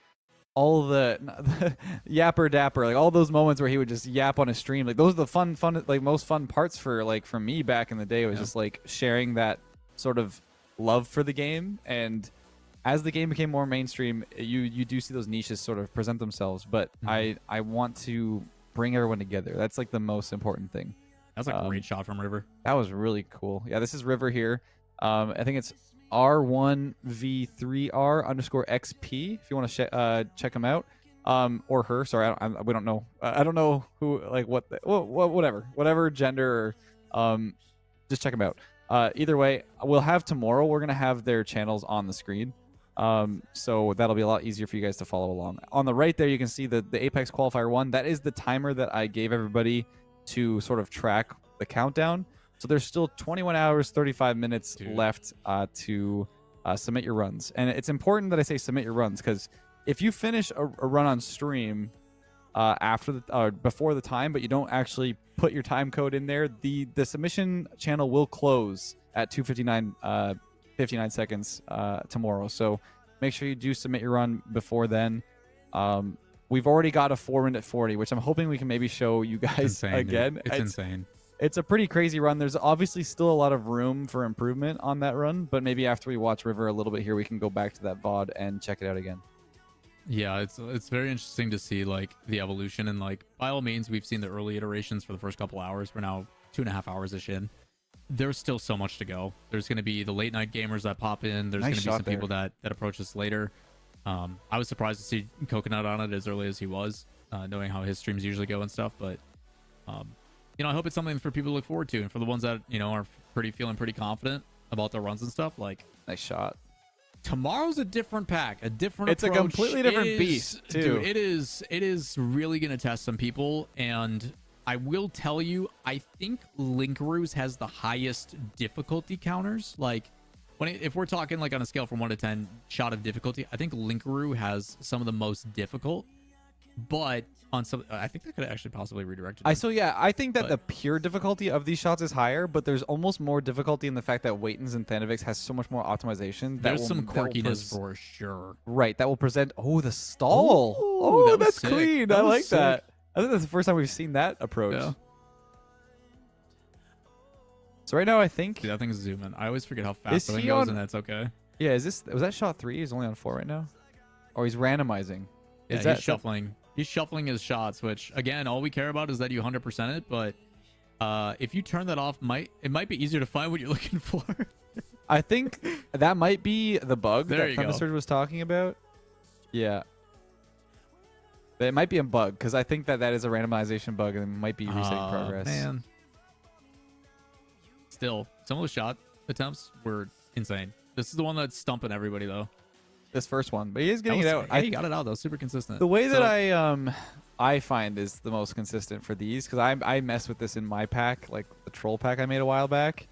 all the yapper dapper, like all those moments where he would just yap on a stream. Like, those are the fun like most fun parts for me back in the day. It was just like sharing that sort of love for the game. And as the game became more mainstream, you do see those niches sort of present themselves. But I want to bring everyone together. That's like the most important thing. That's a great shot from River. That was really cool. Yeah, this is River here. I think it's R1V3R_XP if you want to check him out. Or her. Sorry, we don't know. I don't know who, like, whatever gender. Just check them out. Either way, we'll have tomorrow. We're gonna have their channels on the screen. So that'll be a lot easier for you guys to follow along. On the right there, you can see the Apex Qualifier 1. That is the timer that I gave everybody to sort of track the countdown. So there's still 21 hours, 35 minutes left to submit your runs. And it's important that I say submit your runs, because if you finish a run on stream before the time, but you don't actually put your time code in there, the submission channel will close at 2:59 seconds tomorrow. So make sure you do submit your run before then. We've already got a 4-minute 40, which I'm hoping we can maybe show you guys again. Dude. It's insane. It's a pretty crazy run. There's obviously still a lot of room for improvement on that run, but maybe after we watch River a little bit here, we can go back to that VOD and check it out again. Yeah, it's very interesting to see like the evolution, and like by all means, we've seen the early iterations for the first couple hours. We're now 2.5 hours-ish in. There's still so much to go. There's going to be the late night gamers that pop in. There's going to be some people that approach us later. I was surprised to see Coconut on it as early as he was, knowing how his streams usually go and stuff. But you know, I hope it's something for people to look forward to, and for the ones that, you know, are feeling pretty confident about their runs and stuff. Like, nice shot. Tomorrow's a different pack, a different it's approach. a completely different beast too. Dude, it is really gonna test some people, and I will tell you, I think Linkaroos has the highest difficulty counters. Like, if we're talking like on a scale from 1 to 10 shot of difficulty, I think Linkaroo has some of the most difficult. But on some, I think that could actually possibly redirect it. I think that the pure difficulty of these shots is higher, but there's almost more difficulty in the fact that Waitons and Thanovix has so much more optimization. There's some quirkiness for sure. Right, that will present. Oh, the stall. Oh, that's sick. Clean. I like that. I think that's the first time we've seen that approach. Yeah. So right now, I think... Dude, that thing's zooming. I always forget how fast the thing goes, and that's okay. Yeah, was that shot 3? He's only on 4 right now? Or he's randomizing? Yeah, he's shuffling. He's shuffling his shots, which, again, all we care about is that you 100% it, but if you turn that off, it might be easier to find what you're looking for. I think that might be the bug that Thundersurge was talking about. Yeah. It might be a bug, because I think that is a randomization bug, and it might be resetting progress. Man. Still, some of those shot attempts were insane. This is the one that's stumping everybody, though. This first one, but he is getting it out. He got it out though, super consistent. The way that I find is the most consistent for these, because I mess with this in my pack, like the troll pack I made a while back,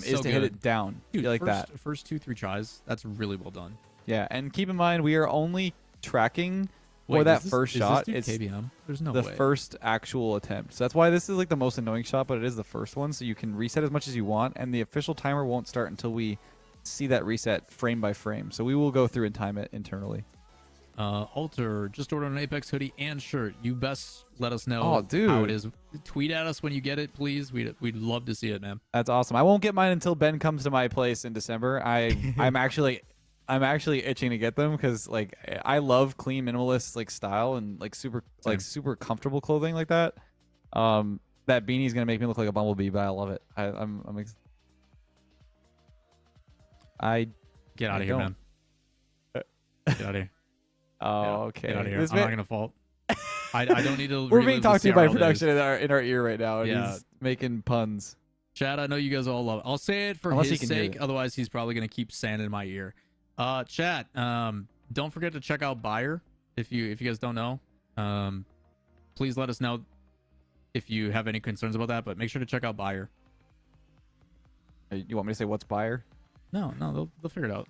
is to hit it down. Dude, like that. First 2-3 tries, that's really well done. Yeah, and keep in mind we are only tracking for that first shot. It's KBM. There's no the way. First actual attempt. So that's why this is like the most annoying shot, but it is the first one, so you can reset as much as you want, and the official timer won't start until we see that reset frame by frame. So we will go through and time it internally. Alter just ordered an Apex hoodie and shirt. You best let us know how it is. Tweet at us when you get it, please. We'd love to see it, man. That's awesome. I won't get mine until Ben comes to my place in December. I'm actually itching to get them, because like I love clean minimalist like style and like super comfortable clothing like that. That beanie's gonna make me look like a bumblebee, but I love it. Get out of here, man. Get out of here. Oh, okay. Get out of here. I'm not gonna fault. I don't need to. We're being talked to by production in our ear right now. And he's making puns. Chad, I know you guys all love it. I'll say it for his sake. Otherwise, he's probably gonna keep saying it in my ear. Chat. Don't forget to check out Buyer if you guys don't know. Please let us know if you have any concerns about that. But make sure to check out Buyer. You want me to say what's Buyer? No, they'll figure it out.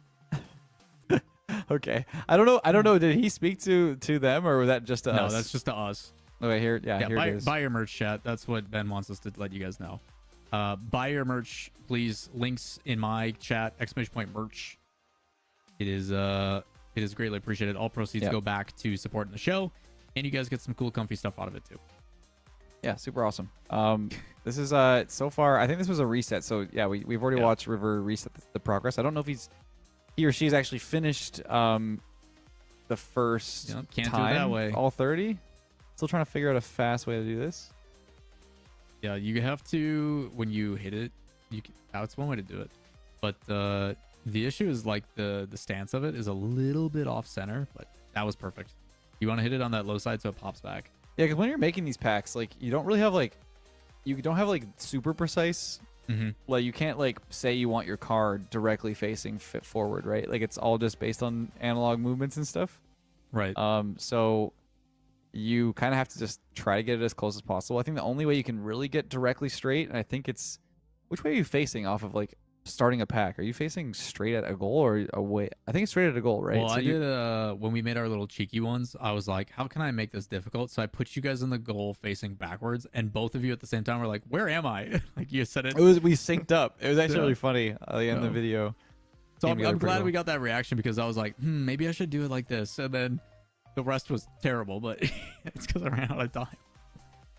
Okay. I don't know. Did he speak to them, or was that just to us? No, that's just to us. Okay, here it is. Buy your merch, chat. That's what Ben wants us to let you guys know. Buy your merch, please. Links in my chat. !merch. It is greatly appreciated. All proceeds go back to supporting the show, and you guys get some cool, comfy stuff out of it too. Yeah, super awesome. This is so far, I think this was a reset. So yeah, we've already watched River reset the progress. I don't know if he or she's actually finished the first can't time, do it that way. All 30. Still trying to figure out a fast way to do this. Yeah, you have to, when you hit it, that's one way to do it. But the issue is like the stance of it is a little bit off center, but that was perfect. You want to hit it on that low side so it pops back. Yeah, because when you're making these packs, like you don't really have like super precise. Like you can't like say you want your car directly facing forward, right? Like it's all just based on analog movements and stuff. Right. So you kind of have to just try to get it as close as possible. I think the only way you can really get directly straight, and I think it's which way are you facing off of like starting a pack? Are you facing straight at a goal or away? I think it's straight at a goal, right? Well, So I did when we made our little cheeky ones, I was like, how can I make this difficult? So I put you guys in the goal facing backwards, and both of you at the same time were like, where am I? Like you said it. we synced up. It was actually Yeah. really funny in the video. So Came together I'm pretty glad well. we got that reaction because I was like, maybe I should do it like this. And then the rest was terrible, but it's because I ran out of time.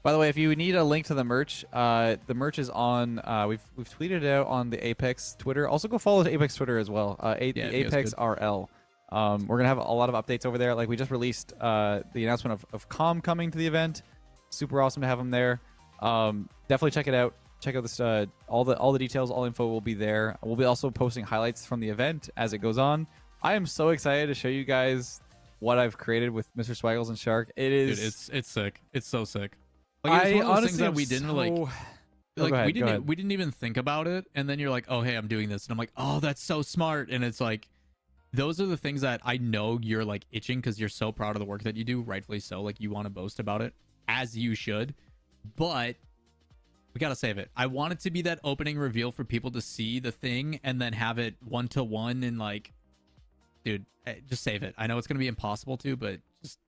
By the way, if you need a link to the merch is on. We've tweeted it out on the Apex Twitter. Also, go follow the Apex Twitter as well. The you guys Apex could. RL. We're gonna have a lot of updates over there. Like we just released the announcement of Com coming to the event. Super awesome to have him there. Definitely check it out. Check out this. All the details, all info will be there. We'll be also posting highlights from the event as it goes on. I am so excited to show you guys what I've created with Mr. Swaggles and Shark. It is. Dude, it's sick. It's so sick. Like, it was one of those honestly things that am we didn't so... like. Oh, Like go ahead, we go didn't ahead. we didn't even think about it, and then you're like, oh hey, I'm doing this, and I'm like, oh that's so smart. And it's like those are the things that I know you're like itching because you're so proud of the work that you do, rightfully so. Like you want to boast about it, as you should, but we gotta save it. I want it to be that opening reveal for people to see the thing and then have it 1-to-1 and like, dude, just save it. I know it's gonna be impossible to, but just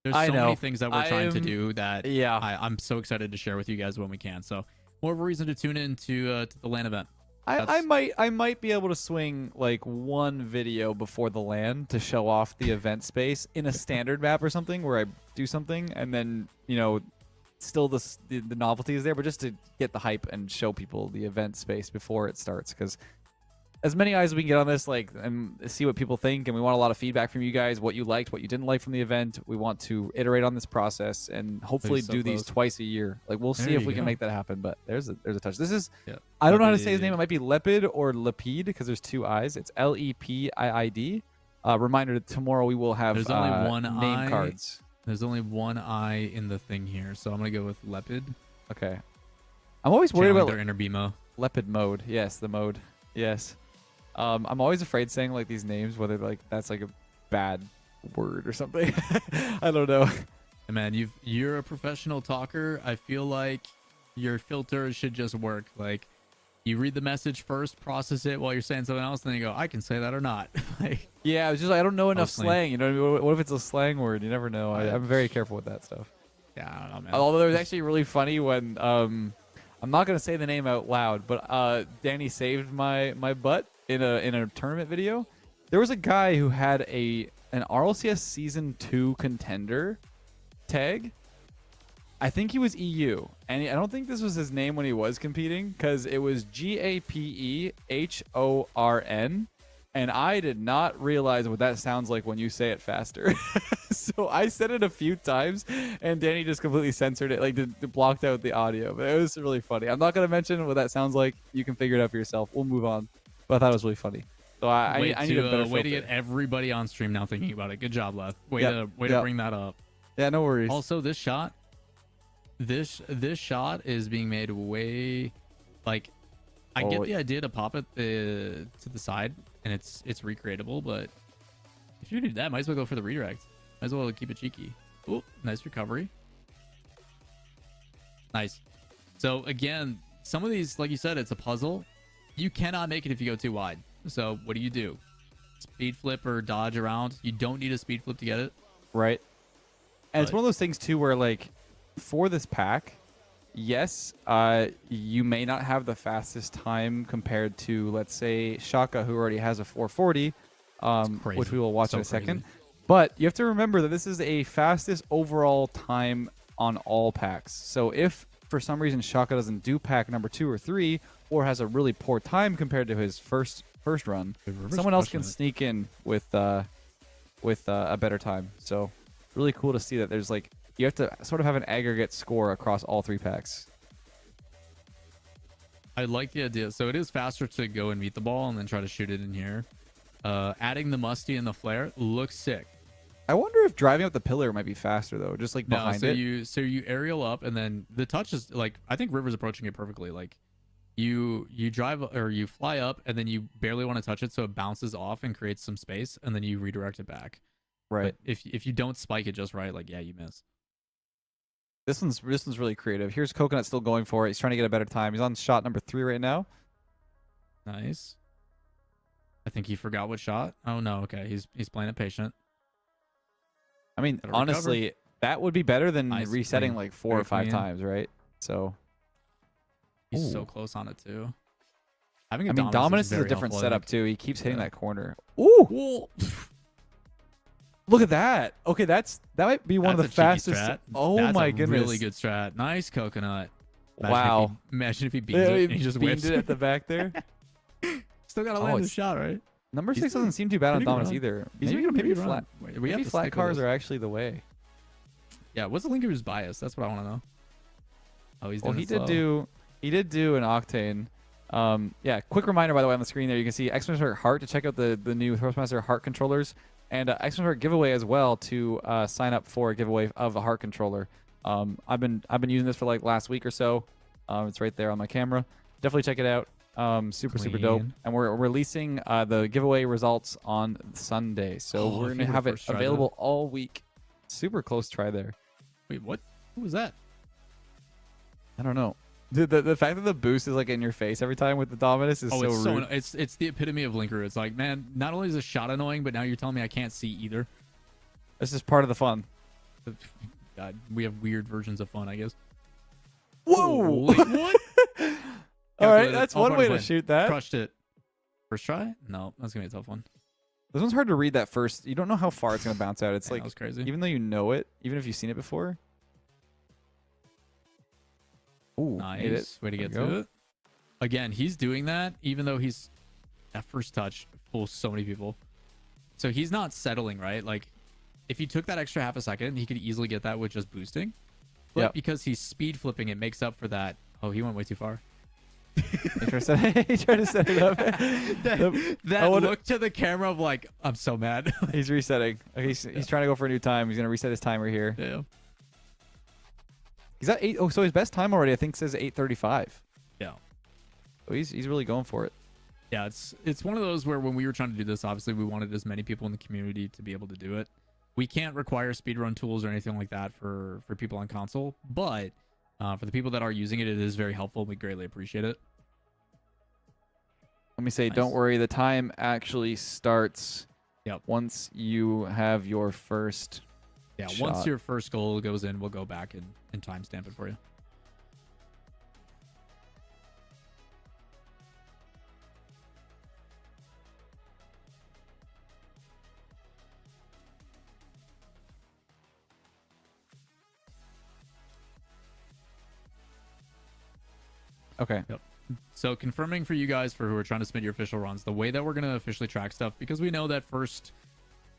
there's so many things that we're trying to do that I'm so excited to share with you guys when we can. So more of a reason to tune in to the LAN event. I might be able to swing like one video before the LAN to show off the event space in a standard map or something where I do something and then still the novelty is there, but just to get the hype and show people the event space before it starts, because as many eyes as we can get on this, like, and see what people think, and we want a lot of feedback from you guys, what you liked, what you didn't like from the event. We want to iterate on this process and hopefully so do these close. twice a year. Like we'll see There if you we can go. make that happen. But there's a touch. This is Yep. I don't know how to say his name. It might be Lepid or Lepid because there's two I's. It's Lepiid. Reminder that tomorrow we will have There's only one name eye. cards. There's only one eye in the thing here, so I'm gonna go with Lepid. Okay. I'm always worried Channeling about their inner BMO. Lepid mode. Yes, the mode. Yes. I'm always afraid saying like these names, whether like that's like a bad word or something. I don't know. Hey, man, you're a professional talker. I feel like your filter should just work. Like you read the message first, process it while you're saying something else, then you go, I can say that or not. Like, Yeah, it's just like I don't know enough Mostly. slang. You know what I mean? What if it's a slang word? You never know. I'm very careful with that stuff. yeah, I don't know, man. Although it was actually really funny when I'm not gonna say the name out loud, but Danny saved my butt in a tournament video. There was a guy who had an RLCS Season 2 contender tag. I think he was EU, and I don't think this was his name when he was competing, because it was GAPEHORN, and I did not realize what that sounds like when you say it faster. So I said it a few times, and Danny just completely censored it, like blocked out the audio. But it was really funny. I'm not gonna mention what that sounds like. You can figure it out for yourself. We'll move on. But I thought it was really funny. So I need a better way to filter. get everybody on stream now thinking about it. Good job, Leth. Way Yep, to yep. bring that up. Yeah, no worries. Also, this shot is being made way like I get the idea to pop it to the side and it's recreatable, but if you do that, might as well go for the redirect. Might as well keep it cheeky. Ooh, nice recovery. Nice. So again, some of these, like you said, it's a puzzle. You cannot make it if you go too wide. So what do? Speed flip or dodge around. You don't need a speed flip to get it. Right. And it's But- one of those things too where like for this pack, yes, you may not have the fastest time compared to, let's say, Shaka, who already has a 440, crazy. which we will watch So in a second. crazy. But you have to remember that this is a fastest overall time on all packs. So if for some reason Shaka doesn't do pack number 2 or 3, or has a really poor time compared to his first run, someone else can sneak in with a better time. So really cool to see that there's like, you have to sort of have an aggregate score across all 3 packs. I like the idea. So it is faster to go and meet the ball and then try to shoot it in here. Adding the musty and the flare looks sick. I wonder if driving up the pillar might be faster though, just like behind it. You aerial up and then the touch is like, I think River's approaching it perfectly. Like you drive or you fly up and then you barely want to touch it, so it bounces off and creates some space, and then you redirect it back. Right. But if you don't spike it just right, like, yeah, you miss. This one's really creative. Here's Coconut still going for it. He's trying to get a better time. He's on shot number 3 right now. Nice. I think he forgot what shot. Oh no, okay. He's playing it patient. I mean, Gotta honestly, recover. that would be better than Nice. resetting Very- like 4 or very 5 clean. times, right? So He's so Ooh. close on it too. Having a I mean, Dominus is a very different helpful, I setup think. too. He keeps hitting Yeah. that corner. Ooh, Whoa. look at that. Okay, that might be one of the That's a cheeky fastest. strat. Oh That's my a goodness. really good strat. Nice Coconut. Wow. Imagine if he beans Yeah, it he and he just beamed whips it at the back there. Still gotta Oh, land the it's- shot, right? Number He's 6 doing doesn't seem too bad on pretty good Dominus run. either. He's Maybe, making a maybe, pretty good run. We have maybe to flat stick with cars this. are actually the way. Yeah, what's the Linker's bias? That's what I want to know. Oh, he's Well, doing he it did slow. do an Octane. Yeah, quick reminder by the way on the screen there, you can see Xmaster Heart to check out the new Thrustmaster Heart controllers, and Xmaster Heart giveaway as well to sign up for a giveaway of a Heart controller. I've been using this for like last week or so. It's right there on my camera. Definitely check it out. Super dope. Clean. And we're releasing the giveaway results on Sunday, so Oh, we're if gonna you have would've it first tried available all week. Super close try there. Wait, what? Who was that? I don't know. The fact that the boost is like in your face every time with the Dominus is Oh, so it's rude. it's the epitome of Linker. It's like, man, not only is the shot annoying, but now you're telling me I can't see either. This is part of the fun. God, we have weird versions of fun, I guess. Whoa! Holy- what? All right, Calculated. that's All one part way of to plan. shoot that. Crushed it. First try? No, that's gonna be a tough one. This one's hard to read that first. You don't know how far it's gonna bounce out. It's Yeah, like that was crazy. even though you know it, even if you've seen it before. Ooh, made it. Nice. Way to There get we to go. it. Again, he's doing that even though he's that first touch fools so many people. So he's not settling, right? Like if he took that extra half a second, he could easily get that with just boosting. But Yep. because he's speed flipping, it makes up for that. Oh, he went way too far. He tried to set it up. That I wanna- look to the camera of like, I'm so mad. He's resetting. Okay, he's trying to go for a new time. He's gonna reset his timer here. Yeah. He's at 8. Oh, so his best time already I think says 8:35. Yeah. So he's really going for it. Yeah, it's one of those where when we were trying to do this, obviously we wanted as many people in the community to be able to do it. We can't require speedrun tools or anything like that for people on console, but for the people that are using it, it is very helpful. We greatly appreciate it. Let me say, Nice. don't worry. The time actually starts. Yep. Once you have your first. Yeah, shot. once your first goal goes in, we'll go back and timestamp it for you. Okay. So confirming for you guys for who are trying to submit your official runs, the way that we're going to officially track stuff, because we know that first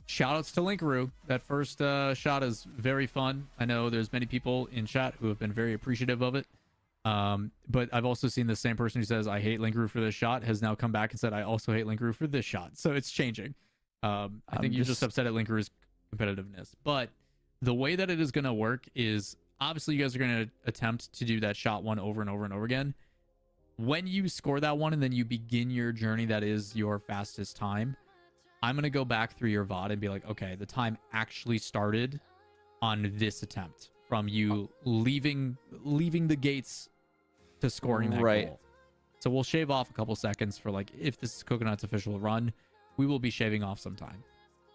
shout outs to Linkaroo, that first shot is very fun. I know there's many people in chat who have been very appreciative of it. But I've also seen the same person who says, I hate Linkaroo for this shot, has now come back and said, I also hate Linkaroo for this shot. So it's changing. I think you're just upset at Linkaroo's competitiveness. But the way that it is going to work is obviously you guys are going to attempt to do that shot one over and over and over again. When you score that one and then you begin your journey that is your fastest time, I'm going to go back through your VOD and be like, okay, the time actually started on this attempt from you leaving the gates to scoring that Right. goal. So we'll shave off a couple seconds for like, if this is Coconut's official run, we will be shaving off some time.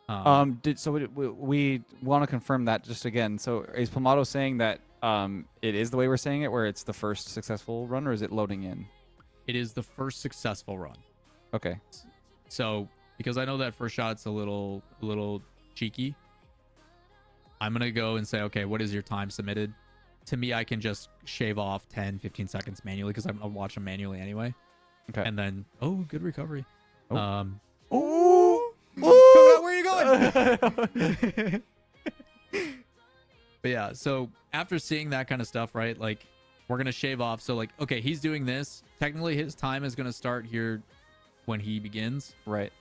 We want to confirm that just again. So is Pomato saying that it is the way we're saying it, where it's the first successful run, or is it loading in? It is the first successful run. Okay. So because I know that first shot's a little cheeky, I'm going to go and say, okay, what is your time submitted? To me, I can just shave off 10, 15 seconds manually because I'm going to watch them manually anyway. Okay. And then, oh, good recovery. Oh. Ooh. Ooh! Where are you going? But yeah, so after seeing that kind of stuff, right? Like, we're gonna shave off. So like, okay, he's doing this. Technically, his time is gonna start here when he begins. Right.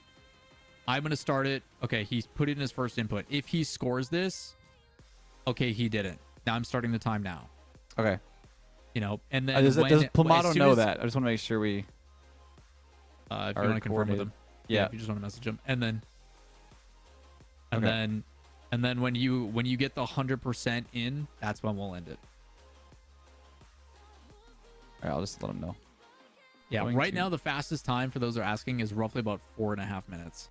I'm gonna start it. Okay, he's put in his first input. If he scores this, okay, he didn't. Now I'm starting the time now. Okay. You know, and then Does as Plamato soon know as- that? I just want to make sure we. if you are want to confirm with coordinated. him, Yeah. if you just want to message him, and then Okay. when you get the 100% in, that's when we'll end it. All right, I'll just let him know. Yeah, Going right to- now the fastest time for those who are asking is roughly about 4.5 minutes.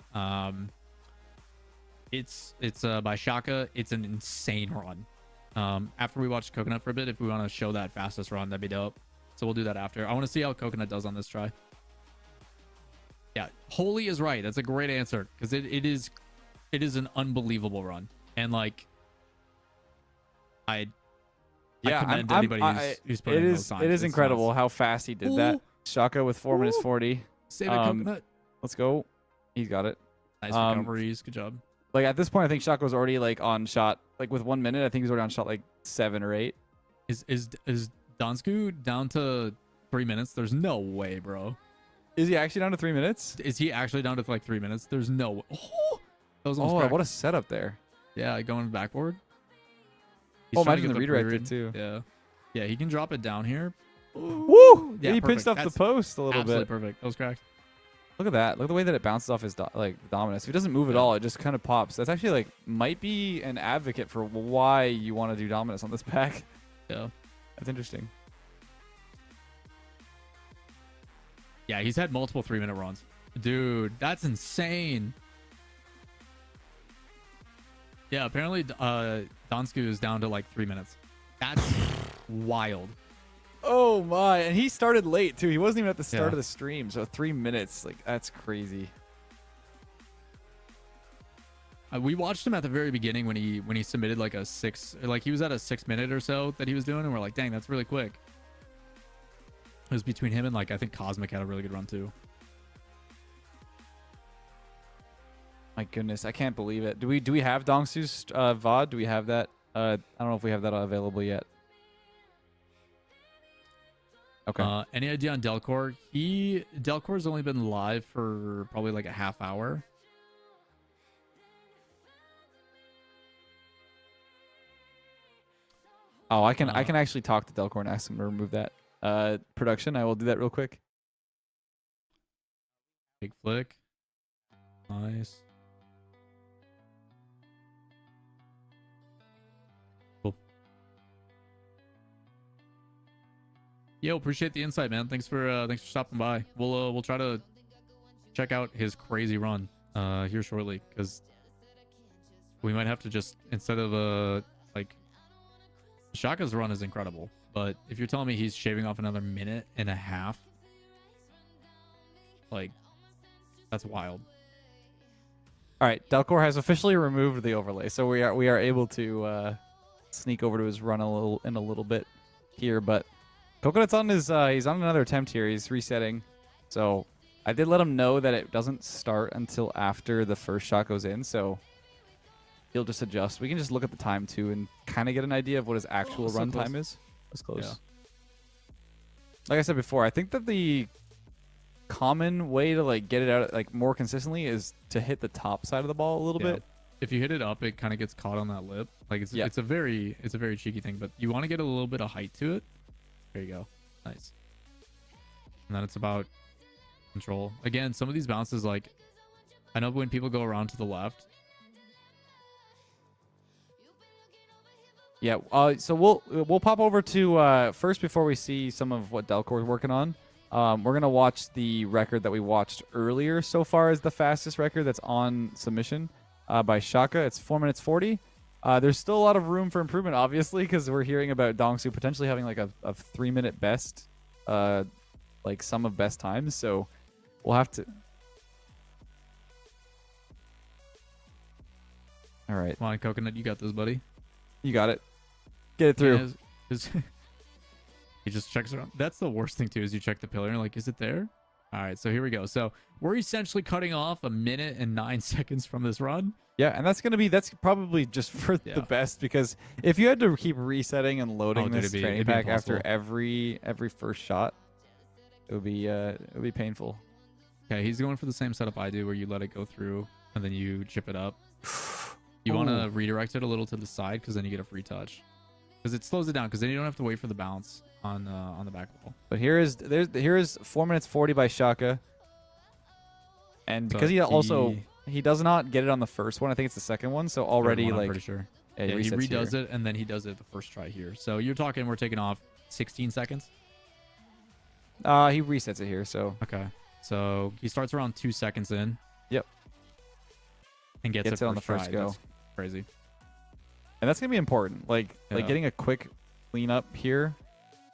It's by Shaka. It's an insane run. After we watch Coconut for a bit, if we want to show that fastest run, that'd be dope. So we'll do that after. I want to see how Coconut does on this try. Yeah, Holy is right. That's a great answer because it is an unbelievable run, and like I commend anybody who's putting those times. It is It's incredible nuts. how fast he did that. Ooh. Shaka with 4 minutes Ooh. 40. Save it, Coconut. Let's go. He's got it. Nice Um, recoveries. Good job. Like at this point, I think Shaka was already like on shot. Like with 1 minute, I think he's already on shot like 7 or 8. Is Donsku down to 3 minutes? There's no way, bro. Is he actually down to 3 minutes? Is he actually down to like 3 minutes? There's no way. Oh, that was almost Oh, cracked. what a setup there. Yeah, going backboard. Oh, trying to imagine get the read right there pre-read. too. Yeah. Yeah, he can drop it down here. Woo! Yeah, he perfect. pinched off the That's post a little Absolutely bit. perfect. That was cracked. Look at that. Look at the way that it bounces off his dominance. If he doesn't move at Yeah. all, it just kind of pops. That's actually like might be an advocate for why you want to do dominance on this pack. Yeah. That's interesting. Yeah, he's had multiple 3-minute runs. Dude, that's insane. Yeah, apparently Donsku is down to like 3 minutes. That's wild. Oh my! And he started late too. He wasn't even at the start Yeah. of the stream, so 3 minutes. Like that's crazy. We watched him at the very beginning when he submitted like a 6, like he was at a 6 minute or so that he was doing, and we're like, dang, that's really quick. It was between him and like I think Cosmic had a really good run too. My goodness, I can't believe it. Do we have Dongsu's VOD? Do we have that? I don't know if we have that available yet. Okay. Any idea on Delcor? Delcor's only been live for probably like a half hour. Oh, I can actually talk to Delcor and ask him to remove that. Production, I will do that real quick. Big flick. Nice. Cool. Yo, appreciate the insight, man. Thanks for stopping by. We'll try to check out his crazy run here shortly, because we might have to just, instead of like Shaka's run is incredible, but if you're telling me he's shaving off another 1.5 minutes, like that's wild. All right, Delcor has officially removed the overlay, so we are able to sneak over to his run in a little bit here. But Coconut's on his he's on another attempt here. He's resetting, so I did let him know that it doesn't start until after the first shot goes in. So he'll just adjust. We can just look at the time too and kind of get an idea of what his actual so run close. time is. That's close. Yeah. Like I said before, I think that the common way to like get it out like more consistently is to hit the top side of the ball a little Yeah. bit. If you hit it up, it kind of gets caught on that lip. Like it's Yeah. it's a very cheeky thing, but you want to get a little bit of height to it. There you go. Nice. And then it's about control. Again, some of these bounces, like I know when people go around to the left. Yeah. So we'll pop over to first before we see some of what Delcor's working on. We're gonna watch the record that we watched earlier so far as the fastest record that's on submission by Shaka. It's 4 minutes 40. There's still a lot of room for improvement, obviously, because we're hearing about Dongsu potentially having like a 3 minute best, like sum of best times. So we'll have to. All right, Come on, Coconut, you got this, buddy. you got it. Get it through. Yeah, he just checks around. That's the worst thing too, is you check the pillar and like, is it there? All right, so here we go. So we're essentially cutting off 1minute and 9 seconds from this run. Yeah, and that's probably just for Yeah. the best, because if you had to keep resetting and loading dude, this it'd training be pack after impossible. every first shot, it would be painful. Okay, he's going for the same setup I do, where you let it go through and then you chip it up. You want to redirect it a little to the side, because then you get a free touch. Because it slows it down, because then you don't have to wait for the bounce on the back wall. But here is 4 minutes 40 by Shaka, and So because he does not get it on the first one. I think it's the second one. So already I'm like pretty sure. yeah, Yeah, he resets redoes here. it and then he does it the first try here. So you're talking we're taking off 16 seconds. He resets it here. So Okay. So he starts around 2 seconds in. Yep. And gets it on the first try. go. That's crazy. and that's gonna be important. Like Yeah. getting a quick cleanup here.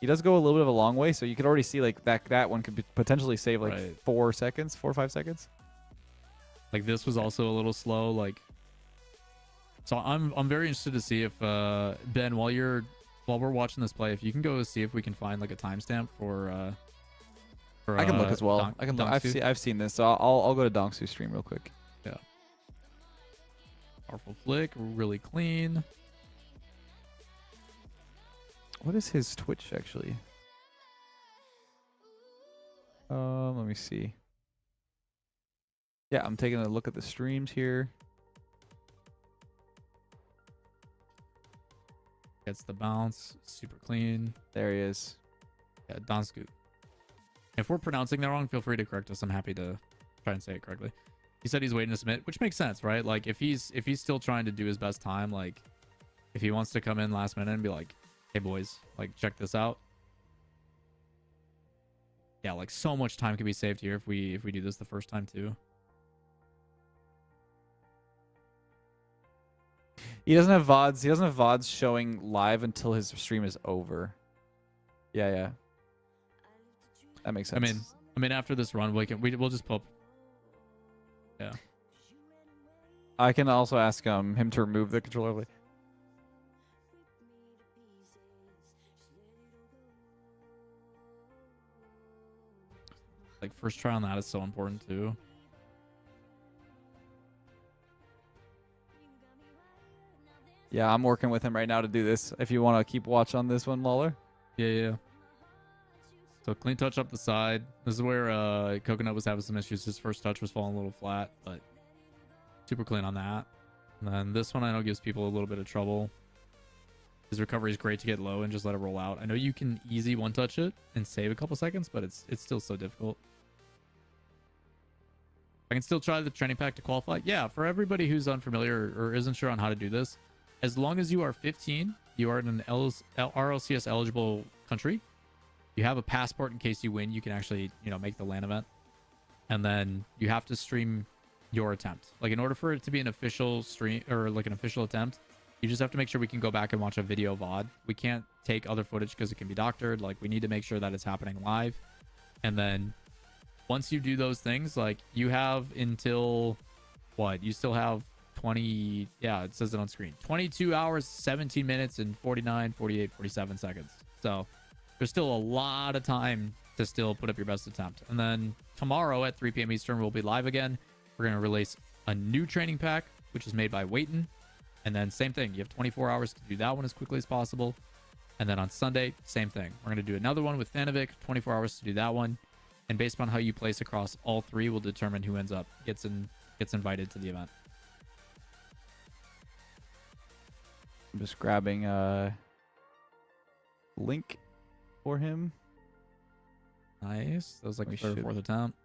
He does go a little bit of a long way, so you could already see like that one could potentially save like Right. 4 or 5 seconds. Like this was also a little slow. Like, so I'm very interested to see if Ben, while we're watching this play, if you can go see if we can find like a timestamp for I can look as well. Donk- I can look. Donksu. I've seen this, so I'll go to Donksu's stream real quick. Yeah. Powerful flick, really clean. What is his Twitch actually? Let me see. Yeah, I'm taking a look at the streams here. Gets the bounce, super clean. There he is. Yeah, Donsku. If we're pronouncing that wrong, feel free to correct us. I'm happy to try and say it correctly. He said he's waiting to submit, which makes sense, right? Like if he's still trying to do his best time, like if he wants to come in last minute and be like, "Hey boys, like check this out." Yeah, like so much time can be saved here if we do this the first time too. He doesn't have VODs. He doesn't have VODs showing live until his stream is over. Yeah. That makes sense. I mean after this run, we'll just pop. Yeah. I can also ask him to remove the controller. Like first try on that is so important too. Yeah, I'm working with him right now to do this. If you want to keep watch on this one, Lawler. Yeah. So clean touch up the side. This is where Coconut was having some issues. His first touch was falling a little flat, but super clean on that. And then this one I know gives people a little bit of trouble. His recovery is great to get low and just let it roll out. I know you can easy one touch it and save a couple seconds, but it's still so difficult. I can still try the training pack to qualify. Yeah, for everybody who's unfamiliar or isn't sure on how to do this, as long as you are 15, you are in an RLCS eligible country. You have a passport in case you win. You can actually, make the LAN event, and then you have to stream your attempt. Like in order for it to be an official stream or like an official attempt, you just have to make sure we can go back and watch a video VOD. We can't take other footage because it can be doctored. Like we need to make sure that it's happening live, and then once you do those things, like you have until what? You still have 20. Yeah, it says it on screen. 22 hours, 17 minutes, and 49, 48, 47 seconds. So there's still a lot of time to still put up your best attempt. And then tomorrow at 3 p.m. Eastern, we'll be live again. We're going to release a new training pack, which is made by Waitin. And then same thing. You have 24 hours to do that one as quickly as possible. And then on Sunday, same thing. We're going to do another one with Thanovic, 24 hours to do that one. And based upon how you place across all three will determine who ends up gets invited to the event. I'm just grabbing a link for him. Nice. That was like We the third or should- fourth attempt.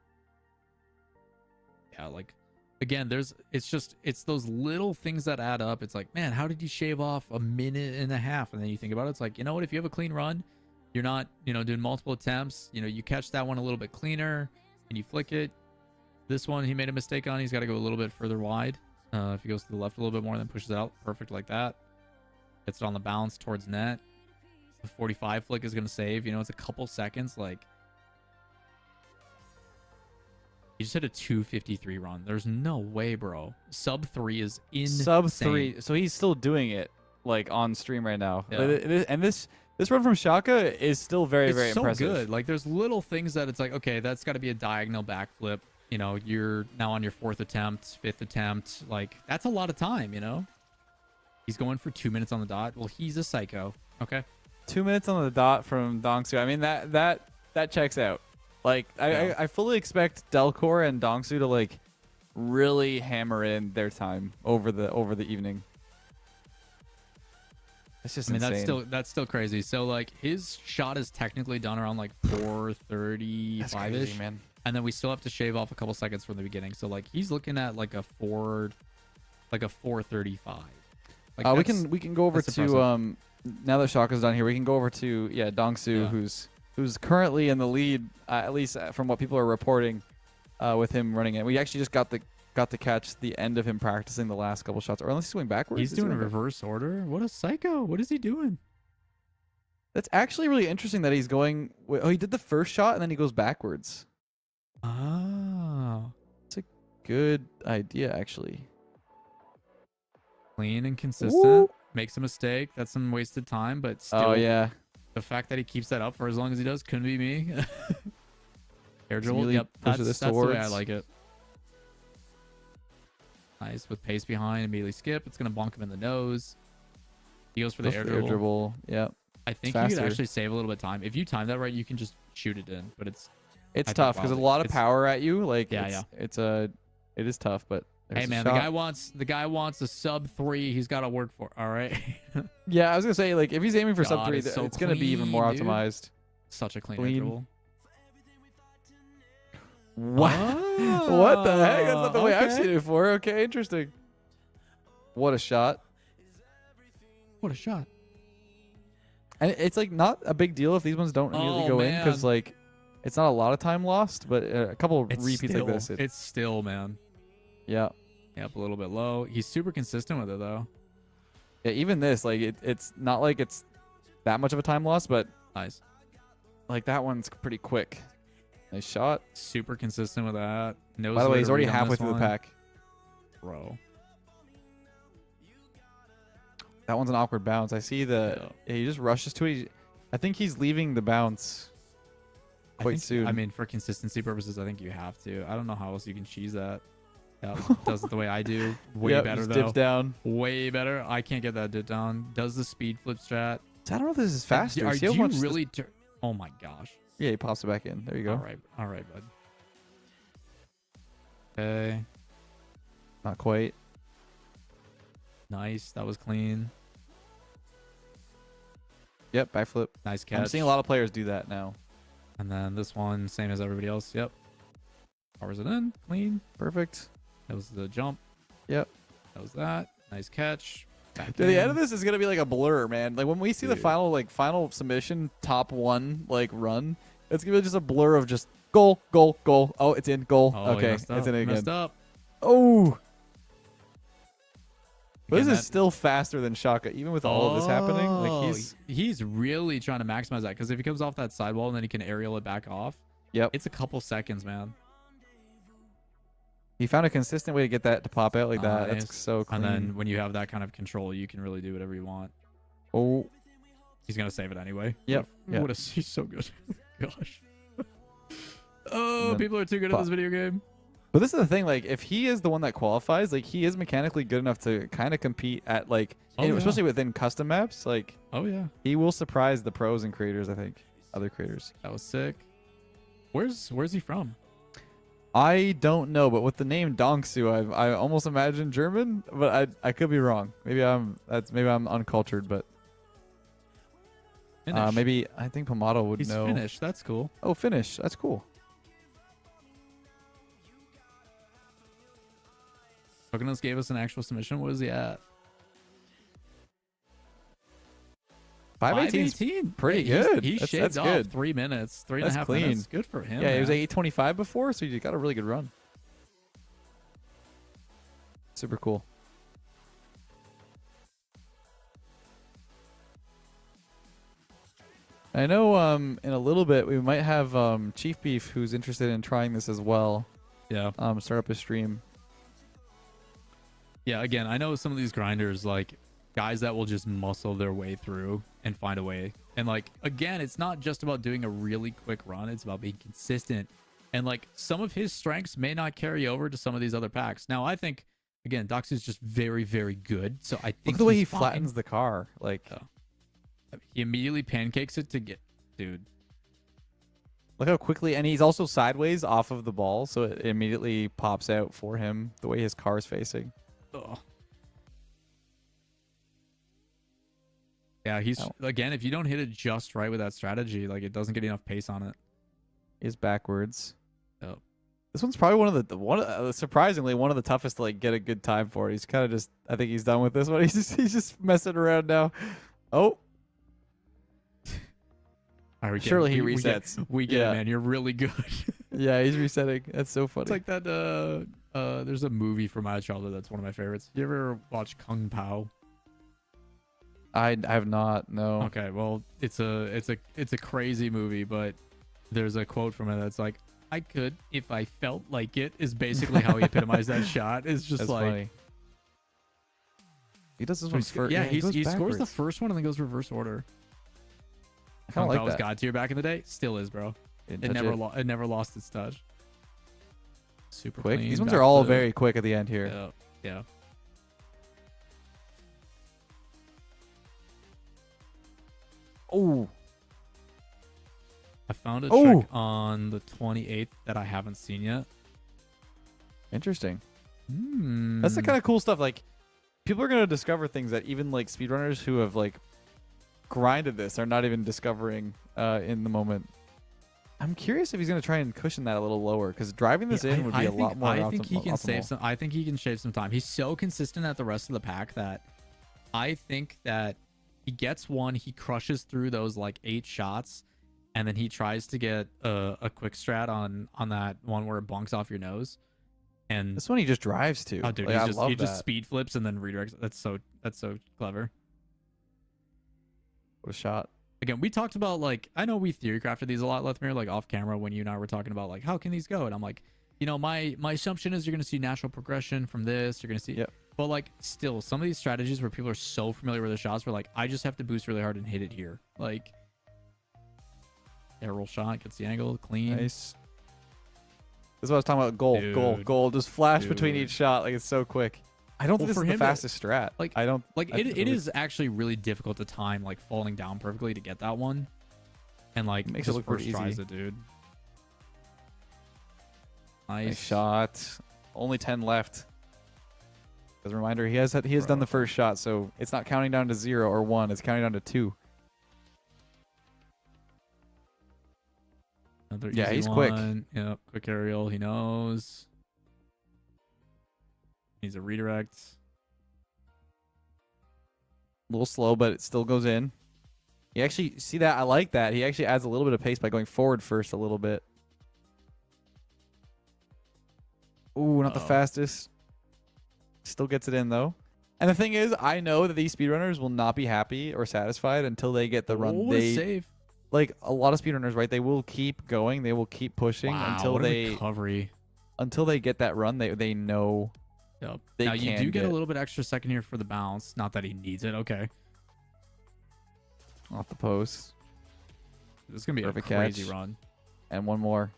Yeah, like again, it's those little things that add up. It's like, man, how did you shave off 1.5 minutes? And then you think about it, it's like, you know what, if you have a clean run, you're not, doing multiple attempts, you catch that one a little bit cleaner and you flick it. This one he made a mistake on. He's got to go a little bit further wide. If he goes to the left a little bit more, then pushes it out perfect like that. Gets it on the bounce towards net. The 45 flick is going to save. It's a couple seconds. Like, he just hit a 253 run. There's no way, bro. Sub 3 is insane. Sub 3. So he's still doing it like on stream right now. Yeah. And this This run from Shaka is still very, It's very so impressive. good. Like there's little things that it's like, okay, that's got to be a diagonal backflip. You know, you're now on your 4th attempt, 5th attempt. Like that's a lot of time. You know, he's going for 2 minutes on the dot. Well, he's a psycho. Okay. 2 minutes on the dot from Dongsu. I mean that checks out. Like Yeah. I fully expect Delcor and Dongsu to like really hammer in their time over the evening. It's just I mean, insane. that's still crazy. So like his shot is technically done around like 4:35 That's ish, crazy, man. and then we still have to shave off a couple seconds from the beginning. So like he's looking at like a 4:35. Like we that's- can go over that's to impressive. now that Shaka's done here, we can go over to Dongsu, Yeah. who's currently in the lead, at least from what people are reporting, with him running it. We actually just got to catch the end of him practicing the last couple shots, or unless he's going backwards. He's Is he doing a going back- reverse order. What a psycho! What is he doing? That's actually really interesting that he's going. Oh, he did the first shot and then he goes backwards. Oh, Good idea, actually. clean and consistent. Woo. Makes a mistake. That's some wasted time, but still, Oh yeah, the fact that he keeps that up for as long as he does couldn't be me. Air dribble. really Yep, pushes that's this the way I towards. like it. Nice with pace behind, immediately skip. It's gonna bonk him in the nose. He goes for the Goes air for dribble. Yeah, I think you could faster. actually save a little bit of time if you time that right. You can just shoot it in, but it's it's I think tough because a wildly- lot of it's- power at you. Like Yeah, it is tough, but hey there's a man, shot. the guy wants a sub 3. He's got to work for. All right, Yeah, I was gonna say like if he's aiming for sub God, 3, it's so it's gonna be even more clean, dude. optimized. such a clean air Clean. dribble. What? What the heck? That's not the way I've Okay. seen it before. Okay, interesting. What a shot. What a shot! And it's like not a big deal if these ones don't immediately Oh, go in because man. like it's not a lot of time lost, but a couple of It's repeats still, like this. it's still, man. Yeah. Yep, a little bit low. He's super consistent with it though. Yeah, even this, like it's not like it's that much of a time loss, but Nice. like that one's pretty quick. Nice shot. Super consistent with that. Knows By the way, where he's to already read on halfway this through the one. pack. Bro. That one's an awkward bounce. I see the he just rushes to it. I think he's leaving the bounce quite soon. I mean, for consistency purposes, I think you have to. I don't know how else you can cheese that. Yeah, does it the way I do. Way Yep, better just though. dips down. Way better. I can't get that dip down. Does the speed flip strat. So I don't know if this is faster. Are See how you much this- really? Oh my gosh. Yeah, he pops it back in. There you go. All right, bud. Okay, Not quite. nice. That was clean. Yep, backflip. Nice catch. I'm seeing a lot of players do that now. And then this one, same as everybody else. Yep. Powers it in. Clean. Perfect. That was the jump. Yep. That was that. Nice catch. Back Dude, the end in. of this is gonna be like a blur, man. Like when we see the Dude. final submission top one run, it's gonna be just a blur of just goal, goal, goal. Oh, it's in goal. Oh, he okay, messed it's up. in Messed again. up. Oh, but Again, this is that- still faster than Shaka, even with all of this happening. Like Oh, he's really trying to maximize that because if he comes off that sidewall and then he can aerial it back off, yep. it's a couple seconds, man. He found a consistent way to get that to pop out like that. Nice. That's so clean. And then when you have that kind of control, you can really do whatever you want. Oh, He's gonna save it anyway. Yep, What a, yep. what a he's so good. Gosh. Oh, then people are too good at this video game. but this is the thing. Like if he is the one that qualifies, like he is mechanically good enough to kind of compete at like, Oh, and yeah. especially within custom maps. Like Oh yeah, he will surprise the pros and creators. I think other creators. that was sick. Where's he from? I don't know, but with the name Dongsu, I almost imagine German, but I could be wrong. Maybe I'm uncultured, but Finnish. maybe I think Pomato would He's know. Finnish. That's cool. Oh, Finnish. That's cool. Poconos gave us an actual submission. What is he at? 518. 's 518. pretty Yeah, good. He That's- shaved that's off good. 3 minutes, three and a That's half clean. minutes. Good for him. Yeah, he was man. at 825 before, so you got a really good run. Super cool. I know in a little bit we might have Chief Beef who's interested in trying this as well. Yeah. Start up a stream. Yeah, again, I know some of these grinders, like guys that will just muscle their way through and find a way And like, again, it's not just about doing a really quick run. It's about being consistent. And like, some of his strengths may not carry over to some of these other packs. Now, I think, again, Doxu's just very, very good. So I think Look at the way he he's fine. flattens the car. Like, He immediately pancakes it to get, dude. look how quickly, and he's also sideways off of the ball, so it immediately pops out for him the way his car is facing. Ugh. Yeah, he's again. If you don't hit it just right with that strategy, like it doesn't get enough pace on it. He's backwards. Oh. This one's probably surprisingly one of the toughest to like get a good time for. He's kind of just, I think he's done with this one. He's just messing around now. Oh. All right, Surely he resets. We get it, man. You're really good. Yeah, he's resetting. That's so funny. It's like that. There's a movie from my childhood that's one of my favorites. You ever watch Kung Pao? I have not. No. Okay, well, it's a crazy movie, but there's a quote from it that's like, "I could if I felt like it." Is basically how he epitomized that shot. It's just That's like funny. He does this one first. yeah, he he scores the backwards. first one and then goes reverse order. I Kung kind of Pao like was that. God tier back in the day. Still is, bro. Didn't It touch never it never lost its touch. Super quick. clean, These ones back are all to- very quick at the end here. Yeah, yeah. Oh, I found a Oh! trick on the 28th that I haven't seen yet. interesting. Hmm. That's the kind of cool stuff. Like, people are gonna discover things that even like speedrunners who have like grinded this are not even discovering in the moment. I'm curious if he's gonna try and cushion that a little lower, because driving this in would be a lot more. I think he can optimal. save some. I think he can shave some time. He's so consistent at the rest of the pack that I think that he gets one, he crushes through those like 8 shots, and then he tries to get a quick strat on that one where it bunks off your nose. And This one he just drives to. oh, dude, Like, I love he that. just speed flips and then redirects. That's so clever. What a shot. Again, we talked about, like, I know we theory crafted these a lot, Lethamyr, like off camera when you and I were talking about like how can these go, and I'm like, you know, my assumption is you're gonna see natural progression from this. You're gonna see, Yep. but like still some of these strategies where people are so familiar with the shots, where like I just have to boost really hard and hit it here, like air roll shot gets the angle clean. Nice. This is what I was talking about. Goal. Just flash between Dude. each shot. Like, it's so quick. I don't think Well, this for is the him to- fastest strat. like- I don't Like I it really- is actually really difficult to time like falling down perfectly to get that one, and like Makes it just look pretty first tries easy. it, dude. Nice Nice. shot. Only 10 left. As a reminder, he has done the first shot, so it's not counting down to 0 or 1. It's counting down to 2. Another Yeah, easy he's quick. one. Yep, quick aerial. He knows. Needs a redirect. A little slow, but it still goes in. You actually see that? I like that. He actually adds a little bit of pace by going forward first a little bit. Ooh, not the Uh-oh. fastest. Still gets it in, though. And the thing is, I know that these speedrunners will not be happy or satisfied until they get the run. What a save. Like a lot of speedrunners, right? They will keep going. They will keep pushing Wow, until what a they recovery. get that run. They know. Yep. They Now you can do get a get- little bit extra second here for the bounce. Not that he needs it. Okay. Off the post. This is gonna be Perfect a crazy catch. run. And one more.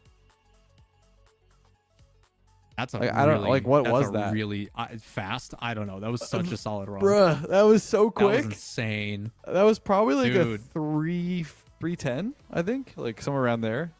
That's a Like, I don't- really, like, what that's was a that? Really fast. I don't know. That was such a solid run. Bruh, that was so That was quick. insane. That was probably like Dude. a 310, I think, like somewhere around there.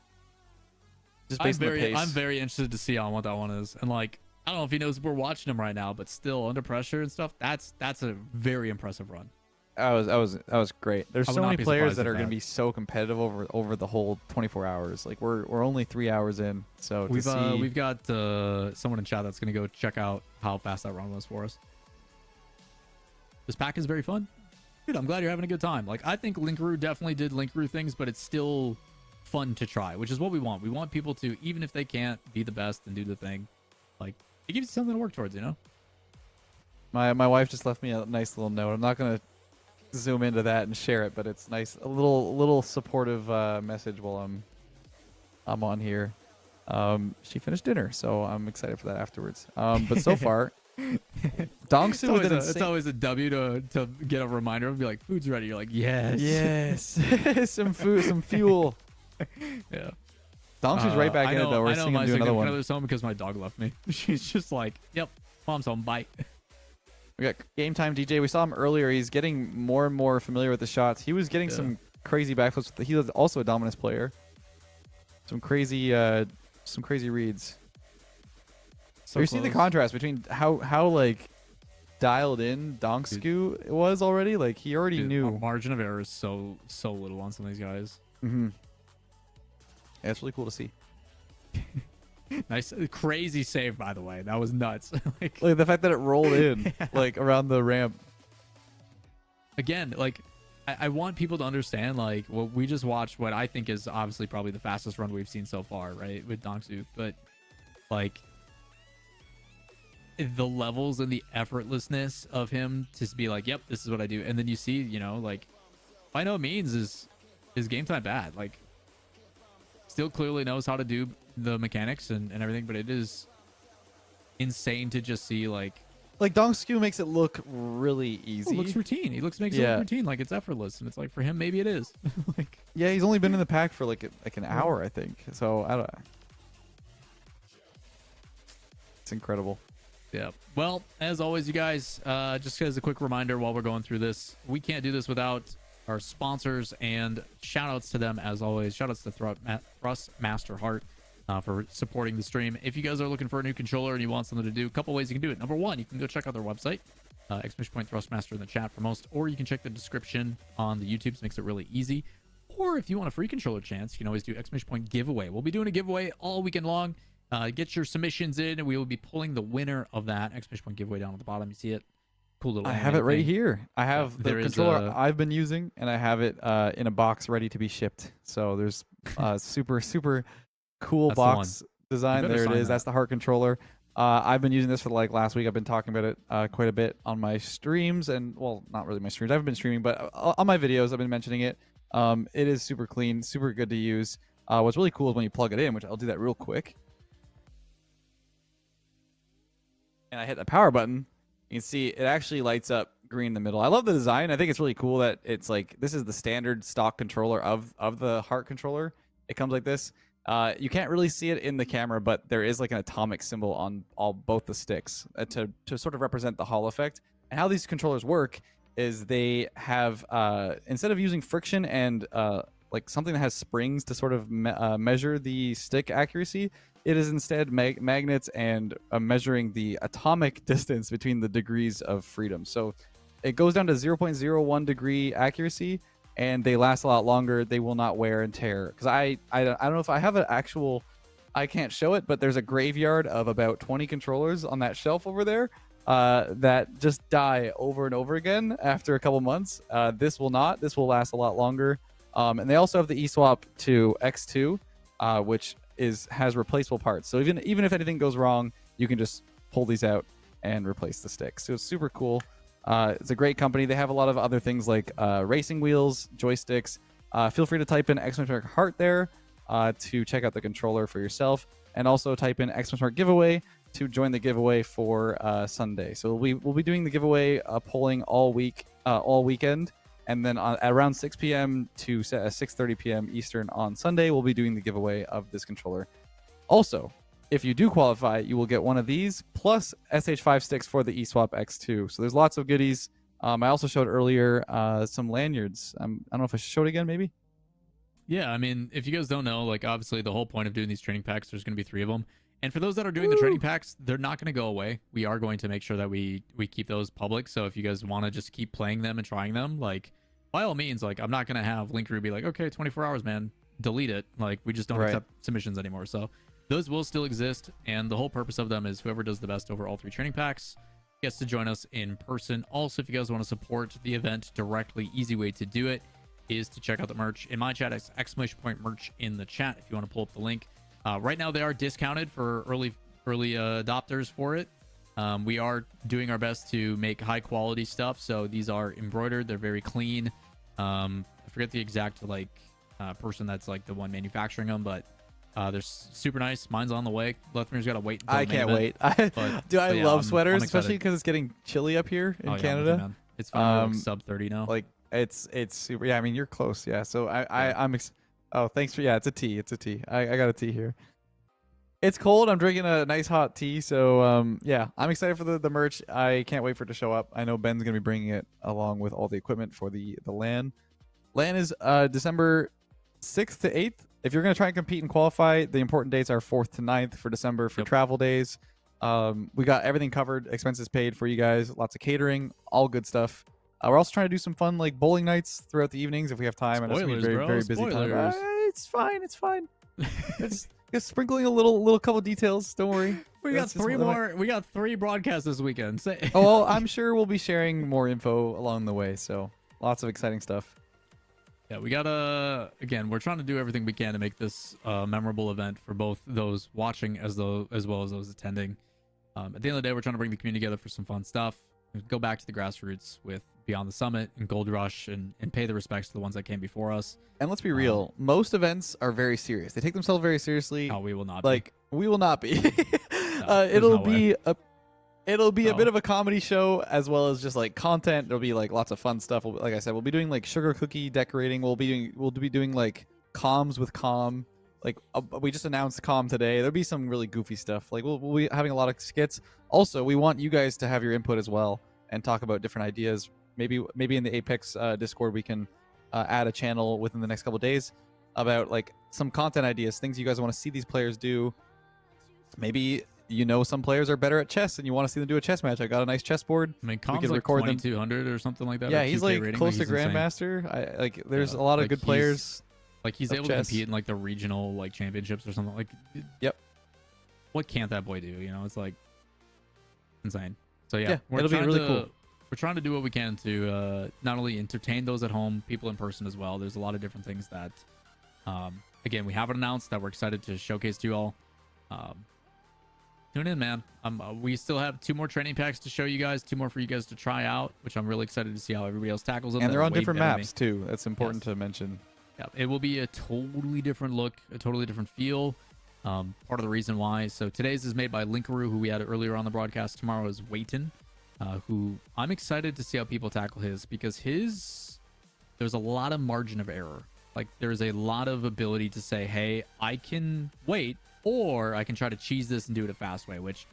Just based on the pace. I'm very interested to see on what that one is. And like, I don't know if he knows we're watching him right now, but still under pressure and stuff. That's a very impressive run. That was great. There's I would so not many be players surprised that if are going to that- be so competitive over the whole 24 hours. Like we're only 3 hours in, so We've to see, we've got someone in chat that's gonna go check out how fast that run was for us. This pack is very fun, dude. I'm glad you're having a good time. Like I think Linkaroo definitely did Linkaroo things, but it's still fun to try, which is what we want. We want people to, even if they can't be the best and do the thing, like it gives you something to work towards, you know. my wife just left me a nice little note. I'm not going to zoom into that and share it, but it's nice, a little supportive message while I'm on here. She finished dinner, so I'm excited for that afterwards. But so far, Dongsu with an It's insane... always a W to get a reminder and be like, food's ready. You're like, yes. Yes. Some food, some fuel. Yeah. Dongsu's right back in it, though. We're I know seeing him my do another one. grandmother's home because my dog left me. She's just like, yep, mom's home, bye. We got Game Time DJ. We saw him earlier. He's getting more and more familiar with the shots. He was getting some crazy backflips. He was also a Dominus player. Some crazy reads. So you see the contrast between how like dialed in Dongsu was already. Like he already knew. Our margin of error is so little on some of these guys. Mm-hmm. Yeah, it's really cool to see. Nice, crazy save, by the way. That was nuts. Like the fact that it rolled in like around the ramp. Again, like I want people to understand, like, well, we just watched what I think is obviously probably the fastest run we've seen so far, right, with Dongsu, but like the levels and the effortlessness of him to be like, yep, this is what I do, and then you see, you know, like by no means is Game Time bad. Like still clearly knows how to do the mechanics and everything, but it is insane to just see like Dongsu makes it look really easy. it looks routine. He makes it look routine, like it's effortless, and it's like for him maybe it is. Like yeah, he's only been in the pack for like an hour, I think. So I don't. It's incredible. Yeah. Well, as always, you guys, just as a quick reminder while we're going through this, we can't do this without our sponsors, and shout outs to them as always. Shout outs to Thrustmaster Heart for supporting the stream. If you guys are looking for a new controller and you want something to do, a couple ways you can do it. Number one, you can go check out their website, !Thrustmaster in the chat for most, or you can check the description on the YouTube. It makes it really easy. Or if you want a free controller chance, you can always do giveaway. We'll be doing a giveaway all weekend long. Get your submissions in, and we will be pulling the winner of that giveaway down at the bottom. You see it? Cool little. I have it right here. I have the there is controller I've been using, and I have it in a box ready to be shipped. So there's super cool box design. There it is. That's the Heart controller. I've been using this for like last week. I've been talking about it quite a bit on my streams, and well, not really my streams. I haven't been streaming, but on my videos, I've been mentioning it. It is super clean, super good to use. What's really cool is when you plug it in, which I'll do that real quick. And I hit the power button. You can see it actually lights up green in the middle. I love the design. I think it's really cool that it's like this is the standard stock controller of the Heart controller. It comes like this. You can't really see it in the camera, but there is like an atomic symbol on both the sticks to sort of represent the Hall effect. And how these controllers work is they have instead of using friction and like something that has springs to sort of measure the stick accuracy, it is instead magnets and measuring the atomic distance between the degrees of freedom. So it goes down to 0.01 degree accuracy, and they last a lot longer. They will not wear and tear. Because I don't know if I have an actual, I can't show it, but there's a graveyard of about 20 controllers on that shelf over there that just die over and over again after a couple months. This will not. This will last a lot longer. And they also have the eSwap to X2, which has replaceable parts. So even if anything goes wrong, you can just pull these out and replace the sticks. So it's super cool. It's a great company. They have a lot of other things like racing wheels, joysticks. Feel free to type in !Heart there to check out the controller for yourself, and also type in giveaway to join the giveaway for Sunday. So we'll be doing the giveaway polling all weekend. And then at around 6 p.m. to 6:30 p.m. Eastern on Sunday, we'll be doing the giveaway of this controller. Also, if you do qualify, you will get one of these plus SH5 sticks for the eSwap X2. So there's lots of goodies. I also showed earlier some lanyards. I don't know if I should show it again, maybe? Yeah, I mean, if you guys don't know, like obviously the whole point of doing these training packs, there's going to be 3 of them. And for those that are doing the training packs, they're not going to go away. We are going to make sure that we keep those public. So if you guys want to just keep playing them and trying them, like by all means, like I'm not going to have Linker be like, okay, 24 hours, man, delete it. Like we just don't accept submissions anymore. So those will still exist. And the whole purpose of them is whoever does the best over all 3 training packs gets to join us in person. Also, if you guys want to support the event directly, easy way to do it is to check out the merch. In my chat, it's !merch in the chat if you want to pull up the link. Right now, they are discounted for early adopters for it. We are doing our best to make high quality stuff. So these are embroidered. They're very clean. I forget the exact person that's like the one manufacturing them, but They're super nice. Mine's on the way. Lethamyr's got to wait. Until I the main can't event. wait. But I yeah, love I'm sweaters, excited. especially because it's getting chilly up here in Oh, yeah, I'm with Canada. you, man. It's finally Um, like sub 30 now. Like it's super. Yeah, I mean you're close. Yeah. So oh, thanks for It's a tea. It's a tea. I got a tea here. It's cold. I'm drinking a nice hot tea. So yeah, I'm excited for the merch. I can't wait for it to show up. I know Ben's gonna be bringing it along with all the equipment for the LAN. LAN is December 6th to 8th. If you're gonna try and compete and qualify, the important dates are 4th to 9th for December for travel days. We got everything covered, expenses paid for you guys, lots of catering, all good stuff. We're also trying to do some fun like bowling nights throughout the evenings if we have time. Spoilers, I know it's gonna be bro. very busy time. Spoilers. It's fine. It's fine. It's just sprinkling a little couple details. Don't worry. We got That's just three one of my- more. We got 3 broadcasts this weekend. Say. Oh, well, I'm sure we'll be sharing more info along the way. So lots of exciting stuff. Yeah, we gotta. Again, we're trying to do everything we can to make this a memorable event for both those watching as well as those attending. At the end of the day, we're trying to bring the community together for some fun stuff. Go back to the grassroots with Beyond the Summit and Gold Rush, and pay the respects to the ones that came before us. And let's be real, most events are very serious. They take themselves very seriously. Oh, we will not. Like we will not be. there's It'll no be a No. bit of a comedy show as well as just like content. There'll be like lots of fun stuff. Like I said, we'll be doing like sugar cookie decorating. We'll be doing like comms with com. Like we just announced com today. There'll be some really goofy stuff. Like we'll be having a lot of skits. Also, we want you guys to have your input as well and talk about different ideas. Maybe in the Apex Discord we can add a channel within the next couple of days about like some content ideas, things you guys want to see these players do. Maybe some players are better at chess and you want to see them do a chess match. I got a nice chessboard. I mean, we Com's can like record them. 2200 or something like that. Yeah, or he's 2K like rating, close to he's insane. grandmaster. There's Yeah, a lot of like, good he's- players. Like he's of able chess. to compete in like the regional like championships or something. Like, Yep. What can't that boy do? It's like insane. So yeah, Yeah, it'll be really cool. We're trying to do what we can to not only entertain those at home, people in person as well. There's a lot of different things that, again, we haven't announced that we're excited to showcase to you all. Tune in, man. We still have 2 more training packs to show you guys, 2 more for you guys to try out, which I'm really excited to see how everybody else tackles them. And they're They're on way different better than me. maps too. That's important Yes. to mention. Yeah, it will be a totally different look, a totally different feel. Part of the reason why. So today's is made by Linkaroo, who we had earlier on the broadcast. Tomorrow is Waiton, who I'm excited to see how people tackle his, because there's a lot of margin of error. Like there's a lot of ability to say, hey, I can wait, or I can try to cheese this and do it a fast way, which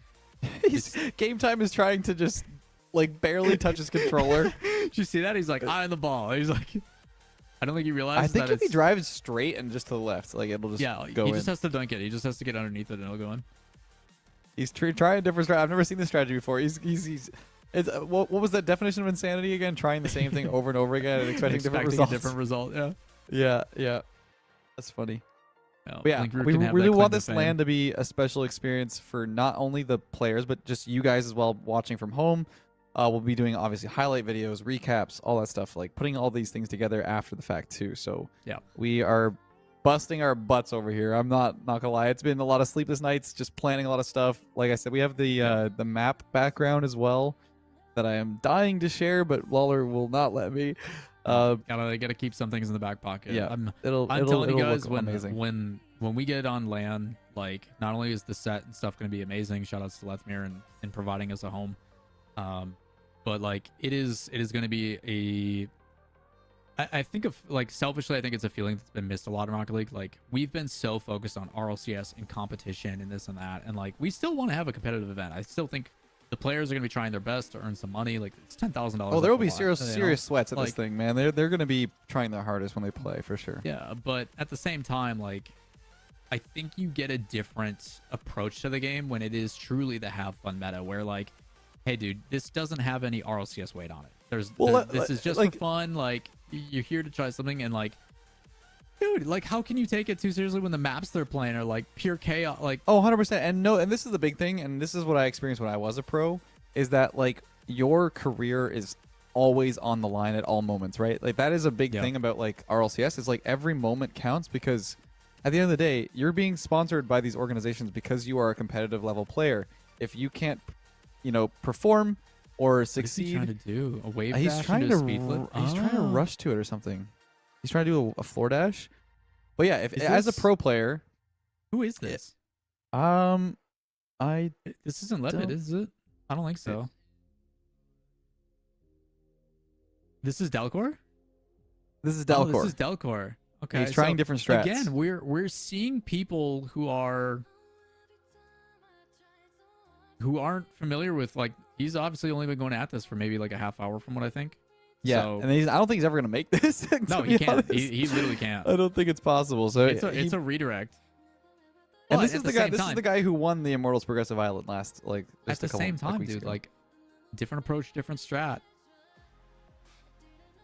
Game Time is trying to just like barely touch his controller. did you see that? He's like, eye on the ball. He's like, I don't think he realizes I think that if he drives straight and just to the left, like it'll just go he in. just has to dunk it. He just has to get underneath it and it'll go in. He's trying a different strategy. I've never seen this strategy before. He's what was that definition of insanity again? Trying the same thing over and over again and expecting different results. a different result. Yeah. Yeah. That's funny. No, But yeah, Linkaroo we can have really that want claim to this fame. LAN to be a special experience for not only the players, but just you guys as well watching from home. We'll be doing obviously highlight videos, recaps, all that stuff, like putting all these things together after the fact too. So Yeah. we are busting our butts over here. I'm not gonna lie. It's been a lot of sleepless nights, just planning a lot of stuff. Like I said, we have the map background as well that I am dying to share, but Lawler will not let me. Gotta keep some things in the back pocket. Yeah, I'm it'll telling you guys, look amazing. when we get on LAN, like not only is the set and stuff going to be amazing, shout outs to Lethamyr and providing us a home, but like it is going to be I think of like selfishly, I think it's a feeling that's been missed a lot in Rocket League. Like we've been so focused on RLCS and competition and this and that, and like we still want to have a competitive event. I still think the players are going to be trying their best to earn some money. Like it's $10,000. Oh, there will be a lot, serious sweats at this Like- thing, man. They're going to be trying their hardest when they play for sure. Yeah, but at the same time, like I think you get a different approach to the game when it is truly the have fun meta, where like, hey, dude, this doesn't have any RLCS weight on it. This is just like- for fun. Like you're here to try something, and like, dude, like how can you take it too seriously when the maps they're playing are like pure chaos? Like, Oh, 100%. And this is the big thing, and this is what I experienced when I was a pro, is that like your career is always on the line at all moments, right? Like that is a big Yeah. thing about like RLCS, is like every moment counts, because at the end of the day, you're being sponsored by these organizations because you are a competitive level player. If you can't, perform or what is he succeed, trying to do? A wave he's dash trying into to a speed flip? he's trying to Oh. rush to it or something. He's trying to do a floor dash. But yeah, if Is as a this- pro player, Who is this? I This isn't Lepid, don't- is it? I don't think so. This is Delcor? this is Oh, Delcor. this is Delcor. Okay. He's trying so different strats. Again, we're seeing people who aren't familiar with, like, he's obviously only been going at this for maybe like a half hour from what I think. Yeah, So, and I don't think he's ever gonna make this. to no, be he can't. honest. He literally can't. I don't think it's possible. So It's a redirect. and But this at is the the guy. same This is time- the guy who won the Immortals Progressive Island last, like, At just the a couple, same time, weeks dude, ago. like, different approach, different strat.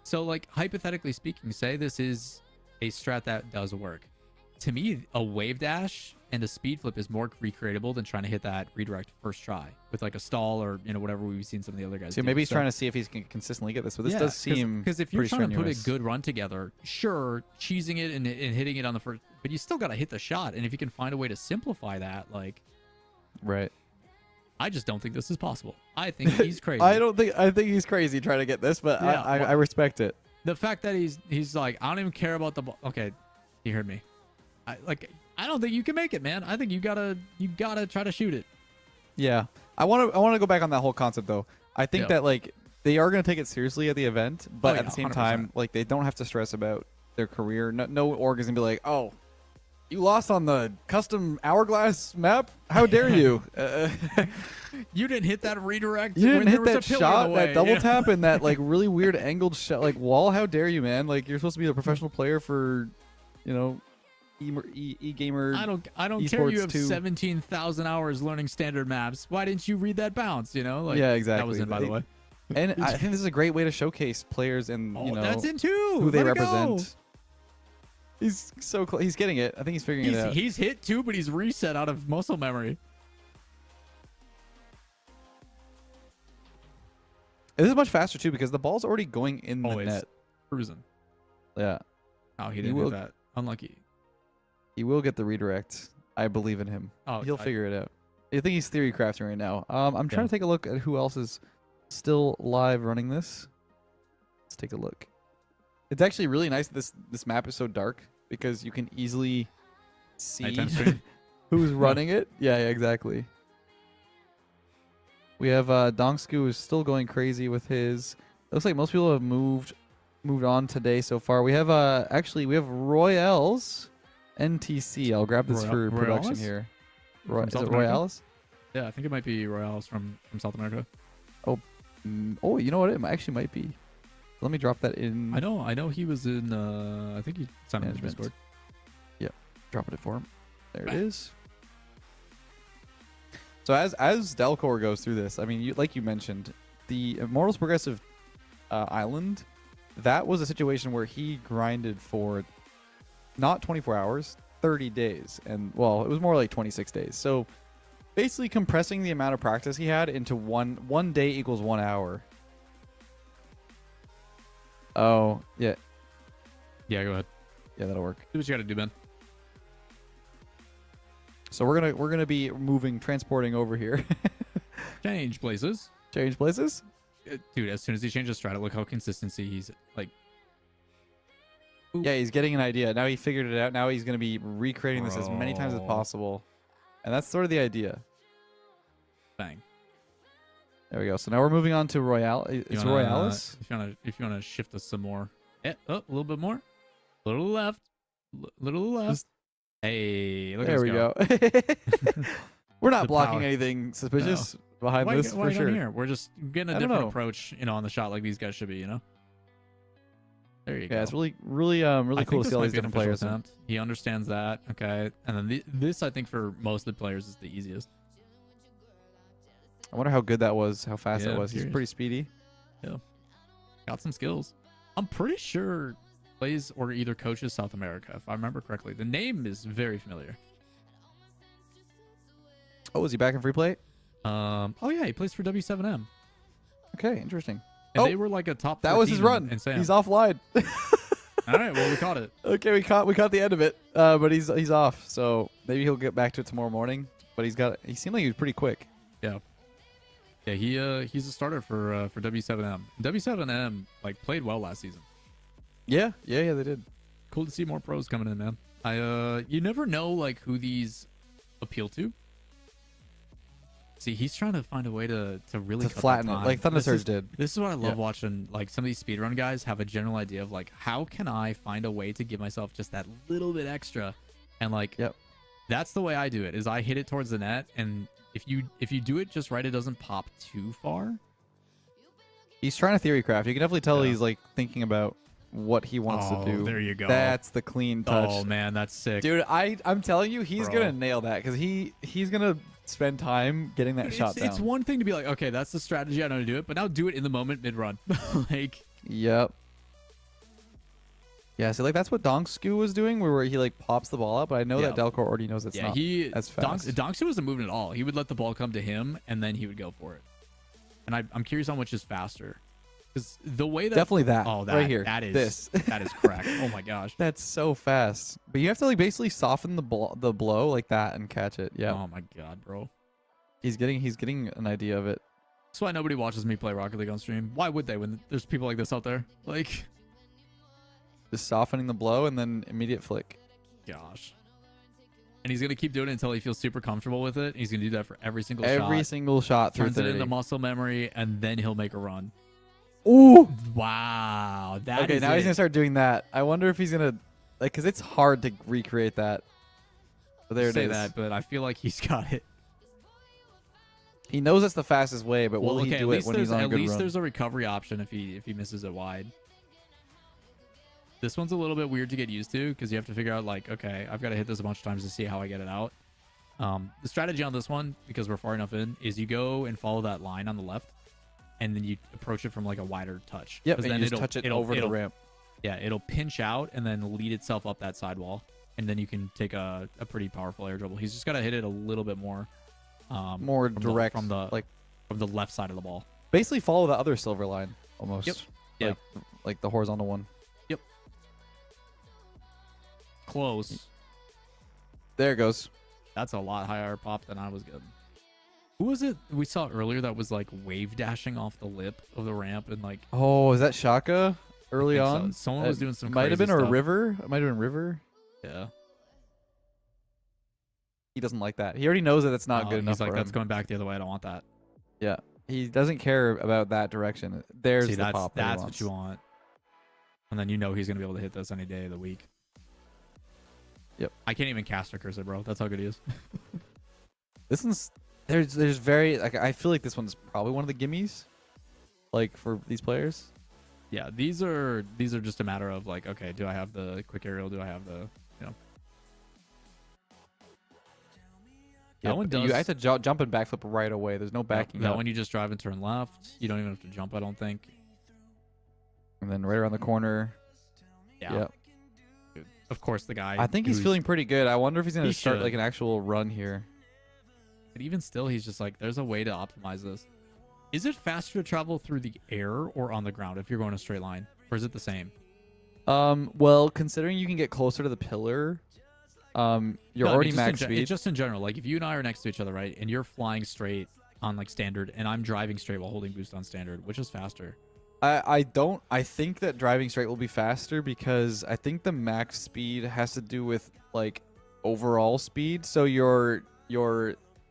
So, like, hypothetically speaking, say this is a strat that does work. To me, a wave dash and a speed flip is more recreatable than trying to hit that redirect first try with like a stall or whatever we've seen some of the other guys So do. maybe he's trying to see if he can consistently get this, but this Yeah, does seem because if you're pretty trying strenuous. to put a good run together, sure, cheesing it and hitting it on the first, but you still got to hit the shot. And if you can find a way to simplify that, like, Right. I just don't think this is possible. I think he's crazy. I think he's crazy trying to get this, but Yeah, I respect it. The fact that he's like, I don't even care about the ball. Okay, you heard me. I don't think you can make it, man. I think you gotta try to shoot it. Yeah. I want to go back on that whole concept though. I think Yeah. that, like, they are going to take it seriously at the event, but Oh, at yeah, the same 100%. time, like, they don't have to stress about their career. No org is going to be like, "Oh, you lost on the custom hourglass map? How dare you?" You didn't hit that redirect. You when didn't there hit was that a pillar in shot, the way. that double Yeah. tap, and that, like, really weird angled shot, like, wall. How dare you, man? Like, you're supposed to be a professional player for, e-gamer. I don't care. You esports have too. 17,000 hours learning standard maps. Why didn't you read that bounce? Like, Yeah, That exactly. was in, by the way. And I think this is a great way to showcase players and Oh, that's in too. who they Let it go. represent. He's so close. He's getting it. I think he's figuring it out. He's hit too, but he's reset out of muscle memory. This is much faster too because the ball's already going in the Oh, it's net. cruising. Yeah, Oh, he didn't will- do that. Unlucky. he will get the redirect. I believe in him. Oh, He'll figure it out. I think he's theory crafting right now. I'm trying Yeah. to take a look at who else is still live running this. Let's take a look. It's actually really nice. This map is so dark because you can easily see Nighttime stream. who's running it. Yeah, exactly. We have Dongsku is still going crazy with his. Looks like most people have moved on today so far. We have actually we have Royales NTC. I'll grab this for production Royales? here. From Is South it America? Royales? Yeah, I think it might be Royales from South America. Oh, you know what? It actually might be. Let me drop that in. I know he was in I think he signed up in Management. Discord. Dropping it for him. There Bang. it is. So as Delcor goes through this, I mean, like you mentioned, the Immortals Progressive Island, that was a situation where he grinded for not 24 hours, 30 days, and well, it was more like 26 days. So basically, compressing the amount of practice he had into one day equals 1 hour. Oh yeah, Yeah, go ahead. yeah, that'll work. Do what you got to do, man. So we're gonna be transporting over here. Change places. Change places. Dude, as soon as he changes strat, look how consistency he's like. Ooh. Yeah, he's getting an idea. Now he figured it out. Now he's going to be recreating this as many times as Bro. possible. And that's sort of the idea. Bang. There we go. So now we're moving on to Royale. It's Royales. If you wanna shift us some more. A little bit more. A little left. Little left. Just- Hey, look There at us we go. go. We're not The blocking power. anything suspicious behind Why, this why for down sure. here? We're just getting a I don't different know. approach, on the shot like these guys should be, There you go. Yeah, it's really I cool think to this see all might these be an different official players. attempt. He understands that. Okay, and then this I think for most of the players is the easiest. I wonder how good that was, how fast Yeah, that was. He's curious. pretty speedy. Got some skills. I'm pretty sure plays or either coaches South America, if I remember correctly. The name is very familiar. Oh, is he back in free play? Oh yeah, he plays for W7M, Okay, interesting. and Oh, they were like a top. That was his 14 run. in SAM. He's offline. All right, well we caught it. Okay, we caught the end of it, but he's off. So maybe he'll get back to it tomorrow morning. But he seemed like he was pretty quick. Yeah, he's a starter for W7M. W7M like played well last season. Yeah, they did. Cool to see more pros coming in, man. You never know like who these appeal to. See, he's trying to find a way to really To cut the flatten it, time. like Thunder Surge did. This is what I love Yeah. watching. Like some of these speedrun guys have a general idea of like, how can I find a way to give myself just that little bit extra, and like, Yep. that's the way I do it. Is I hit it towards the net, and if you do it just right, it doesn't pop too far. He's trying to theory craft. You can definitely tell Yeah. he's like thinking about what he wants to do. There you go. That's the clean touch. Oh man, that's sick. Dude, I'm telling you, he's Bro. gonna nail that because he's gonna spend time getting that shot down. It's one thing to be like, okay, that's the strategy, I know to do it, but now do it in the moment mid run. Like, Yep. Yeah, so like that's what Donksku was doing, where he like pops the ball up. But I know that Yeah. Delcor already knows it's not as fast. Donksu wasn't moving at all. He would let the ball come to him, and then he would go for it. And I'm curious on which is faster, because the way that Definitely that. oh that right here. that is this. that is correct. Oh my gosh. That's so fast. But you have to like basically soften the blow like that and catch it. Yeah. Oh my god, bro. He's getting an idea of it. That's why nobody watches me play Rocket League on stream. Why would they when there's people like this out there? Like, Just softening the blow and then immediate flick. gosh. And he's gonna keep doing it until he feels super comfortable with it. He's gonna do that for every single shot. Every single shot through Turns it 30. into muscle memory, and then he'll make a run. Ooh. Wow, that Okay, is now he's it. gonna start doing that. I wonder if he's gonna like, cause it's hard to recreate that. But there it say is. that, but I feel like he's got it. He knows that's the fastest way, but Well, will he okay, do it when he's on a at good least run? there's a recovery option if he misses it wide. This one's a little bit weird to get used to because you have to figure out like, okay, I've got to hit this a bunch of times to see how I get it out. The strategy on this one, because we're far enough in, is you go and follow that line on the left, and then you approach it from like a wider touch. Yep, 'Cause and then you just touch it over the ramp. Yeah, it'll pinch out and then lead itself up that sidewall, and then you can take a pretty powerful air dribble. He's just got to hit it a little bit more. More from direct, from the like from the left side of the ball. basically follow the other silver line almost. Yep. Like, like the horizontal one. Close. There it goes. That's a lot higher pop than I was getting. Who was it we saw earlier that was like wave dashing off the lip of the ramp and like Oh, is that Shaka early think so. on? Someone was doing some Might have crazy been a stuff. River. It might have been River. yeah. He doesn't like that. He already knows that it's not Oh, good enough he's like, for that's him. going back the other way. I don't want that. Yeah. He doesn't care about that direction. There's See, the that's pop. that he what wants. you want. And then you know he's gonna be able to hit this any day of the week. Yep. I can't even cast a cursor, bro. That's how good he is. This one's there's very like I feel like this one's probably one of the gimmies, like for these players. Yeah, these are just a matter of like, okay, do I have the quick aerial? Do I have the, you know? That one does. You have to jump and backflip right away. There's no backing That up. one you just drive and turn left. You don't even have to jump, I don't think. And then right around the corner. Yeah. Yep. Of course, the guy. I think he's who's- feeling pretty good. I wonder if he's gonna He start should. like an actual run here. But even still, he's just like, there's a way to optimize this. Is it faster to travel through the air or on the ground if you're going a straight line, or is it the same? Well, considering you can get closer to the pillar, you're No, I mean, already just max in speed. Just in general, like if you and I are next to each other, right, and you're flying straight on like standard, and I'm driving straight while holding boost on standard, which is faster? I think that driving straight will be faster because I think the max speed has to do with like overall speed. So you're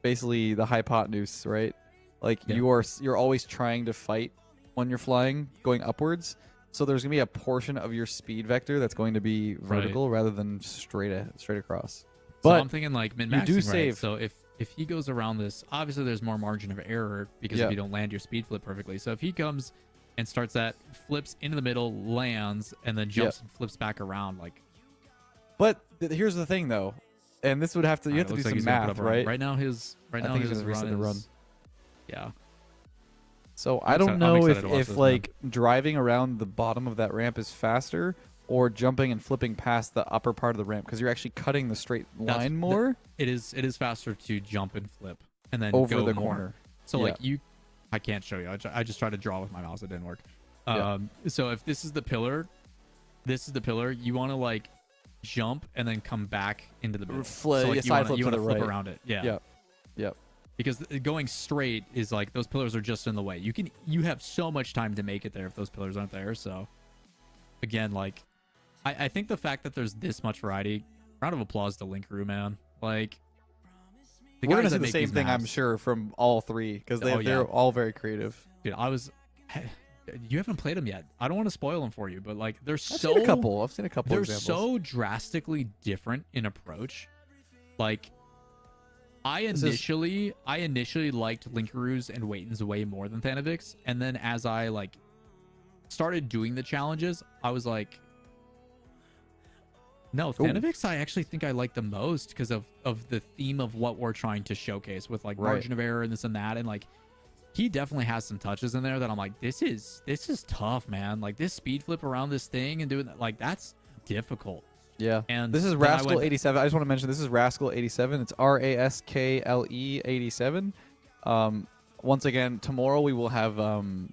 basically the hypotenuse, right? Like Yeah. you're always trying to fight when you're flying, going upwards. So there's gonna be a portion of your speed vector that's going to be vertical rather than straight across. So But I'm thinking like min you maxing, do right? save. So if he goes around this, obviously there's more margin of error because Yeah. if you don't land your speed flip perfectly. So if he comes and starts that, flips into the middle, lands, and then jumps and flips back around, like But here's the thing though, and this would have to you have to do looks like some he's gonna put math, up a run. right? Right now his I think he's his gonna reset the run. is- Yeah. So I'm I don't excited- I'm know excited to watch if this, like driving around the bottom of that ramp is faster or jumping and flipping past the upper part of the ramp because you're actually cutting the straight That's- line more It is faster to jump and flip and then over go the more. corner. So like Yeah. I can't show you. I just tried to draw with my mouse. It didn't work. Yeah. So if this is the pillar, you want to like jump and then come back into the middle. Flip- so like, yeah, you side wanna- flip you to wanna the flip right. around it. Yeah. Yep. Yep. Because going straight is like those pillars are just in the way. You have so much time to make it there if those pillars aren't there. So again, like I think the fact that there's this much variety round of applause to Linkaroo, man. Like, the We're guys gonna see that the make same these thing, I'm maps- sure, from all three because Oh, yeah. they're all very creative. Dude, you haven't played them yet. I don't want to spoil them for you, but like they're I've so seen a couple. I've seen a couple they're examples. so drastically different in approach. Like I initially liked Linkaroos and Waitons way more than Thanavics, and then as I like started doing the challenges, I was like, no, Thanavics I actually think I like the most because of the theme of what we're trying to showcase with like margin of error and this and that, and like he definitely has some touches in there that I'm like, this is tough, man. Like this speed flip around this thing and doing that, like that's difficult. Yeah. And this is then I Rascal went- 87. I just want to mention this is Rascal 87. It's RASKLE 87. Once again, tomorrow we will have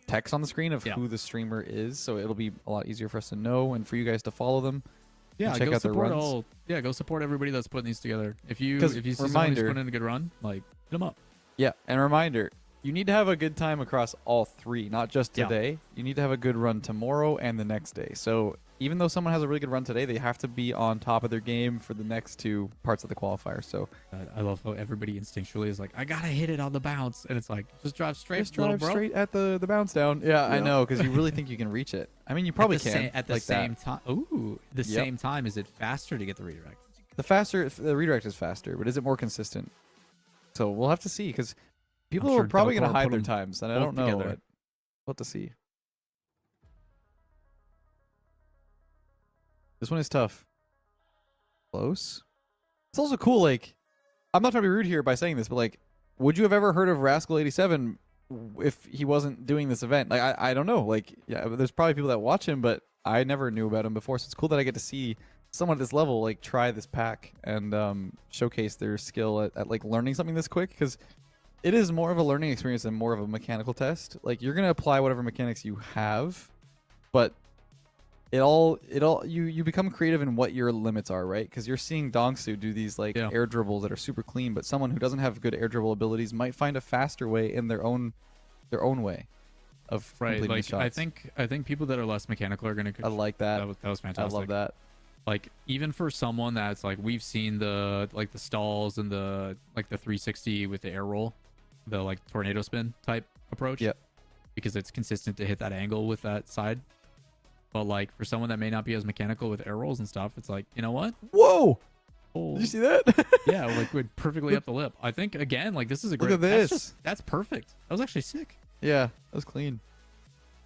text on the screen of who the streamer is, so it'll be a lot easier for us to know and for you guys to follow them. Yeah, and check go out their support runs. go support everybody that's putting these together. If you 'Cause see someone who's reminder- putting in a good run, like hit them up. Yeah, and reminder, you need to have a good time across all three, not just Yeah. today. You need to have a good run tomorrow and the next day. So even though someone has a really good run today, they have to be on top of their game for the next two parts of the qualifier. So I love how everybody instinctually is like, I gotta hit it on the bounce, and it's like just drive straight, just little drive bro. straight at the bounce down. Yeah, I Yeah. know, because you really think you can reach it. I mean, you probably can. At the like same that. time. Ooh, the Yep. same time. Is it faster to get the redirect? The redirect is faster, but is it more consistent? So we'll have to see, because people sure are probably going to Delcor hide put their 'em times, and I both don't know. together. But we'll have to see. This one is tough. Close. It's also cool, like, I'm not trying to be rude here by saying this, but like, would you have ever heard of Rascal 87 if he wasn't doing this event? Like, I don't know. Like, yeah, there's probably people that watch him, but I never knew about him before. So it's cool that I get to see someone at this level like try this pack and showcase their skill at like learning something this quick, because it is more of a learning experience than more of a mechanical test. Like, you're gonna apply whatever mechanics you have, but you become creative in what your limits are, right? Because you're seeing Dongsu do these like air dribbles that are super clean, but someone who doesn't have good air dribble abilities might find a faster way in their own way of completing Like shots. I think people that are less mechanical are gonna. I like that. That was fantastic. I love that. Like even for someone that's like, we've seen the stalls and the 360 with the air roll, the like tornado spin type approach. Yep. Because it's consistent to hit that angle with that side. But like for someone that may not be as mechanical with air rolls and stuff, it's like, you know what? Whoa! Oh, Did you see that? yeah, like we're perfectly up the lip. I think again, like this is a great. Look at this. That's perfect. That was actually sick. Yeah, that was clean.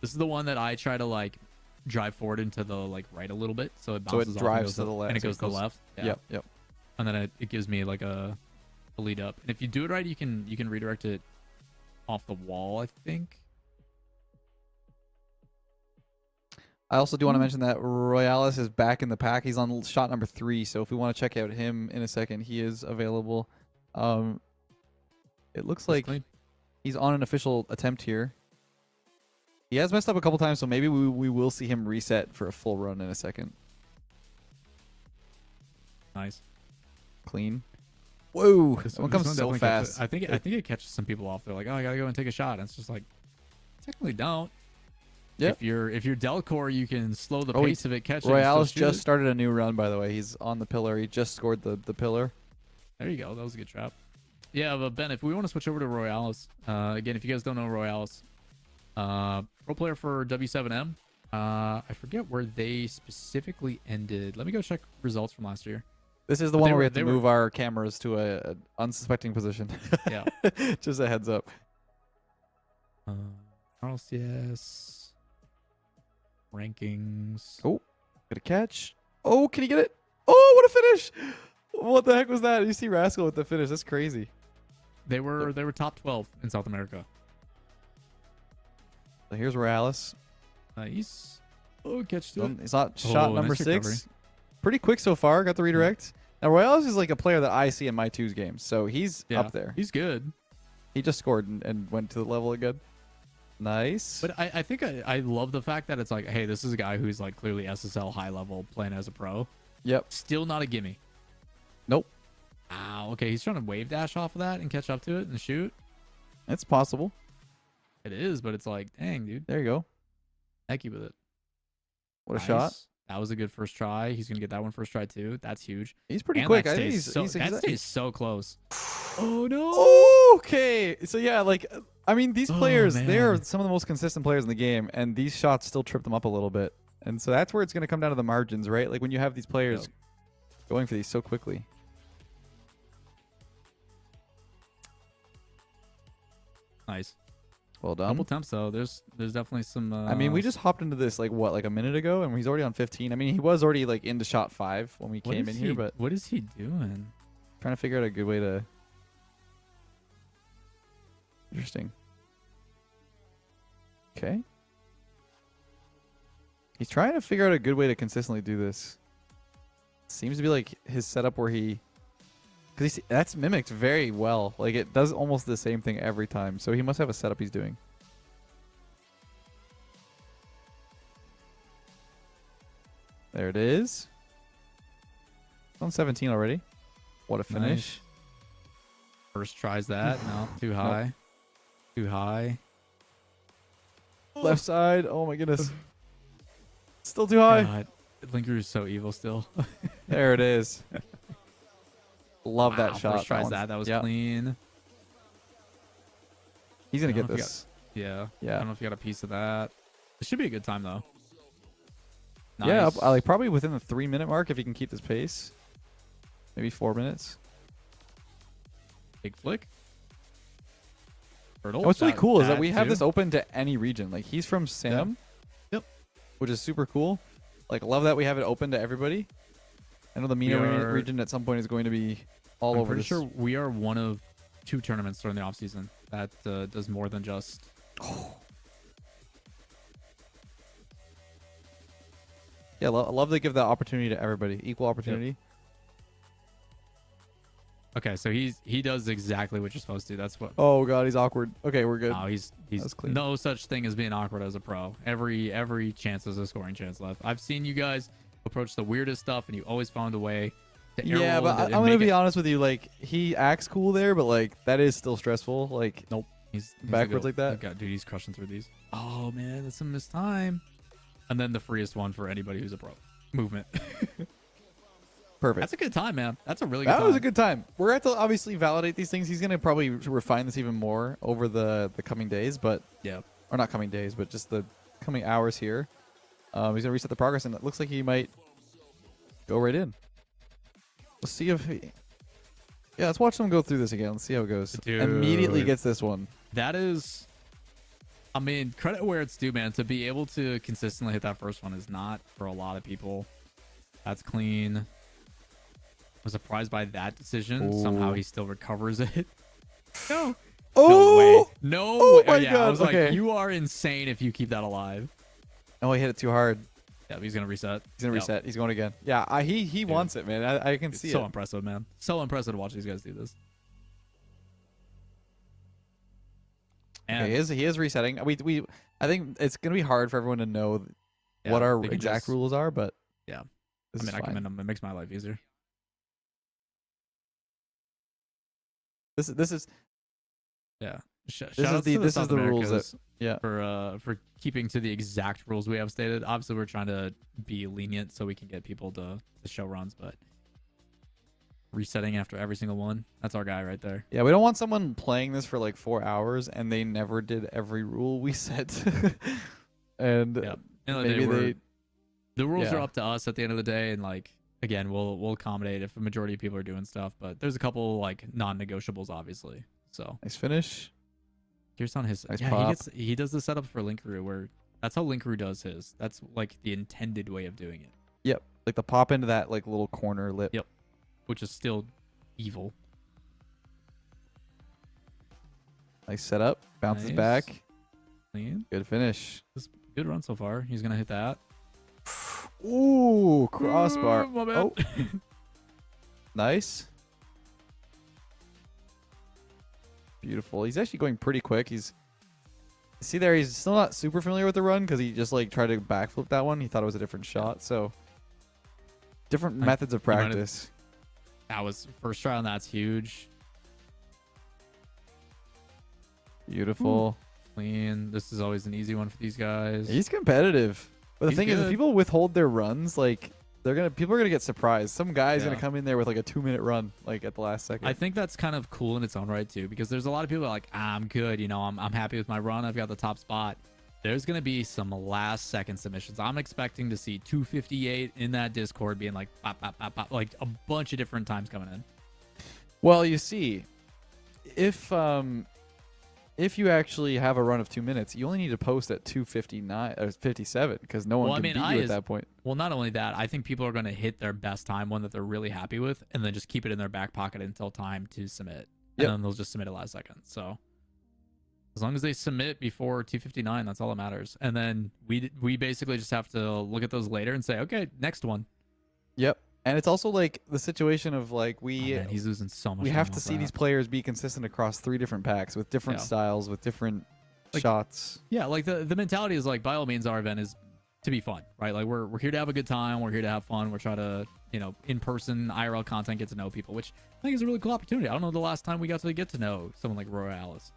This is the one that I try to like drive forward into the like right a little bit, so it bounces off drives and goes to the left, and it so goes it to the goes- left. Yeah. Yep. And then it gives me like a lead up. And if you do it right, you can redirect it off the wall, I think. I also do want to mention that Royalis is back in the pack. He's on shot number 3, so if we want to check out him in a second, he is available. It looks like clean. he's on an official attempt here. He has messed up a couple times, so maybe we will see him reset for a full run in a second. Nice. Clean. Whoa! This Someone one comes so definitely fast. I think it catches some people off. They're like, oh, I gotta go and take a shot. And it's just like, technically don't. Yep. If you're Delcor, you can slow the Oh, pace of it catching. Royalis just started a new run, by the way. He's on the pillar. He just scored the pillar. There you go. That was a good trap. Yeah, but Ben, if we want to switch over to Royalis, again, if you guys don't know Royalis, pro player for W7M. I forget where they specifically ended. Let me go check results from last year. This is the But one they where we were- have to they were- move our cameras to a unsuspecting position. Yeah. Just a heads up. RLCS rankings. Oh, good a catch. Oh, can he get it? Oh, what a finish! What the heck was that? You see Rascal with the finish. That's crazy. They were top 12 in South America. So here's Royalis. Nice. Oh, catch to it. He's not shot Oh, number nice 6. recovery. Pretty quick so far. Got the redirect. Now Royalis is like a player that I see in my twos games, so he's Yeah, up there. He's good. He just scored and went to the level again. Nice. But I think I love the fact that it's like, hey, this is a guy who's like clearly SSL high level playing as a pro. Yep. Still not a gimme. Nope. Wow. Okay, he's trying to wave dash off of that and catch up to it and shoot. It's possible. It is, but it's like, dang, dude. There you go. Hecky with it. What a Nice. shot. That was a good first try. He's gonna get that one first try too. That's huge. He's pretty And quick. that I think that stays so close. Oh no! Okay, so yeah, like I mean, these players, they're man. some of the most consistent players in the game, and these shots still trip them up a little bit. And so that's where it's going to come down to the margins, right? Like when you have these players going for these so quickly. Nice. Well done. Couple attempts though. There's definitely some. I mean, we just hopped into this like what, like a minute ago, and he's already on 15. I mean, he was already like into shot 5 when we came in here, but what is he doing? trying to figure out a good way to. Interesting. Okay. He's trying to figure out a good way to consistently do this. Seems to be like his setup where he, because that's mimicked very well. Like it does almost the same thing every time. So he must have a setup he's doing. There it is. On 17 already. What a finish. Nice. First tries that. No, too high. Too high. Left side. Oh my goodness. Still too high. God, Linker is so evil still. There it is. Love that Wow, shot. First tries that. That was clean. He's going to I get don't know if this. Yeah. Yeah. I don't know if you got a piece of that. It should be a good time though. Nice. Yeah, like probably within the 3-minute mark if he can keep this pace. Maybe 4 minutes. Big flick. Turtle. And what's really cool is that that we have too. this open to any region. Like he's from Sam. Yep. Which is super cool. Like love that we have it open to everybody. I know the MENA region at some point is going to be all I'm over pretty this. sure we are one of 2 tournaments during the off season that does more than just. Yeah, love they give that opportunity to everybody. Equal opportunity. Okay, so he does exactly what you're supposed to. That's what. Oh god, he's awkward. Okay, we're good. No, he's That's clean. no such thing as being awkward as a pro. Every chance is a scoring chance left. I've seen you guys approach the weirdest stuff, and you always found a way to air Yeah, roll but and I'm gonna make be it. honest with you. Like he acts cool there, but like that is still stressful. Like Nope. He's backwards like that? God, dude, he's crushing through these. Oh man, that's a missed time. And then the freest one for anybody who's a pro. Movement. perfect. That's a good time, man. That's a really good That time. was a good time. We're going to obviously validate these things. He's going to probably refine this even more over the coming days, but Yeah. or not coming days, but just the coming hours here. He's going to reset the progress, and it looks like he might go right in. Let's see if he. Yeah, let's watch him go through this again. Let's see how it goes. Dude. Immediately gets this one. That is, I mean, credit where it's due, man. To be able to consistently hit that first one is not for a lot of people. That's clean. Was surprised by that decision. Ooh. Somehow he still recovers it. No. Oh! No way. No Oh way. my Yeah, I God, was okay. like, you are insane if you keep that alive. Oh, he hit it too hard. Yeah, but he's going to reset. He's going to reset. He's going again. Yeah, he wants it, man. I can It's see so it. impressive, man. So impressive to watch these guys do this. And Okay, he is resetting. I think it's going to be hard for everyone to know yeah, what our they can exact just- rules are, but Yeah. this I mean, is I fine. commend them. It makes my life easier. This is Yeah. Shout is out the- to this is South the rules Americas yeah. for keeping to the exact rules we have stated. Obviously, we're trying to be lenient so we can get people to show runs, but resetting after every single one, that's our guy right there. Yeah, we don't want someone playing this for like 4 hours and they never did every rule we set. And Yeah. maybe they the rules are yeah. up to us at the end of the day, and like again, we'll accommodate if the majority of people are doing stuff, but there's a couple like non-negotiables, obviously. So nice finish. here's on his Nice yeah, pop. he does the setup for Linkaroo where that's how Linkaroo does his. That's like the intended way of doing it, Yep, like the pop into that like little corner lip. Yep. which is still evil. Nice setup. Bounces Nice. back. Clean. Good finish. Good run so far. He's gonna hit that. Ooh, crossbar. Ooh, my bad. Oh, nice. Beautiful. He's actually going pretty quick. He's see there. He's still not super familiar with the run because he just like tried to backflip that one. He thought it was a different shot. So different methods of might have- practice. That was first try on that's huge. Beautiful. Clean. This is always an easy one for these guys. He's competitive. But the He's thing is, if good. people withhold their runs, like people are gonna get surprised. Some guy's Yeah. gonna come in there with like a 2-minute run, like at the last second. I think that's kind of cool in its own right too, because there's a lot of people that are like, I'm good, I'm happy with my run. I've got the top spot. There's gonna be some last second submissions. I'm expecting to see 258 in that Discord being like, pop, pop, pop, pop, like a bunch of different times coming in. Well, you see, if you actually have a run of 2 minutes, you only need to post at 2:59 or 57 because no one Well, I can mean, beat you at that point. Well, not only that, I think people are going to hit their best time, one that they're really happy with, and then just keep it in their back pocket until time to submit. And Yep. then they'll just submit it last second. So as long as they submit before 2:59, that's all that matters. And then we basically just have to look at those later and say, okay, next one. Yep. And it's also like the situation of like Oh, man, he's losing so much. we have time to off see that. these players be consistent across 3 different packs with different Yeah. styles, with different Like- shots. Yeah, like the mentality is like, by all means, our event is to be fun, right? Like we're here to have a good time. We're here to have fun. We're trying to, in person IRL content, get to know people, which I think is a really cool opportunity. I don't know the last time we got to know someone like Roy Alice.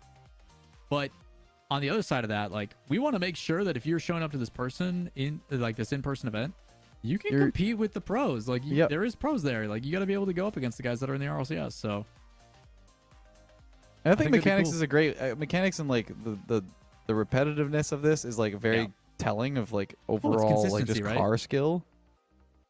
But on the other side of that, like we want to make sure that if you're showing up to this person in like this in-person event, you can compete with the pros. Like Yep. there is pros there. Like you got to be able to go up against the guys that are in the RLCS. So And I think think that'd be mechanics cool. is a great mechanics, and like the repetitiveness of this is like very Yeah. telling of like overall like just consistency, right? car skill.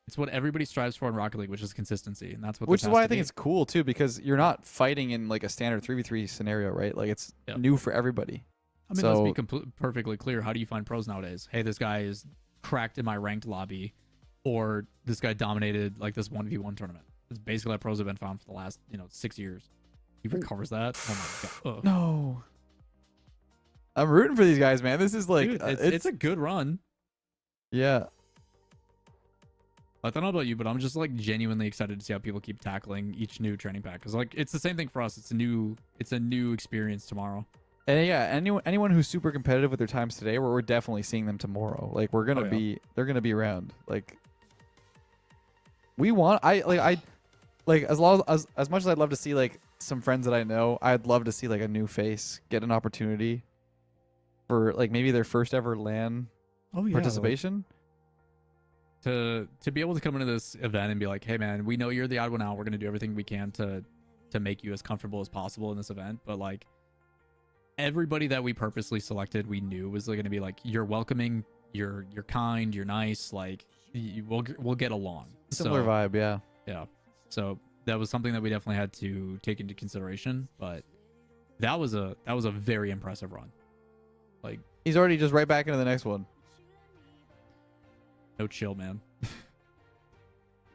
it's what everybody strives for in Rocket League, which is consistency, and that's what. Which this is has why to I think be. it's cool too, because you're not fighting in like a standard 3v3 scenario, right? Like it's Yep. new for everybody. I mean, let's So- be perfectly clear. How do you find pros nowadays? Hey, this guy is cracked in my ranked lobby, or this guy dominated like this 1v1 tournament. It's basically how pros have been found for the last 6 years. He recovers that. Oh my god. Ugh. No. I'm rooting for these guys, man. This is like Dude, it's a good run. yeah. I don't know about you, but I'm just like genuinely excited to see how people keep tackling each new training pack. Cause like it's the same thing for us. It's a new experience tomorrow. And yeah, anyone who's super competitive with their times today, we're definitely seeing them tomorrow. Like we're gonna Oh, yeah. be, they're gonna be around. Like we want, I like as much as I'd love to see like some friends that I know, I'd love to see like a new face get an opportunity for like maybe their first ever LAN participation. To be able to come into this event and be like, hey man, we know you're the odd one out. We're gonna do everything we can to make you as comfortable as possible in this event. But like everybody that we purposely selected, we knew was gonna be like, you're welcoming, you're kind, you're nice, like we'll get along. Similar So, vibe, yeah. Yeah. So that was something that we definitely had to take into consideration. But that was a very impressive run. Like He's already just right back into the next one. no chill, man.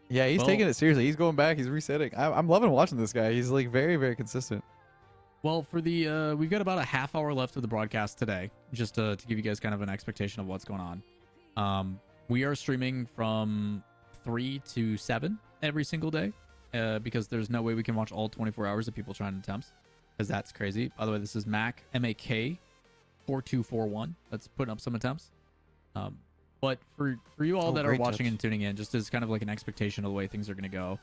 Yeah, he's Well- taking it seriously. He's going back. He's resetting. I'm loving watching this guy. He's like very, very consistent. Well, for the we've got about a half hour left of the broadcast today, just to give you guys kind of an expectation of what's going on. We are streaming from 3 to 7 every single day, because there's no way we can watch all 24 hours of people trying to attempts, because that's crazy. By the way, this is Mac MAK 4241. That's putting up some attempts. But for you all that are great watching touch. and tuning in, just as kind of like an expectation of the way things are going to go.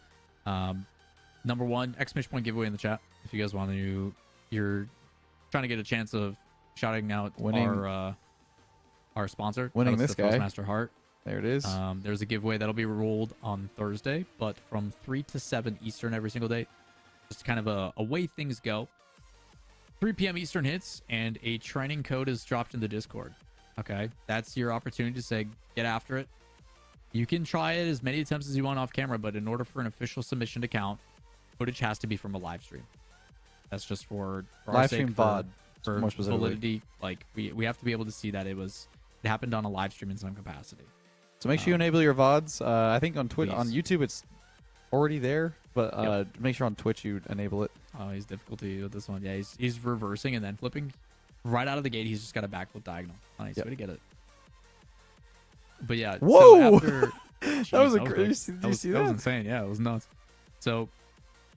Number one, exclamation point giveaway in the chat if you guys want to. You're trying to get a chance of shouting out Winning- our sponsor, winning Shout out to this guy. Thrustmaster Heart. There it is. There's a giveaway that'll be rolled on Thursday, but from 3 to 7 Eastern every single day. Just kind of a way things go. 3 p.m. Eastern hits, and a training code is dropped in the Discord. Okay, that's your opportunity to say, get after it. You can try it as many attempts as you want off camera, but in order for an official submission to count, footage has to be from a live stream. That's just for our Live sake, stream VOD, for more specifically. validity. Like we have to be able to see that it happened on a live stream in some capacity. So make sure you enable your VODs. I think on Please. on YouTube it's already there, but Yep. make sure on Twitch you enable it. Oh, he's difficulty with this one. Yeah, he's reversing and then flipping. Right out of the gate, he's just got a backflip diagonal. Nice, Yep. way to get it. But yeah, Whoa! So after, That was a Jeez, crazy. like- Did you see that? was insane. Yeah, it was nuts. So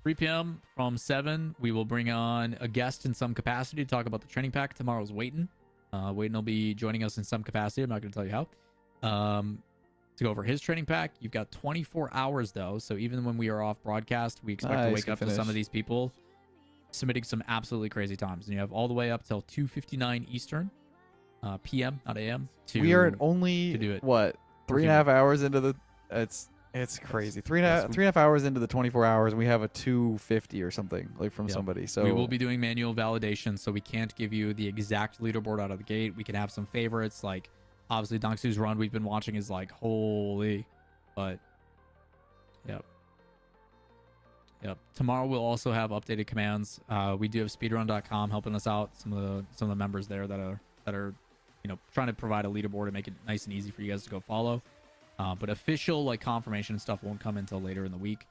3 p.m. from 7, we will bring on a guest in some capacity to talk about the training pack. Tomorrow's Waitin. Waitin will be joining us in some capacity. I'm not going to tell you how. To go over his training pack. You've got 24 hours though, so even when we are off broadcast, we expect to Nice, wake good up to some finish. of these people submitting some absolutely crazy times. And you have all the way up till 2:59 Eastern p.m., not a.m. We are at to only do it. what 3.5 hours into the. It's crazy. Three and a half hours into the 24 hours, and we have a 250 or something like from Yep. somebody. So we will be doing manual validation, so we can't give you the exact leaderboard out of the gate. We can have some favorites, like obviously Dongsu's run we've been watching is like holy, but yep. Tomorrow we'll also have updated commands. We do have speedrun.com helping us out. Some of the members there that are trying to provide a leaderboard and make it nice and easy for you guys to go follow. But official like confirmation and stuff won't come until later in the week,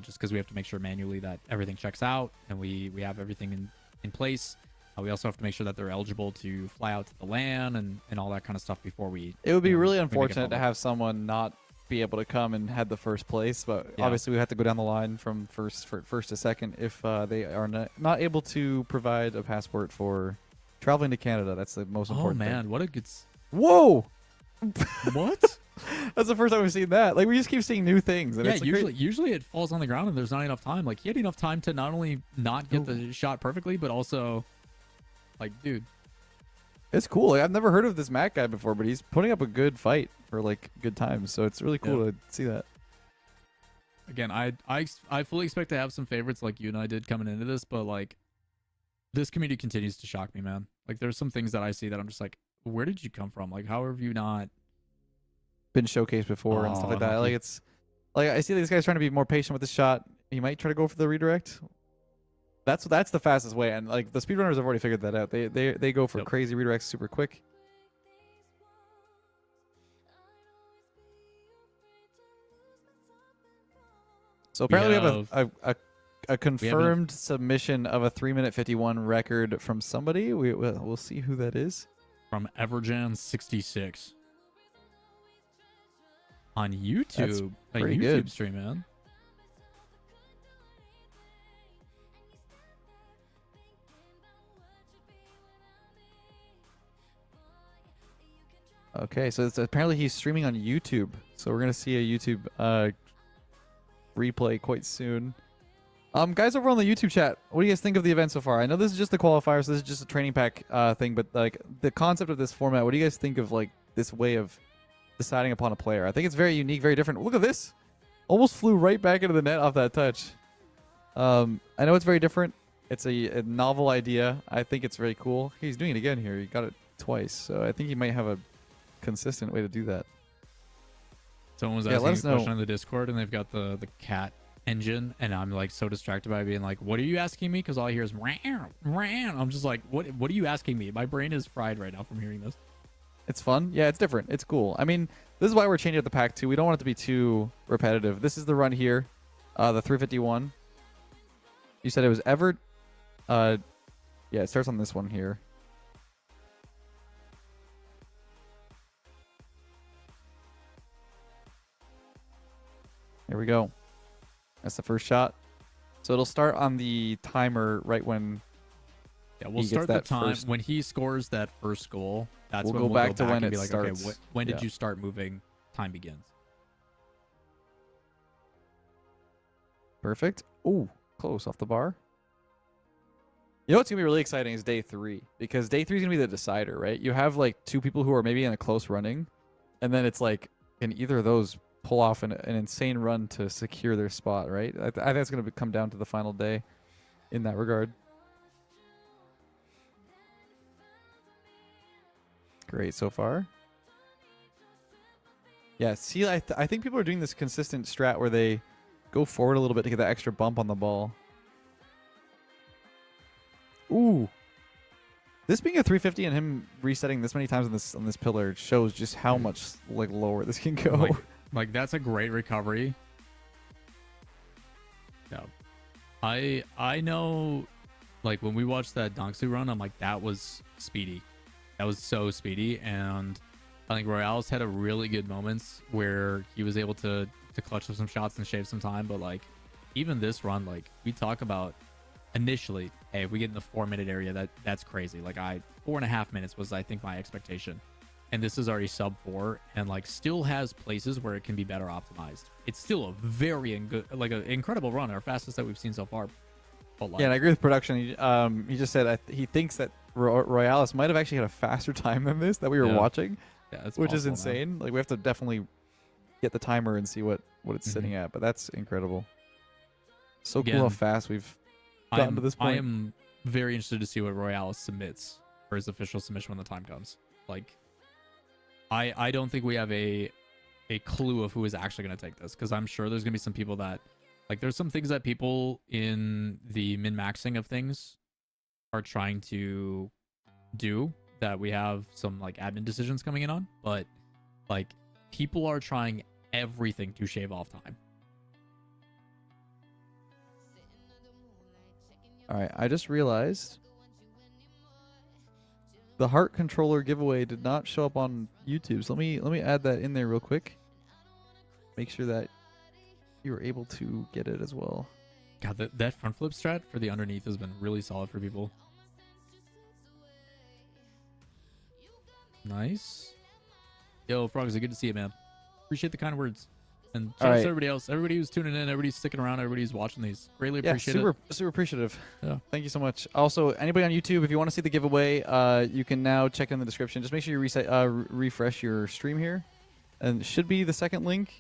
just because we have to make sure manually that everything checks out and we have everything in place. We also have to make sure that they're eligible to fly out to the LAN and all that kind of stuff before we. It would be really we make it unfortunate to public. have someone not be able to come and had the first place, but Yeah. obviously we have to go down the line from first to second if they are not able to provide a passport for traveling to Canada. That's the most Oh important man, thing. what a good. Whoa! What? That's the first time we've seen that. Like we just keep seeing new things. And Yeah, it's like usually it falls on the ground and there's not enough time. Like he had enough time to not only not get the shot perfectly, but also, like, dude. it's cool. Like I've never heard of this Mac guy before, but he's putting up a good fight for like good times. So it's really cool to see that. Again, I fully expect to have some favorites like you and I did coming into this, but like, this community continues to shock me, man. Like there's some things that I see that I'm just like, where did you come from? Like, how have you not Been showcased before and stuff like that. unlucky. Like it's like I see these guys trying to be more patient with the shot. He might try to go for the redirect. That's the fastest way, and like the speedrunners have already figured that out. They go for Yep. crazy redirects super quick. So apparently we have a confirmed submission of a 3-minute 51 record from somebody. We'll see who that is. from Everjan66 on YouTube? A pretty YouTube good. stream, man. Okay, so it's apparently he's streaming on YouTube. So we're gonna see a YouTube replay quite soon. Guys over on the YouTube chat, what do you guys think of the event so far? I know this is just the qualifier, so this is just a training pack thing, but like the concept of this format, what do you guys think of like this way of deciding upon a player? I think it's very unique, very different. Look at this. Almost flew right back into the net off that touch. I know it's very different. It's a novel idea. I think it's very cool. He's doing it again here. He got it twice, so I think he might have a consistent way to do that. Someone was Yeah, let us asking a question know. on the Discord, and they've got the cat engine, and I'm like so distracted by being like, "What are you asking me?" Because all I hear is "ran, ran." I'm just like, "What? What are you asking me?" My brain is fried right now from hearing this. It's fun. Yeah, it's different. It's cool. I mean, this is why we're changing up the pack too. We don't want it to be too repetitive. This is the run here, the 351. You said it was Everett. Yeah, it starts on this one here. Here we go. That's the first shot. So it'll start on the timer right when Yeah, we'll he gets start the that time first- when he scores that first goal. That's We'll when go we'll back go to back when and be it like, starts. okay, when did Yeah. you start moving? Time begins. Perfect. Ooh, close off the bar. You know what's going to be really exciting is day 3, because day 3 is going to be the decider, right? You have like two people who are maybe in a close running, and then it's like, can either of those pull off an insane run to secure their spot, right? I think it's going to come down to the final day in that regard. Great so far. Yeah, see, I think people are doing this consistent strat where they go forward a little bit to get that extra bump on the ball. Ooh. This being a 350 and him resetting this many times on this pillar shows just how much like lower this can go. Like that's a great recovery. Yeah. I know, like when we watched that Dongsu run, I'm like, that was speedy. That was so speedy, and I think Royales had a really good moments where he was able to clutch up some shots and shave some time. But like even this run, like we talk about initially, hey, if we get in the 4-minute area, that's crazy. Like 4.5 minutes was I think my expectation, and this is already sub 4, and like still has places where it can be better optimized. It's still a very good, like an incredible run, our fastest that we've seen so far. But like, Yeah, and I agree with production. He just said he thinks that Royales might have actually had a faster time than this that we were Yeah. watching, Yeah, it's which is possible, man. insane. Like we have to definitely get the timer and see what it's sitting at, but that's incredible. So cool how Again, fast we've gotten to this point. I am very interested to see what Royale submits for his official submission when the time comes. Like, I don't think we have a clue of who is actually going to take this, because I'm sure there's going to be some people that, like, there's some things that people in the min-maxing of things are trying to do that we have some, like, admin decisions coming in on, but, like, people are trying everything to shave off time. All right, I just realized the heart controller giveaway did not show up on YouTube. So let me add that in there real quick. Make sure that you were able to get it as well. God, that front flip strat for the underneath has been really solid for people. Nice. Yo, Frogs, good to see you, man. Appreciate the kind words. And shout out to everybody else. Everybody who's tuning in, everybody's sticking around, everybody's watching these. Greatly appreciate it. Super appreciative. Yeah. Thank you so much. Also, anybody on YouTube, if you want to see the giveaway, you can now check in the description. Just make sure you refresh your stream here. And it should be the second link.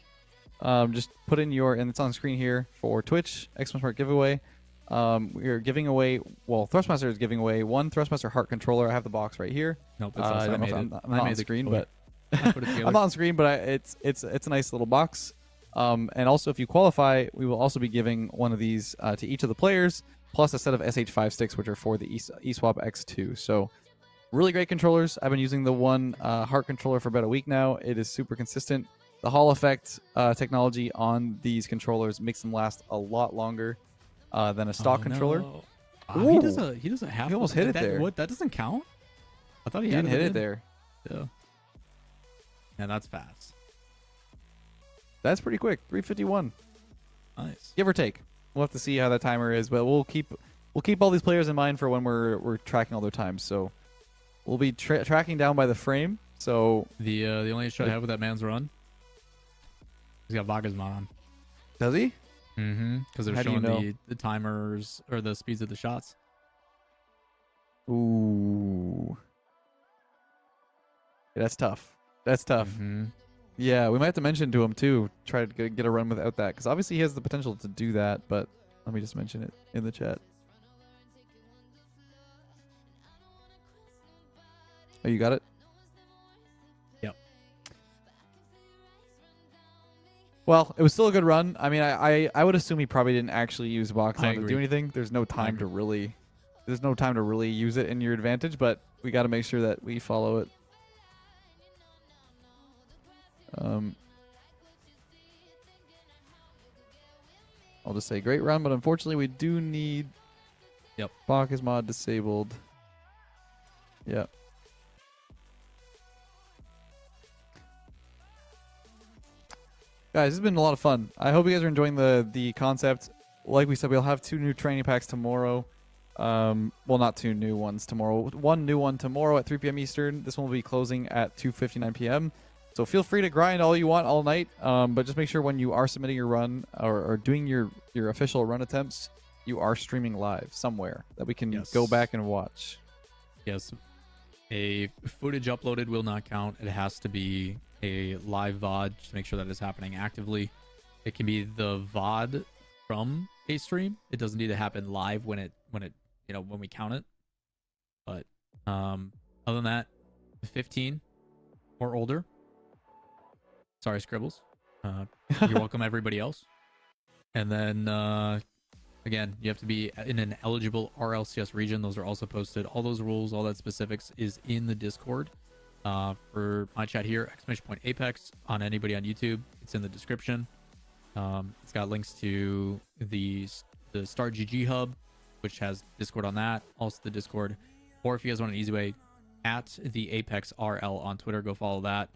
Just put in and it's on screen here for Twitch, Xmas giveaway. We are giving away, Thrustmaster is giving away one Thrustmaster heart controller. I have the box right here. Nope, it's us. I'm not on screen, but I put it together. I'm not on screen, but it's a nice little box. And also, if you qualify, we will also be giving one of these to each of the players, plus a set of SH5 sticks, which are for the eSwap X2. So, really great controllers. I've been using the one heart controller for about a week now. It is super consistent. The Hall effect technology on these controllers makes them last a lot longer than a stock controller. No. He doesn't have. He almost hit it there. What? That doesn't count. I thought he He had didn't hit it there. Yeah. And that's fast. That's pretty quick. 351. Nice. Give or take. We'll have to see how that timer is, but we'll keep all these players in mind for when we're tracking all their times. So we'll be tracking down by the frame. So The only issue I have with that man's run, he's got Vaga's mod on. does he? Mm-hmm. Because they're How do you showing know? the timers or the speeds of the shots. Ooh. Yeah, that's tough. That's tough. Mm-hmm. Yeah, we might have to mention to him too. Try to get a run without that, because obviously he has the potential to do that. But let me just mention it in the chat. Oh, you got it? Yep. Well, it was still a good run. I mean, I would assume he probably didn't actually use box I on to do agree. anything. There's no time to really use it in your advantage, but we got to make sure that we follow it. I'll just say great run, but unfortunately we do need Bach is mod disabled. Yep. Guys, this has been a lot of fun. I hope you guys are enjoying the concept. Like we said, we'll have 2 new training packs tomorrow. Well, not 2 new ones tomorrow. 1 new one tomorrow at 3 p.m. Eastern. This one will be closing at 2:59 p.m. So feel free to grind all you want all night, but just make sure when you are submitting your run or doing your official run attempts, you are streaming live somewhere that we can go back and watch. Yes. A footage uploaded will not count. It has to be a live VOD to make sure that is happening actively. It can be the VOD from a stream. It doesn't need to happen live when we count it. But other than that, 15 or older. Sorry, Scribbles. You're welcome, everybody else. And then, again, you have to be in an eligible RLCS region. Those are also posted. All those rules, all that specifics is in the Discord. For my chat here, !Apex. On anybody on YouTube, it's in the description. It's got links to the Start GG hub, which has Discord on that. Also the Discord. Or if you guys want an easy way, at the Apex RL on Twitter, go follow that.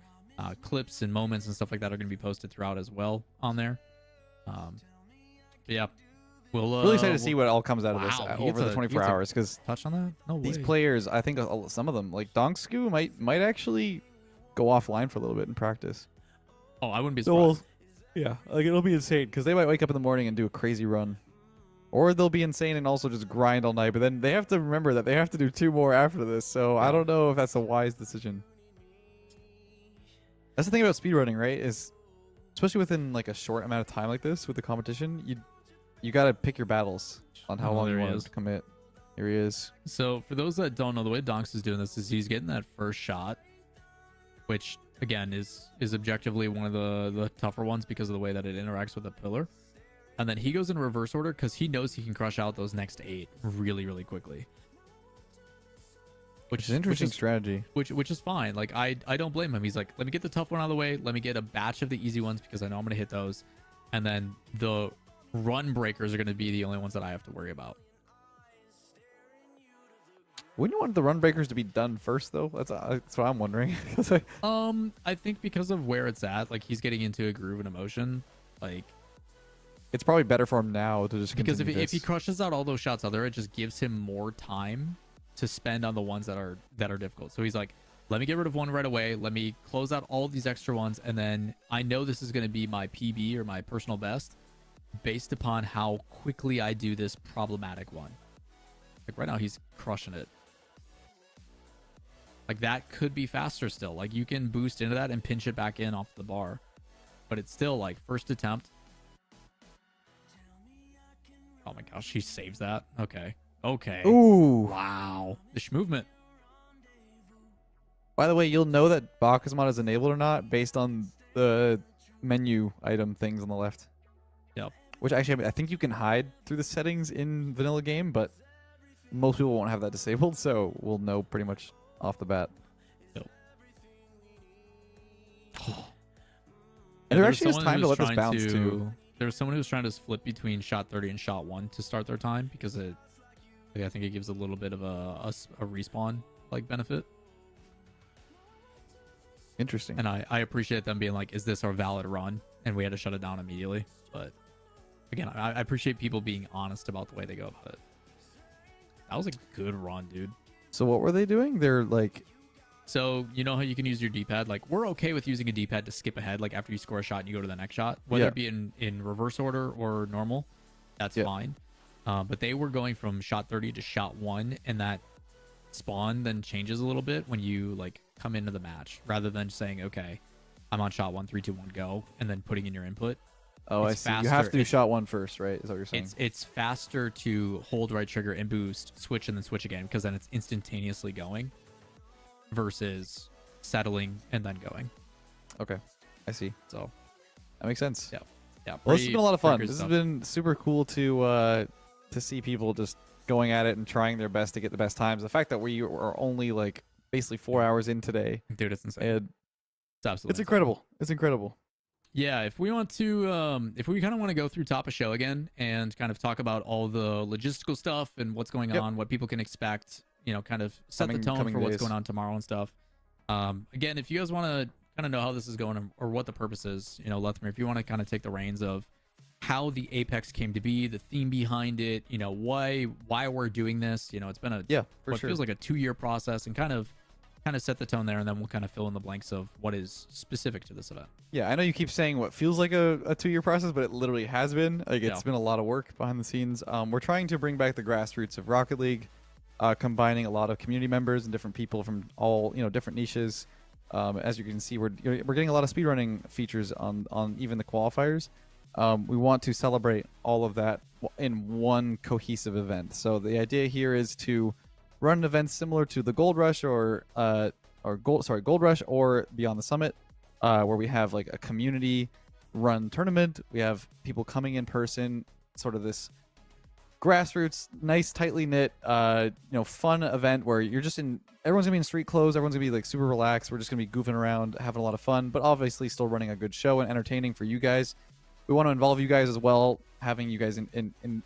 Clips and moments and stuff like that are going to be posted throughout as well on there. Yeah, we'll Really excited to see what all comes out of this Wow, over the 24 hours, because touch on that. No these way. players, I think some of them, like Donksku, might actually go offline for a little bit in practice. Oh, I wouldn't be So surprised. yeah, like it'll be insane because they might wake up in the morning and do a crazy run. or they'll be insane and also just grind all night. But then they have to remember that they have to do 2 more after this. So I don't know if that's a wise decision. That's the thing about speedrunning, right? Is especially within like a short amount of time like this with the competition, you got to pick your battles on how long you want to commit. Here he is. So for those that don't know, the way Donks is doing this is he's getting that first shot, which again is objectively one of the tougher ones because of the way that it interacts with the pillar. And then he goes in reverse order because he knows he can crush out those next 8 really, really quickly. Which is interesting strategy. Which is fine. Like I don't blame him. He's like, let me get the tough one out of the way. Let me get a batch of the easy ones because I know I'm gonna hit those. And then the run breakers are gonna be the only ones that I have to worry about. Wouldn't you want the run breakers to be done first though? That's what I'm wondering. I think because of where it's at, like he's getting into a groove and emotion, like it's probably better for him now to just because if he crushes out all those shots out there, it just gives him more time to spend on the ones that are difficult. So he's like, let me get rid of one right away. Let me close out all these extra ones, and then I know this is going to be my PB or my personal best based upon how quickly I do this problematic one. Like right now, he's crushing it. Like that could be faster still. Like you can boost into that and pinch it back in off the bar, but it's still like first attempt. Oh my gosh, he saves that. Okay. Ooh. Wow. The movement. By the way, you'll know that Baku's is enabled or not based on the menu item things on the left. Yep. Which actually, I think you can hide through the settings in vanilla game, but most people won't have that disabled, so we'll know pretty much off the bat. Yep. And there actually is time to let this bounce too. There was someone who was trying to split between shot 30 and shot 1 to start their time because I think it gives a little bit of a respawn like benefit. Interesting. And I appreciate them being like, is this our valid run? And we had to shut it down immediately. But again, I appreciate people being honest about the way they go about it. That was a good run, dude. So what were they doing? They're like... So you know how you can use your D-pad? Like we're okay with using a D-pad to skip ahead, like after you score a shot and you go to the next shot, whether it be in reverse order or normal, that's fine. But they were going from shot 30 to shot 1, and that spawn then changes a little bit when you like come into the match, rather than saying, okay, I'm on shot 1, 3, 2, 1, go, and then putting in your input. Oh, I see. You have to do shot 1 first, right? Is that what you're saying? It's faster to hold right trigger and boost, switch, and then switch again, because then it's instantaneously going versus settling and then going. Okay, I see. So that makes sense. Yeah. Well, this has been a lot of fun. This has been super cool to see people just going at it and trying their best to get the best times. The fact that we are only like basically 4 hours in today, dude, it's insane. It's absolutely it's incredible. It's incredible. Yeah, if we want to, if we kind of want to go through top of show again and kind of talk about all the logistical stuff and what's going on, what people can expect, you know, kind of set the tone for what's going on tomorrow and stuff. Again, if you guys want to kind of know how this is going or what the purpose is, you know, Lethamyr, if you want to kind of take the reins of how the Apex came to be, the theme behind it, you know, why we're doing this, you know, it's been what feels like a 2-year process, and kind of set the tone there, and then we'll kind of fill in the blanks of what is specific to this event. Yeah, I know you keep saying what feels like a 2-year process, but it literally has been. Like it's been a lot of work behind the scenes. We're trying to bring back the grassroots of Rocket League, combining a lot of community members and different people from all, you know, different niches. As you can see, we're getting a lot of speedrunning features on even the qualifiers. We want to celebrate all of that in one cohesive event. So the idea here is to run an event similar to the Gold Rush or Gold Rush or Beyond the Summit, where we have like a community run tournament. We have people coming in person, sort of this grassroots, nice, tightly knit, fun event where everyone's gonna be in street clothes. Everyone's gonna be like super relaxed. We're just gonna be goofing around, having a lot of fun, but obviously still running a good show and entertaining for you guys. We want to involve you guys as well, having you guys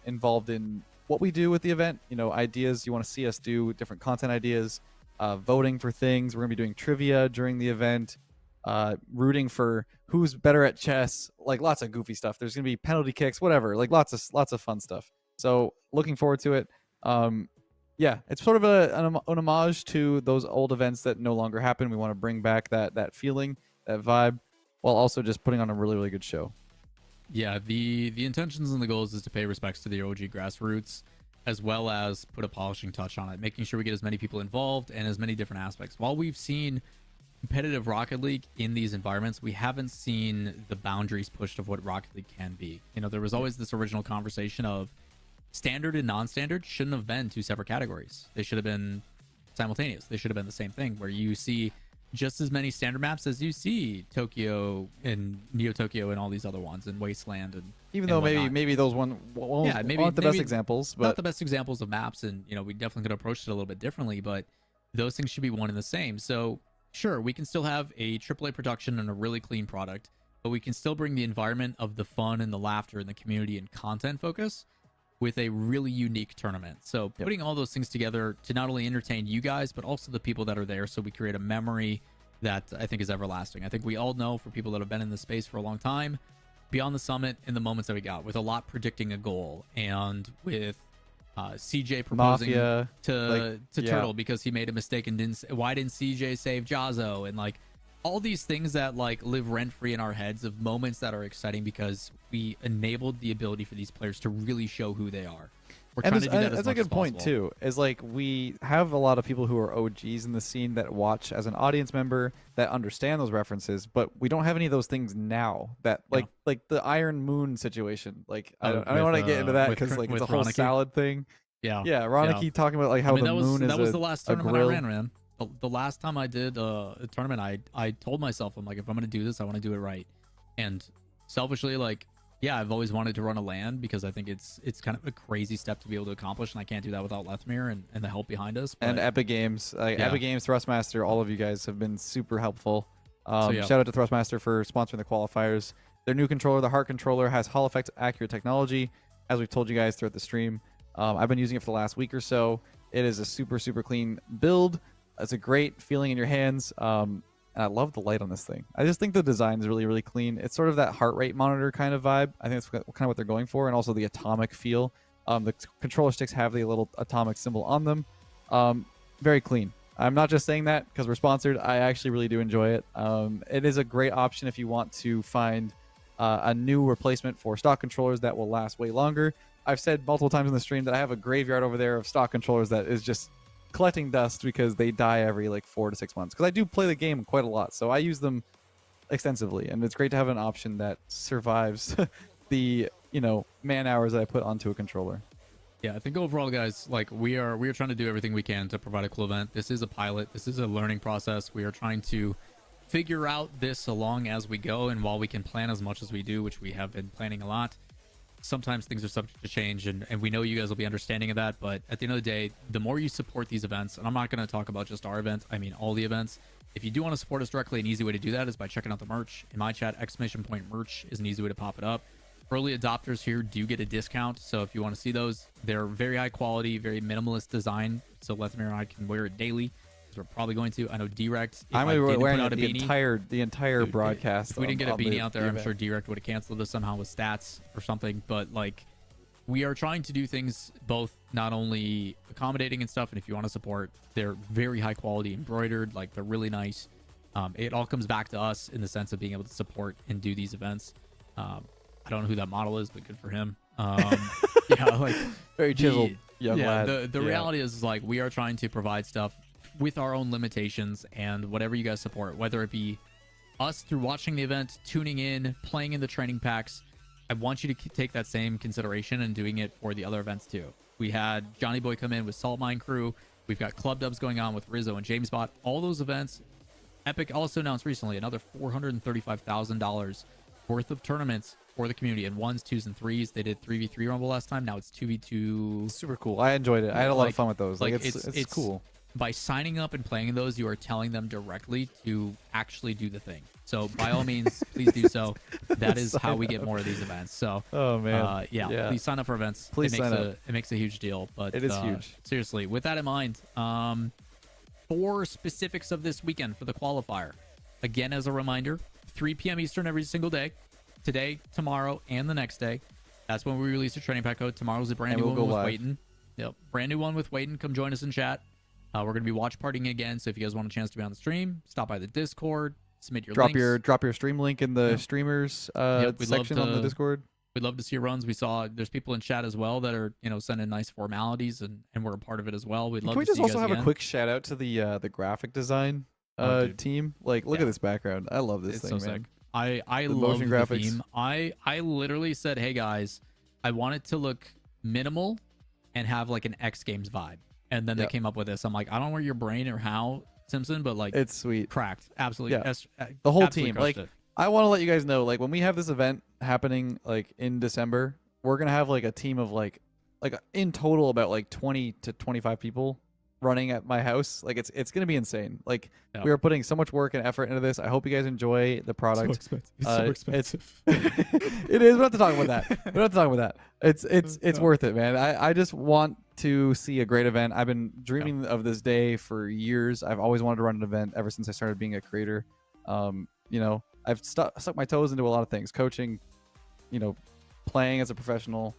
involved in what we do with the event, you know, ideas you want to see us do, different content ideas, voting for things. We're gonna be doing trivia during the event, rooting for who's better at chess, like lots of goofy stuff. There's gonna be penalty kicks, whatever, like lots of fun stuff. So looking forward to it. It's sort of an homage to those old events that no longer happen. We want to bring back that feeling, that vibe, while also just putting on a really, really good show. Yeah, the intentions and the goals is to pay respects to the OG grassroots, as well as put a polishing touch on it, making sure we get as many people involved and as many different aspects. While we've seen competitive Rocket League in these environments, we haven't seen the boundaries pushed of what Rocket League can be. You know, there was always this original conversation of standard and non-standard shouldn't have been two separate categories. They should have been simultaneous. They should have been the same thing, where you see just as many standard maps as you see Tokyo and Neo Tokyo and all these other ones, and Wasteland, and Even though whatnot. maybe those aren't the best examples, not but the best examples of maps, and you know, we definitely could approach it a little bit differently, but those things should be one and the same. So sure, we can still have a AAA production and a really clean product, but we can still bring the environment of the fun and the laughter and the community and content focus with a really unique tournament. So putting all those things together to not only entertain you guys, but also the people that are there, so we create a memory that I think is everlasting. I think we all know, for people that have been in the space for a long time, beyond the summit, in the moments that we got, with a lot predicting a goal, and with CJ proposing Mafia, to Turtle because he made a mistake and why didn't CJ save Jazzo, and like all these things that like live rent free in our heads, of moments that are exciting because we enabled the ability for these players to really show who they are. We're trying to do that as that's much a as good point possible. too. Is like we have a lot of people who are OGs in the scene that watch as an audience member, that understand those references, but we don't have any of those things now. That like the Iron Moon situation. Like I don't want to get into that because like it's a whole Ronicky. salad thing. Yeah, Yeah, Ronicky talking about like how the moon is that was the last a tournament I grill. ran, man. The last time I did a tournament, I told myself, I'm like, if I'm gonna do this, I want to do it right. And selfishly, like, yeah, I've always wanted to run a LAN because I think it's kind of a crazy step to be able to accomplish, and I can't do that without Lethamyr and the help behind us. But, And Epic Games, Epic Games, Thrustmaster, all of you guys have been super helpful. yeah. Shout out to Thrustmaster for sponsoring the qualifiers. Their new controller, the Heart controller, has Hall effect accurate technology, as we've told you guys throughout the stream. I've been using it for the last week or so. It is a super super clean build. It's a great feeling in your hands. And I love the light on this thing. I just think the design is really clean. It's sort of that heart rate monitor kind of vibe. I think that's kind of what they're going for, and also the atomic feel. The controller sticks have the little atomic symbol on them. Very clean. I'm not just saying that because we're sponsored. I actually really do enjoy it. It is a great option if you want to find a new replacement for stock controllers that will last way longer. I've said multiple times in the stream that I have a graveyard over there of stock controllers that is just collecting dust because they die every like 4 to 6 months, because I do play the game quite a lot, so I use them extensively, and it's great to have an option that survives the man hours that I put onto a controller. Yeah, I think overall, guys, like we are trying to do everything we can to provide a cool event. This is a pilot. This is a learning process. We are trying to figure out this along as we go, and while we can plan as much as we do, which we have been planning a lot, sometimes things are subject to change, and we know you guys will be understanding of that. But at the end of the day, the more you support these events, and I'm not going to talk about just our event, I mean all the events. If you do want to support us directly, an easy way to do that is by checking out the merch. In my chat, !merch is an easy way to pop it up. Early adopters here do get a discount, so if you want to see those, they're very high quality, very minimalist design, so Lethamyr and I can wear it daily, because we're probably going to. I know Direct, I'm going to be wearing the entire broadcast. If we didn't get a beanie out there, I'm event. sure Direct would have canceled us somehow with stats or something. But like, we are trying to do things both not only accommodating and stuff, and if you want to support, they're very high quality embroidered, like they're really nice. It all comes back to us in the sense of being able to support and do these events. I don't know who that model is, but good for him. Yeah, like Very chiseled young lad. The reality is like we are trying to provide stuff with our own limitations, and whatever you guys support, whether it be us through watching the event, tuning in, playing in the training packs, I want you to take that same consideration and doing it for the other events too. We had Johnny Boy come in with Salt Mine Crew. We've got club dubs going on with Rizzo and Jamesbot. All those events. Epic also announced recently another $435,000 worth of tournaments for the community in 1s, 2s, and 3s. They did 3v3 Rumble last time. Now it's 2v2. Super cool. I enjoyed it. I had a lot of fun with those. Like it's cool. By signing up and playing those, you are telling them directly to actually do the thing. So by all means, please do so. That is how we get more of these events. So Oh man. yeah, please sign up for events. Please it makes sign up. It makes a huge deal. But It is huge. Seriously, with that in mind, for specifics of this weekend for the qualifier, again as a reminder, 3 p.m. Eastern every single day. Today, tomorrow, and the next day. That's when we release a training pack code. Tomorrow's a brand And new we'll one go with live. Waitin. Yep, brand new one with Waitin. Come join us in chat. We're going to be watch partying again, so if you guys want a chance to be on the stream, stop by the Discord, submit your drop links. your stream link in the streamers Yep, we'd love section on the to- Discord. We'd love to see your runs. We saw there's people in chat as well that are, sending nice formalities, and we're a part of it as well. We'd love Can we to just see you also guys have again. a quick shout out to the graphic design Oh, dude. team? Like, look Yeah. at this background. I love this It's thing, so man. sick. I The love motion the graphics. theme. I literally said, hey guys, I want it to look minimal and have like an X Games vibe. And then they Yep. came up with this. I'm like, I don't know where your brain or how, Simpson, but like It's sweet. cracked. Absolutely. Yeah. The whole absolutely team. crushed Like, it. I want to let you guys know, like, when we have this event happening, like, in December, we're gonna have like a team of like in total about like 20 to 25 people running at my house. Like, it's gonna be insane. Like, Yeah. we are putting so much work and effort into this. I hope you guys enjoy the product. expensive. It is. We don't have to talk about that. We don't have to talk about that. It's worth it, man. I just want to see a great event. I've been dreaming of this day for years. I've always wanted to run an event ever since I started being a creator. I've stuck my toes into a lot of things, coaching, playing as a professional,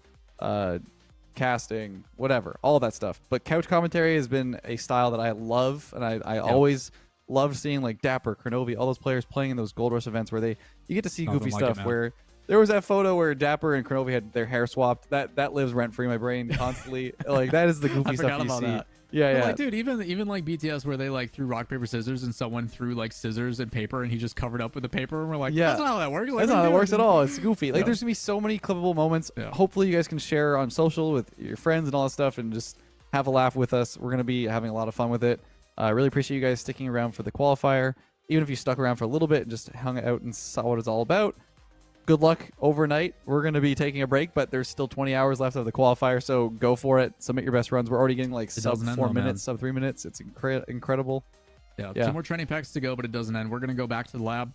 casting, whatever, all that stuff. But couch commentary has been a style that I love, and I always loved seeing like Dapper, Kronovi, all those players playing in those Gold Rush events where you get to see Nothing goofy like it, stuff. man. Where there was that photo where Dapper and Kronovi had their hair swapped. That lives rent free in my brain constantly. Like, that is the goofy I stuff forgot you about see. that. Yeah, But, yeah. like, dude, even like BTS where they like threw rock paper scissors and someone threw like scissors and paper and he just covered up with the paper and we're like, Yeah. that's not how that works. Like, That's what not are how you it works at doing? all. It's goofy. Like, Yeah. there's gonna be so many clippable moments. Yeah. Hopefully, you guys can share on social with your friends and all that stuff, and just have a laugh with us. We're gonna be having a lot of fun with it. I really appreciate you guys sticking around for the qualifier. Even if you stuck around for a little bit and just hung out and saw what it's all about. Good luck overnight. We're gonna be taking a break, but there's still 20 hours left of the qualifier, so go for it. Submit your best runs. We're already getting like sub doesn't end 4 though, man. minutes, sub 3 minutes. It's incredible. Yeah, Yeah. 2 more training packs to go, but it doesn't end. We're going to go back to the lab.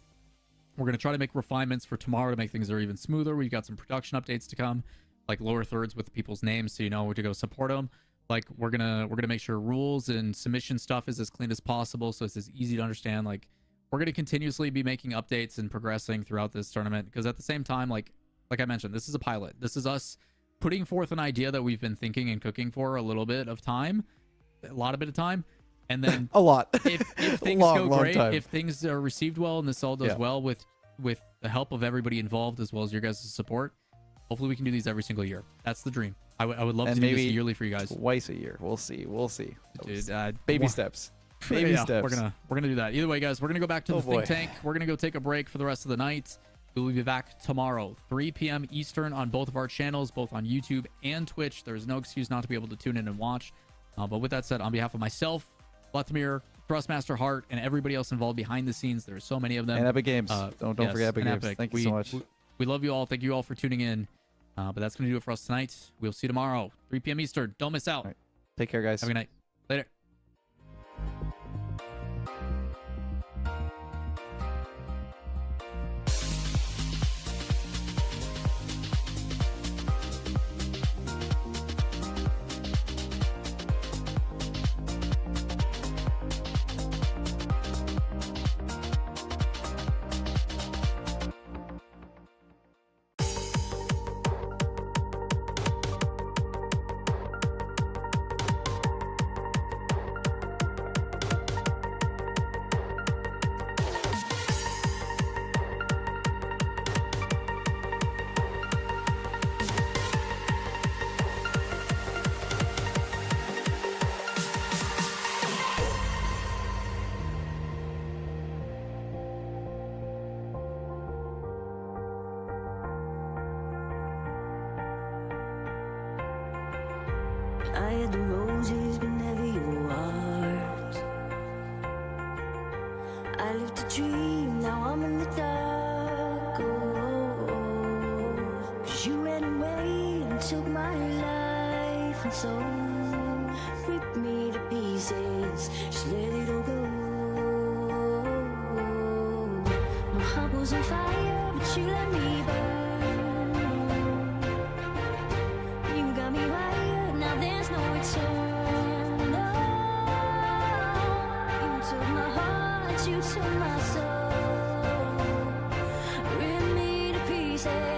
We're going to try to make refinements for tomorrow to make things that are even smoother. We've got some production updates to come, like lower thirds with people's names, so you know where to go support them. Like, we're gonna make sure rules and submission stuff is as clean as possible, so it's as easy to understand. Like, we're gonna continuously be making updates and progressing throughout this tournament, because at the same time, like I mentioned, this is a pilot. This is us putting forth an idea that we've been thinking and cooking for a little bit of time, and then A lot. if things Long go great, time. if things are received well and this all does Yeah. well with the help of everybody involved as well as your guys' support, hopefully we can do these every single year. That's the dream. I would love And to do this maybe yearly for you guys. Twice a year. We'll see. Dude, Baby more- steps. Baby yeah, steps. We're gonna do that. Either way, guys, we're gonna go back to Oh, the think boy. tank. We're gonna go take a break for the rest of the night. We will be back tomorrow, 3 p.m. Eastern, on both of our channels, both on YouTube and Twitch. There's no excuse not to be able to tune in and watch. But with that said, on behalf of myself, Lethamyr, Thrustmaster Hart, and everybody else involved behind the scenes, there are so many of them. And Epic Games. Don't Yes, forget Epic and Games. Thank you so much. We love you all. Thank you all for tuning in. But that's going to do it for us tonight. We'll see you tomorrow, 3 p.m. Eastern. Don't miss out. All right. Take care, guys. Have a good night. Later. I had the roses, but never your heart. I lived a dream, now I'm in the dark. Oh, 'cause you ran away and took my life, and so ripped me to pieces. Just let it all go. My heart was on fire, but you let me burn. You got me wired, now there's no return. No, you took my heart, you took my soul, rip me to pieces.